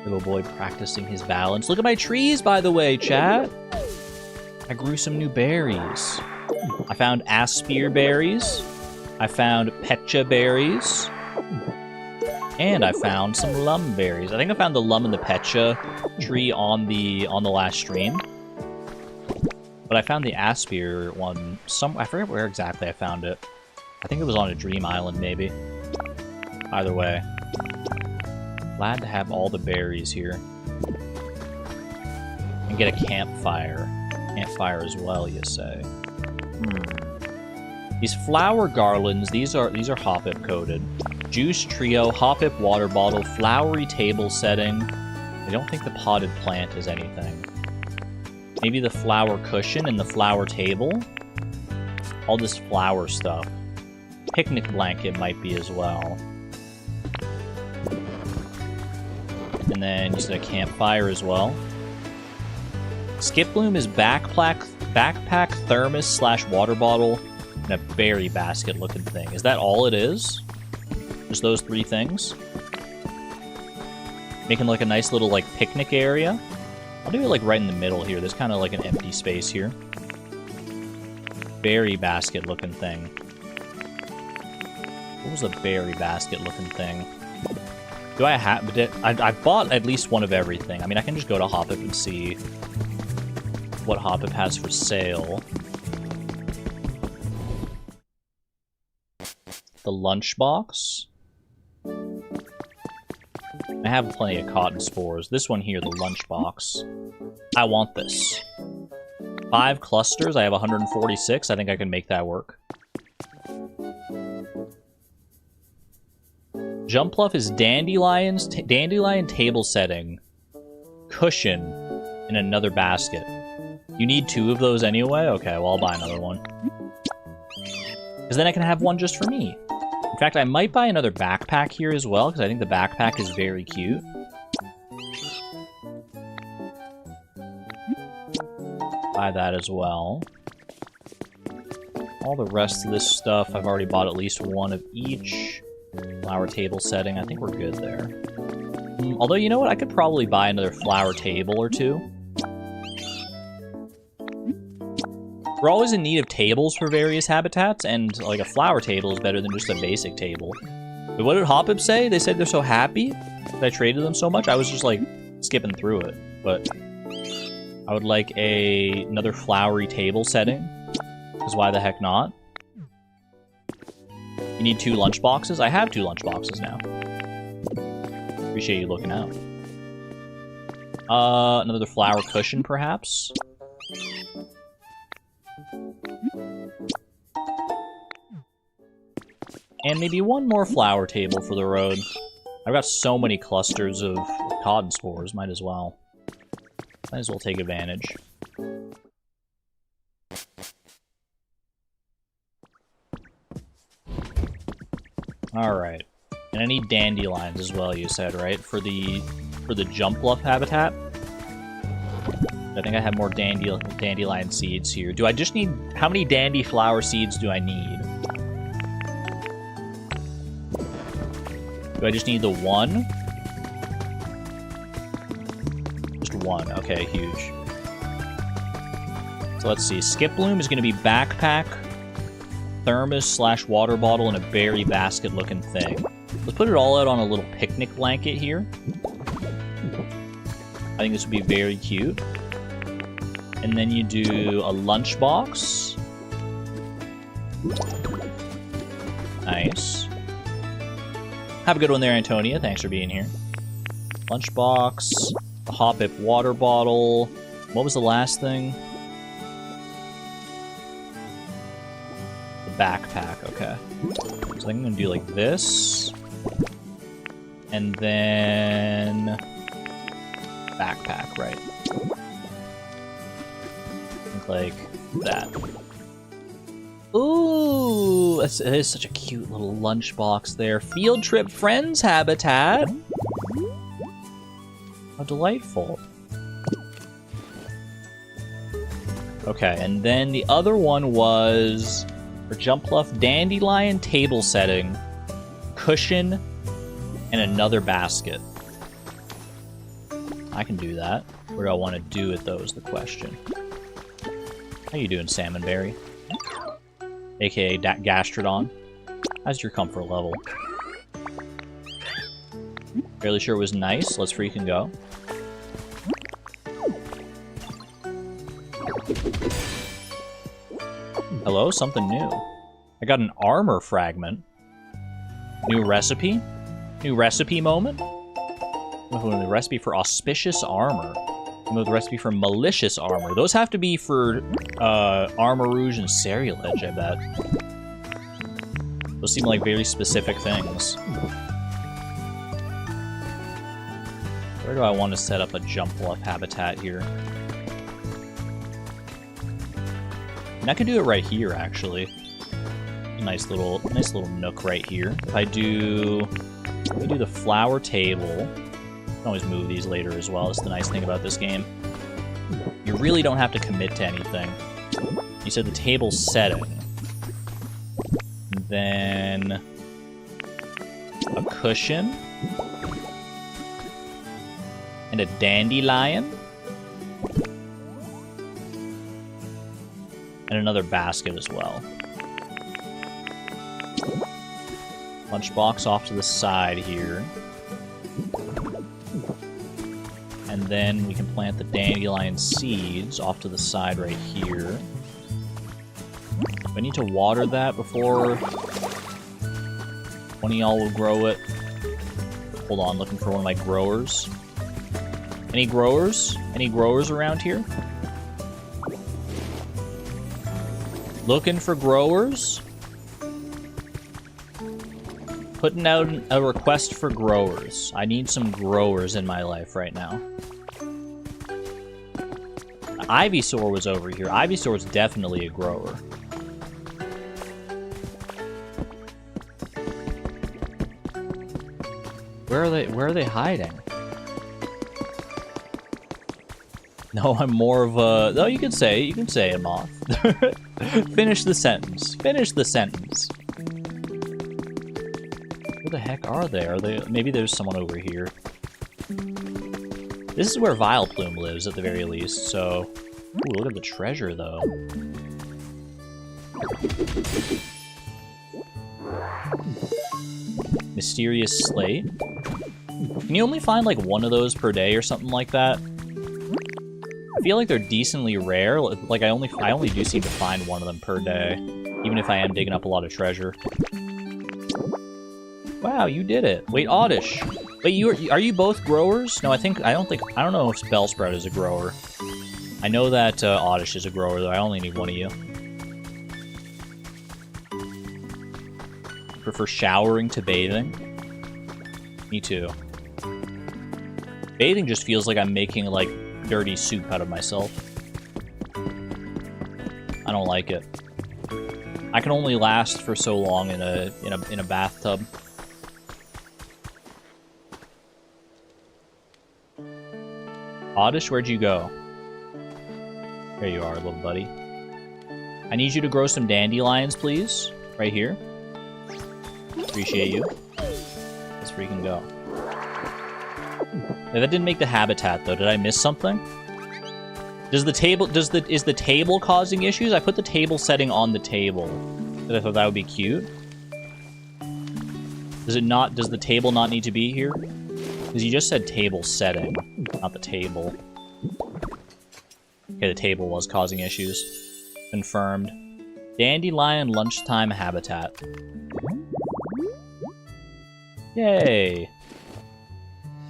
Little boy practicing his balance. Look at my trees, by the way, chat! I grew some new berries. I found Aspir berries. I found Petcha berries. And I found some Lum berries. I think I found the Lum and the Petcha tree on the last stream. But I found the Aspir one I forget where exactly I found it. I think it was on a dream island, maybe. Either way. Glad to have all the berries here. And get a campfire. Campfire as well, you say. These flower garlands, these are Hop-Up coded. Juice trio, Hop-Up water bottle, flowery table setting. I don't think the potted plant is anything. Maybe the flower cushion and the flower table? All this flower stuff. Picnic blanket might be as well. And then you said a campfire as well. Skip Bloom is backpack, thermos / water bottle, and a berry basket looking thing. Is that all it is? Just those 3 things? Making like a nice little like picnic area. I'll do it like right in the middle here. There's kind of like an empty space here. Berry basket looking thing. What was the berry basket looking thing? Do I have... I bought at least one of everything. I mean, I can just go to Hop-Up and see what Hop-Up has for sale. The lunchbox. I have plenty of cotton spores. This one here, the lunchbox. I want this. 5 clusters. I have 146. I think I can make that work. Jumpluff is dandelion table setting, cushion, in another basket. You need 2 of those anyway? Okay, well, I'll buy another one. Because then I can have one just for me. In fact, I might buy another backpack here as well, because I think the backpack is very cute. Buy that as well. All the rest of this stuff, I've already bought at least 1 of each. Flower table setting, I think we're good there. Although, you know what? I could probably buy another flower table or 2. We're always in need of tables for various habitats, and like a flower table is better than just a basic table. But what did Hop-Up say? They said they're so happy that I traded them so much. I was just like skipping through it, but I would like another flowery table setting, because why the heck not? You need 2 lunch boxes? I have 2 lunch boxes now. Appreciate you looking out. Another flower cushion, perhaps? And maybe 1 more flower table for the road. I've got so many clusters of cotton spores, might as well. Might as well take advantage. Alright. And I need dandelions as well, you said, right? For the jump bluff habitat? I think I have more dandelion seeds here. Do I just need... How many dandy flower seeds do I need? Do I just need the 1? Just 1. Okay, huge. So let's see. Skip Bloom is going to be backpack, thermos / water bottle, and a berry basket looking thing. Let's put it all out on a little picnic blanket here. I think this would be very cute. And then you do a lunchbox. Nice. Have a good one there, Antonia. Thanks for being here. Lunchbox, a Hop-Up water bottle. What was the last thing? The backpack, okay. So I think I'm gonna do like this. And then... backpack, right. Like that. Ooh, it is such a cute little lunchbox there. Field trip friends habitat. How delightful. Okay, and then the other one was for Jump Bluff dandelion table setting, cushion, and another basket. I can do that. What do I want to do with those? The question. How you doing, Salmonberry? AKA Gastrodon. How's your comfort level? Fairly sure it was nice. Let's freaking go. Hello, something new. I got an armor fragment. New recipe? New recipe moment? The recipe for auspicious armor. The recipe for malicious armor. Those have to be for Armor Rouge and Ceruledge, I bet. Those seem like very specific things. Where do I want to set up a Jump Bluff habitat here? And I could do it right here, actually. A nice little nook right here. If I do... Let me do the flower table. I can always move these later as well. That's the nice thing about this game. You really don't have to commit to anything. You said the table setting. And then... a cushion. And a dandelion. And another basket as well. Lunchbox off to the side here. And then we can plant the dandelion seeds off to the side right here. Do I need to water that before one of y'all will grow it? Hold on, looking for one of my growers. Any growers? Any growers around here? Looking for growers? Putting out a request for growers. I need some growers in my life right now. Ivysaur was over here. Ivysaur is definitely a grower. Where are they hiding? No, I'm more of a... No, you can say a moth. Finish the sentence. Finish the sentence. Where the heck are they? Are they... Maybe there's someone over here. This is where Vileplume lives, at the very least, so... Ooh, look at the treasure, though. Mysterious slate. Can you only find like one of those per day or something like that? I feel like they're decently rare. Like I only do seem to find one of them per day, even if I am digging up a lot of treasure. Wow, you did it. Wait, Oddish. Wait, are you both growers? No, I don't know if Spellsprout is a grower. I know that Oddish is a grower, though. I only need one of you. Prefer showering to bathing? Me too. Bathing just feels like I'm making, like, dirty soup out of myself. I don't like it. I can only last for so long in a bathtub. Oddish, where'd you go? There you are, little buddy. I need you to grow some dandelions, please. Right here. Appreciate you. Let's freaking go. Yeah, that didn't make the habitat, though. Did I miss something? Is the table causing issues? I put the table setting on the table. I thought that would be cute. Does the table not need to be here? Because you just said table setting, not the table. Okay, the table was causing issues. Confirmed. Dandelion lunchtime habitat. Yay!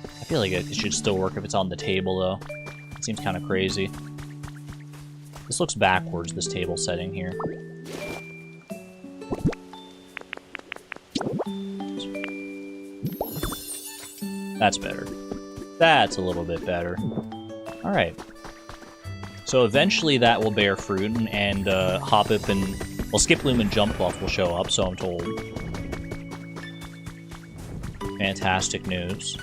I feel like it should still work if it's on the table, though. It seems kind of crazy. This looks backwards, this table setting here. That's better. That's a little bit better. Alright. So eventually that will bear fruit, and Hoppip and... Well, Skiploom and Jumpluff will show up, so I'm told. Fantastic news.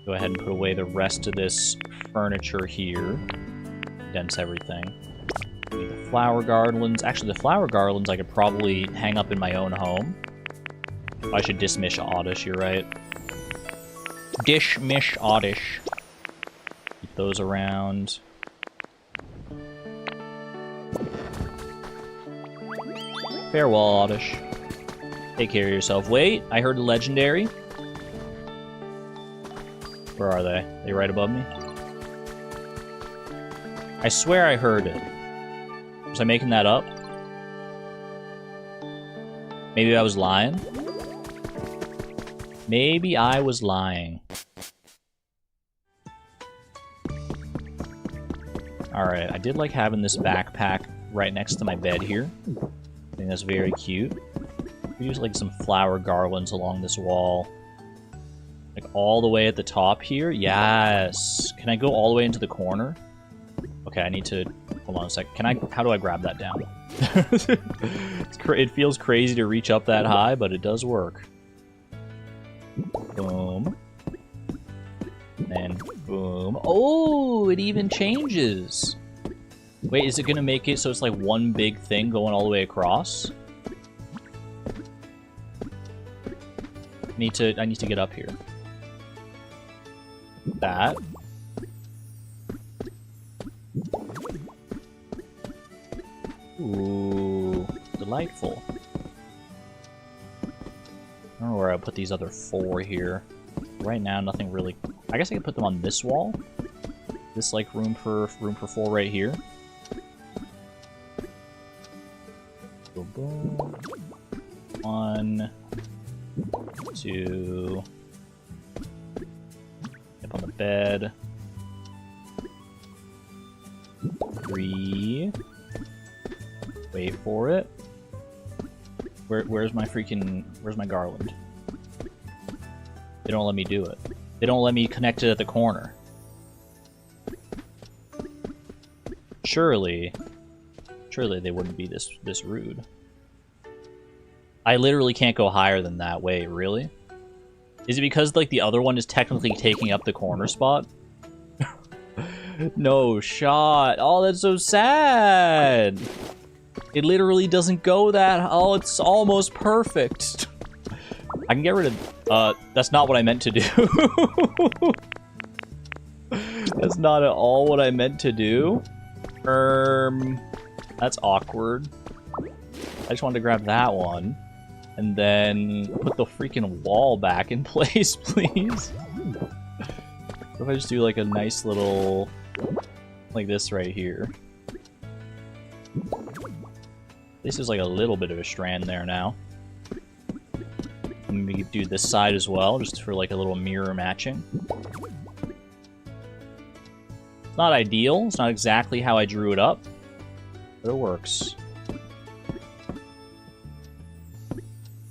Go ahead and put away the rest of this furniture here. Condense everything. Need the flower garlands. Actually, the flower garlands I could probably hang up in my own home. I should dismiss Oddish, you're right. Dishmish Oddish. Keep those around. Farewell, Oddish. Take care of yourself. Wait, I heard a legendary. Where are they? Are they right above me? I swear I heard it. Was I making that up? Maybe I was lying? Maybe I was lying. Alright, I did like having this backpack right next to my bed here. I think that's very cute. We use like some flower garlands along this wall. Like all the way at the top here? Yes! Can I go all the way into the corner? Okay, I need to... Hold on a sec. How do I grab that down? It feels crazy to reach up that high, but it does work. Boom. And boom. Oh, it even changes! Wait, is it gonna make it so it's like one big thing going all the way across? I need to get up here. That. Ooh, delightful. I don't know where I put these other 4 here. Right now, nothing really... I guess I could put them on this wall. This, like, room for 4 right here. Boom, boom. 1, 2... Up on the bed. 3... Wait for it. Where's my garland? They don't let me do it. They don't let me connect it at the corner. Surely they wouldn't be this rude. I literally can't go higher than that. Wait, really? Is it because like the other one is technically taking up the corner spot? No shot. Oh, that's so sad. It literally doesn't go that... Oh, it's almost perfect. I can get rid of... that's not what I meant to do. That's not at all what I meant to do. That's awkward. I just wanted to grab that one. And then put the freaking wall back in place, please. What if I just do like a nice little, like this right here? This is like a little bit of a strand there now. And we do this side as well, just for like a little mirror matching. It's not ideal. It's not exactly how I drew it up, but it works. A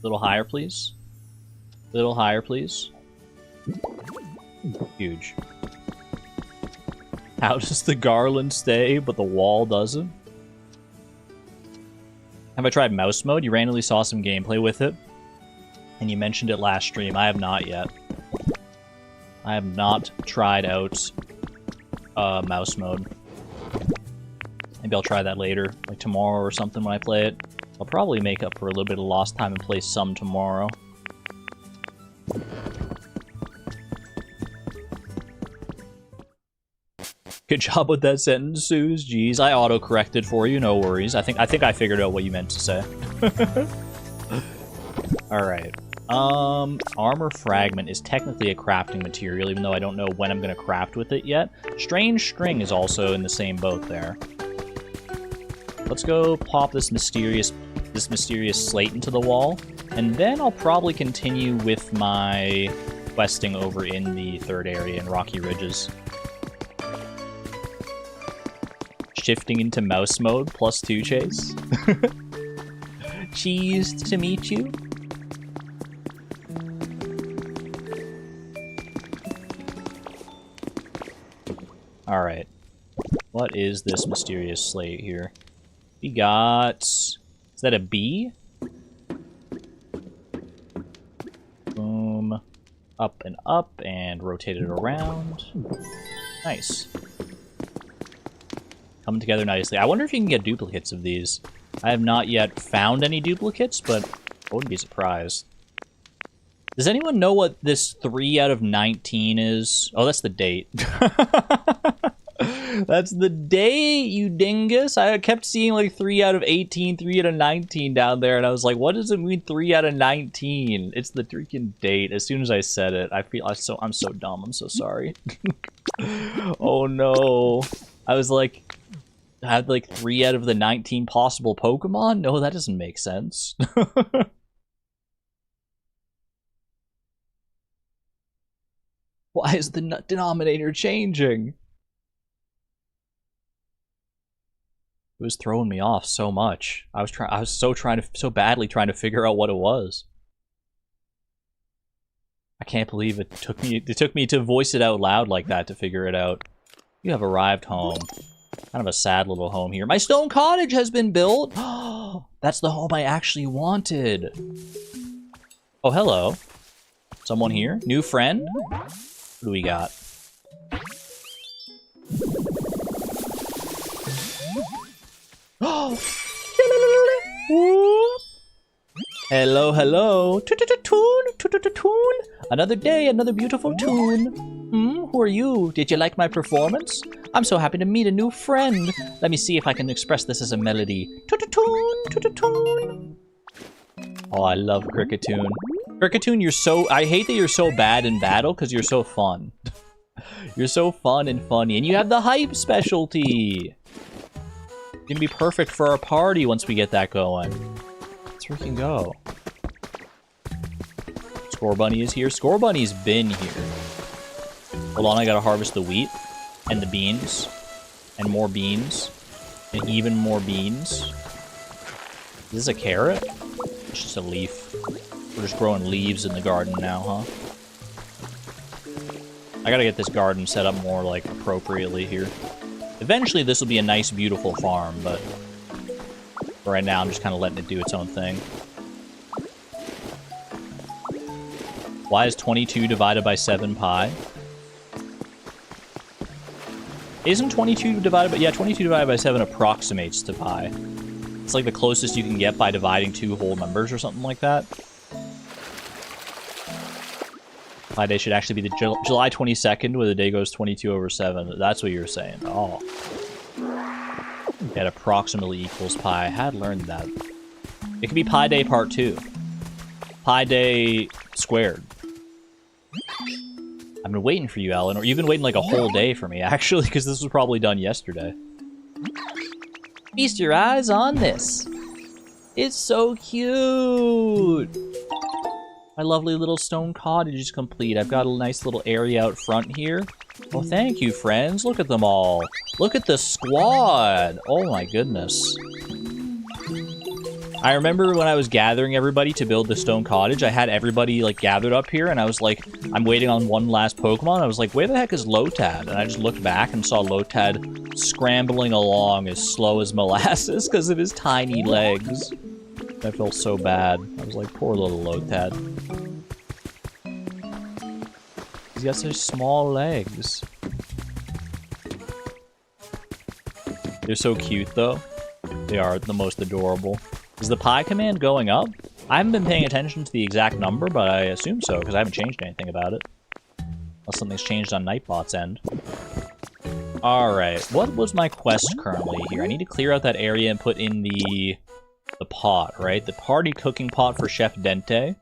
little higher, please. A little higher, please. Huge. How does the garland stay, but the wall doesn't? Have I tried mouse mode? You randomly saw some gameplay with it, and you mentioned it last stream. I have not yet. I have not tried out mouse mode. Maybe I'll try that later, like tomorrow or something when I play it. I'll probably make up for a little bit of lost time and play some tomorrow. Good job with that sentence, Suze. Jeez, I auto-corrected for you, no worries. I think I figured out what you meant to say. Alright. Armor fragment is technically a crafting material, even though I don't know when I'm gonna craft with it yet. Strange string is also in the same boat there. Let's go pop this mysterious slate into the wall, and then I'll probably continue with my questing over in the third area in Rocky Ridges. Shifting into mouse mode, +2 chase. Cheese to meet you. Alright. What is this mysterious slate here? We got... Is that a B? Boom. Up, and rotate it around. Nice. Coming together nicely. I wonder if you can get duplicates of these. I have not yet found any duplicates, but I wouldn't be surprised. Does anyone know what this 3 out of 19 is? Oh, that's the date. That's the date, you dingus! I kept seeing like 3 out of 18, 3 out of 19 down there, and I was like, what does it mean 3 out of 19? It's the freaking date. As soon as I said it, I'm so dumb. I'm so sorry. Oh no. I was like, I had like 3 out of the 19 possible Pokemon? No, that doesn't make sense. Why is the denominator changing? It was throwing me off so much. I was so badly trying to figure out what it was. I can't believe it took me to voice it out loud like that to figure it out. You have arrived home. Kind of a sad little home here. My stone cottage has been built! That's the home I actually wanted. Oh, hello. Someone here? New friend? What do we got? Hello, hello. Toon. Another day, another beautiful tune. Who are you? Did you like my performance? I'm so happy to meet a new friend. Let me see if I can express this as a melody. Toon. Oh, I love Cricketoon. Cricketoon, you're so... I hate that you're so bad in battle because you're so fun. You're so fun and funny. And you have the hype specialty. It's gonna be perfect for our party once we get that going. Let's freaking go. Score Bunny is here. Score Bunny's been here. Hold on, I gotta harvest the wheat. And the beans. And more beans. And even more beans. Is this a carrot? It's just a leaf. We're just growing leaves in the garden now, huh? I gotta get this garden set up more, like, appropriately here. Eventually, this will be a nice, beautiful farm, but for right now, I'm just kind of letting it do its own thing. Why is 22 divided by 7 pi? Isn't 22 divided by... Yeah, 22 divided by 7 approximates to pi. It's like the closest you can get by dividing 2 whole numbers or something like that. Pi day should actually be the July 22nd, where the day goes 22/7. That's what you're saying. Oh. That approximately equals pi. I had learned that. It could be Pi Day Part 2. Pi Day squared. I've been waiting for you, Ellen, or you've been waiting like a whole day for me, actually, because this was probably done yesterday. Feast your eyes on this. It's so cute. My lovely little stone cottage is complete. I've got a nice little area out front here. Oh, thank you, friends. Look at them all. Look at the squad. Oh my goodness. I remember when I was gathering everybody to build the stone cottage, I had everybody like gathered up here and I was like, I'm waiting on one last Pokemon. I was like, where the heck is Lotad? And I just looked back and saw Lotad scrambling along as slow as molasses because of his tiny legs. I felt so bad. I was like, poor little Lotad. He's got such small legs. They're so cute though. They are the most adorable. Is the pie command going up? I haven't been paying attention to the exact number, but I assume so, because I haven't changed anything about it. Unless something's changed on Nightbot's end. Alright, what was my quest currently here? I need to clear out that area and put in the pot, right? The party cooking pot for Chef Dente.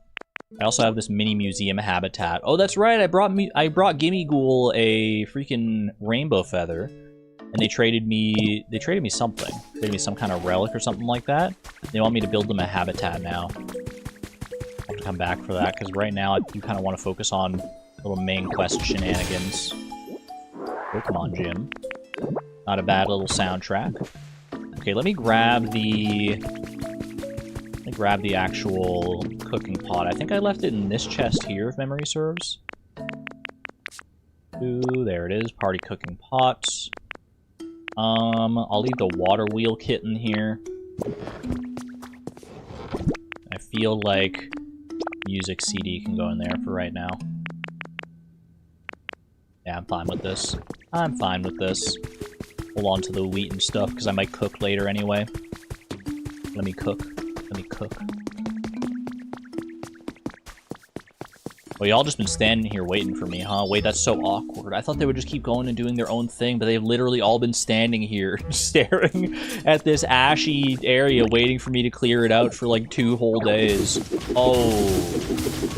I also have this mini museum habitat. Oh, that's right, I brought Gimme Ghoul a freaking rainbow feather. And they traded me something. They traded me some kind of relic or something like that. They want me to build them a habitat now. I have to come back for that, because right now I do kind of want to focus on little main quest shenanigans. Pokemon Gym. Not a bad little soundtrack. Okay, let me grab the actual cooking pot. I think I left it in this chest here, if memory serves. Ooh, there it is. Party cooking pots. I'll leave the water wheel kit in here. I feel like music CD can go in there for right now. Yeah, I'm fine with this. I'm fine with this. Hold on to the wheat and stuff, because I might cook later anyway. Let me cook. Let me cook. Well, y'all just been standing here waiting for me, huh? Wait, that's so awkward. I thought they would just keep going and doing their own thing, but they've literally all been standing here, staring at this ashy area, waiting for me to clear it out for like 2 whole days. Oh.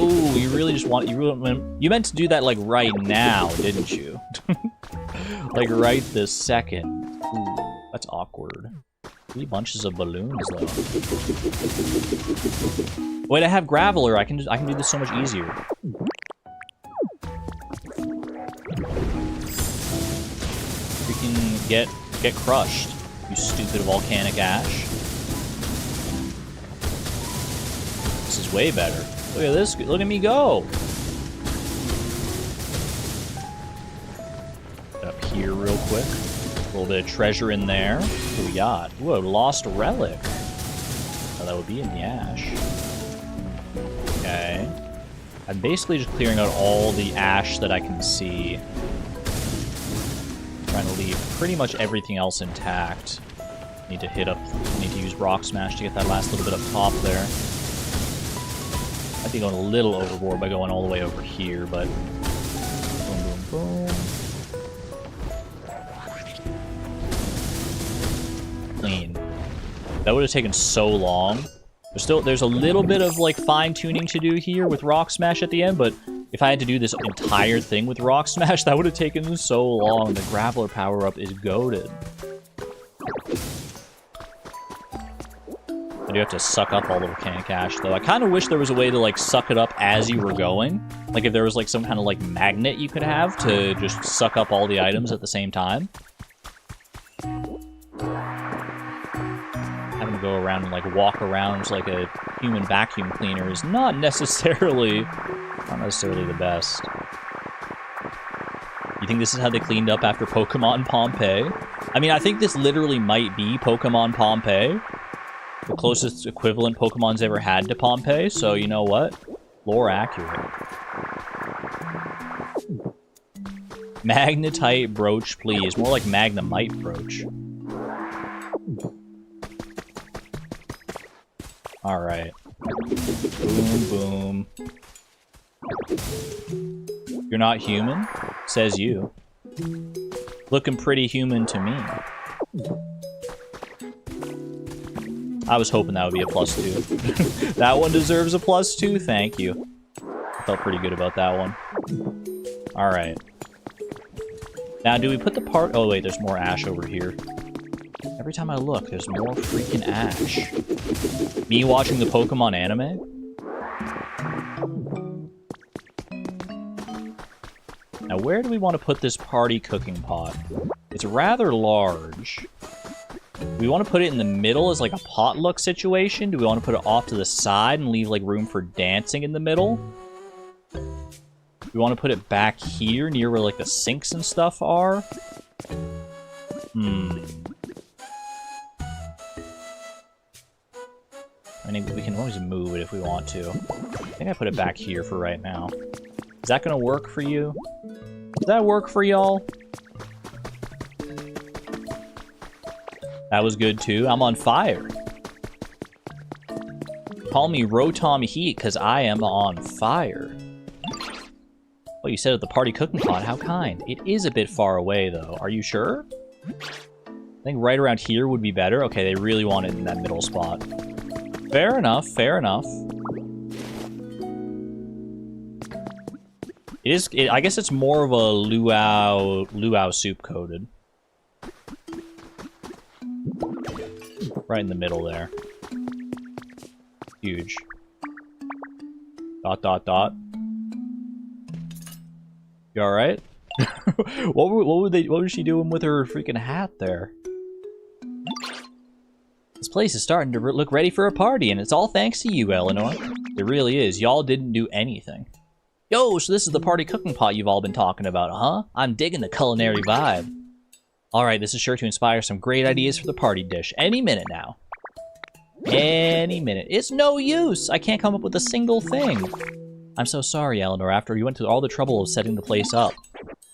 Ooh, you really just want... You meant to do that, like, right now, didn't you? Like, right this second. Ooh, that's awkward. 3 bunches of balloons, though. Wait, I have Graveler. I can do this so much easier. Freaking get crushed, you stupid volcanic ash. This is way better. Look at this. Look at me go. Up here real quick. A little bit of treasure in there. What do we got? Ooh, a lost relic. Oh, that would be in the ash. Okay. I'm basically just clearing out all the ash that I can see. Trying to leave pretty much everything else intact. Need to use Rock Smash to get that last little bit up top there. Might be going a little overboard by going all the way over here, but... Boom, boom, boom. Clean. That would have taken so long. There's a little bit of like fine-tuning to do here with Rock Smash at the end, but if I had to do this entire thing with Rock Smash, that would have taken so long. The Graveler power-up is goated. I do have to suck up all the volcanic ash, though. I kind of wish there was a way to like suck it up as you were going. Like if there was like some kind of like magnet you could have to just suck up all the items at the same time. Having to go around and like walk around like a human vacuum cleaner is not necessarily the best. You think this is how they cleaned up after Pokemon Pompeii? I mean, I think this literally might be Pokemon Pompeii. The closest equivalent Pokemon's ever had to Pompeii, so you know what? Lore accurate. Magnetite brooch, please. More like Magnemite brooch. Alright. Boom, boom. You're not human? Says you. Looking pretty human to me. I was hoping that would be a +2. That one deserves a +2, thank you. I felt pretty good about that one. Alright. Now, do we put the part... Oh, wait, there's more ash over here. Every time I look, there's more freaking ash. Me watching the Pokemon anime? Now, where do we want to put this party cooking pot? It's rather large. Do we want to put it in the middle as like a potluck situation? Do we want to put it off to the side and leave like room for dancing in the middle? Do we want to put it back here near where like the sinks and stuff are? I think we can always move it if we want to. I think I put it back here for right now. Is that gonna work for you? Does that work for y'all? That was good too. I'm on fire. Call me Rotom Heat, because I am on fire. Oh, you said at the party cooking pot. How kind. It is a bit far away, though. Are you sure? I think right around here would be better. Okay, they really want it in that middle spot. Fair enough, fair enough. I guess it's more of a luau soup coated. Right in the middle there. Huge. Dot, dot, dot. You alright? what was she doing with her freaking hat there? This place is starting to look ready for a party, and it's all thanks to you, Eleanor. It really is. Y'all didn't do anything. Yo, so this is the party cooking pot you've all been talking about, huh? I'm digging the culinary vibe. Alright, this is sure to inspire some great ideas for the party dish. Any minute now. Any minute. It's no use! I can't come up with a single thing. I'm so sorry, Eleanor, after you went to all the trouble of setting the place up.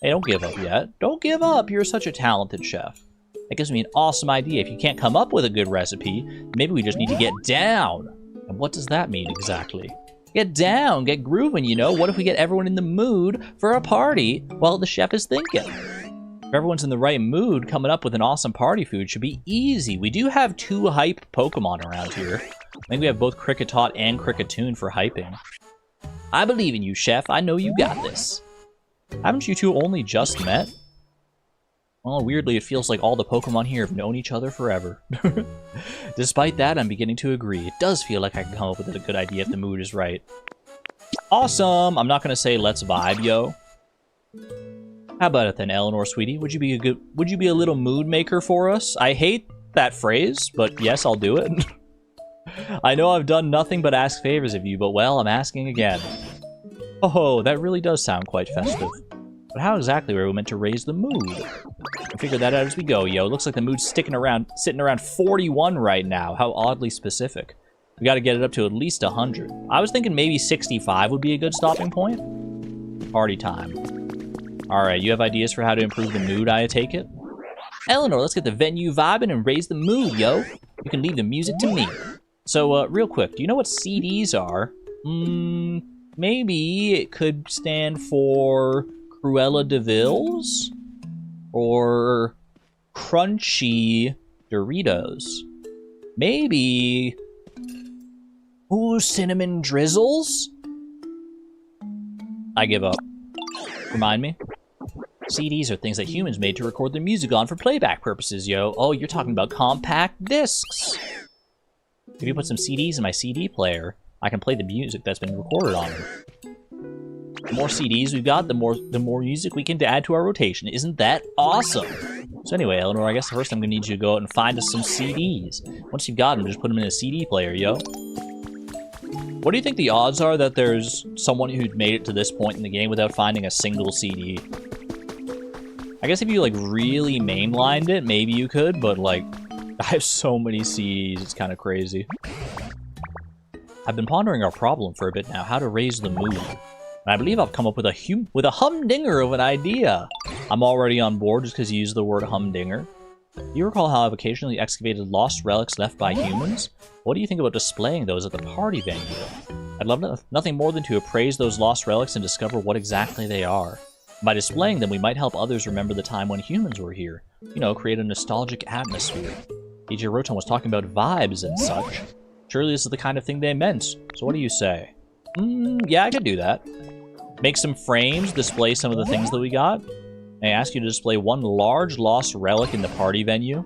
Hey, don't give up yet. Don't give up! You're such a talented chef. That gives me an awesome idea. If you can't come up with a good recipe, maybe we just need to get down. And what does that mean exactly? Get down, get grooving, you know? What if we get everyone in the mood for a party while the chef is thinking? If everyone's in the right mood, coming up with an awesome party food should be easy. We do have 2 hype Pokemon around here. I think we have both Kricketot and Kricketune for hyping. I believe in you, chef. I know you got this. Haven't you two only just met? Well, weirdly, it feels like all the Pokemon here have known each other forever. Despite that, I'm beginning to agree. It does feel like I can come up with a good idea if the mood is right. Awesome! I'm not gonna say let's vibe, yo. How about it then, Eleanor, sweetie? Would you be a little mood maker for us? I hate that phrase, but yes, I'll do it. I know I've done nothing but ask favors of you, but well, I'm asking again. Oh, that really does sound quite festive. But how exactly are we meant to raise the mood? We'll figure that out as we go, yo. Looks like the mood's sitting around 41 right now. How oddly specific. We gotta get it up to at least 100. I was thinking maybe 65 would be a good stopping point. Party time. Alright, you have ideas for how to improve the mood, I take it? Eleanor, let's get the venue vibing and raise the mood, yo. You can leave the music to me. So, real quick, do you know what CDs are? Maybe it could stand for Cruella de Vil's? Or Crunchy Doritos? Maybe... Ooh, Cinnamon Drizzles? I give up. Remind me? CDs are things that humans made to record their music on for playback purposes, yo. Oh, you're talking about compact discs. If you put some CDs in my CD player, I can play the music that's been recorded on them. The more CDs we've got, the more music we can add to our rotation. Isn't that awesome? So anyway, Eleanor, I guess the first I'm gonna need you to go out and find us some CDs. Once you've got them, just put them in a CD player, yo. What do you think the odds are that there's someone who'd made it to this point in the game without finding a single CD? I guess if you, like, really mainlined it, maybe you could, but, like, I have so many CDs, it's kind of crazy. I've been pondering our problem for a bit now, how to raise the mood. And I believe I've come up with a humdinger of an idea. I'm already on board just because you used the word humdinger. Do you recall how I've occasionally excavated lost relics left by humans? What do you think about displaying those at the party venue? I'd love nothing more than to appraise those lost relics and discover what exactly they are. By displaying them, we might help others remember the time when humans were here. You know, create a nostalgic atmosphere. AJ Roton was talking about vibes and such. Surely this is the kind of thing they meant. So what do you say? Yeah, I could do that. Make some frames, display some of the things that we got. I ask you to display one large lost relic in the party venue.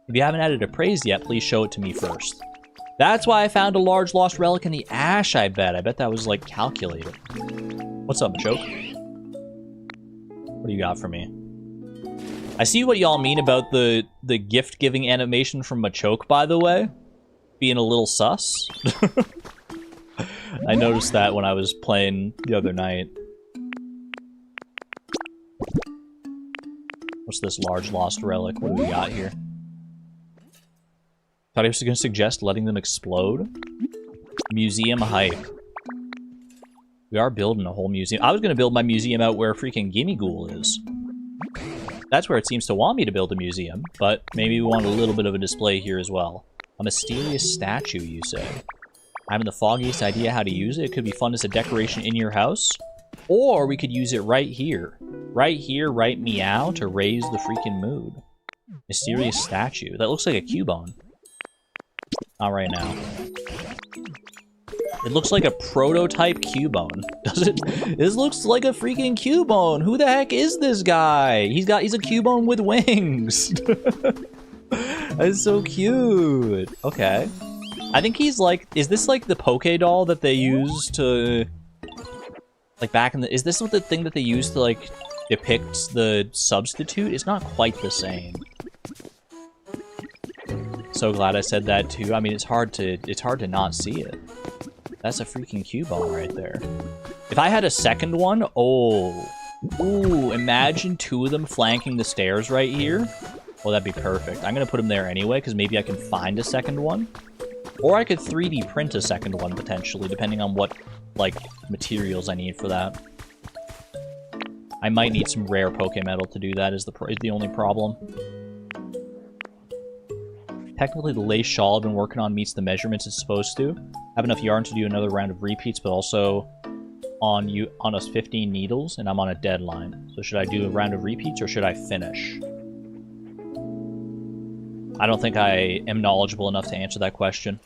If you haven't added a praise yet, please show it to me first. That's why I found a large lost relic in the ash, I bet. I bet that was, like, calculated. What's up, Choke? What do you got for me? I see what y'all mean about the gift-giving animation from Machoke, by the way. Being a little sus. I noticed that when I was playing the other night. What's this large lost relic? What do we got here? Thought he was going to suggest letting them explode. Museum hype. We are building a whole museum. I was going to build my museum out where freaking Gimme Ghoul is. That's where it seems to want me to build a museum, but maybe we want a little bit of a display here as well. A mysterious statue, you say? I haven't the foggiest idea how to use it. It could be fun as a decoration in your house. Or we could use it right here. Right here, right meow, to raise the freaking mood. Mysterious statue. That looks like a Cubone. Not right now. It looks like a prototype Cubone. Does it? This looks like a freaking Cubone. Who the heck is this guy? He's a Cubone with wings. That's so cute. Okay. I think he's like, is this like the Poke doll that they used to, like back in the, is this what the thing that they used to like depict the substitute? It's not quite the same. So glad I said that too. I mean, it's hard to not see it. That's a freaking Cubone right there. If I had a second one, oh. Ooh, imagine two of them flanking the stairs right here. Oh, that'd be perfect. I'm gonna put them there anyway, because maybe I can find a second one. Or I could 3D print a second one, potentially, depending on what, like, materials I need for that. I might need some rare Pokemetal to do that, is the only problem. Technically, the lace shawl I've been working on meets the measurements it's supposed to. Have enough yarn to do another round of repeats, but also on us 15 needles, and I'm on a deadline. So should I do a round of repeats, or should I finish? I don't think I am knowledgeable enough to answer that question.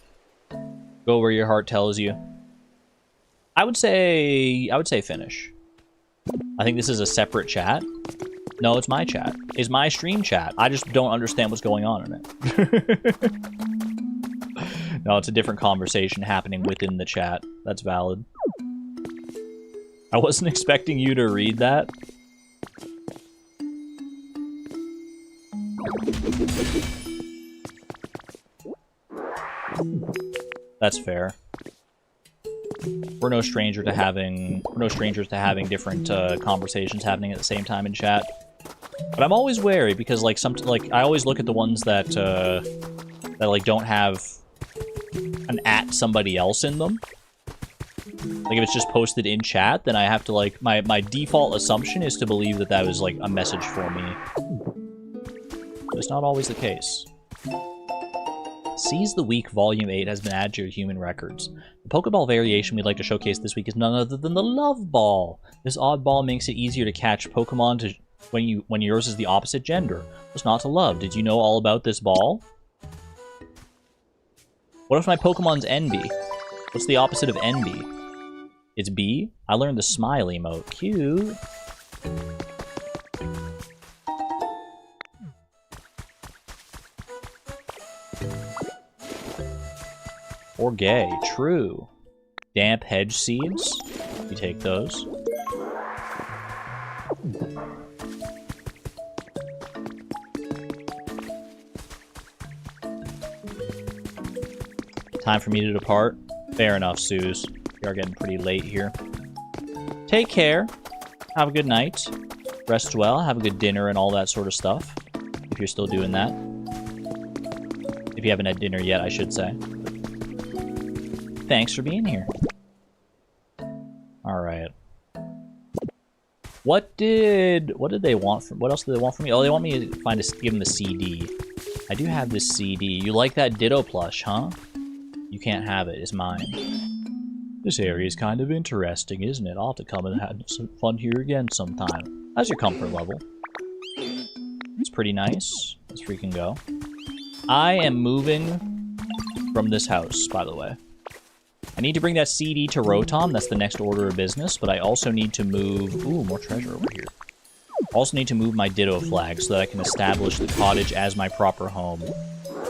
Go where your heart tells you. I would say finish. I think this is a separate chat. No, it's my chat. It's my stream chat. I just don't understand what's going on in it. No, it's a different conversation happening within the chat. That's valid. I wasn't expecting you to read that. That's fair. We're no strangers to having different conversations happening at the same time in chat. But I'm always wary because like I always look at the ones that like don't have an @ somebody else in them. Like if it's just posted in chat, then I have to like my default assumption is to believe that that was like a message for me. But it's not always the case. Seize the Week Volume 8 has been added to your human records. The Pokeball variation we'd like to showcase this week is none other than the Love Ball. This oddball makes it easier to catch Pokemon when yours is the opposite gender. What's not to love? Did you know all about this ball? What if my Pokemon's Envy? What's the opposite of Envy? It's B? I learned the smile emote. Cute. Or gay. True. Damp hedge seeds. You take those. Time for me to depart. Fair enough, Suze. We are getting pretty late here. Take care. Have a good night. Rest well. Have a good dinner and all that sort of stuff. If you're still doing that. If you haven't had dinner yet, I should say. Thanks for being here. Alright. What did they want from... What else did they want from me? Oh, they want me to give them the CD. I do have this CD. You like that Ditto plush, huh? You can't have it. It's mine. This area is kind of interesting, isn't it? I'll have to come and have some fun here again sometime. How's your comfort level? It's pretty nice. Let's freaking go. I am moving from this house, by the way. I need to bring that CD to Rotom. That's the next order of business. But I also need to move... Ooh, more treasure over here. Also need to move my Ditto flag so that I can establish the cottage as my proper home.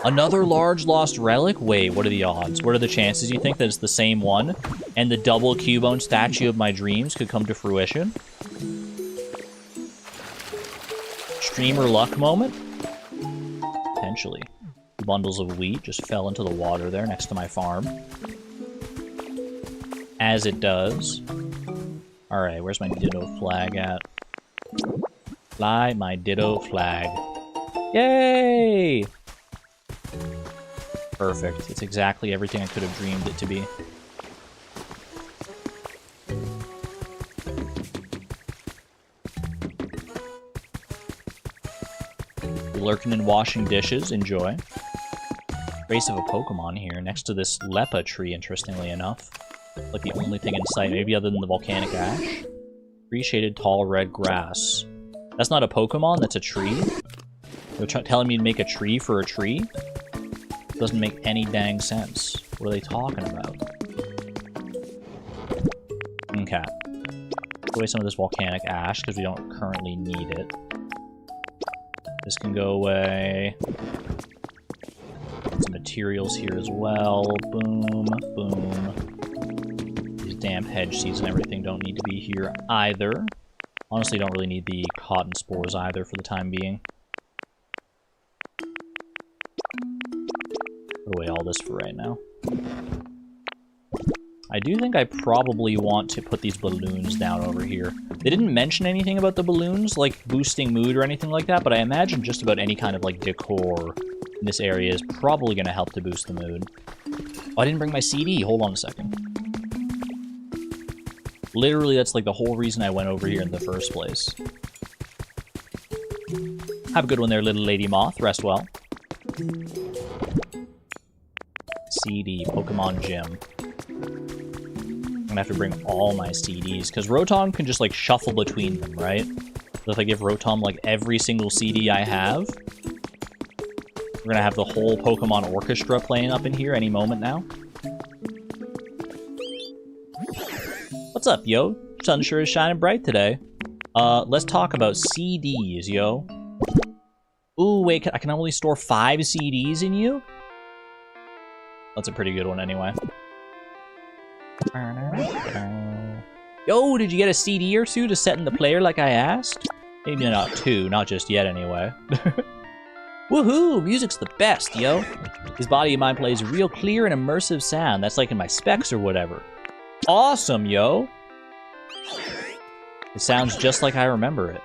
Another large lost relic? Wait, what are the odds? What are the chances you think that it's the same one? And the double Cubone statue of my dreams could come to fruition? Streamer luck moment? Potentially. Bundles of wheat just fell into the water there next to my farm. As it does. Alright, where's my Ditto flag at? Fly my Ditto flag. Yay! Perfect. It's exactly everything I could have dreamed it to be. Lurking and washing dishes. Enjoy. Trace of a Pokemon here next to this Lepa tree, interestingly enough. Like the only thing in sight, maybe other than the volcanic ash. Tree-shaded tall red grass. That's not a Pokemon, that's a tree? They're telling me to make a tree for a tree? Doesn't make any dang sense. What are they talking about? Okay. Put away some of this volcanic ash, because we don't currently need it. This can go away. Some materials here as well. Boom, boom. These damp hedge seeds and everything don't need to be here either. Honestly, don't really need the cotton spores either for the time being. Put away all this for right now. I do think I probably want to put these balloons down over here. They didn't mention anything about the balloons, like boosting mood or anything like that, but I imagine just about any kind of like decor in this area is probably going to help to boost the mood. Oh, I didn't bring my CD. Hold on a second. Literally, that's like the whole reason I went over here in the first place. Have a good one there, little lady moth. Rest well. CD, Pokemon Gym. I'm gonna have to bring all my CDs, because Rotom can just, like, shuffle between them, right? So if I give Rotom, like, every single CD I have, we're gonna have the whole Pokemon Orchestra playing up in here any moment now. What's up, yo? Sun sure is shining bright today. Let's talk about CDs, yo. Ooh, wait, I can only store 5 CDs in you? That's a pretty good one anyway. Yo, did you get a CD or 2 to set in the player like I asked? Maybe not 2, not just yet anyway. Woohoo! Music's the best, yo! This body of mine plays real clear and immersive sound. That's like in my specs or whatever. Awesome, yo! It sounds just like I remember it.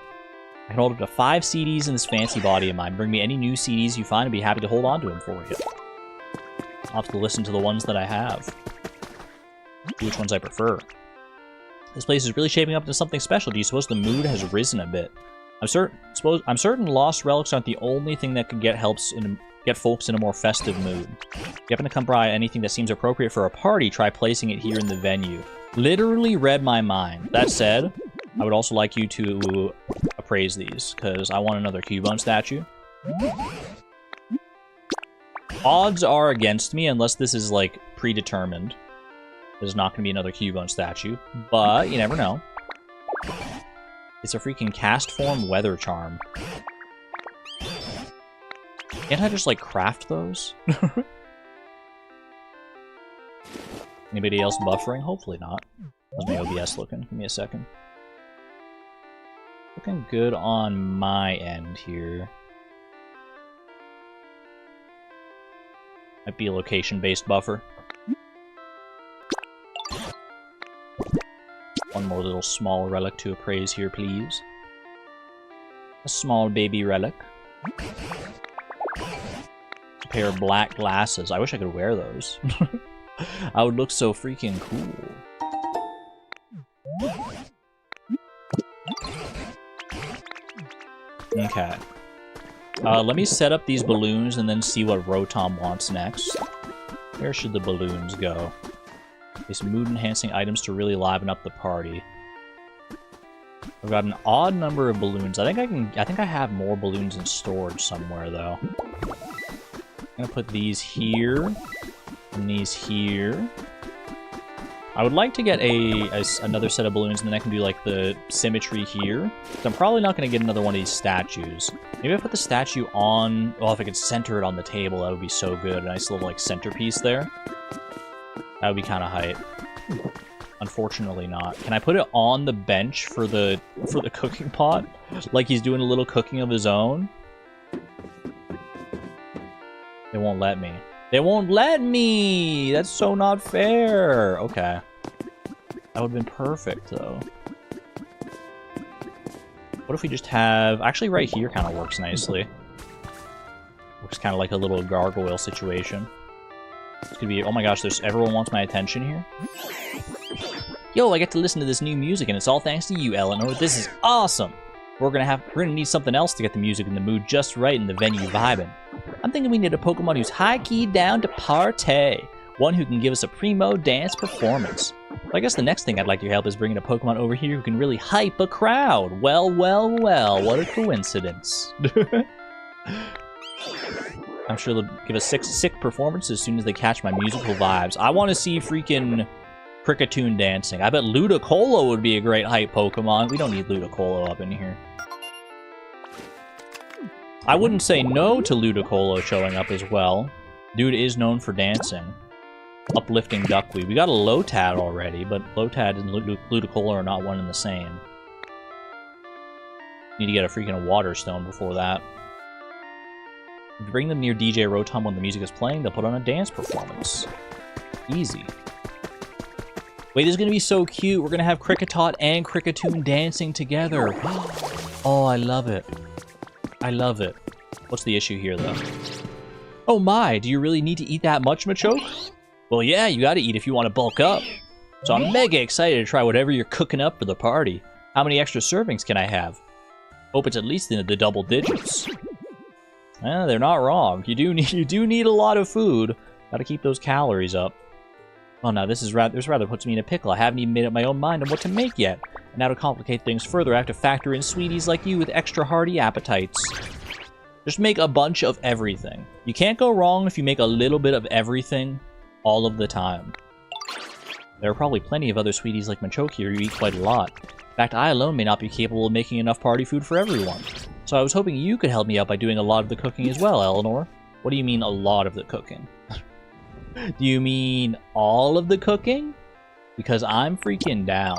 I can hold up to 5 CDs in this fancy body of mine. Bring me any new CDs you find and be happy to hold on to them for you. I'll have to listen to the ones that I have. See which ones I prefer. This place is really shaping up into something special. Do you suppose the mood has risen a bit? I'm certain lost relics aren't the only thing that can get folks in a more festive mood. If you happen to come by anything that seems appropriate for a party, try placing it here in the venue. Literally read my mind. That said, I would also like you to appraise these, because I want another Cubone statue. Odds are against me, unless this is, like, predetermined. There's not going to be another Cubone statue, but you never know. It's a freaking cast form weather charm. Can't I just, like, craft those? Anybody else buffering? Hopefully not. How's my OBS looking? Give me a second. Looking good on my end here. Might be a location-based buffer. One more little small relic to appraise here, please. A small baby relic. A pair of black glasses. I wish I could wear those. I would look so freaking cool. Okay. Let me set up these balloons and then see what Rotom wants next. Where should the balloons go? These mood-enhancing items to really liven up the party. I've got an odd number of balloons. I think I have more balloons in storage somewhere, though. gonna put these here and these here. I would like to get another set of balloons, and then I can do like the symmetry here. So I'm probably not gonna get another one of these statues. Maybe I put the statue on. Well, if I could center it on the table, that would be so good. A nice little like centerpiece there. That would be kind of hype. Unfortunately not. Can I put it on the bench for the cooking pot? Like he's doing a little cooking of his own? They won't let me. They won't let me! That's so not fair! Okay. That would have been perfect, though. What if we just have... Actually, right here kind of works nicely. Looks kind of like a little gargoyle situation. This could be... Oh my gosh, everyone wants my attention here? Yo, I get to listen to this new music, and it's all thanks to you, Eleanor. This is awesome! We're gonna need something else to get the music in the mood just right and the venue vibing. I'm thinking we need a Pokemon who's high-key down to party. One who can give us a primo dance performance. Well, I guess the next thing I'd like your help is bringing a Pokemon over here who can really hype a crowd. Well, well, well, what a coincidence. I'm sure they'll give a sick performance as soon as they catch my musical vibes. I want to see freaking Kricketune dancing. I bet Ludicolo would be a great hype Pokemon. We don't need Ludicolo up in here. I wouldn't say no to Ludicolo showing up as well. Dude is known for dancing. Uplifting Duckweed. We got a Lotad already, but Lotad and Ludicolo are not one and the same. Need to get a freaking Water Stone before that. If you bring them near DJ Rotom when the music is playing, they'll put on a dance performance. Easy. Wait, this is going to be so cute. We're going to have Kricketot and Kricketune dancing together. Oh, I love it. I love it. What's the issue here, though? Oh my, do you really need to eat that much, Machoke? Well, yeah, you gotta eat if you want to bulk up. So I'm mega excited to try whatever you're cooking up for the party. How many extra servings can I have? Hope it's at least in the double digits. They're not wrong. You do need a lot of food. Gotta keep those calories up. Oh no, this rather puts me in a pickle. I haven't even made up my own mind on what to make yet. And now to complicate things further, I have to factor in sweeties like you with extra hearty appetites. Just make a bunch of everything. You can't go wrong if you make a little bit of everything all of the time. There are probably plenty of other sweeties like Machoke here who eat quite a lot. In fact, I alone may not be capable of making enough party food for everyone. So I was hoping you could help me out by doing a lot of the cooking as well, Eleanor. What do you mean, a lot of the cooking? Do you mean all of the cooking? Because I'm freaking down.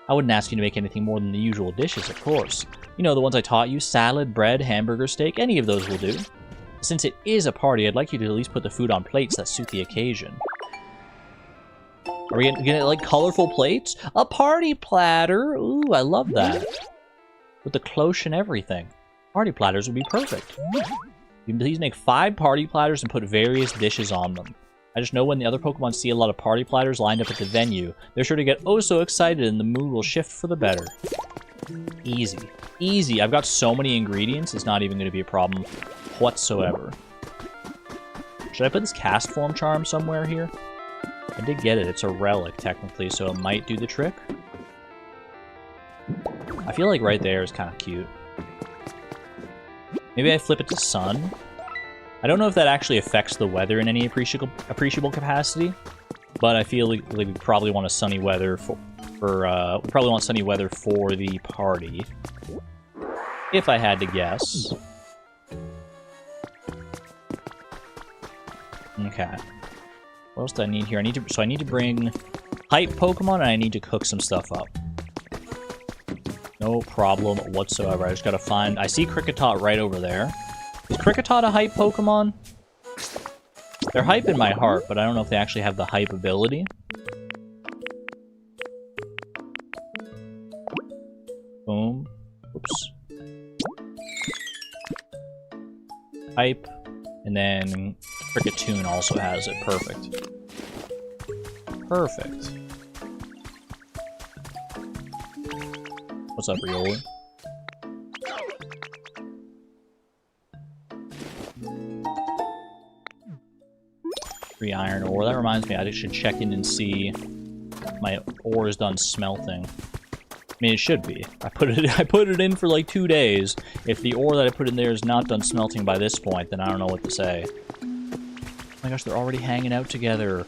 I wouldn't ask you to make anything more than the usual dishes, of course. You know, the ones I taught you, salad, bread, hamburger, steak, any of those will do. Since it is a party, I'd like you to at least put the food on plates that suit the occasion. Are we gonna like colorful plates? A party platter! Ooh, I love that. With the cloche and everything. Party platters would be perfect. You can please make 5 party platters and put various dishes on them. I just know when the other Pokemon see a lot of party platters lined up at the venue, they're sure to get oh so excited and the mood will shift for the better. Easy. Easy. I've got so many ingredients, it's not even going to be a problem whatsoever. Should I put this cast form charm somewhere here? I did get it. It's a relic, technically, so it might do the trick. I feel like right there is kind of cute. Maybe I flip it to sun. I don't know if that actually affects the weather in any appreciable capacity, but I feel like we probably want a sunny weather for the party. If I had to guess. Okay. What else do I need here? I need to bring hype Pokemon and I need to cook some stuff up. No problem whatsoever. I just gotta find... I see Kricketot right over there. Is Kricketot a hype Pokemon? They're hype in my heart, but I don't know if they actually have the hype ability. Boom. Oops. Hype. And then Kricketune also has it. Perfect. Perfect. What's up, Rioli? Free iron ore. That reminds me, I should check in and see if my ore is done smelting. I mean, it should be. I put it in for like 2 days. If the ore that I put in there is not done smelting by this point, then I don't know what to say. Oh my gosh, they're already hanging out together.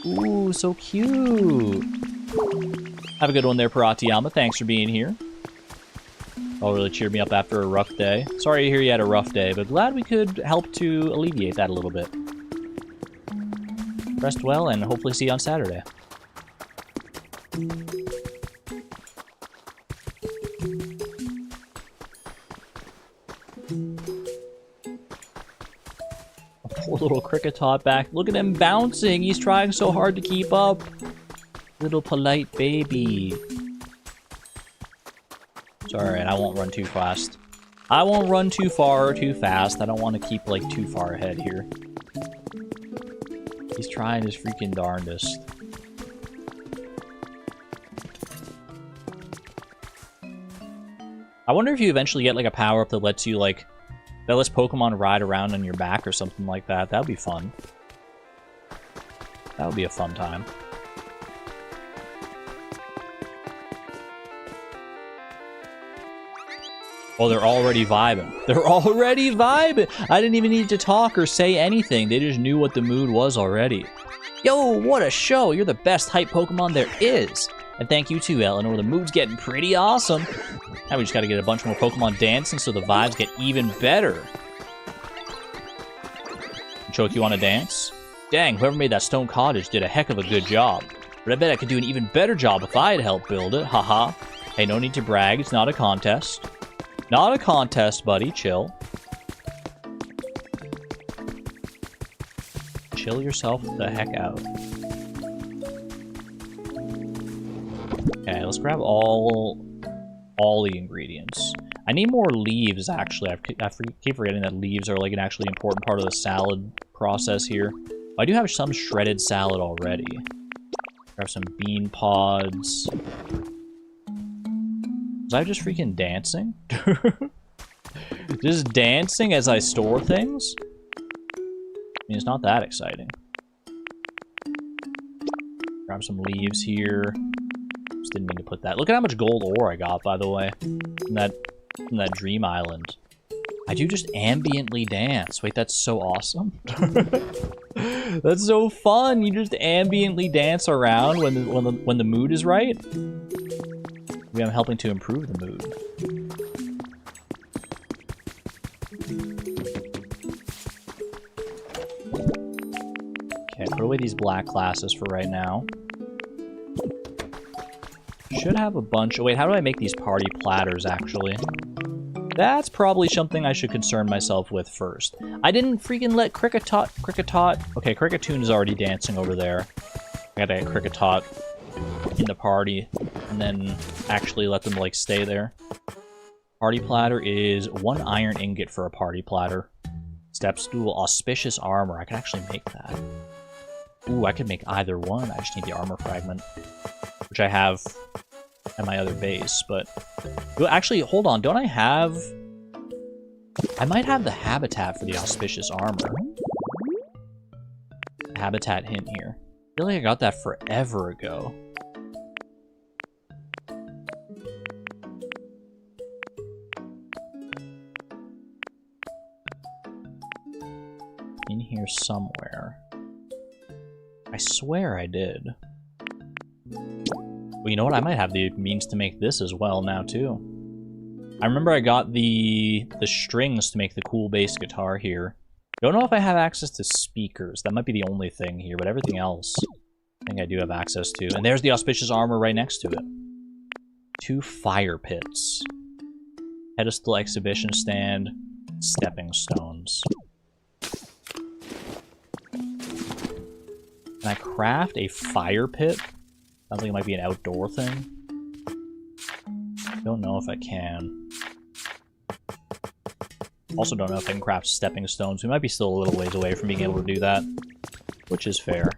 Ooh, so cute. Have a good one there, Paratiyama. Thanks for being here. All really cheered me up after a rough day. Sorry to hear you had a rough day, but glad we could help to alleviate that a little bit. Rest well, and hopefully see you on Saturday. Poor little cricket tot back. Look at him bouncing. He's trying so hard to keep up. Little polite baby. It's alright, I won't run too fast. I won't run too far or too fast. I don't want to keep, like, too far ahead here. He's trying his freaking darndest. I wonder if you eventually get, like, a power-up that lets you, like, that lets Pokemon ride around on your back or something like that. That would be fun. That would be a fun time. Oh, they're already vibing. They're already vibing! I didn't even need to talk or say anything. They just knew what the mood was already. Yo, what a show! You're the best hype Pokemon there is! And thank you too, Eleanor. The mood's getting pretty awesome. Now we just gotta get a bunch more Pokemon dancing so the vibes get even better. Choke, you wanna dance? Dang, whoever made that stone cottage did a heck of a good job. But I bet I could do an even better job if I had helped build it, haha. Hey, no need to brag, it's not a contest. Not a contest, buddy, chill. Chill yourself the heck out. Okay, let's grab all the ingredients. I need more leaves, actually. I keep forgetting that leaves are like an actually important part of the salad process here. I do have some shredded salad already. Grab some bean pods. Was I just freaking dancing? Just dancing as I store things? I mean, it's not that exciting. Grab some leaves here. Just didn't mean to put that. Look at how much gold ore I got, by the way, from that dream island. I do just ambiently dance. Wait, that's so awesome. That's so fun. You just ambiently dance around when the mood is right. Maybe I'm helping to improve the mood. Okay, put away these black classes for right now. Should have a bunch. Oh, wait, how do I make these party platters, actually? That's probably something I should concern myself with first. I didn't freaking let Kricketot... Okay, Cricketoon is already dancing over there. I gotta get Kricketot in the party, and then actually let them, like, stay there. Party platter is 1 iron ingot for a party platter. Step stool, auspicious armor. I can actually make that. Ooh, I could make either one. I just need the armor fragment, which I have at my other base, but... Well, actually, hold on. Don't I have... I might have the habitat for the auspicious armor. Habitat hint here. I feel like I got that forever ago. In here somewhere. I swear I did. Well, you know what? I might have the means to make this as well now, too. I remember I got the strings to make the cool bass guitar here. Don't know if I have access to speakers. That might be the only thing here, but everything else I think I do have access to. And there's the auspicious armor right next to it. 2 fire pits. Pedestal exhibition stand. Stepping stones. Can I craft a fire pit? Sounds like it might be an outdoor thing. Don't know if I can. Also don't know if I can craft stepping stones. We might be still a little ways away from being able to do that, which is fair.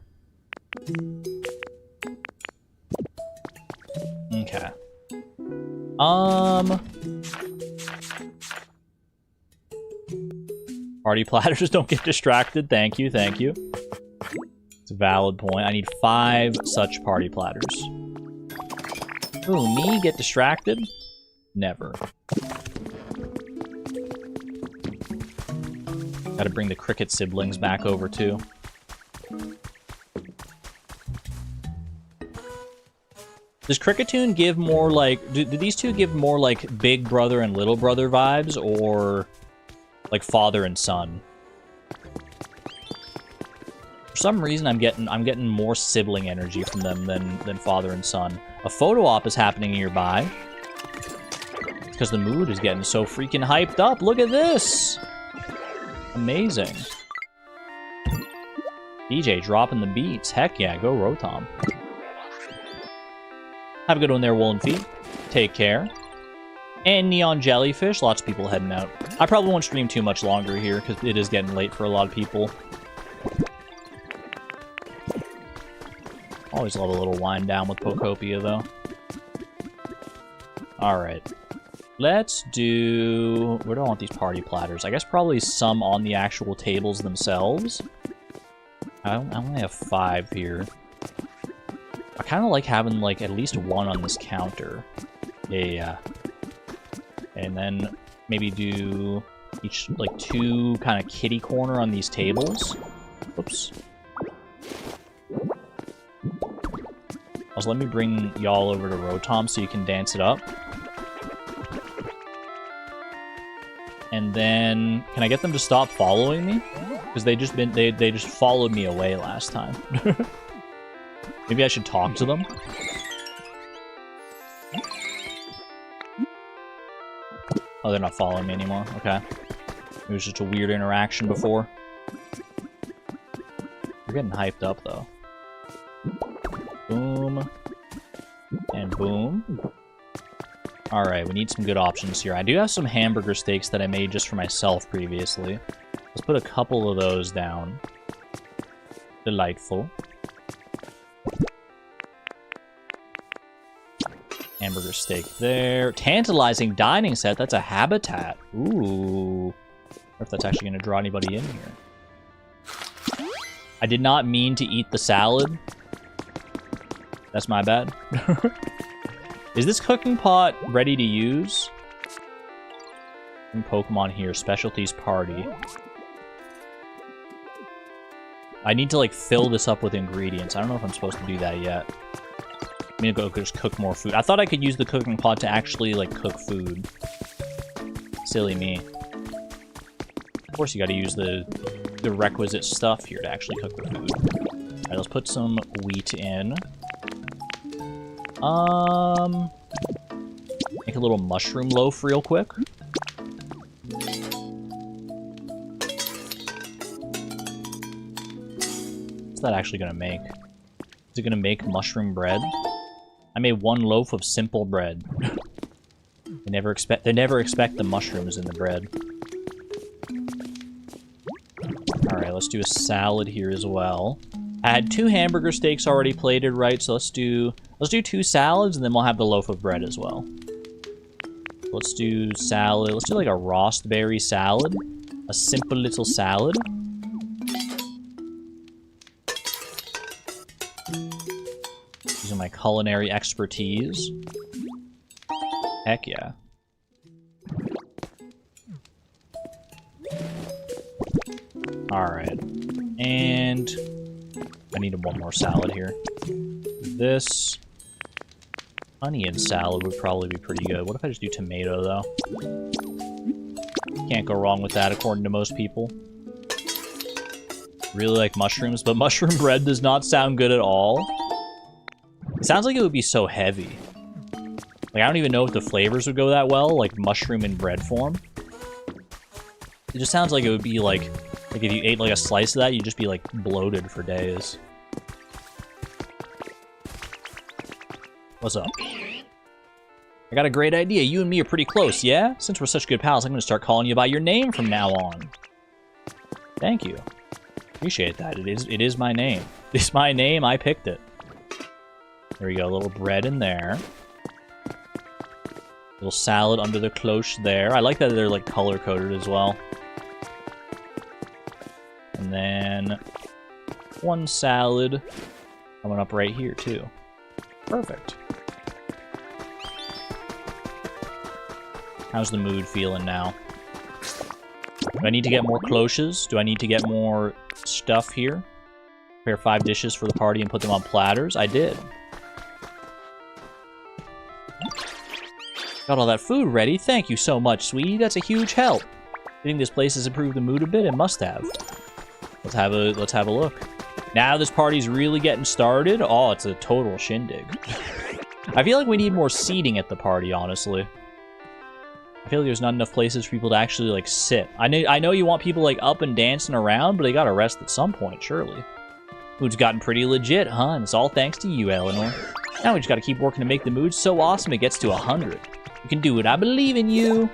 Okay. Party platters don't get distracted. Thank you, thank you. It's a valid point. I need 5 such party platters. Ooh, me get distracted? Never. Gotta bring the cricket siblings back over, too. Does Cricketune give more like... Do these two give more like big brother and little brother vibes, or like father and son? For some reason, I'm getting more sibling energy from them than father and son. A photo op is happening nearby. Because the mood is getting so freaking hyped up. Look at this! Amazing. DJ dropping the beats. Heck yeah, go Rotom. Have a good one there, Woolen Feet. Take care. And Neon Jellyfish. Lots of people heading out. I probably won't stream too much longer here, because it is getting late for a lot of people. Always love a little wind down with Pokopia, though. Alright. Let's do... Where do I want these party platters? I guess probably some on the actual tables themselves. I only have 5 here. I kind of like having, like, at least 1 on this counter. Yeah. And then maybe do each, like, 2 kind of kitty corner on these tables. Whoops. Also, let me bring y'all over to Rotom so you can dance it up. And then, can I get them to stop following me? Because they just followed me away last time. Maybe I should talk to them. Oh, they're not following me anymore. Okay. It was just a weird interaction before. We're getting hyped up, though. Boom. And boom. Alright, we need some good options here. I do have some hamburger steaks that I made just for myself previously. Let's put a couple of those down. Delightful. Hamburger steak there. Tantalizing dining set. That's a habitat. Ooh. I wonder if that's actually going to draw anybody in here. I did not mean to eat the salad. That's my bad. Is this cooking pot ready to use? And Pokemon here. Specialties party. I need to, like, fill this up with ingredients. I don't know if I'm supposed to do that yet. I'm gonna go just cook more food. I thought I could use the cooking pot to actually, like, cook food. Silly me. Of course you gotta use the requisite stuff here to actually cook the food. Alright, let's put some wheat in. Make a little mushroom loaf real quick. What's that actually gonna make? Is it gonna make mushroom bread? I made 1 loaf of simple bread. They never expect the mushrooms in the bread. Alright, let's do a salad here as well. I had 2 hamburger steaks already plated, right? So let's do 2 salads, and then we'll have the loaf of bread as well. Let's do salad. Let's do like a raspberry salad. A simple little salad. Using my culinary expertise. Heck yeah. Alright. And I needed 1 more salad here. This onion salad would probably be pretty good. What if I just do tomato, though? Can't go wrong with that, according to most people. Really like mushrooms, but mushroom bread does not sound good at all. It sounds like it would be so heavy. Like, I don't even know if the flavors would go that well, like mushroom in bread form. It just sounds like it would be like if you ate like a slice of that, you'd just be like bloated for days. What's up? I got a great idea. You and me are pretty close, yeah? Since we're such good pals, I'm going to start calling you by your name from now on. Thank you. Appreciate that. It is my name. It's my name. I picked it. There we go. A little bread in there. Little salad under the cloche there. I like that they're like color-coded as well. And then 1 salad coming up right here too. Perfect. How's the mood feeling now? Do I need to get more cloches? Do I need to get more stuff here? Prepare 5 dishes for the party and put them on platters? I did. Got all that food ready. Thank you so much, sweetie. That's a huge help. I think this place has improved the mood a bit. It must have. Let's have a look. Now this party's really getting started. Oh, it's a total shindig. I feel like we need more seating at the party, honestly. I feel like there's not enough places for people to actually, like, sit. I know you want people, like, up and dancing around, but they gotta rest at some point, surely. Mood's gotten pretty legit, huh? And it's all thanks to you, Eleanor. Now we just gotta keep working to make the mood so awesome it gets to 100. You can do it. I believe in you.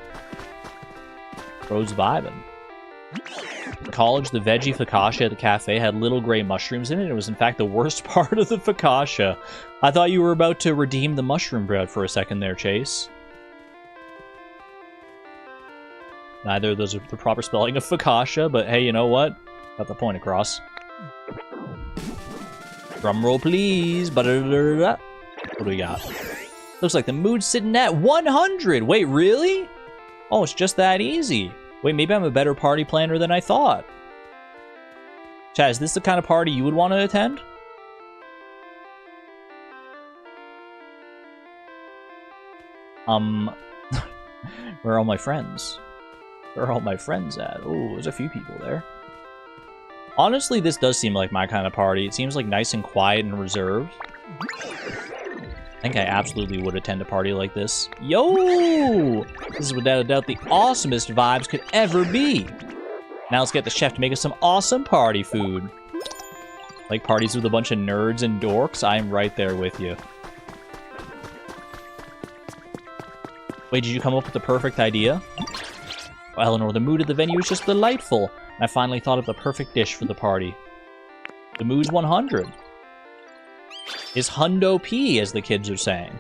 Bro's vibing. In college, the veggie focaccia at the cafe had little gray mushrooms in it. It was, in fact, the worst part of the focaccia. I thought you were about to redeem the mushroom bread for a second there, Chase. Neither of those are the proper spelling of focaccia, but hey, you know what? Got the point across. Drum roll, please. What do we got? Looks like the mood's sitting at 100. Wait, really? Oh, it's just that easy. Wait, maybe I'm a better party planner than I thought. Chad, is this the kind of party you would want to attend? Where are all my friends? Where are all my friends at? Oh, there's a few people there. Honestly, this does seem like my kind of party. It seems like nice and quiet and reserved. I think I absolutely would attend a party like this. Yo! This is without a doubt the awesomest vibes could ever be. Now let's get the chef to make us some awesome party food. Like parties with a bunch of nerds and dorks? I am right there with you. Wait, did you come up with the perfect idea? Well, Eleanor, the mood at the venue is just delightful. And I finally thought of the perfect dish for the party. The mood's 100. Is Hundo P, as the kids are saying.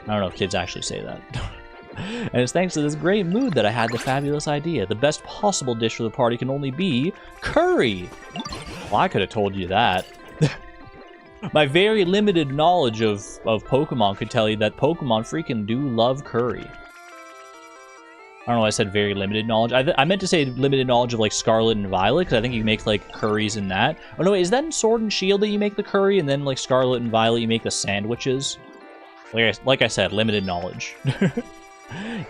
I don't know if kids actually say that. And it's thanks to this great mood that I had the fabulous idea. The best possible dish for the party can only be curry. Well, I could have told you that. My very limited knowledge of Pokemon could tell you that Pokemon freaking do love curry. I don't know why I said very limited knowledge. I meant to say limited knowledge of, like, Scarlet and Violet, because I think you make, like, curries in that. Oh, no, wait, is that in Sword and Shield that you make the curry, and then, like, Scarlet and Violet you make the sandwiches? Like I said, limited knowledge.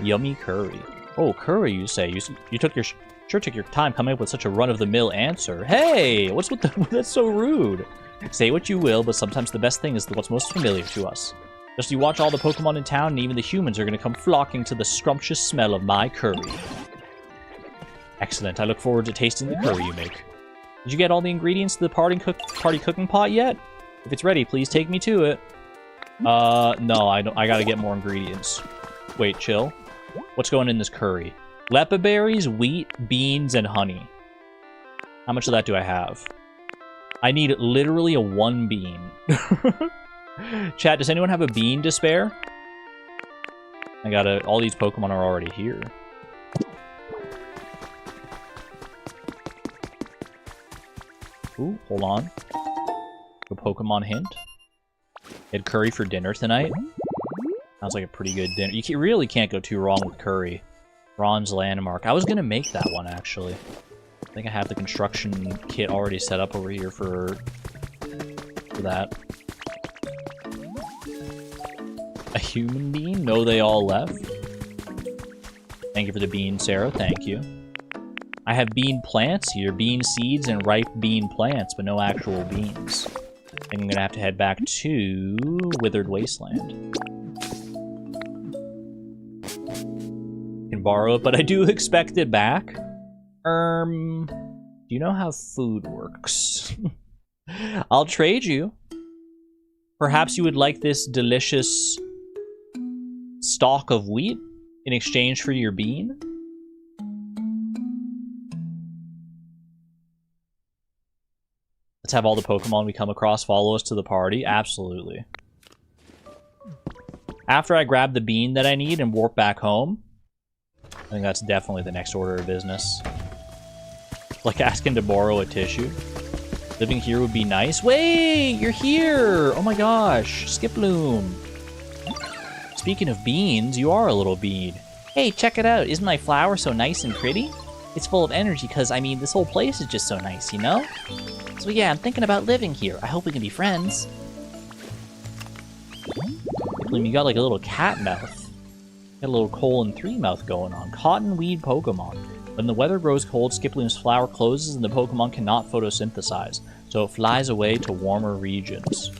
Yummy curry. Oh, curry, you say? You sure took your time coming up with such a run-of-the-mill answer. Hey, what's with the... That's so rude. Say what you will, but sometimes the best thing is what's most familiar to us. Just you watch all the Pokemon in town, and even the humans are going to come flocking to the scrumptious smell of my curry. Excellent. I look forward to tasting the curry you make. Did you get all the ingredients to the party cooking pot yet? If it's ready, please take me to it. No, I don't. I gotta get more ingredients. Wait, chill. What's going in this curry? Lepa berries, wheat, beans, and honey. How much of that do I have? I need literally a 1 bean. Chat, does anyone have a bean to spare? I gotta... All these Pokemon are already here. Ooh, hold on. A Pokemon hint. Had curry for dinner tonight. Sounds like a pretty good dinner. You really can't go too wrong with curry. Ron's Landmark. I was gonna make that one, actually. I think I have the construction kit already set up over here for that. A human bean? No, they all left. Thank you for the bean, Sarah. Thank you. I have bean plants here. Bean seeds and ripe bean plants, but no actual beans. I think I'm gonna have to head back to Withered Wasteland. Can borrow it, but I do expect it back. Do you know how food works? I'll trade you. Perhaps you would like this delicious stalk of wheat in exchange for your bean? Let's have all the Pokemon we come across follow us to the party. Absolutely. After I grab the bean that I need and warp back home, I think that's definitely the next order of business. Like asking to borrow a tissue. Living here would be nice. Wait, you're here! Oh my gosh, Skiploom. Speaking of beans, you are a little bean. Hey, check it out. Isn't my flower so nice and pretty? It's full of energy because, I mean, this whole place is just so nice, you know? So yeah, I'm thinking about living here. I hope we can be friends. Skiploom, you got like a little cat mouth. Got a little colon 3 mouth going on. Cottonweed Pokemon. When the weather grows cold, Skiploom's flower closes and the Pokemon cannot photosynthesize, so it flies away to warmer regions.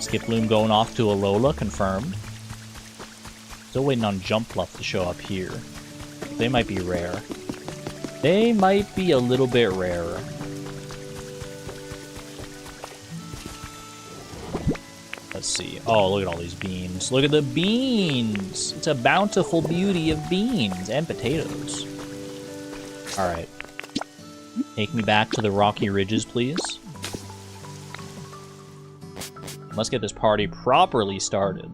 Skiploom going off to Alola, confirmed. Still waiting on Jumpluff to show up here. They might be rare. They might be a little bit rarer. Let's see. Oh, look at all these beans. Look at the beans! It's a bountiful beauty of beans and potatoes. Alright. Take me back to the Rocky Ridges, please. Let's get this party properly started.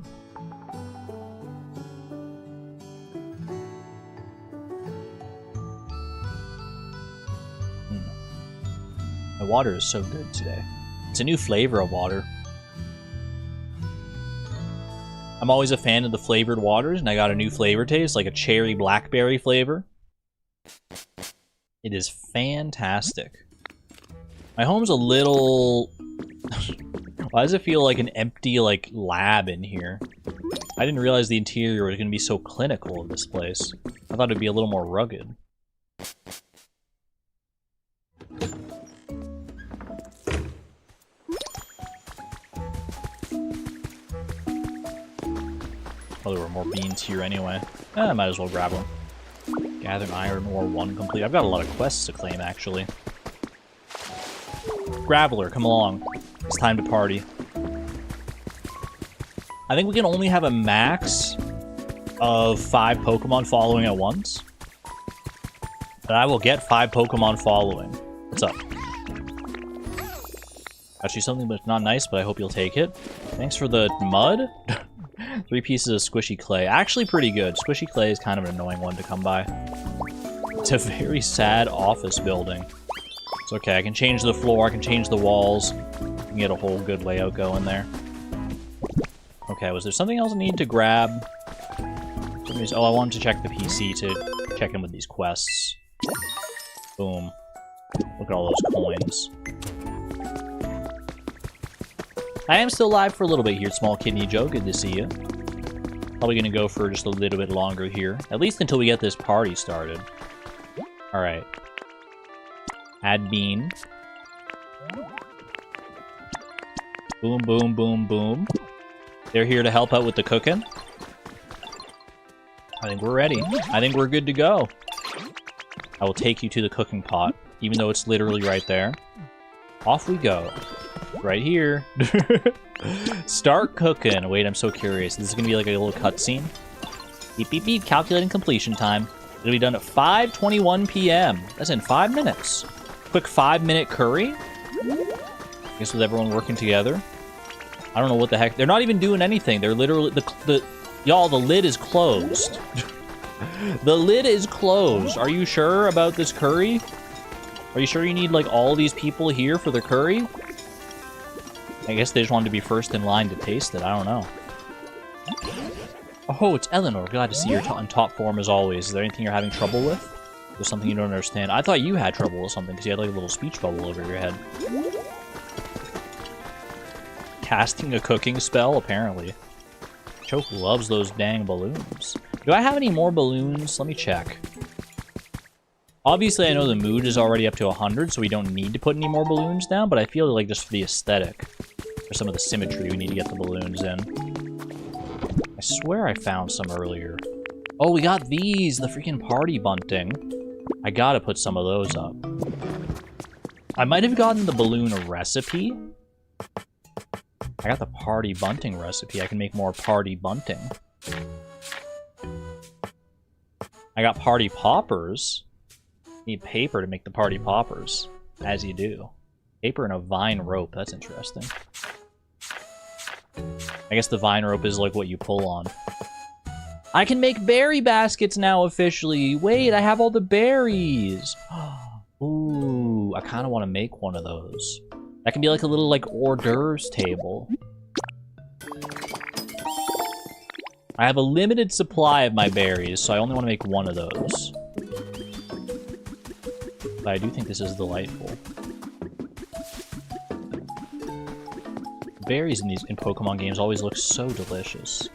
The water is so good today. It's a new flavor of water. I'm always a fan of the flavored waters, and I got a new flavor taste, like a cherry blackberry flavor. It is fantastic. My home's a little... Why does it feel like an empty, like, lab in here? I didn't realize the interior was going to be so clinical in this place. I thought it'd be a little more rugged. Oh, there were more beans here anyway. I might as well grab them. Gather an iron ore 1 complete. I've got a lot of quests to claim, actually. Graveler, come along. It's time to party. I think we can only have a max of 5 Pokemon following at once. But I will get 5 Pokemon following. What's up? Actually, something that's not nice, but I hope you'll take it. Thanks for the mud. 3 pieces of squishy clay. Actually pretty good. Squishy clay is kind of an annoying one to come by. It's a very sad office building. It's okay, I can change the floor, I can change the walls. I can get a whole good layout going there. Okay, was there something else I need to grab? Oh, I wanted to check the PC to check in with these quests. Boom. Look at all those coins. I am still live for a little bit here, Small Kidney Joe. Good to see you. Probably gonna go for just a little bit longer here. At least until we get this party started. Alright. Add bean. Boom, boom, boom, boom. They're here to help out with the cooking. I think we're ready. I think we're good to go. I will take you to the cooking pot, even though it's literally right there. Off we go. Right here. Start cooking. Wait, I'm so curious. This is going to be like a little cutscene. Beep, beep, beep. Calculating completion time. It'll be done at 5:21 p.m. That's in 5 minutes. Quick 5-minute curry. I guess with everyone working together. I don't know what the heck. They're not even doing anything. They're literally... Y'all, the lid is closed. The lid is closed. Are you sure about this curry? Are you sure you need, like, all these people here for the curry? I guess they just wanted to be first in line to taste it. I don't know. Oh, it's Eleanor. Glad to see you're in top form as always. Is there anything you're having trouble with? There's something you don't understand. I thought you had trouble with something because you had like a little speech bubble over your head. Casting a cooking spell, apparently. Choke loves those dang balloons. Do I have any more balloons? Let me check. Obviously, I know the mood is already up to 100, so we don't need to put any more balloons down, but I feel like just for the aesthetic, for some of the symmetry, we need to get the balloons in. I swear I found some earlier. Oh, we got these! The freaking party bunting. I gotta put some of those up. I might have gotten the balloon recipe. I got the party bunting recipe. I can make more party bunting. I got party poppers. Need paper to make the party poppers. As you do. Paper and a vine rope. That's interesting. I guess the vine rope is like what you pull on. I can make berry baskets now officially. Wait, I have all the berries. Ooh, I kind of want to make one of those. That can be like a little like hors d'oeuvres table. I have a limited supply of my berries, so I only want to make one of those. But I do think this is delightful. Berries in Pokemon games always look so delicious.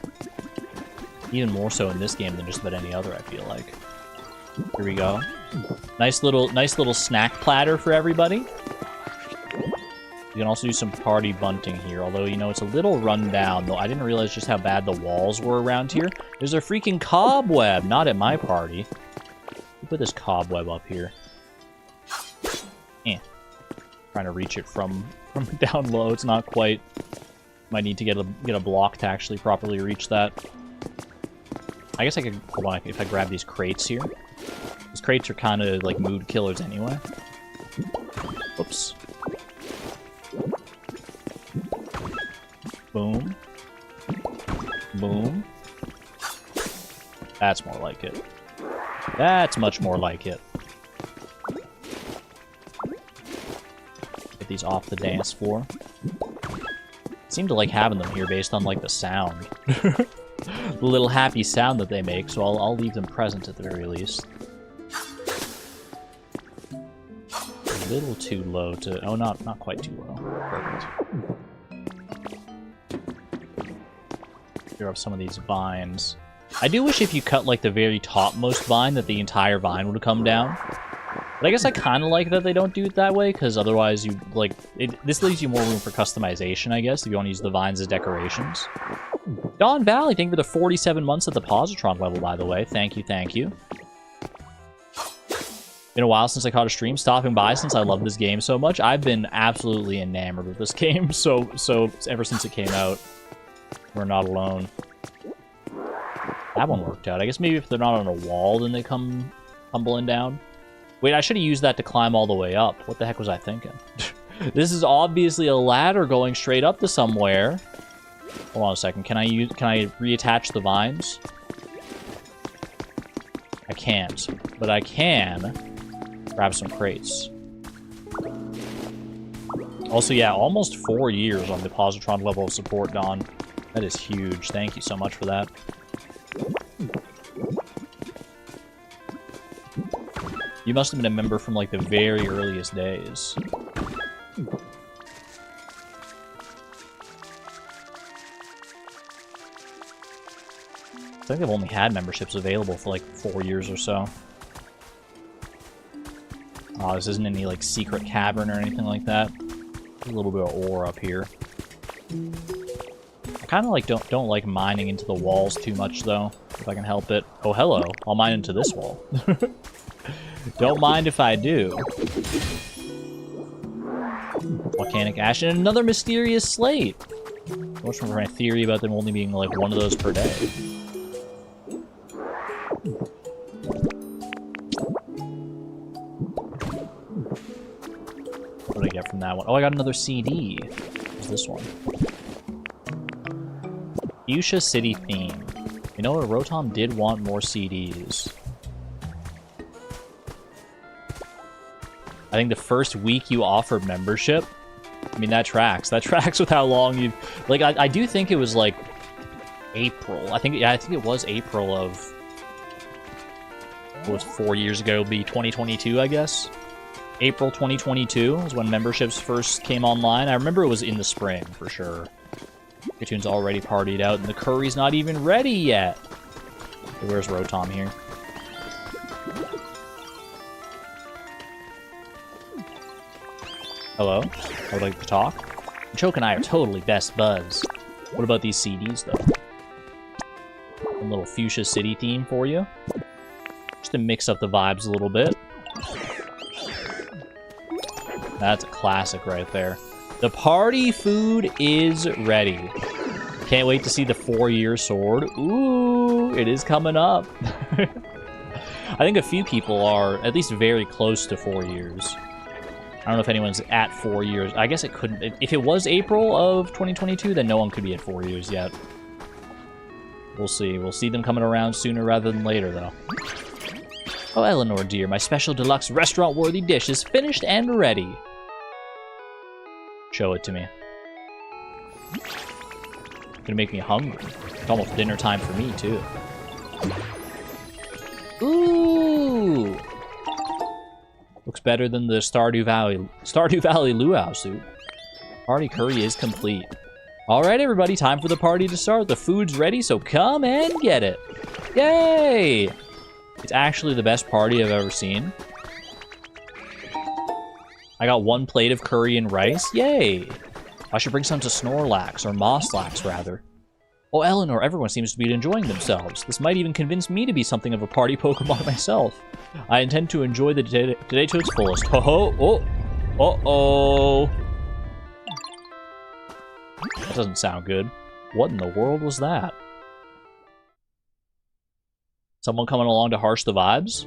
Even more so in this game than just about any other, I feel like. Here we go. Nice little snack platter for everybody. You can also do some party bunting here, although, you know, it's a little run down, though I didn't realize just how bad the walls were around here. There's a freaking cobweb, not at my party. Let me put this cobweb up here. Trying to reach it from down low, it's not quite. Might need to get a block to actually properly reach that. I guess I could, hold on, if I grab these crates here. These crates are kind of like mood killers anyway. Whoops. Boom. Boom. That's more like it. That's much more like it. Get these off the dance floor. Seem to like having them here based on like the sound. The little happy sound that they make, so I'll leave them present at the very least. A little too low to... Oh, not quite too low. Perfect. Clear up some of these vines. I do wish if you cut like the very topmost vine that the entire vine would come down. But I guess I kind of like that they don't do it that way, because otherwise you, like... this leaves you more room for customization, I guess, if you want to use the vines as decorations. Dawn Valley, thank you for the 47 months at the Positron level, by the way. Thank you, thank you. Been a while since I caught a stream. Stopping by since I love this game so much. I've been absolutely enamored with this game, so ever since it came out. We're not alone. That one worked out. I guess maybe if they're not on a wall, then they come tumbling down. Wait, I should have used that to climb all the way up. What the heck was I thinking? This is obviously a ladder going straight up to somewhere. Hold on a second. Can I reattach the vines? I can't, but I can grab some crates. Also, yeah, almost 4 years on the Positron level of support, Don. That is huge. Thank you so much for that. You must have been a member from, like, the very earliest days. I think I've only had memberships available for, like, 4 years or so. Oh, this isn't any, like, secret cavern or anything like that. There's a little bit of ore up here. I kind of, like, don't like mining into the walls too much, though, if I can help it. Oh, hello. I'll mine into this wall. Don't mind if I do. Volcanic ash and another mysterious slate. What's my theory about them only being like one of those per day? What did I get from that one? Oh, I got another CD. What's this one? Fuchsia City theme. You know what? Rotom did want more CDs. I think the first week you offered membership, I mean, that tracks. That tracks with how long you've... Like, I do think it was, like, April. I think it was April of... What was 4 years ago? It'll be 2022, I guess? April 2022 is when memberships first came online. I remember it was in the spring, for sure. Katoon's already partied out, and the curry's not even ready yet. Okay, where's Rotom here? Hello? I would like to talk. Choke and I are totally best buds. What about these CDs, though? A little Fuchsia City theme for you. Just to mix up the vibes a little bit. That's a classic right there. The party food is ready. Can't wait to see the 4-year sword. Ooh, it is coming up. I think a few people are at least very close to 4 years. I don't know if anyone's at 4 years. I guess it couldn't. If it was April of 2022, then no one could be at 4 years yet. We'll see. We'll see them coming around sooner rather than later, though. Oh, Eleanor, dear, my special deluxe restaurant-worthy dish is finished and ready. Show it to me. It's gonna make me hungry. It's almost dinner time for me, too. Ooh! Looks better than the Stardew Valley Luau suit. Party curry is complete. Alright, everybody, time for the party to start. The food's ready, so come and get it. Yay! It's actually the best party I've ever seen. I got 1 plate of curry and rice. Yay! I should bring some to Snorlax, or Mosslax, rather. Oh, Eleanor, everyone seems to be enjoying themselves. This might even convince me to be something of a party Pokemon myself. I intend to enjoy the day to its fullest. Ho-ho! Oh! Uh-oh! That doesn't sound good. What in the world was that? Someone coming along to harsh the vibes?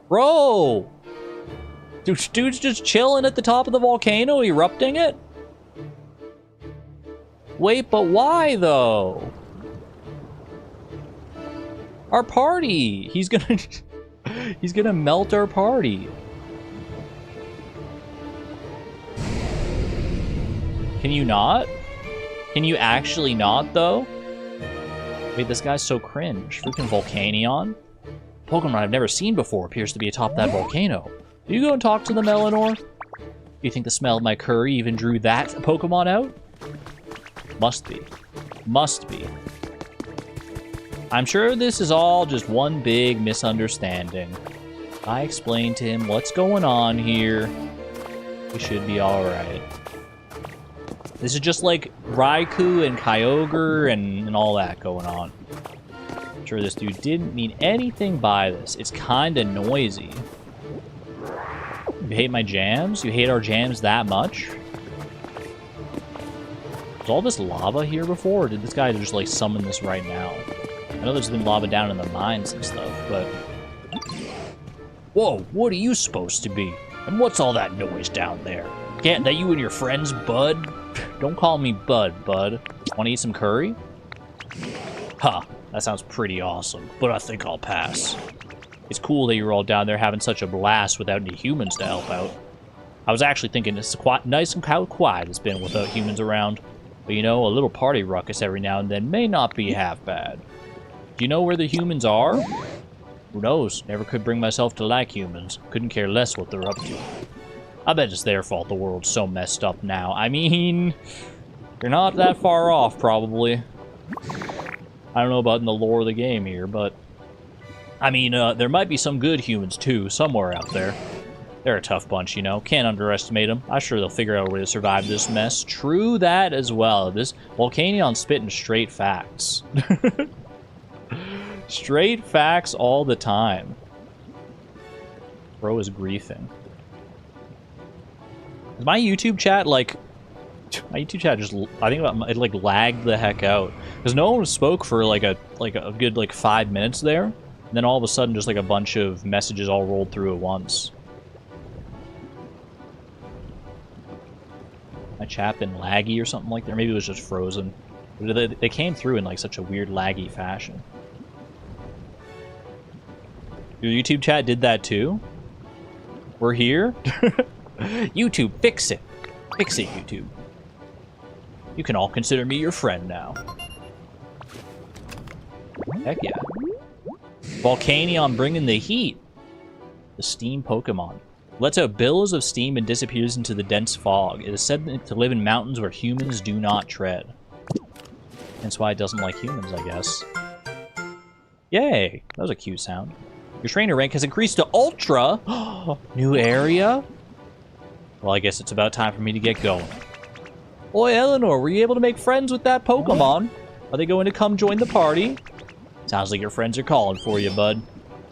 Bro! Dude's just chilling at the top of the volcano, erupting it? Wait, but why, though? Our party! He's gonna... he's gonna melt our party. Can you not? Can you actually not, though? Wait, this guy's so cringe. Freaking Volcanion? Pokemon I've never seen before appears to be atop that volcano. Do you go and talk to them, Eleanor? Do you think the smell of my curry even drew that Pokemon out? Must be. Must be. I'm sure this is all just one big misunderstanding. I explained to him what's going on here. We should be alright. This is just like Raikou and Kyogre and all that going on. I'm sure this dude didn't mean anything by this. It's kinda noisy. You hate my jams? You hate our jams that much? Was all this lava here before, or did this guy just, like, summon this right now? I know there's been lava down in the mines and stuff, but... Whoa, what are you supposed to be? And what's all that noise down there? Can't that you and your friends, bud? Don't call me bud, bud. Wanna eat some curry? Huh, that sounds pretty awesome, but I think I'll pass. It's cool that you're all down there having such a blast without any humans to help out. I was actually thinking it's quite nice and how quiet it's been without humans around. But you know, a little party ruckus every now and then may not be half bad. Do you know where the humans are? Who knows? Never could bring myself to like humans. Couldn't care less what they're up to. I bet it's their fault the world's so messed up now. I mean, you're not that far off, probably. I don't know about in the lore of the game here, but... I mean, there might be some good humans, too, somewhere out there. They're a tough bunch, you know. Can't underestimate them. I'm sure they'll figure out a way to survive this mess. True that as well. This Volcanion's spitting straight facts. Straight facts all the time. Bro is griefing. Is my YouTube chat, like... My YouTube chat just... I think it, like, lagged the heck out. Because no one spoke for, like a good, like, 5 minutes there. And then all of a sudden, just, like, a bunch of messages all rolled through at once. My chat been laggy or something like that. Or maybe it was just frozen. They came through in, like, such a weird laggy fashion. Your YouTube chat did that too? We're here? YouTube, fix it. Fix it, YouTube. You can all consider me your friend now. Heck yeah. Volcanion bringing the heat. The steam Pokemon. Lets out billows of steam and disappears into the dense fog. It is said to live in mountains where humans do not tread. That's why it doesn't like humans, I guess. Yay! That was a cute sound. Your trainer rank has increased to Ultra! New area? Well, I guess it's about time for me to get going. Oi, Eleanor, were you able to make friends with that Pokemon? Are they going to come join the party? Sounds like your friends are calling for you, bud.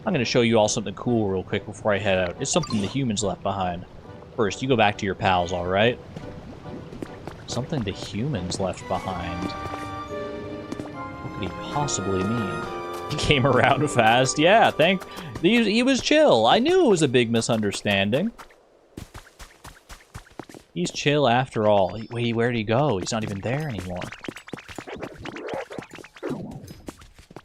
I'm going to show you all something cool real quick before I head out. It's something the humans left behind. First, you go back to your pals, alright? Something the humans left behind. What could he possibly mean? He came around fast. Yeah, he was chill. I knew it was a big misunderstanding. He's chill after all. Wait, where'd he go? He's not even there anymore.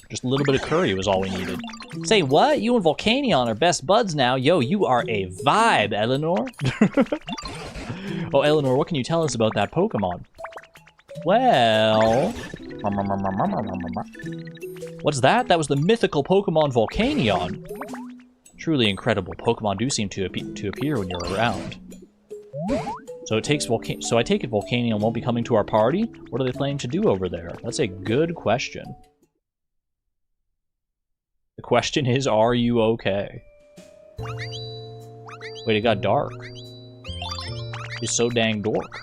Just a little bit of curry was all we needed. Say what? You and Volcanion are best buds now. Yo, you are a vibe, Eleanor. Oh, Eleanor, what can you tell us about that Pokemon? Well... What's that? That was the mythical Pokemon Volcanion. Truly incredible. Pokemon do seem to appear when you're around. So I take it Volcanion won't be coming to our party? What are they planning to do over there? That's a good question. The question is, are you okay? Wait, it got dark. It's so dang dork.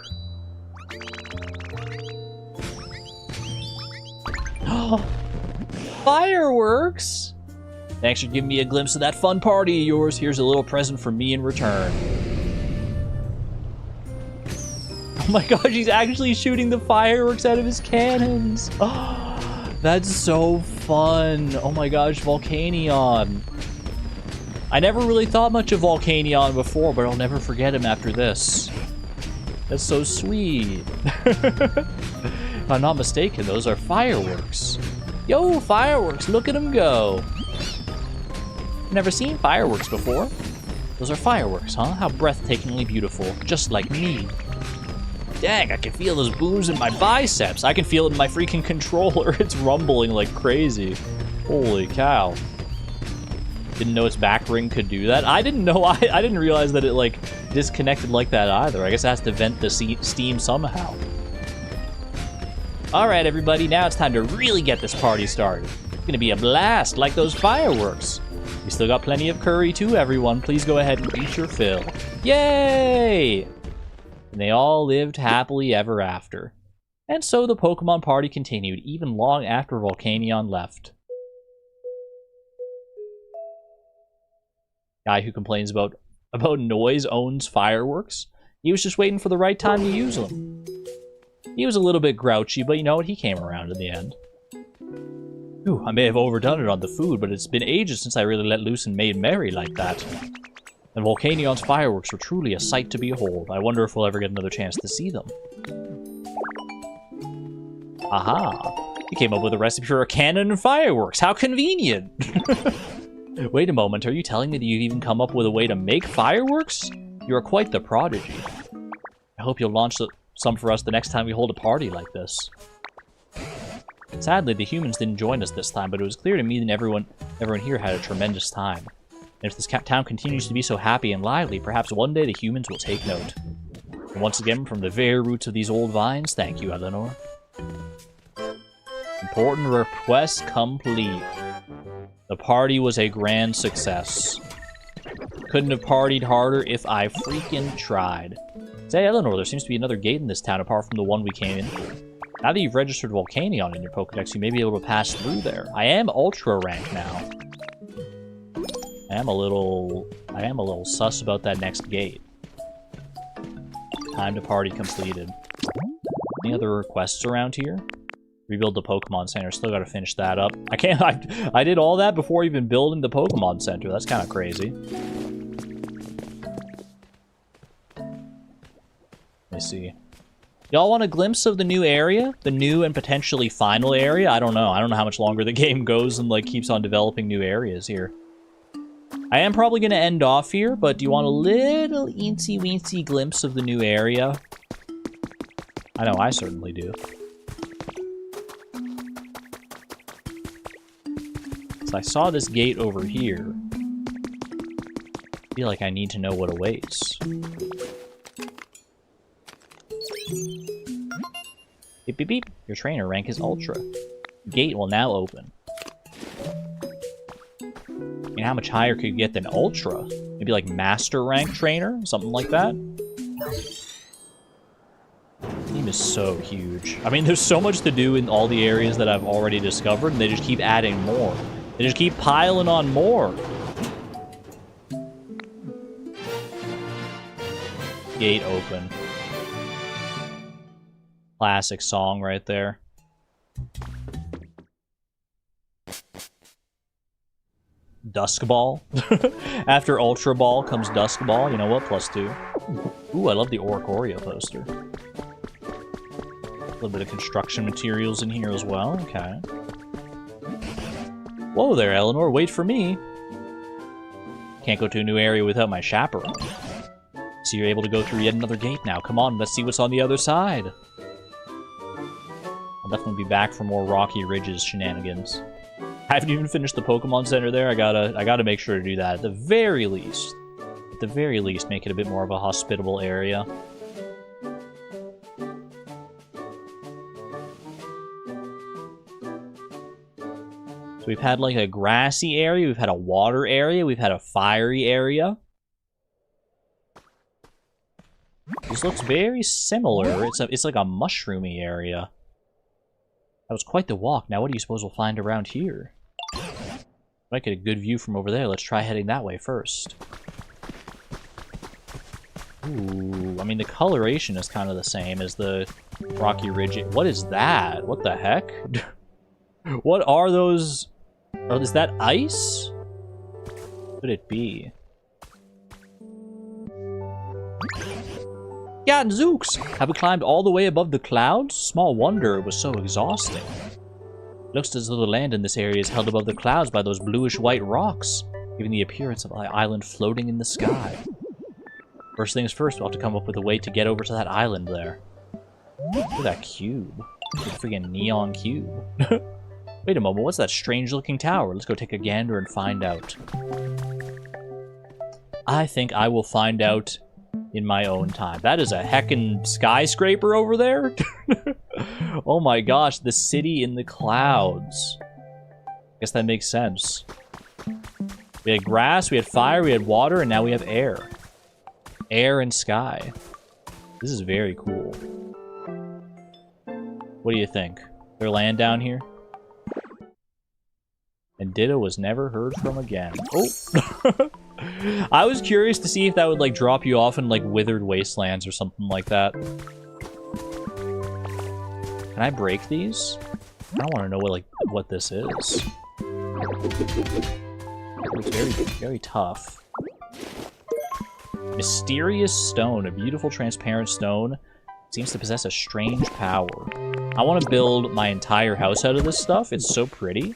Fireworks! Thanks for giving me a glimpse of that fun party of yours. Here's a little present for me in return. Oh my gosh, he's actually shooting the fireworks out of his cannons. Oh, that's so fun. Oh my gosh, Volcanion. I never really thought much of Volcanion before, but I'll never forget him after this. That's so sweet. If I'm not mistaken, those are fireworks. Yo, fireworks, look at them go. Never seen fireworks before. Those are fireworks, huh? How breathtakingly beautiful, just like me. Dang, I can feel those booms in my biceps. I can feel it in my freaking controller. It's rumbling like crazy. Holy cow. Didn't know its back ring could do that. I didn't know, I didn't realize that it like disconnected like that either. I guess it has to vent the steam somehow. All right, everybody, now it's time to really get this party started. It's gonna be a blast, like those fireworks. We still got plenty of curry too, everyone. Please go ahead and eat your fill. Yay! And they all lived happily ever after. And so the Pokemon party continued, even long after Volcanion left. Guy who complains about noise owns fireworks. He was just waiting for the right time to use them. He was a little bit grouchy, but you know what? He came around in the end. Ooh, I may have overdone it on the food, but it's been ages since I really let loose and made merry like that. And Volcanion's fireworks were truly a sight to behold. I wonder if we'll ever get another chance to see them. Aha! You came up with a recipe for a cannon and fireworks. How convenient! Wait a moment, are you telling me that you've even come up with a way to make fireworks? You are quite the prodigy. I hope you'll launch some for us the next time we hold a party like this. Sadly, the humans didn't join us this time, but it was clear to me that everyone here had a tremendous time. And if this town continues to be so happy and lively, perhaps one day the humans will take note. And once again, from the very roots of these old vines, thank you, Eleanor. Important request complete. The party was a grand success. Couldn't have partied harder if I freaking tried. Say, Eleanor, there seems to be another gate in this town apart from the one we came in. Now that you've registered Volcanion in your Pokedex, you may be able to pass through there. I am Ultra rank now. I am a little sus about that next gate. Time to party completed. Any other requests around here? Rebuild the Pokemon Center. Still gotta finish that up. I did all that before even building the Pokemon Center. That's kind of crazy. Let me see. Y'all want a glimpse of the new area? The new and potentially final area? I don't know. I don't know how much longer the game goes and like keeps on developing new areas here. I am probably going to end off here, but do you want a little eensy-weensy glimpse of the new area? I know I certainly do. So I saw this gate over here. I feel like I need to know what awaits. Beep, beep, beep. Your trainer rank is Ultra. Gate will now open. I mean, how much higher could you get than Ultra? Maybe like Master rank trainer? Something like that? The game is so huge. I mean, there's so much to do in all the areas that I've already discovered, and they just keep adding more. They just keep piling on more. Gate open. Classic song right there. Dusk Ball. After Ultra Ball comes Dusk Ball. You know what? +2. Ooh, I love the Oricorio poster. A little bit of construction materials in here as well. Okay. Whoa there, Eleanor. Wait for me. Can't go to a new area without my chaperone. So you're able to go through yet another gate now. Come on, let's see what's on the other side. I'll definitely be back for more Rocky Ridges shenanigans. I haven't even finished the Pokemon Center there. I gotta make sure to do that at the very least. At the very least, make it a bit more of a hospitable area. So we've had like a grassy area, we've had a water area, we've had a fiery area. This looks very similar. It's like a mushroomy area. That was quite the walk. Now what do you suppose we'll find around here? Might get a good view from over there. Let's try heading that way first. Ooh, I mean the coloration is kind of the same as the Rocky Ridge. What is that? What the heck? What are those? Oh, is that ice? What could it be? Gadzooks! Have we climbed all the way above the clouds? Small wonder it was so exhausting. Looks as though the land in this area is held above the clouds by those bluish-white rocks, giving the appearance of an island floating in the sky. First things first, we'll have to come up with a way to get over to that island there. Look at that cube. It's a freaking neon cube. Wait a moment, what's that strange-looking tower? Let's go take a gander and find out. I think I will find out in my own time. That is a heckin' skyscraper over there? Oh my gosh, the city in the clouds. Guess that makes sense. We had grass, we had fire, we had water, and now we have air. Air and sky. This is very cool. What do you think? There land down here? And Ditto was never heard from again. Oh! I was curious to see if that would, like, drop you off in, like, withered wastelands or something like that. Can I break these? I don't want to know what this is. It's very, very tough. Mysterious stone. A beautiful transparent stone. Seems to possess a strange power. I want to build my entire house out of this stuff. It's so pretty.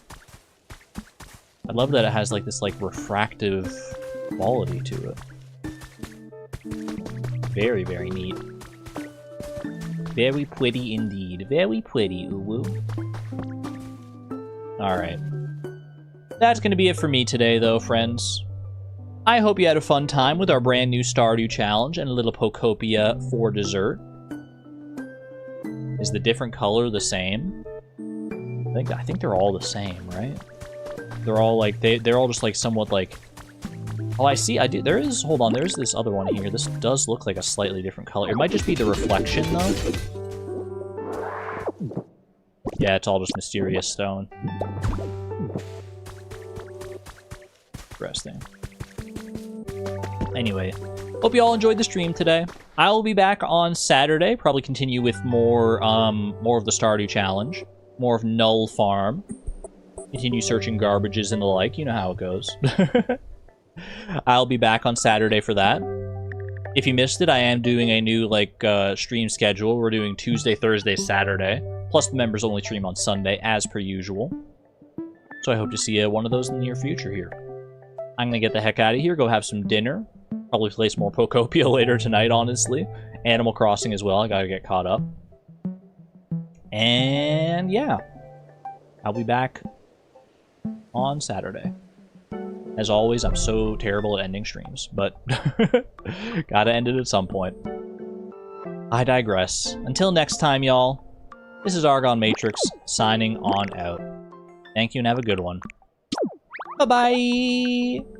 I love that it has, like, this, like, refractive quality to it. Very, very neat. Very pretty indeed. Very pretty, uwu. Alright. That's going to be it for me today, though, friends. I hope you had a fun time with our brand new Stardew challenge and a little Pokopia for dessert. Is the different color the same? I think they're all the same, right? They're all like they're all just like somewhat like. Oh, I see. There is. Hold on. There's this other one here. This does look like a slightly different color. It might just be the reflection, though. Yeah, it's all just mysterious stone. Interesting. Anyway, hope you all enjoyed the stream today. I will be back on Saturday. Probably continue with more of the Stardew challenge, more of Null Farm. Continue searching garbages and the like. You know how it goes. I'll be back on Saturday for that. If you missed it, I am doing a new stream schedule. We're doing Tuesday, Thursday, Saturday. Plus the members only stream on Sunday, as per usual. So I hope to see one of those in the near future here. I'm going to get the heck out of here, go have some dinner. Probably play some more Pokopia later tonight, honestly. Animal Crossing as well, I gotta get caught up. And yeah. I'll be back on Saturday. As always, I'm so terrible at ending streams, but gotta end it at some point. I digress. Until next time, y'all, this is Argon Matrix, signing on out. Thank you and have a good one. Bye-bye!